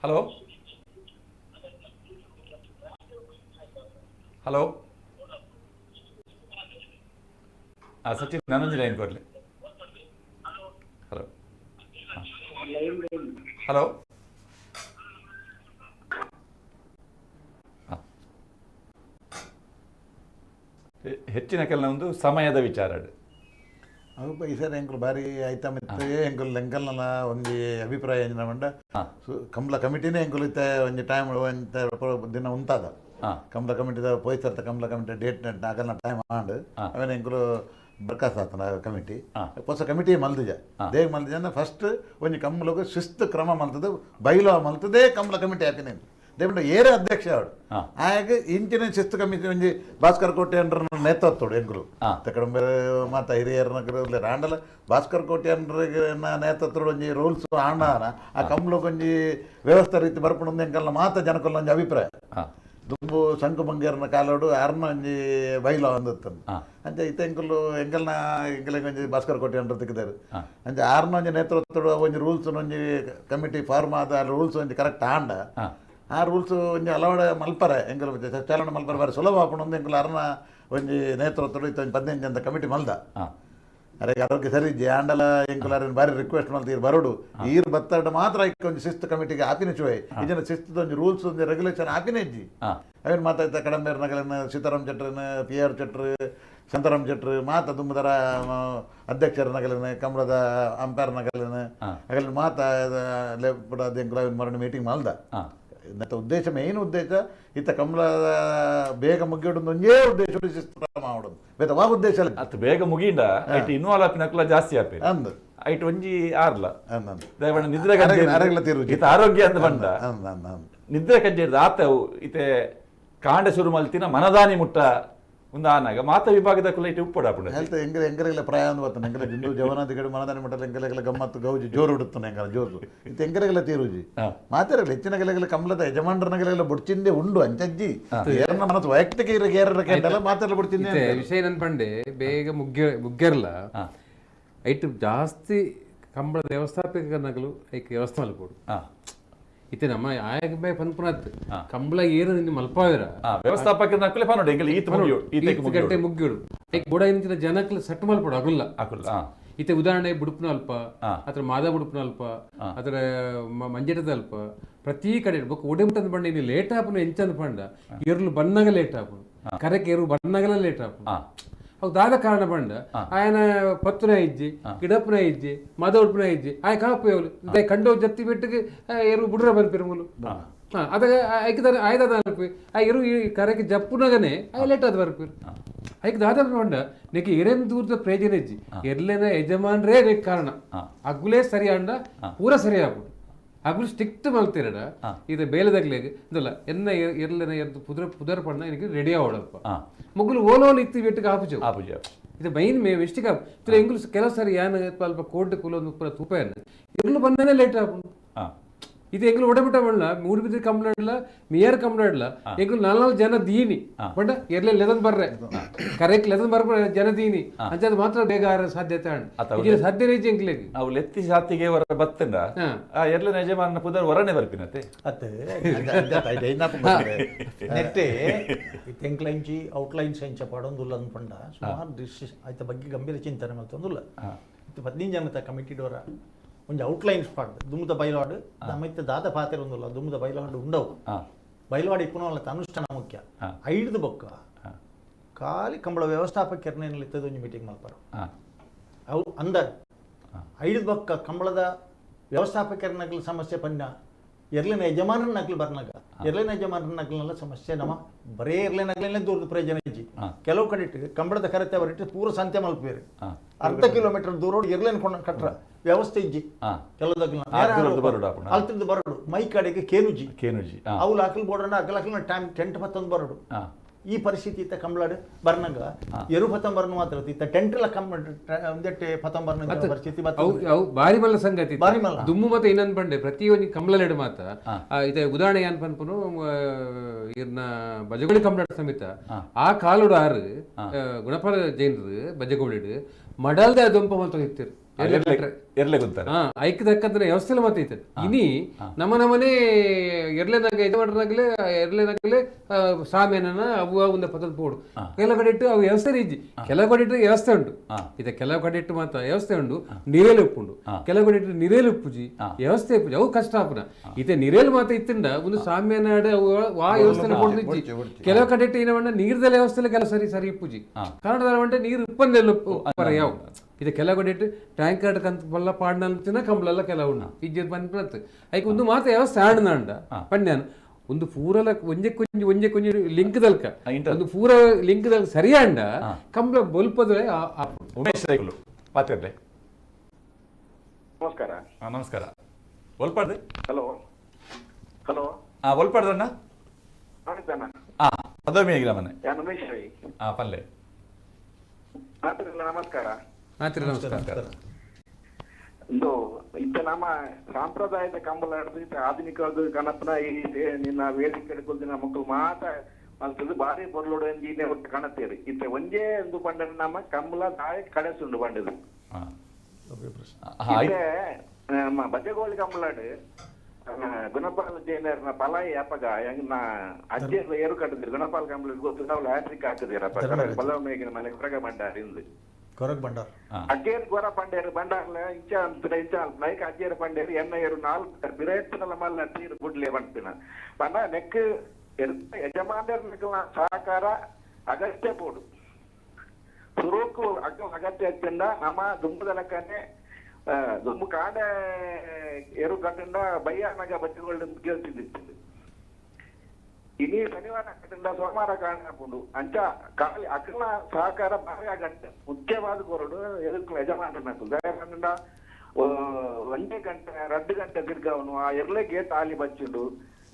ಹಲೋ ಹಲೋ ಸಚಿನ್ ನಾನೊಂದು ಲೈನ್ ಕೊಡ್ಲಿ ಹಲೋ ಹಲೋ ಹೆಚ್ಚಿನ ಕೆಲವೊಂದು ಸಮಯದ ವಿಚಾರ ಅವು ಪೈಸರ ಎಂಕುಲು ಬಾರಿ ಆಯ್ತಾ ಮಿತ್ತೆ ಎಂಕುಲು ಎಂಕಲ್ನ ಒಂಜಿ ಅಭಿಪ್ರಾಯ ಎಂಜಿನ ಮಂಡ ಕಂಬಳ ಕಮಿಟಿನೇ ಎಂಕುಲು ಇತ್ತೆ ಒಂಜಿ ಟೈಮ್ ದಿನ ಉಂಟಾದ ಕಂಬಳ ಕಮಿಟಿದ ಪೋಯ್ತರ್ತ ಕಂಬಳ ಕಮಿಟಿ ಡೇಟ್ ಆಗಲ್ಲ ಟೈಮ್ ಆಂಡ್ ಅವೇನ ಎಂಕುಲು ಬರ್ಕಾಸ್ ಆತನ ಕಮಿಟಿ ಹೊಸ ಕಮಿಟಿ ಮಲ್ದಿಜ ದೇಗ್ ಮಲ್ದಿಜ ಫಸ್ಟ್ ಒಂಜಿ ಕಂಬಳಗ ಶಿಸ್ತು ಕ್ರಮ ಮಲ್ತದ ಬೈಲೋ ಮಲ್ತದೇ ಕಂಬಳ ಕಮಿಟಿ ಹಾಕಿನ ದೇಪಂಡ ಏರೆ ಅಧ್ಯಕ್ಷ ಅವಡು ಆಗ ಇಂಚಿನ ಶಿಸ್ತು ಕಮಿಟಿ ಒಂಜಿ ಭಾಸ್ಕರ್ ಕೋಟೆ ಅಂಡ್ರ ನೇತೃತ್ವಡು ಎಂಕುಲು ತಕಡ ಮಾತ ಹಿರಿಯರ್ನ ರಾಂಡಲ ಭಾಸ್ಕರ್ ಕೋಟೆ ಅಂಡ್ರಿಗೆ ನೇತೃತ್ವಡು ಒಂಜಿ ರೂಲ್ಸ್ ಆಂಡಾನ ಆ ಕಂಬಳಕ್ಕೆ ಒಂಜಿ ವ್ಯವಸ್ಥೆ ರೀತಿ ಬರ್ಪುಂಡು ಎಂಕಲ್ನ ಮಾತ ಜನಕಲ್ನ ಒಂಜಿ ಅಭಿಪ್ರಾಯ ದುಂಬು ಶಂಕು ಬಂಗೇರ್ನ ಕಾಲೋಡು ಆರ್ನ ಒಂಜಿ ಬೈಲ ಅಂದತ್ತನು ಅಂಚ ಇತ್ತ ಎಂಕುಲು ಎಂಕಲ್ನ ಎಂಕಲಿಗೆ ಒಂಜಿ ಭಾಸ್ಕರ್ ಕೋಟೆ ಅಂಡ್ರ ತಿಕ್ಕಿದಾರು ಅಂಚ ಆರ್ನ ಒಂಜಿ ನೇತೃತ್ವಡು ಒಂಜಿ ರೂಲ್ಸ್ ಒಂಜಿ ಕಮಿಟಿ ಫಾರ್ಮ್ ಆದ ರೂಲ್ಸ್ ಒಂಜಿ ಕರೆಕ್ಟ್ ಆಂಡ ಆ ರೂಲ್ಸ್ ಒಂಜಿ ಅಲವಾಡ ಮಲ್ಪರೆ ಎಂಕಲು ಚಾಲನ ಮಲ್ಪರೆ ಬಾರಿ ಸುಲಭ ಆಪುಂಡು ಎಂಕುಲು ಅರ್ನ ಒಂಜಿ ನೇತೃತ್ವಡು ಇತ್ತ ಒಂಜಿ 15 ಜನದ ಕಮಿಟಿ ಮಲ್ದ ಅರೆ ಆರೋಗ್ಯ ಸರಿ ಇಜ್ಜಿ ಆಂಡಲ ಎಂಕುಲಾರ ಬಾರಿ ರಿಕ್ವೆಸ್ಟ್ ಮಾಡ್ತೀರಿ ಬರೋಡು ಈರ್ ಬತ್ತಾಡ ಮಾತ್ರ ಇಕ್ಕ ಒಂಜಿ ಶಿಸ್ತು ಕಮಿಟಿಗೆ ಆಪಿನ ಚೋಯ್ ಇದನ್ನ ಶಿಸ್ತದ ಒಂಜಿ ರೂಲ್ಸ್ ಒಂಜಿ ರೆಗ್ಯುಲೇಷನ್ ಆಪಿನ ಇಜ್ಜಿ ಅವೇನು ಮಾತಾಯ್ತ ಕಡಂಬೇರ್ ನಗಲನ್ನ ಸೀತಾರಾಮ್ ಚಟ್ರನ ಪಿ ಆರ್ ಚಟ್ರು ಶಾಂತಾರಾಮ್ ಚಟ್ರು ಮಾತ ತುಂಬದರ ಅಧ್ಯಕ್ಷರ ನಗಲನ ಕಂಬಳದ ಅಂಪೈರ್ ನಗಲನ ಅಗಲಿನ ಮಾತ ಲೆಪ್ಪಡ ಎಂಕುಲ ಮರಣ ಮೀಟಿಂಗ್ ಮಲ್ದ ಇನ್ನತ್ತ ಉದ್ದೇಶ ಮೇನ್ ಉದ್ದೇಶ ಇತ್ತ ಕಂಬಳದ ಬೇಗ ಮುಗಿಯೋದು ಒಂದೇ ಉದ್ದೇಶ ಶಿಸ್ತು ಮಾಡೋದು ಬೇತವಾ ಉದ್ದೇಶ ಅತ್ ಬೇಗ ಮುಗಿಂಡ ಐಟ್ ಇನ್ವಾಲ್ವ್ ಆಪಿನಕ್ಲ ಜಾಸ್ತಿ ಆಪಿ ಅಂದ್ ಐಟ್ ಒಂಜಿ ಆರ್ಲ ದಯವಣ್ಣ ನಿದ್ರೆ ಇತ್ತ ಆರೋಗ್ಯ ಅಂತ ಬಂದ ನಿದ್ರೆ ಕಜ್ಜೆಡ್ದು ಆತ ಇತ್ತೆ ಕಾಂಡ ಶುರು ಮಲ್ತಿನ ಮನದಾನಿ ಮುಟ್ಟ ಒಂದು ಆನಾಗ ಮಾತ ವಿಭಾಗದ ಕುಲ ಇಟ್ಟು ಉಪ್ಪುಡಾಪುಂಡ ಹೇಳ್ತಾ ಎಂಗರೆಲ್ಲ ಪ್ರಾಯ ಅಂದ್ ಬರ್ತಾನೆ ಎಂಗಲ ಜಿಂದು ಜವನಾದಿಗಡೆ ಮನದಾನಿ ಮಟ್ಟಲ್ಲಿ ಎಂಗಲೆಲ್ಲ ಗಮ್ಮತ್ತು ಗೌಜಿ ಜೋರು ಉಡುತ್ತಾನೆ ಎಂಗಲ ಜೋರು ಇತ್ತು ಎಂಗರೆಲ್ಲ ತೀರುಜಿ ಮಾತಾಡಲ್ಲ ಹೆಚ್ಚಿನ ಗಲೆಗಳ ಕಂಬಳದ ಯಜಮಾನರನಗಲೆಲ್ಲ ಬುಡ್ಚಿಂದೆ ಉಂಡು ಅಂಚಜ್ಜಿ ಏರನ್ನ ಮನಸ್ಸು ವೈಯಕ್ತಿಕ ಏರರ ಕೇಂದ್ರ ಮಾತಾಡಲ್ಲ ಬುಡ್ಚಿಂದೆ ವಿಷಯ ನನ್ ಪಂಡೆ ಬೇಗ ಮುಗ್ಗೆರ್ಲ ಐಟು ಜಾಸ್ತಿ ಕಂಬಳದ ವ್ಯವಸ್ಥಾಪಕ ನಗಲು ಐಕ್ ವ್ಯವಸ್ಥೆ ಮಲ್ಪೋಡು ಇತ್ತೆ ನಮ್ಮ ಆಯಕ ಬೈ ಪನ್ಪುನತ್ ಕಂಬಳ ಏರು ನಿನ್ನ ಮಲ್ಪಾವಿರ ವ್ಯವಸ್ಥಾಪಕ ನಕಲೆ ಪನೋಡು ಎಂಗಲ ಈತ ಗಂಟೆ ಮುಗ್ಗಿಡು ಐಕ್ ಬೋಡ ಇಂಚಿನ ಜನಕ್ಲ ಸಟ್ಟು ಮಲ್ಪೋಡು ಅಗುಲ್ಲ ಇತ್ತೆ ಉದಾಹರಣೆ ಬುಡುಪುನ ಅಲ್ಪ ಅದ್ರ ಮಾದ ಬುಡುಪುನ ಅಲ್ಪ ಅದ್ರ ಮಂಜಟದ ಅಲ್ಪ ಪ್ರತಿ ಕಡೆ ಬೊಕ್ಕ ಒಡೆಮುಟದ ಬಂಡ ಇನ್ನು ಲೇಟ್ ಆಪುನ ಎಂಚಂದ ಪಂಡ ಏರ್ಲು ಬನ್ನಗ ಲೇಟ್ ಆಪುನು ಕರೆಕ್ ಏರು ಬನ್ನಗಲ ಲೇಟ್ ಆಪುನು ಅವು ದಾದ ಕಾರಣ ಬಂಡ ఆయన ಪತ್ತುನ ಇಜ್ಜಿ ಗಿಡಪ್ಪನ ಇಜ್ಜಿ ಮದೊಡ್ಪುನ ಇಜ್ಜಿ ಆಯ ಕಾಪು ಕಂಡು ಜತ್ತಿ ಬಿಟ್ಟಿಗೆ ಎರು ಬುಡ್ರ ಬಂದ್ಪಿರು ಮೂಲು ಅದಾಗ ಐಕದ ಆಯ್ದ ಅನ್ಪಿ ಆ ಇರು ಈ ಕರೆಗೆ ಜಪ್ಪುನಗನೆ ಆ ಲೇಟ್ ಅದು ಬರ್ಪಿರು ಐಕ್ ದಾದ ಬಂಡ ನೆಕ್ಕೆ ಎರೆನ್ ದೂರದ ಪ್ರಯೋಜನ ಇಜ್ಜಿ ಎರ್ಲೆನ ಯಜಮಾನ್ರೇ ನೆಕ್ ಕಾರಣ ಅಗ್ಗುಲೇ ಸರಿ ಅಂಡ ಪೂರ ಸರಿ ಆಗ್ಬಿಡು ಅಗ್ಲು ಸ್ಟಿಕ್ಟ್ ಮಲ್ತಿರಡ ಇದು ಬೇಲದಾಗ್ಲೇಗೆ ಇದಲ್ಲ ಎನ್ನ ಎರ್ಲೆನ ಎರ್ದು ಪುದರ್ ಪಣ್ಣ എനിക്ക് ರೆಡಿ ಆವಡಪ್ಪ ಮುಗ್ಲು ಓಲೋಲ್ ಇತ್ತಿ ಬಿಟ್ಟಿಗೆ ಆಪುಜ ಇದು ಮೈನ್ ಮೇ ಎಷ್ಟಿಗೆ ಆಪು ಎಂಗ್ಲು ಕೆಲವು ಸಾರಿ ಯಾನ ಅಲ್ಪ ಕೋರ್ಟ್ ಕುಲೊಂದು ಪೂರ ತುಪೇನ ಇರ್ಲು ಬಂದನೆ ಲೇಟ್ ಆಪುಂಡು ಇದು ಎಂಗ್ಲು ಒಡಬಿಟ್ಟ ಬಣ್ಣ ಮೂಡುಬಿದ್ರಿ ಕಂಪ್ಲೇಂಟ್ಲ ಮೇಯರ್ ಕಂಪ್ಲೇಂಟ್ಲ ಎಂಗ್ಲು 4 ಜನ ದೀನಿ ಬಟ್ ಎರ್ಲೆ ಲೆದನ್ ಬರ್ರೆ ಕರೆಕ್ಟ್ ಲೆದನ್ ಬರ್ಬ ಜನ ದೀನಿ ಅಂಚದ ಮಾತ್ರ ಬೇಗ ಸಾಧ್ಯತೆ ಅಣ್ಣ ಸಾಧ್ಯ ರೀತಿ ಎಂಗ್ಲಿಗೆ ಅವು ಲೆತ್ತಿ ಸಾತಿಗೆ ವರ ಬತ್ತಂಡ ಎರ್ಲೆ ಯಜಮಾನ ಪುದರ್ ವರನೆ ಬರ್ಪಿನತೆ ಅತ್ತೆ ನೆಟ್ಟೆ ತೆಂಕ್ಲೈನ್ಚಿ ಔಟ್ಲೈನ್ಸ್ ಹೆಂಚ ಪಡೊಂದುಲ್ಲ ಅನ್ಪಂಡ ಸುಮಾರು ಆಯ್ತ ಬಗ್ಗೆ ಗಂಭೀರ ಚಿಂತನೆ ಮಲ್ತೊಂದುಲ್ಲ 15 ಜನತ ಕಮಿಟಿಡೋರ ಒಂದು ಔಟ್ಲೈನ್ಸ್ ಪಾಡ್ದು ದುಮ್ಮದ ಬೈಲಾಡು ನಮ್ಮೈತೆ ದಾದ ಪಾತ್ರ ಒಂದಿಲ್ಲ ದುಮ್ಮದ ಬೈಲಾಡು ಉಂಡವು ಬೈಲಾಡು ಇಪ್ಪನ వాళ్ళ ಅನುಷ್ಠಾನ ಮುಖ್ಯ ಐದು ಬೊಕ್ಕ ಖಾಲಿ ಕಂಬಳ ವ್ಯವಸ್ಥಾಪಕರನೇನಲ್ಲಿ ಒಂದು ಮೀಟಿಂಗ್ ಮಾಡ್ತಾರೆ ಅವು ಅಂದ ಐದು ಬೊಕ್ಕ ಕಂಬಳದ ವ್ಯವಸ್ಥಾಪಕರನಗಲ ಸಮಸ್ಯೆ ಪನ್ನ ಎರ್ಲಿನ ಯಜಮಾನನಗಲು ಬರ್ನಾಗ ಎರ್ಲಿನ ಯಜಮಾನನಗಲೆಲ್ಲ ಸಮಸ್ಯೆ ನಮ್ಮ ಬರೇ ಎರ್ಲಿನಗಲೇ ದೂರದ ಪ್ರಯೋಜನ ಇಜ್ಜಿ ಕೆಲವು ಕಡೆ ಕಂಬಳದ ಕರೆತೆ ಅವರಿಟ್ಟು ಪೂರ ಸಂತೆ ಮಲ್ಪೇರಿ ಅರ್ಧ ಕಿಲೋಮೀಟರ್ ದೂರ ಎರ್ಲೇನ್ ಕೊಂಡ ಕಟ್ರ ವ್ಯವಸ್ಥೆ ಇಜ್ಜಿ ಅಲ್ತಿದ್ದು ಬರಡು ಮೈ ಕಡೆಗೆ ಕೇನುಜಿ ಅವು Akal board Akal time tent ಮತ್ತೊಂದು ಬರಡು ಈ ಪರಿಸ್ಥಿತಿ ಇತ್ತ ಕಂಬಳಾಡು ಬರ್ನಾಗ ಎರು ಪತಂಬರ್ನು ಮಾತ್ರ ಇತ್ತ ಟೆಂಟ್ಲ ಒಂದೆಟ್ಟೆ ಪತಂಬರ್ನ ಪರಿಸ್ಥಿತಿ ಬಾರಿ ಮಲ್ಲ ಸಂಗತಿ ಬಾರಿ ಮಲ್ಲ ದುಮ್ಮು ಮತ್ತೆ ಇನ್ನೊಂದು ಬಂಡೆ ಪ್ರತಿಯೊಂದು ಕಂಬಳಲೆಡು ಮಾತ ಇದೆ ಉದಾಹರಣೆ ಏನ್ ಪನ್ಪುನು ಇರ್ನ ಬಜಗೋಳಿ ಕಂಬಳಾಟ ಸಮೇತ ಆ ಕಾಲುಡು ಆರು ಗುಣಪಾಲ ಜೈನರು ಬಜಗೋಳಿಡು ಮಡಲ್ದೆ ದುಂಪ ಮಲ್ತ ಇತ್ತಿರು ಐಕ್ ದಕ್ಕಂದ್ರೆ ವ್ಯವಸ್ಥೆ ಮಾತೈತೆ ಇನಿ ನಮ್ಮನೆ ಎರ್ಲೆನಾಗ ಇದು ಮಾಡ್ರಾಗಲೇ ಎರ್ಲೆನಾಗಲೇ ಸಾಮೇನ ಅವು ಒಂದು ಪದಲ್ ಪೋಡು ಕೆಲವು ಕಡೆ ಇಟ್ಟು ಅವು ವ್ಯವಸ್ಥೆ ಇಜ್ಜಿ ಕೆಲವು ಕಡೆ ಇಟ್ಟು ವ್ಯವಸ್ಥೆ ಉಂಟು ಇದೆ ಕೆಲವು ಕಡೆ ಇಟ್ಟು ಮಾತ್ರ ವ್ಯವಸ್ಥೆ ಉಂಟು ನಿರೇಲು ಉಪ್ಪುಂಡು ಕೆಲವು ಕಡೆ ಇಟ್ಟು ನಿರೇಲು ಉಪ್ಪುಜಿ ವ್ಯವಸ್ಥೆ ಉಪ್ಪುಜಿ ಅವು ಕಷ್ಟ ಆಪುನ ಇದೆ ನಿರೇಲು ಮಾತ್ರ ಇತ್ತಿಂಡ ಒಂದು ಸಾಮ್ಯಾನ ಅವು ವಾ ವ್ಯವಸ್ಥೆ ಕೊಡ್ದಿಜ್ಜಿ ಕೆಲವು ಕಡೆ ಇಟ್ಟು ಏನವಣ್ಣ ನೀರ್ದಲ್ಲ ವ್ಯವಸ್ಥೆ ಕೆಲ ಸರಿ ಸರಿ ಇಪ್ಪುಜಿ ಕಾರಣದ ಬಂటే ನೀರು ಉಪ್ಪಂದೆಲ್ಲ ಯಾವ ಇದು ಕೆಲವು ಕಡೆ ಇಟ್ಟು ಟ್ಯಾಂಕರ್ ಕಂತ ಬಲ್ಲ ಪಾಡ್ನ ಕಂಬಳೆಲ್ಲ ಕೆಲವು ಇಜ್ಜದ್ ಬಂದ್ ಐಕ್ ಒಂದು ಮಾತ್ರ ವ್ಯವಸ್ಥೆ ಆಡ್ನ ಅಂಡ ಪಣ್ಯಾನ ಒಂದು ಪೂರಲ ಒಂಜೆ ಕೊಂಜಿ ಲಿಂಕ್ ದಲ್ಕ ಒಂದು ಪೂರ ಲಿಂಕ್ ದಲ್ ಸರಿಯಾಂಡ ಕಂಬಳ ಬಲ್ಪದ ಉಮೇಶ್ ರೈಗಳು ಪಾತ್ರೆ ನಮಸ್ಕಾರ ನಮಸ್ಕಾರ ಒಲ್ಪಾಡ್ದೆ ಹಲೋ ಹಲೋ ಒಲ್ಪಾಡ್ದಣ್ಣ ಅದೊಮ್ಮೆ ಆಗಿಲ್ಲ ಮನೆ ಉಮೇಶ್ ರೈ ಪಲ್ಲೆ ನಮಸ್ಕಾರ ನಮಸ್ಕಾರ ಒಂದು ಇತ್ತ ನಮ್ಮ ಸಾಂಪ್ರದಾಯದ ಕಂಬಳ ಹಿಡಿದು ಆಧುನಿಕವಾದ ಗಣಪನ ಈ ನಿನ್ನ ವೇದಿಕೆ ಹಿಡ್ಕೊಳ್ದಿನ ಮಕ್ಕಳು ಮಾತ್ರ ಮಲ್ತದ್ದು ಬಾರಿ ಬೊರ್ಲೋಡು ಎಂಜಿನೇ ಒಟ್ಟು ಕಾಣತ್ತೇರಿ ಇತ್ತ ಒಂದೇ ಒಂದು ಬಂಡ ನಮ್ಮ ಕಂಬಳ ದಾಯ ಕಡೆಸುಂಡು ಬಂಡದು ಇತ್ತೆ ನಮ್ಮ ಬಜಗೋಳಿ ಕಂಬಳಾಡು ಗುಣಪಾಲ ಜೈನರ್ನ ಪಲಾಯಿ ಯಾಪಗ ಹೆಂಗ್ ಅಜ್ಜೆ ಏರು ಕಟ್ಟಿದ್ರು ಗುಣಪಾಲ ಕಂಬಳ ಗೊತ್ತು ನಾವು ಲ್ಯಾಟ್ರಿಕ್ ಹಾಕಿದಿರಪ್ಪ ಬಲಮೇಗಿನ ಮನೆ ಹೊರಗೆ ಬಂಡಾರಿಂದು ಕೊರಗ್ ಬಂಡಾರ ಅಜ್ಜೇರು ಗೋರ ಪಂಡೇರು ಬಂಡಾರ್ಲ ಇಂಚ ಇಂಚ ಲೈಕ್ ಅಜ್ಜೇರು ಪಂಡೇರು ಎನ್ನ ಏರು 4 ಬಿರೇತ್ತನಲ್ಲ ಮಲ್ಲ ತೀರು ಗುಡ್ಲೆ ಬಂತಿನ ಪಂಡ ನೆಕ್ ಯಜಮಾನರ ಸಹಕಾರ ಅಗತ್ಯ ಪೋಡು ಸುರುಕು ಅಗತ್ಯ ಹಚ್ಚಿಂದ ನಮ್ಮ ದುಂಬದ ಲೆಕ್ಕನೆ ದುಂಬು ಕಾಡ ಏರು ಕಟ್ಟಿಂದ ಬಯ್ಯಾನಾಗ ಬಚ್ಚಗಳು ಕೇಳ್ತಿದ್ದಿತ್ತು ಇನಿ ಶನಿವಾರ ಕಟ್ಟಿಂದ ಸೋಮವಾರ ಕಾಣಕೊಂಡು ಅಂಚ ಕಾಲಿ ಅಕ್ಕನ ಸಹಕಾರ ಬಾರಿ ಆಗಂಟೆ ಮುಖ್ಯವಾದ ಕೊರಡು ಎದಕ್ಕೆ ಯಜಮಾನನಕ್ಕೂ ದಯಮಾನಂದ 1 ಗಂಟೆ 2 ಗಂಟೆ ತಿರ್ಗಾವನು ಆ ಎರ್ಲೆ ಗೇಟ್ ಆಲಿ ಬಚ್ಚಿಂಡು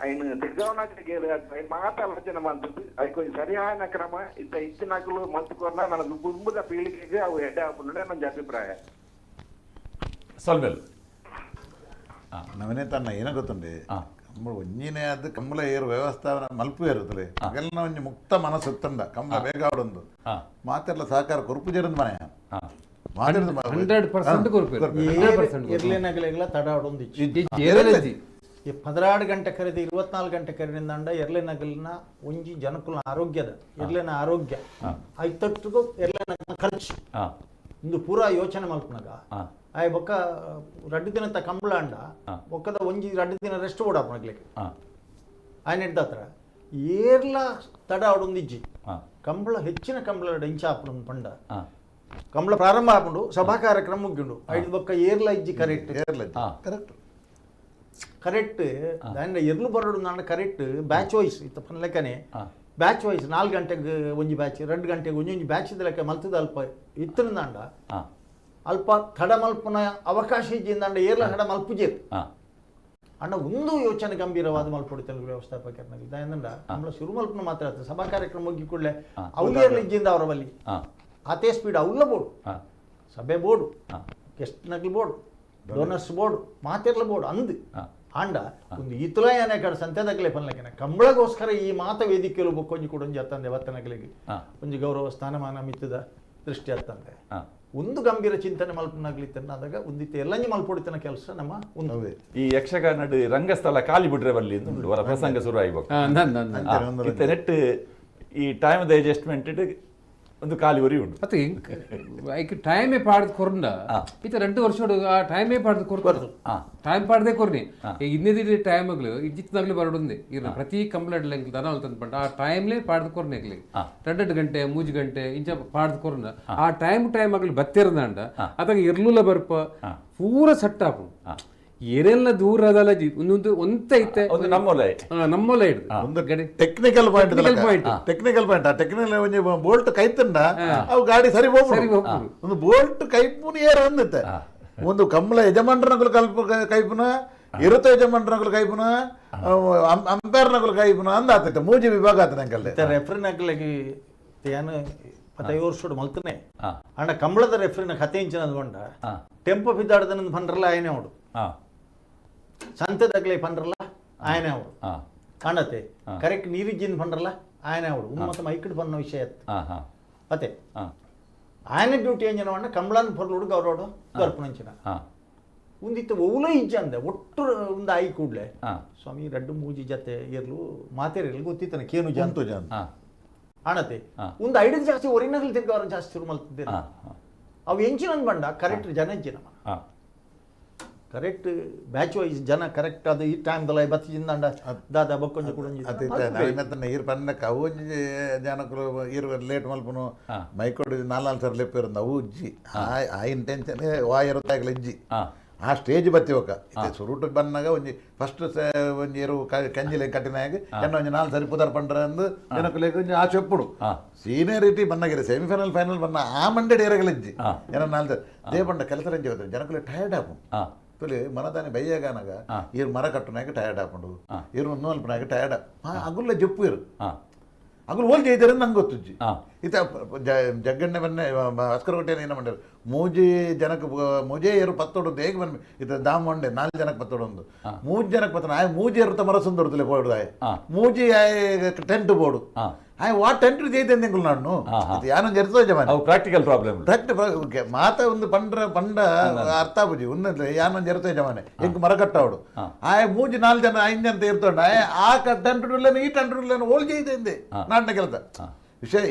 ఆయన తిరగవనాక మాట్లాడచ్చిన మంత్రి అది కొంచెం సరియాన క్రమ ఇచ్చినకులు మంచుకున్నా మన ముందుగా పీಳಿಗೆಗೆ ಅವು ಎಡ್ಡೆ ಹಾಕೊಂಡೆ ನನ್ನ ಅಭಿಪ್ರಾಯ ಸೊಲ್ಬೆಲ್ ನವನೇ ತನ್ನ ಏನ ಗೊತ್ತುಂಡೆ ಕಂಬಳ ಒಂಜಿನೇ ಅದು ಕಂಬಳ ಏರು ವ್ಯವಸ್ಥಾಪನ ಮಲ್ಪು ಇರುತ್ತಲೆ ಅದೆಲ್ಲ ಒಂಜಿ ಮುಕ್ತ ಮನಸ್ಸು ಇತ್ತಂಡ ಕಂಬಳ ಬೇಗ ಆಡೊಂದು ಮಾತೆಲ್ಲ ಸಹಕಾರ ಕೊರ್ಪು ಜೇರಂದು ಮನೆ 100% ಕೊರ್ಪು ಇರ್ಲೇನಗಲೆಲ್ಲ ತಡ ಆಡೊಂದು 16 ಗಂಟೆ ಕರೆದು 24 ಗಂಟೆ ಕರೆದಿಂದ ಎರ್ಲೆನಗಲಿನ ಒಂಜಿ ಜನಕುಲ ಆರೋಗ್ಯದ ಎರ್ಲೆನ ಆರೋಗ್ಯ ಐತಟ್ಟಿಗೂ ಎರ್ಲೆನಗಲಿನ ಖರ್ಚು ಇಂದು ಪೂರಾ ಯೋಚನೆ ಮಲ್ಪನಾಗ ಆಯ್ ಬೊಕ್ಕ 2 ದಿನದ ಕಂಬಳ ಅಂಡ ಬೊಕ್ಕದ ಒಂಜಿ 2 ದಿನ ರೆಸ್ಟ್ ಓಡಾಪನಗ್ಲಿಕ್ಕೆ ಆಯ್ನ ಹಿಡ್ದತ್ರ ಏರ್ಲ ತಡ ಆಡೊಂದಿಜ್ಜಿ ಕಂಬಳ ಹೆಚ್ಚಿನ ಕಂಬಳ ಇಂಚಾಪುಡು ಪಂಡ ಕಂಬಳ ಪ್ರಾರಂಭ ಆಪುಂಡು ಸಭಾ ಕಾರ್ಯಕ್ರಮ ಮುಗ್ಗಿಂಡು ಐದು ಬೊಕ್ಕ ಏರ್ಲ ಇಜ್ಜಿ ಕರೆಕ್ಟ್ ಕರೆಕ್ಟ್ ಕರೆಕ್ಟ್ ದಾಂಡ ಎರ್ಲು ಬರೋಡು ನಾನು ಕರೆಕ್ಟ್ ಬ್ಯಾಚ್ ವೈಸ್ ಇತ್ತ ಪನ್ ಲೆಕ್ಕನೆ ಬ್ಯಾಚ್ ವೈಸ್ 4 ಗಂಟೆಗೆ ಒಂಜಿ ಬ್ಯಾಚ್ 2 ಗಂಟೆಗೆ ಒಂಜೊಂಜಿ ಬ್ಯಾಚ್ ಲೆಕ್ಕ ಮಲ್ತದ ಅಲ್ಪ ಇತ್ತರಿಂದಾಂಡ ಅಲ್ಪ ತಡ ಮಲ್ಪುನ ಅವಕಾಶ ಇಜ್ಜಿಂದಾಂಡ ಏರ್ಲ ತಡ ಮಲ್ಪುಜೇರು ಅಣ್ಣ ಒಂದು ಯೋಚನೆ ಗಂಭೀರವಾದ ಮಲ್ಪೊಡು ತೆಲುಗು ವ್ಯವಸ್ಥಾಪಕರನಾಗಿ ದಾಯಂದಂಡ ಕಂಬಳ ಶುರು ಮಲ್ಪನ ಮಾತ್ರ ಆಯ್ತು ಸಭಾ ಕಾರ್ಯಕ್ರಮ ಮುಗಿ ಕೂಡಲೇ ಅವ್ಲು ಏರ್ಲ ಇಜ್ಜಿಂದ ಅವರ ಬಲ್ಲಿ ಅದೇ ಸ್ಪೀಡ್ ಅವ್ಲ ಬೋರ್ಡು ಸಭೆ ಬೋರ್ಡು ಗೆಸ್ಟ್ ನಗ್ಲು ಬೋರ್ಡು ಡೋನರ್ಸ್ ಬೋರ್ಡು ಮಾತೆರ್ಲ ಬೋರ್ಡು ಅಂದು ಆಂಡ ಒಂದು ಈತುಲಯನೆ ಕಡೆ ಸಂತೆದಾಗಲೇ ಪನ್ಲಕ್ಕನೆ ಕಂಬಳಗೋಸ್ಕರ ಈ ಮಾತ ವೇದಿಕೆಯಲ್ಲಿ ಬೊಕ್ಕೊಂಜಿ ಕೂಡ ಒಂಜಿ ಅತ್ತಂದೆ ವರ್ತನಗಳಿಗೆ ಒಂಜಿ ಗೌರವ ಸ್ಥಾನಮಾನ ಮಿತ್ತದ ದೃಷ್ಟಿ ಅತ್ತಂದೆ ಒಂದು ಗಂಭೀರ ಚಿಂತನೆ ಮಲ್ಪನಾಗ್ಲಿತ್ತನ್ನಾದಾಗ ಒಂದಿತ್ತು ಎಲ್ಲಂಜಿ ಮಲ್ಪೊಡಿತನ ಕೆಲಸ ನಮ್ಮ ಒಂದು ಈ ಯಕ್ಷಗಾನ ರಂಗಸ್ಥಳ ಖಾಲಿ ಬಿಡ್ರೆ ಬಲ್ಲಿ ಅವರ ಪ್ರಸಂಗ ಶುರು ಆಗ್ಬೇಕು ನೆಟ್ ಈ ಟೈಮ್ ಅಡ್ಜಸ್ಟ್ಮೆಂಟ್ ಒಂದು ಖಾಲಿ ವರಿ ಉಂಟು ಮತ್ತೆ ಐಕ್ ಟೈಮೇ ಪಾಡ್ದು ಕೊರ್ಂಡ ಇತ್ತ 2 ವರ್ಷ ಆ ಟೈಮೇ ಪಾಡ್ದು ಕೊರ್ಕೊರ್ದು ಟೈಮ್ ಪಾಡ್ದೆ ಕೊರ್ನಿ ಇನ್ನೇದಿ ಟೈಮ್ಗಳು ಇಜ್ಜಿತ್ನಾಗ್ಲಿ ಬರೋಡುಂದೆ ಇರ ಪ್ರತಿ ಕಂಪ್ಲೇಂಟ್ ಲೆಂಕ್ ದನ ಅಂತಂದ್ಪಂಡ ಆ ಟೈಮ್ಲೇ ಪಾಡ್ದು ಕೊರ್ನೆಗ್ಲಿ 2 ಗಂಟೆ 3 ಗಂಟೆ ಇಂಚ ಪಾಡ್ದು ಕೊರ್ನ ಆ ಟೈಮ್ ಆಗ್ಲಿ ಬತ್ತಿರದಂಡ ಅದಾಗ ಇರ್ಲುಲ ಬರ್ಪ ಪೂರ ಸಟ್ಟ ಆಪು ಏನೆಲ್ಲ ದೂರ ಅದಲ್ಲ ಒಂದೊಂದು ಒಂತ ಐತೆ ಒಂದು ನಮ್ಮೊಲ ಒಂದು ಟೆಕ್ನಿಕಲ್ ಪಾಯಿಂಟ್ ಆ ಟೆಕ್ನಿಕಲ್ ಒಂಜಿ ಬೋಲ್ಟ್ ಕೈತಂಡ ಅವು ಗಾಡಿ ಸರಿ ಹೋಗ್ಬೋದು ಒಂದು ಬೋಲ್ಟ್ ಕೈಪುನ ಏರ ಅಂದತ್ತೆ ಒಂದು ಕಂಬಳ ಯಜಮಾನ್ರನಗಳು ಕೈಪುನ ಇರುತ್ತ ಯಜಮಾನ್ರನಗಳು ಕೈಪುನ ಅಂಪೈರ್ನಗಳು ಕೈಪುನ ಅಂದ ಆತೈತೆ ಮೂಜಿ ವಿಭಾಗ ಆತ ನಂಗಲ್ಲಿ ರೆಫ್ರಿನಗಳಿಗೆ ಏನು 15 ವರ್ಷ ಮಲ್ತನೆ ಅಣ್ಣ ಕಂಬಳದ ರೆಫ್ರಿನ ಕತೆ ಇಂಚಿನ ಅಂದ್ಕೊಂಡ ಟೆಂಪೋ ಬಿದ್ದಾಡ್ದ ಪಂಡ್ರಲ್ಲ ಆಯ್ನೆ ಅವಡು ಸಂತೆದಾಗ್ಲೇ ಪಂಡ್ರಲ್ಲ ಆಯ್ನೆ ಅವಡು ಕಾಣತ್ತೆ ಕರೆಕ್ಟ್ ನೀರಿಜ್ಜಿನ ಪಂಡ್ರಲ್ಲ ಆಯ್ನೆ ಅವಡು ಮತ್ತೆ ಮೈಕಡ್ ಪನ್ನ ವಿಷಯ ಮತ್ತೆ ಆಯ್ನೆ ಡ್ಯೂಟಿ ಎಂಜಿನ ಅಣ್ಣ ಕಂಬಳನ ಪೊರ್ಲುಡು ಗೌರವಡು ಗರ್ಪಣಂಚಿನ ಒಂದಿತ್ತು ಒವ್ಲ ಇಜ್ಜ ಅಂದೆ ಒಟ್ಟು ಒಂದು ಆಯಿ ಕೂಡ್ಲೆ ಸ್ವಾಮಿ ರಡ್ಡು ಮೂಜಿ ಜತೆ ಇರ್ಲು ಮಾತೇರಿರ್ಲು ಗೊತ್ತಿತ್ತಾನೆ ಕೇನು ಜಂತು ಆಣತೆ ಒಂದು 5 ಜಾಸ್ತಿ ಒರಿನಗಲ್ ತಿರ್ಗವ್ರ ಜಾಸ್ತಿ ಶುರು ಮಲ್ತಿದ್ದೇನೆ ಅವು ಎಂಚಿನ ಬಂಡ ಕರೆಕ್ಟ್ ಜನ ಎಂಚಿನ ಕರೆಕ್ಟ್ ಬ್ಯಾಚ್ ವೈಸ್ ಜನ ಕರೆಕ್ಟ್ ಅದು ಈ ಟೈಮ್ದಲ್ಲ 50 ಜಿಂದಾಂಡ ದಾದ ಬಕ್ಕೊಂಜಿ ಕೂಡ ಈರ್ ಪನ್ನಕ್ಕ ಅವು ಜನಕ್ಕಳು ಈರ್ ಲೇಟ್ ಮಲ್ಪನು ಮೈಕೊಡು 4 ಸರ್ ಲೆಪ್ಪ ಇರಂದ ಅವು ಉಜ್ಜಿ ಆ ಇಂಟೆನ್ಷನ್ ವಾಯಿರುತ್ತಾಗಲ ಇಜ್ಜಿ ಆ ಸ್ಟೇಜ್ ಬತ್ತಿವಕ್ಕ ಸುರುಟು ಬನ್ನಾಗ ಒಂಜಿ ಫಸ್ಟ್ ಒಂಜಿ ಏರು ಕಂಜಿಲೆ ಕಟ್ಟಿನಾಗ ಎನ್ನ ಒಂಜಿ 4 ಸರಿ ಪುದರ್ ಪಂಡ್ರ ಅಂದು ಜನಕ್ಕಲೇಕ ಒಂಜಿ ಆ ಚೆಪ್ಪುಡು ಸೀನಿಯರಿಟಿ ಬನ್ನಾಗಿರ ಸೆಮಿಫೈನಲ್ ಫೈನಲ್ ಬನ್ನ ಆ ಮಂಡೆ ಏರಗಲಿಜ್ಜಿ ಏನ 4 ಸರಿ ದೇ ಪಂಡ ಕೆಲಸ ರಂಜಿ ಹೋದ್ರೆ ಜನಕ್ಕಲೆ ಟಯರ್ಡ್ ಆಪು ತುಲಿ ಮನದಾನೆ ಬೈಯಾಗನಾಗ ಇರ್ ಮರ ಕಟ್ಟುನಾಗ ಟಯರ್ಡ್ ಆಪುಂಡು ಇರು ಒಂದು ಮಲ್ಪನಾಗ ಟಯರ್ಡ್ ಅಗುಲ್ಲ ಜಪ್ಪು ಇರು ಅಗುಲ್ ಹೋಲ್ ಜೈತಾರೆ ನಂಗೆ ಗೊತ್ತುಜ್ಜಿ ಇತ ಜಗ್ಗಣ್ಣೆ ಬನ್ನೆ ಅಸ್ಕರ ಕೊಟ್ಟೇನೆ ಏನ ಮಾಡ್ಯಾರ ಮೂಜಿ ಜನಕ್ಕೆ ಮೂಜೇ ಏರು ಪತ್ತೋಡು ಹೇಗೆ ಬನ್ನಿ ಇತ ದಾಮೊಂಡೆ 4 ಜನಕ್ಕೆ ಪತ್ತೋಡು ಒಂದು 3 ಜನಕ್ಕೆ ಪತ್ತೋಣ ಆಯ್ ಮೂಜಿ ಏರುತ್ತ ಮರ ಸುಂದರದಲ್ಲಿ ಬೋರ್ಡು ಆಯ್ ಮೂಜಿ ಟೆಂಟ್ ಬೋರ್ಡು ಆಯ್ ವಾ ಟೆಂಟ್ ಜೈತೆ ಎಂದಿಂಗಳು ನಾನು ಯಾನೊಂದು ಎರ್ತೋ ಜಮಾನ ಪ್ರಾಕ್ಟಿಕಲ್ ಪ್ರಾಬ್ಲಮ್ ಮಾತ ಒಂದು ಪಂಡ ಅರ್ಥ ಬುಜಿ ಒಂದಂದ್ರೆ ಯಾನೊಂದು ಎರ್ತೋ ಜಮಾನೆ ಹೆಂಗೆ ಮರ ಕಟ್ಟವಡು ಆಯ್ ಮೂಜಿ 4 ಜನ 5 ಜನ ಇರ್ತೊಂಡ ಆ ಟೆಂಟ್ ಈ ಟೆಂಟ್ ಓಲ್ ಜೈತೆ ಎಂದೆ ನಾಟ್ನ ಕೆಲಸ ವಿಷಯ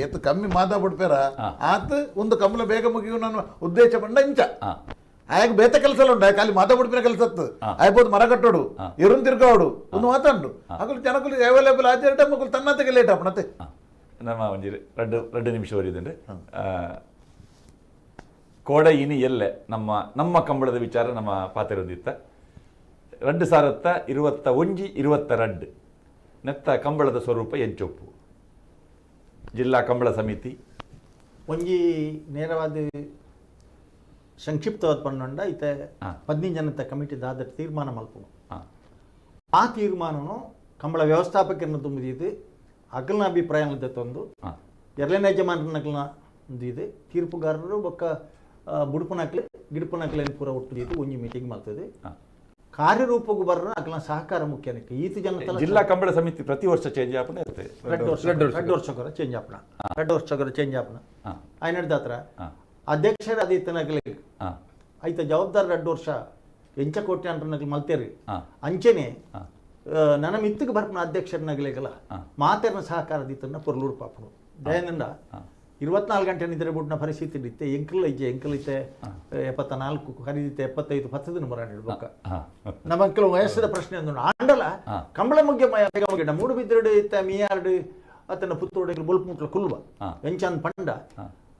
ಏತ್ ಕಮ್ಮಿ ಮಾತಾಡ್ಬಿಡ್ಪೇರ ಆತ ಒಂದು ಕಮಲ ಬೇಗ ಮುಗಿಯು ನನ್ನ ಉದ್ದೇಶ ಬಂಡ ಇಂಚ ಆಗ ಬೇತ ಕೆಲಸ ಉಂಟು ಖಾಲಿ ಮಾತಾಡ್ಬಿಡ್ಪಿನ ಕೆಲಸ ಆಯ್ಬೋದು ಮರ ಕಟ್ಟೋಡು ಇರುನ್ ತಿರ್ಗೋಡು ಒಂದು ಮಾತಾಡು ಅಕಲು ಜನಕ್ಕಲು ಅವೈಲೇಬಲ್ ಆಚರಣೆ ಮಕ್ಕಳು ತನ್ನತೆಗೆ ಲೇಟ್ ಆಪಣತೆ ನಮ್ಮ ಒಂಜಿ ಎರಡು ನಿಮಿಷ ವರಿಯುದುಂಡು ಕೋಡ ಇನಿ ಎಲ್ಲೆ ನಮ್ಮ ಕಂಬಳದ ವಿಚಾರ ನಮ್ಮ ಪಾತಿರದಿತ್ತ 2021 22 ನೆತ್ತ ಕಂಬಳದ ಸ್ವರೂಪ ಎಂಚೊಪ್ಪು ಜಿಲ್ಲಾ ಕಂಬಳ ಸಮಿತಿ ಒಂಜಿ ನೇರವಾದ ಸಂಕ್ಷಿಪ್ತವಾದ ಪನ್ನೊಂಡ ಇತ್ತೆ 15 ಜನದ ಕಮಿಟಿ ದಾದ ತೀರ್ಮಾನ ಮಲ್ಪು ಆ ತೀರ್ಮಾನನು ಕಂಬಳ ವ್ಯವಸ್ಥಾಪಕರನ್ನು ತುಂಬಿದ್ದು ಅಗಲ್ನ ಅಭಿಪ್ರಾಯ ತಂದು ಎರಡನೇ ಯಜಮಾನರನ್ನ ಇದು ತೀರ್ಪುಗಾರರು ಬೊಕ್ಕ ಬುಡುಪುನಕ್ಲೆ ಗಿಡುಪುನಕ್ಲೇನು ಪೂರ ಒಟ್ಟು ಒಂಜಿ ಮೀಟಿಂಗ್ ಮಾಡ್ತದೆ ಕಾರ್ಯರೂಪಗೂ ಬರ್ರ ಅಕಲ್ನ ಸಹಕಾರ ಮುಖ್ಯನಕ್ಕೆ ಈತ ಜನ ಜಿಲ್ಲಾ ಕಂಬಳ ಸಮಿತಿ ಪ್ರತಿ ವರ್ಷ ಚೇಂಜ್ ಆಪಣ ಇರ್ತದೆ 2 ವರ್ಷಕ್ಕರ ಚೇಂಜ್ ಆಪಣ 2 ವರ್ಷಕ್ಕರ ಚೇಂಜ್ ಆಪಣ ಆಯ್ನ ಹಿಡ್ದಾತ್ರ ಅಧ್ಯಕ್ಷರ ಅದೈತನಗಲಿ ಆಯ್ತ ಜವಾಬ್ದಾರ 2 ವರ್ಷ ಎಂಚ ಕೋಟಿ ಅಂಟನಗಲಿ ಮಲ್ತೇರಿ ಅಂಚೆನೆ ನನ್ನ ಮಿತ್ತಿಗೆ ಬರ್ಪನ ಅಧ್ಯಕ್ಷರನಗಲಿಗಲ್ಲ ಮಾತೇರ್ನ ಸಹಕಾರದಿತ್ತನ್ನ ಪೊರ್ಲೂರು ಪಾಪನು ದಯನಿಂದ 24 ಗಂಟೆ ನಿದ್ರೆ ಬಿಟ್ಟಿನ ಪರಿಸ್ಥಿತಿ ಇತ್ತೆ ಎಂಕಲ್ ಇತ್ತೆ 74 ಖರೀದಿತ್ತೆ 75 10 ಮರ ನೀಡ್ಬೇಕ ನಮ್ಮ ಕೆಲವು ವಯಸ್ಸದ ಪ್ರಶ್ನೆ ಅಂದು ಆಂಡಲ ಕಂಬಳ ಮುಗ್ಯ ಮುಗಿಡ 3 ಬಿದ್ರಡು ಇತ್ತ ಮೀಯಾರ್ಡು ಅತನ ಪುತ್ತೋಡೆಗೆ ಬೊಲ್ಪುಂಟ್ಲ ಕುಲ್ವ ಎಂಚಂದ್ ಪಂಡ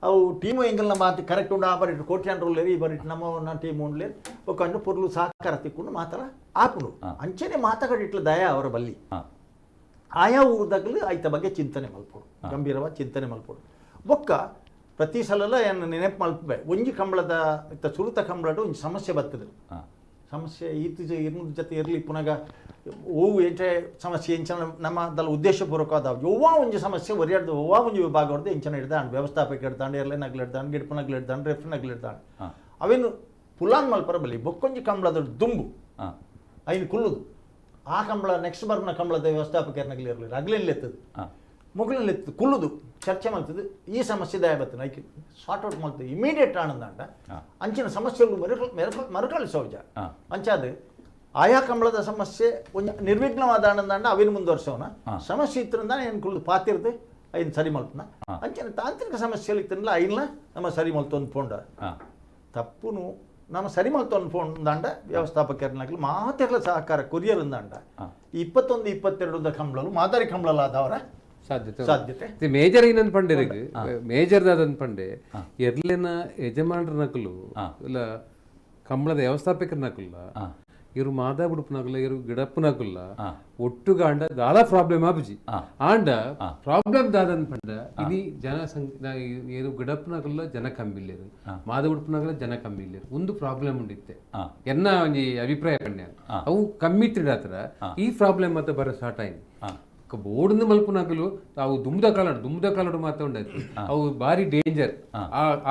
ಅವು ಟೀಮು ಎಂಗಲ್ನ ಮಾತು ಕರೆಕ್ಟ್ ಉಂಡು ಆ ಬರಿಟ್ಟು ಕೋಟ್ಯಾಂಡ್ ರೋಲೇರು ಈ ಬರಿಟ್ಟು ನಮ್ಮ ಟೀಮ್ ಉಂಡ್ಲೇರು ಒಕ್ಕಂಡು ಪೊರ್ಲು ಸಹಕಾರ ತಿಕ್ಕೊಂಡು ಮಾತಾಡ ಆಪುಡು ಅಂಚೆನೆ ಮಾತಾಡಿಟ್ಲ ದಯ ಅವರ ಬಲ್ಲಿ ಆಯಾ ಊರದಾಗಲು ಆಯ್ತ ಬಗ್ಗೆ ಚಿಂತನೆ ಮಲ್ಪೋಡು ಗಂಭೀರವಾಗಿ ಚಿಂತನೆ ಮಲ್ಪೋಡು ಬೊಕ್ಕ ಪ್ರತಿ ಸಲ ಏನು ನೆನಪು ಮಲ್ಪೆ ಒಂಜಿ ಕಂಬಳದ ಇತ್ತ ಸುರುತ ಕಂಬಳದ ಒಂದು ಸಮಸ್ಯೆ ಬರ್ತದೆ ಸಮಸ್ಯೆ ಇನ್ನೊಂದು ಜೊತೆ ಇರಲಿ ಪುನಗ ಓವು ಏಟೆ ಸಮಸ್ಯೆ ಎಂಚನ ನಮ್ಮದಲ್ಲ ಉದ್ದೇಶಪೂರ್ವಕವಾದ ಒವ್ವಾ ಒಂಜಿ ಸಮಸ್ಯೆ ಒರಿಯಾಡ್ದು ಒವ್ವಾ ಒಂಜಿ ವಿಭಾಗ ಹೊಡೆದು ಎಂಚನ ಹಿಡ್ದಾಂಡು ವ್ಯವಸ್ಥಾಪಕ ಹಿಡ್ದಾಂಡು ಏರ್ಲೈನಾಗ್ಲು ಹಿಡ್ದಾಂಡು ಗಿಡಪನಾಗ್ಲು ಹಿಡ್ದಾಂಡು ರೆಫ್ರಿನಾಗ್ಲು ಹಿಡ್ದಾಂಡು ಅವೇನು ಪುಲಾನ್ ಮಲ್ಪರ ಬಲ್ಲಿ ಬೊಕ್ಕೊಂಜಿ ಕಂಬಳದ ದುಂಬು ಐನು ಕುಲ್ಲುದು ಆ ಕಂಬಳ ನೆಕ್ಸ್ಟ್ ಬರ್ನ ಕಂಬಳದ ವ್ಯವಸ್ಥಾಪಕರ್ನಾಗ್ಲಿ ಇರಲಿಲ್ಲ ಅಗ್ಲೆಲ್ಲೆತ್ತದು ಮುಗ್ಲೆಲ್ಲೆತ್ತದು ಕುಲ್ಲುದು ಚರ್ಚೆ ಮಾಡ್ತದೆ ಈ ಸಮಸ್ಯೆ ದಯ ಬರ್ತದೆ ಐಕೆ ಸಾರ್ಟ್ ಔಟ್ ಮಾಡ್ತದೆ ಇಮಿಡಿಯೇಟ್ ಆನಂದಂಡ ಅಂಚಿನ ಸಮಸ್ಯೆಗಳು ಮರುಕಳಿ ಸೌಜ ಅಂಚಾದ ಆಯಾ ಕಂಬಳದ ಸಮಸ್ಯೆ ಒಂದು ನಿರ್ವಿಘ್ನವಾದ ಆನಂದಂಡ ಅವಿನ ಮುಂದುವರ್ಸೋನ ಸಮಸ್ಯೆ ಇತ್ತರಿಂದ ಏನು ಕುಲ್ದು ಪಾತಿರ್ದು ಐದು ಸರಿ ಮಲ್ಪನ ಅಂಚಿನ ತಾಂತ್ರಿಕ ಸಮಸ್ಯೆಗಳು ಇತ್ತಲ್ಲ ಐನ್ಲ ನಮ್ಮ ಸರಿ ಮಲ್ತೊಂದು ಪೋಂಡ ತಪ್ಪುನು ನಮ್ಮ ಸರಿ ಮಲ್ತೊಂದು ಪೋಂದಾಂಡ ವ್ಯವಸ್ಥಾಪಕರ್ನಾಗ್ಲಿ ಮಾತೆಗಳ ಸಹಕಾರ ಕೊರಿಯರ್ ಅಂದಾಂಡ 21-22 ಕಂಬಳಲು ಮಾದರಿ ಕಂಬಳಲಾದವರ ಸಾಧ್ಯತೆ ಮೇಜರ್ ಏನಂತ ಪಂಡೆ ಮೇಜರ್ ದಾದಂತ ಪಂಡೆ ಎರ್ಲಿನ ಯಜಮಾನರ ನಕಲು ಇಲ್ಲ ಕಂಬಳದ ವ್ಯವಸ್ಥಾಪಕರ ನಕಲ್ಲ ಇವರು ಮಾದಾ ಬುಡುಪುನಾಗಲ್ಲ ಇವರು ಗಿಡಪ್ಪನಾಗಲ್ಲ ಒಟ್ಟುಗಾಂಡ ದಾದ ಪ್ರಾಬ್ಲಮ್ ಆಪುಜಿ ಆಂಡ ಪ್ರಾಬ್ಲಮ್ ದಾದಂತ ಪಂಡ ಇಡೀ ಜನಸಂಖ್ಯೆ ಏನು ಗಿಡಪ್ಪನಾಗಲ್ಲ ಜನ ಕಮ್ಮಿಲ್ಲೇರು ಮಾದ ಉಡುಪನಾಗಲ್ಲ ಜನ ಕಮ್ಮಿಲ್ಲೇರು ಒಂದು ಪ್ರಾಬ್ಲಮ್ ಉಂಡಿತ್ತೆ ಎನ್ನ ಒಂಜಿ ಅಭಿಪ್ರಾಯ ಪಂಡ್ಯ ಅವು ಕಮ್ಮಿ ತಿಡಾತ್ರ ಈ ಪ್ರಾಬ್ಲಮ್ ಮತ್ತೆ ಬರೋ ಸ್ಟಾರ್ಟ್ ಆಯ್ತು ಬೋರ್ಡ್ ಮಲ್ಪುನಾಗಲು ಅವು ದುಮ್ದ ಕಾಲಡು ಮಾತ ಉಂಡಾಯ್ತು ಅವು ಬಾರಿ ಡೇಂಜರ್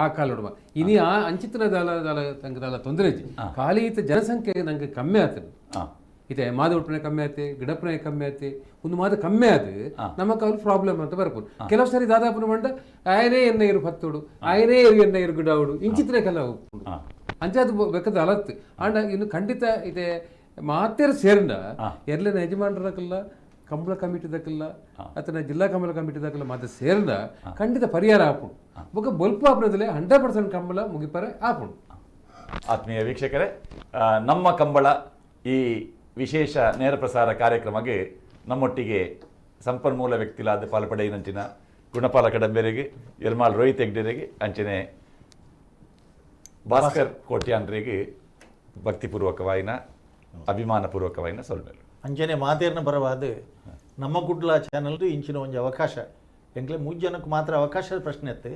ಆ ಕಾಲಡು ಇನಿ ಆ ಅಂಚಿತನ ದಾಲ ತೊಂದರೆ ಖಾಲಿ ಈತ ಜನಸಂಖ್ಯೆ ನಂಗೆ ಕಮ್ಮಿ ಆಗ್ತದೆ ಇದೆ ಮಾದ ಉಡ್ಪನೆ ಕಮ್ಮಿ ಆಯ್ತು ಗಿಡಪ್ಪನೆ ಕಮ್ಮಿ ಆಯ್ತು ಒಂದು ಮಾದ ಕಮ್ಮಿ ಆದ ನಮಕ್ ಅವ್ರು ಪ್ರಾಬ್ಲಮ್ ಅಂತ ಬರ್ಬೋದು ಕೆಲವು ಸಾರಿ ದಾದಾಪುನ ಮಂಡ ಆಯನೇ ಎನ್ನ ಇರು ಹತ್ತೋಡು ಆಯನೇ ಎನ್ನ ಇರು ಗಿಡಾವುಡು ಇಂಚಿತನೆ ಕೆಲ ಹೋಗ್ಬಿಡು ಅಂಚಾದ ಬೇಕಾದ ಅಲತ್ತು ಆಂಡ ಇನ್ನು ಖಂಡಿತ ಇದೆ ಮಾತೇರು ಸೇರಂಡ ಎರ್ಲಿನ ಯಜಮಾನರಕಲ್ಲ ಕಂಬಳ ಕಮಿಟಿದಕ್ಕೆಲ್ಲ ಅಥವಾ ಜಿಲ್ಲಾ ಕಂಬಳ ಕಮಿಟಿದಕ್ಕೆಲ್ಲ ಮತ್ತೆ ಸೇರಿದ ಖಂಡಿತ ಪರಿಹಾರ ಆಪುಂಡು ಬೊಕ್ಕ ಬೊಲ್ಪ ಆಪಣದಲ್ಲಿ 100% ಕಂಬಳ ಮುಗಿಪರೆ ಆಪುಂಡು. ಆತ್ಮೀಯ ವೀಕ್ಷಕರೇ, ನಮ್ಮ ಕಂಬಳ ಈ ವಿಶೇಷ ನೇರ ಪ್ರಸಾರ ಕಾರ್ಯಕ್ರಮಕ್ಕೆ ನಮ್ಮೊಟ್ಟಿಗೆ ಸಂಪನ್ಮೂಲ ವ್ಯಕ್ತಿಲಾದ ಪಾಲ್ಪಡೆಯಿನಂಚಿನ ಗುಣಪಾಲ ಕಡಂಬೆರೆಗೆ ಯರ್ಮಾಲ್ ರೋಹಿತ್ ಹೆಗ್ಡೆರೆಗೆ ಅಂಚನೆ ಭಾಸ್ಕರ್ ಕೋಟ್ಯಾನ್ರಿಗೆ ಭಕ್ತಿಪೂರ್ವಕವಾಯಿನ ಅಭಿಮಾನಪೂರ್ವಕವಾಯಿನ ಸೊಲ್ಮೆರು ಅಂಚನೆ ಮಾತೇರ್ನ ಬರವಾದ ನಮ್ಮ ಕುಡ್ಲ ಚಾನಲ್ ಇಂಚಿನ ಒಂದು ಅವಕಾಶ ಎಂಕ್ಲೆ 3 ಜನಕ್ಕೆ ಮಾತ್ರ ಅವಕಾಶದ ಪ್ರಶ್ನೆ ಅತ್ತೆ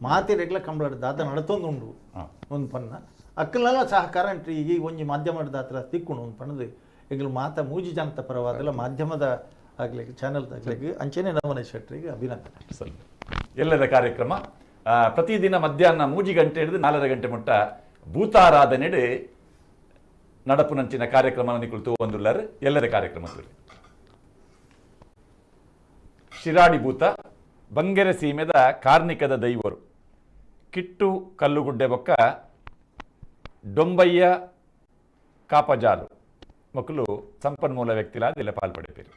ಮಾತೇರೆಗ್ಲ ಕಂಬಳದ ದಾತ ನಡತೊಂದುಂಡು ಒಂದು ಪನ್ನ ಅಕ್ಕಲೆಲ್ಲ ಸಹಕಾರ ಈ ಒಂಜಿ ಮಾಧ್ಯಮದ ದಾತ್ರ ತಿಕ್ಕುಂಡು ಒಂದು ಪನ್ನದು ಎಂಗ್ಲು ಮಾತ 3 ಜನತ ಪರವಾದಲ್ಲ ಮಾಧ್ಯಮದ ಆಗ್ಲಿಕ್ಕೆ ಚಾನಲ್ ಆಗ್ಲಿಕ್ಕೆ ಅಂಚನೆ ನವನ ಶೆಟ್ಟರಿಗೆ ಅಭಿನಂದನೆ ಸೊಲ್ಮೆ. ಎಲ್ಲರ ಕಾರ್ಯಕ್ರಮ ಪ್ರತಿದಿನ ಮಧ್ಯಾಹ್ನ 3 ಗಂಟೆ ಹಿಡಿದು 4 ಗಂಟೆ ಮುಟ್ಟ ಭೂತಾರಾಧನೆಡೆ ನಡಪುನಂಚಿನ ಕಾರ್ಯಕ್ರಮವನ್ನು ಕುರಿತು ಒಂದುಲ್ಲರು ಎಲ್ಲರ ಕಾರ್ಯಕ್ರಮ ಶಿರಾಡಿ ಭೂತ ಬಂಗೆರೆ ಸೀಮೆದ ಕಾರ್ಣಿಕದ ದೈವರು ಕಿಟ್ಟು ಕಲ್ಲುಗುಡ್ಡೆ ಬೊಕ್ಕ ಡೊಂಬಯ್ಯ ಕಾಪಜಾಲು ಮಕ್ಕಳು ಸಂಪನ್ಮೂಲ ವ್ಯಕ್ತಿಲಾದ ಇಲ್ಲ ಪಾಲ್ಪಡಿಪೇರು.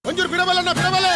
ಒಂಚೂರು ಬಿಡಬಲ್ಲ ಬಿಡಬಲ್ಲ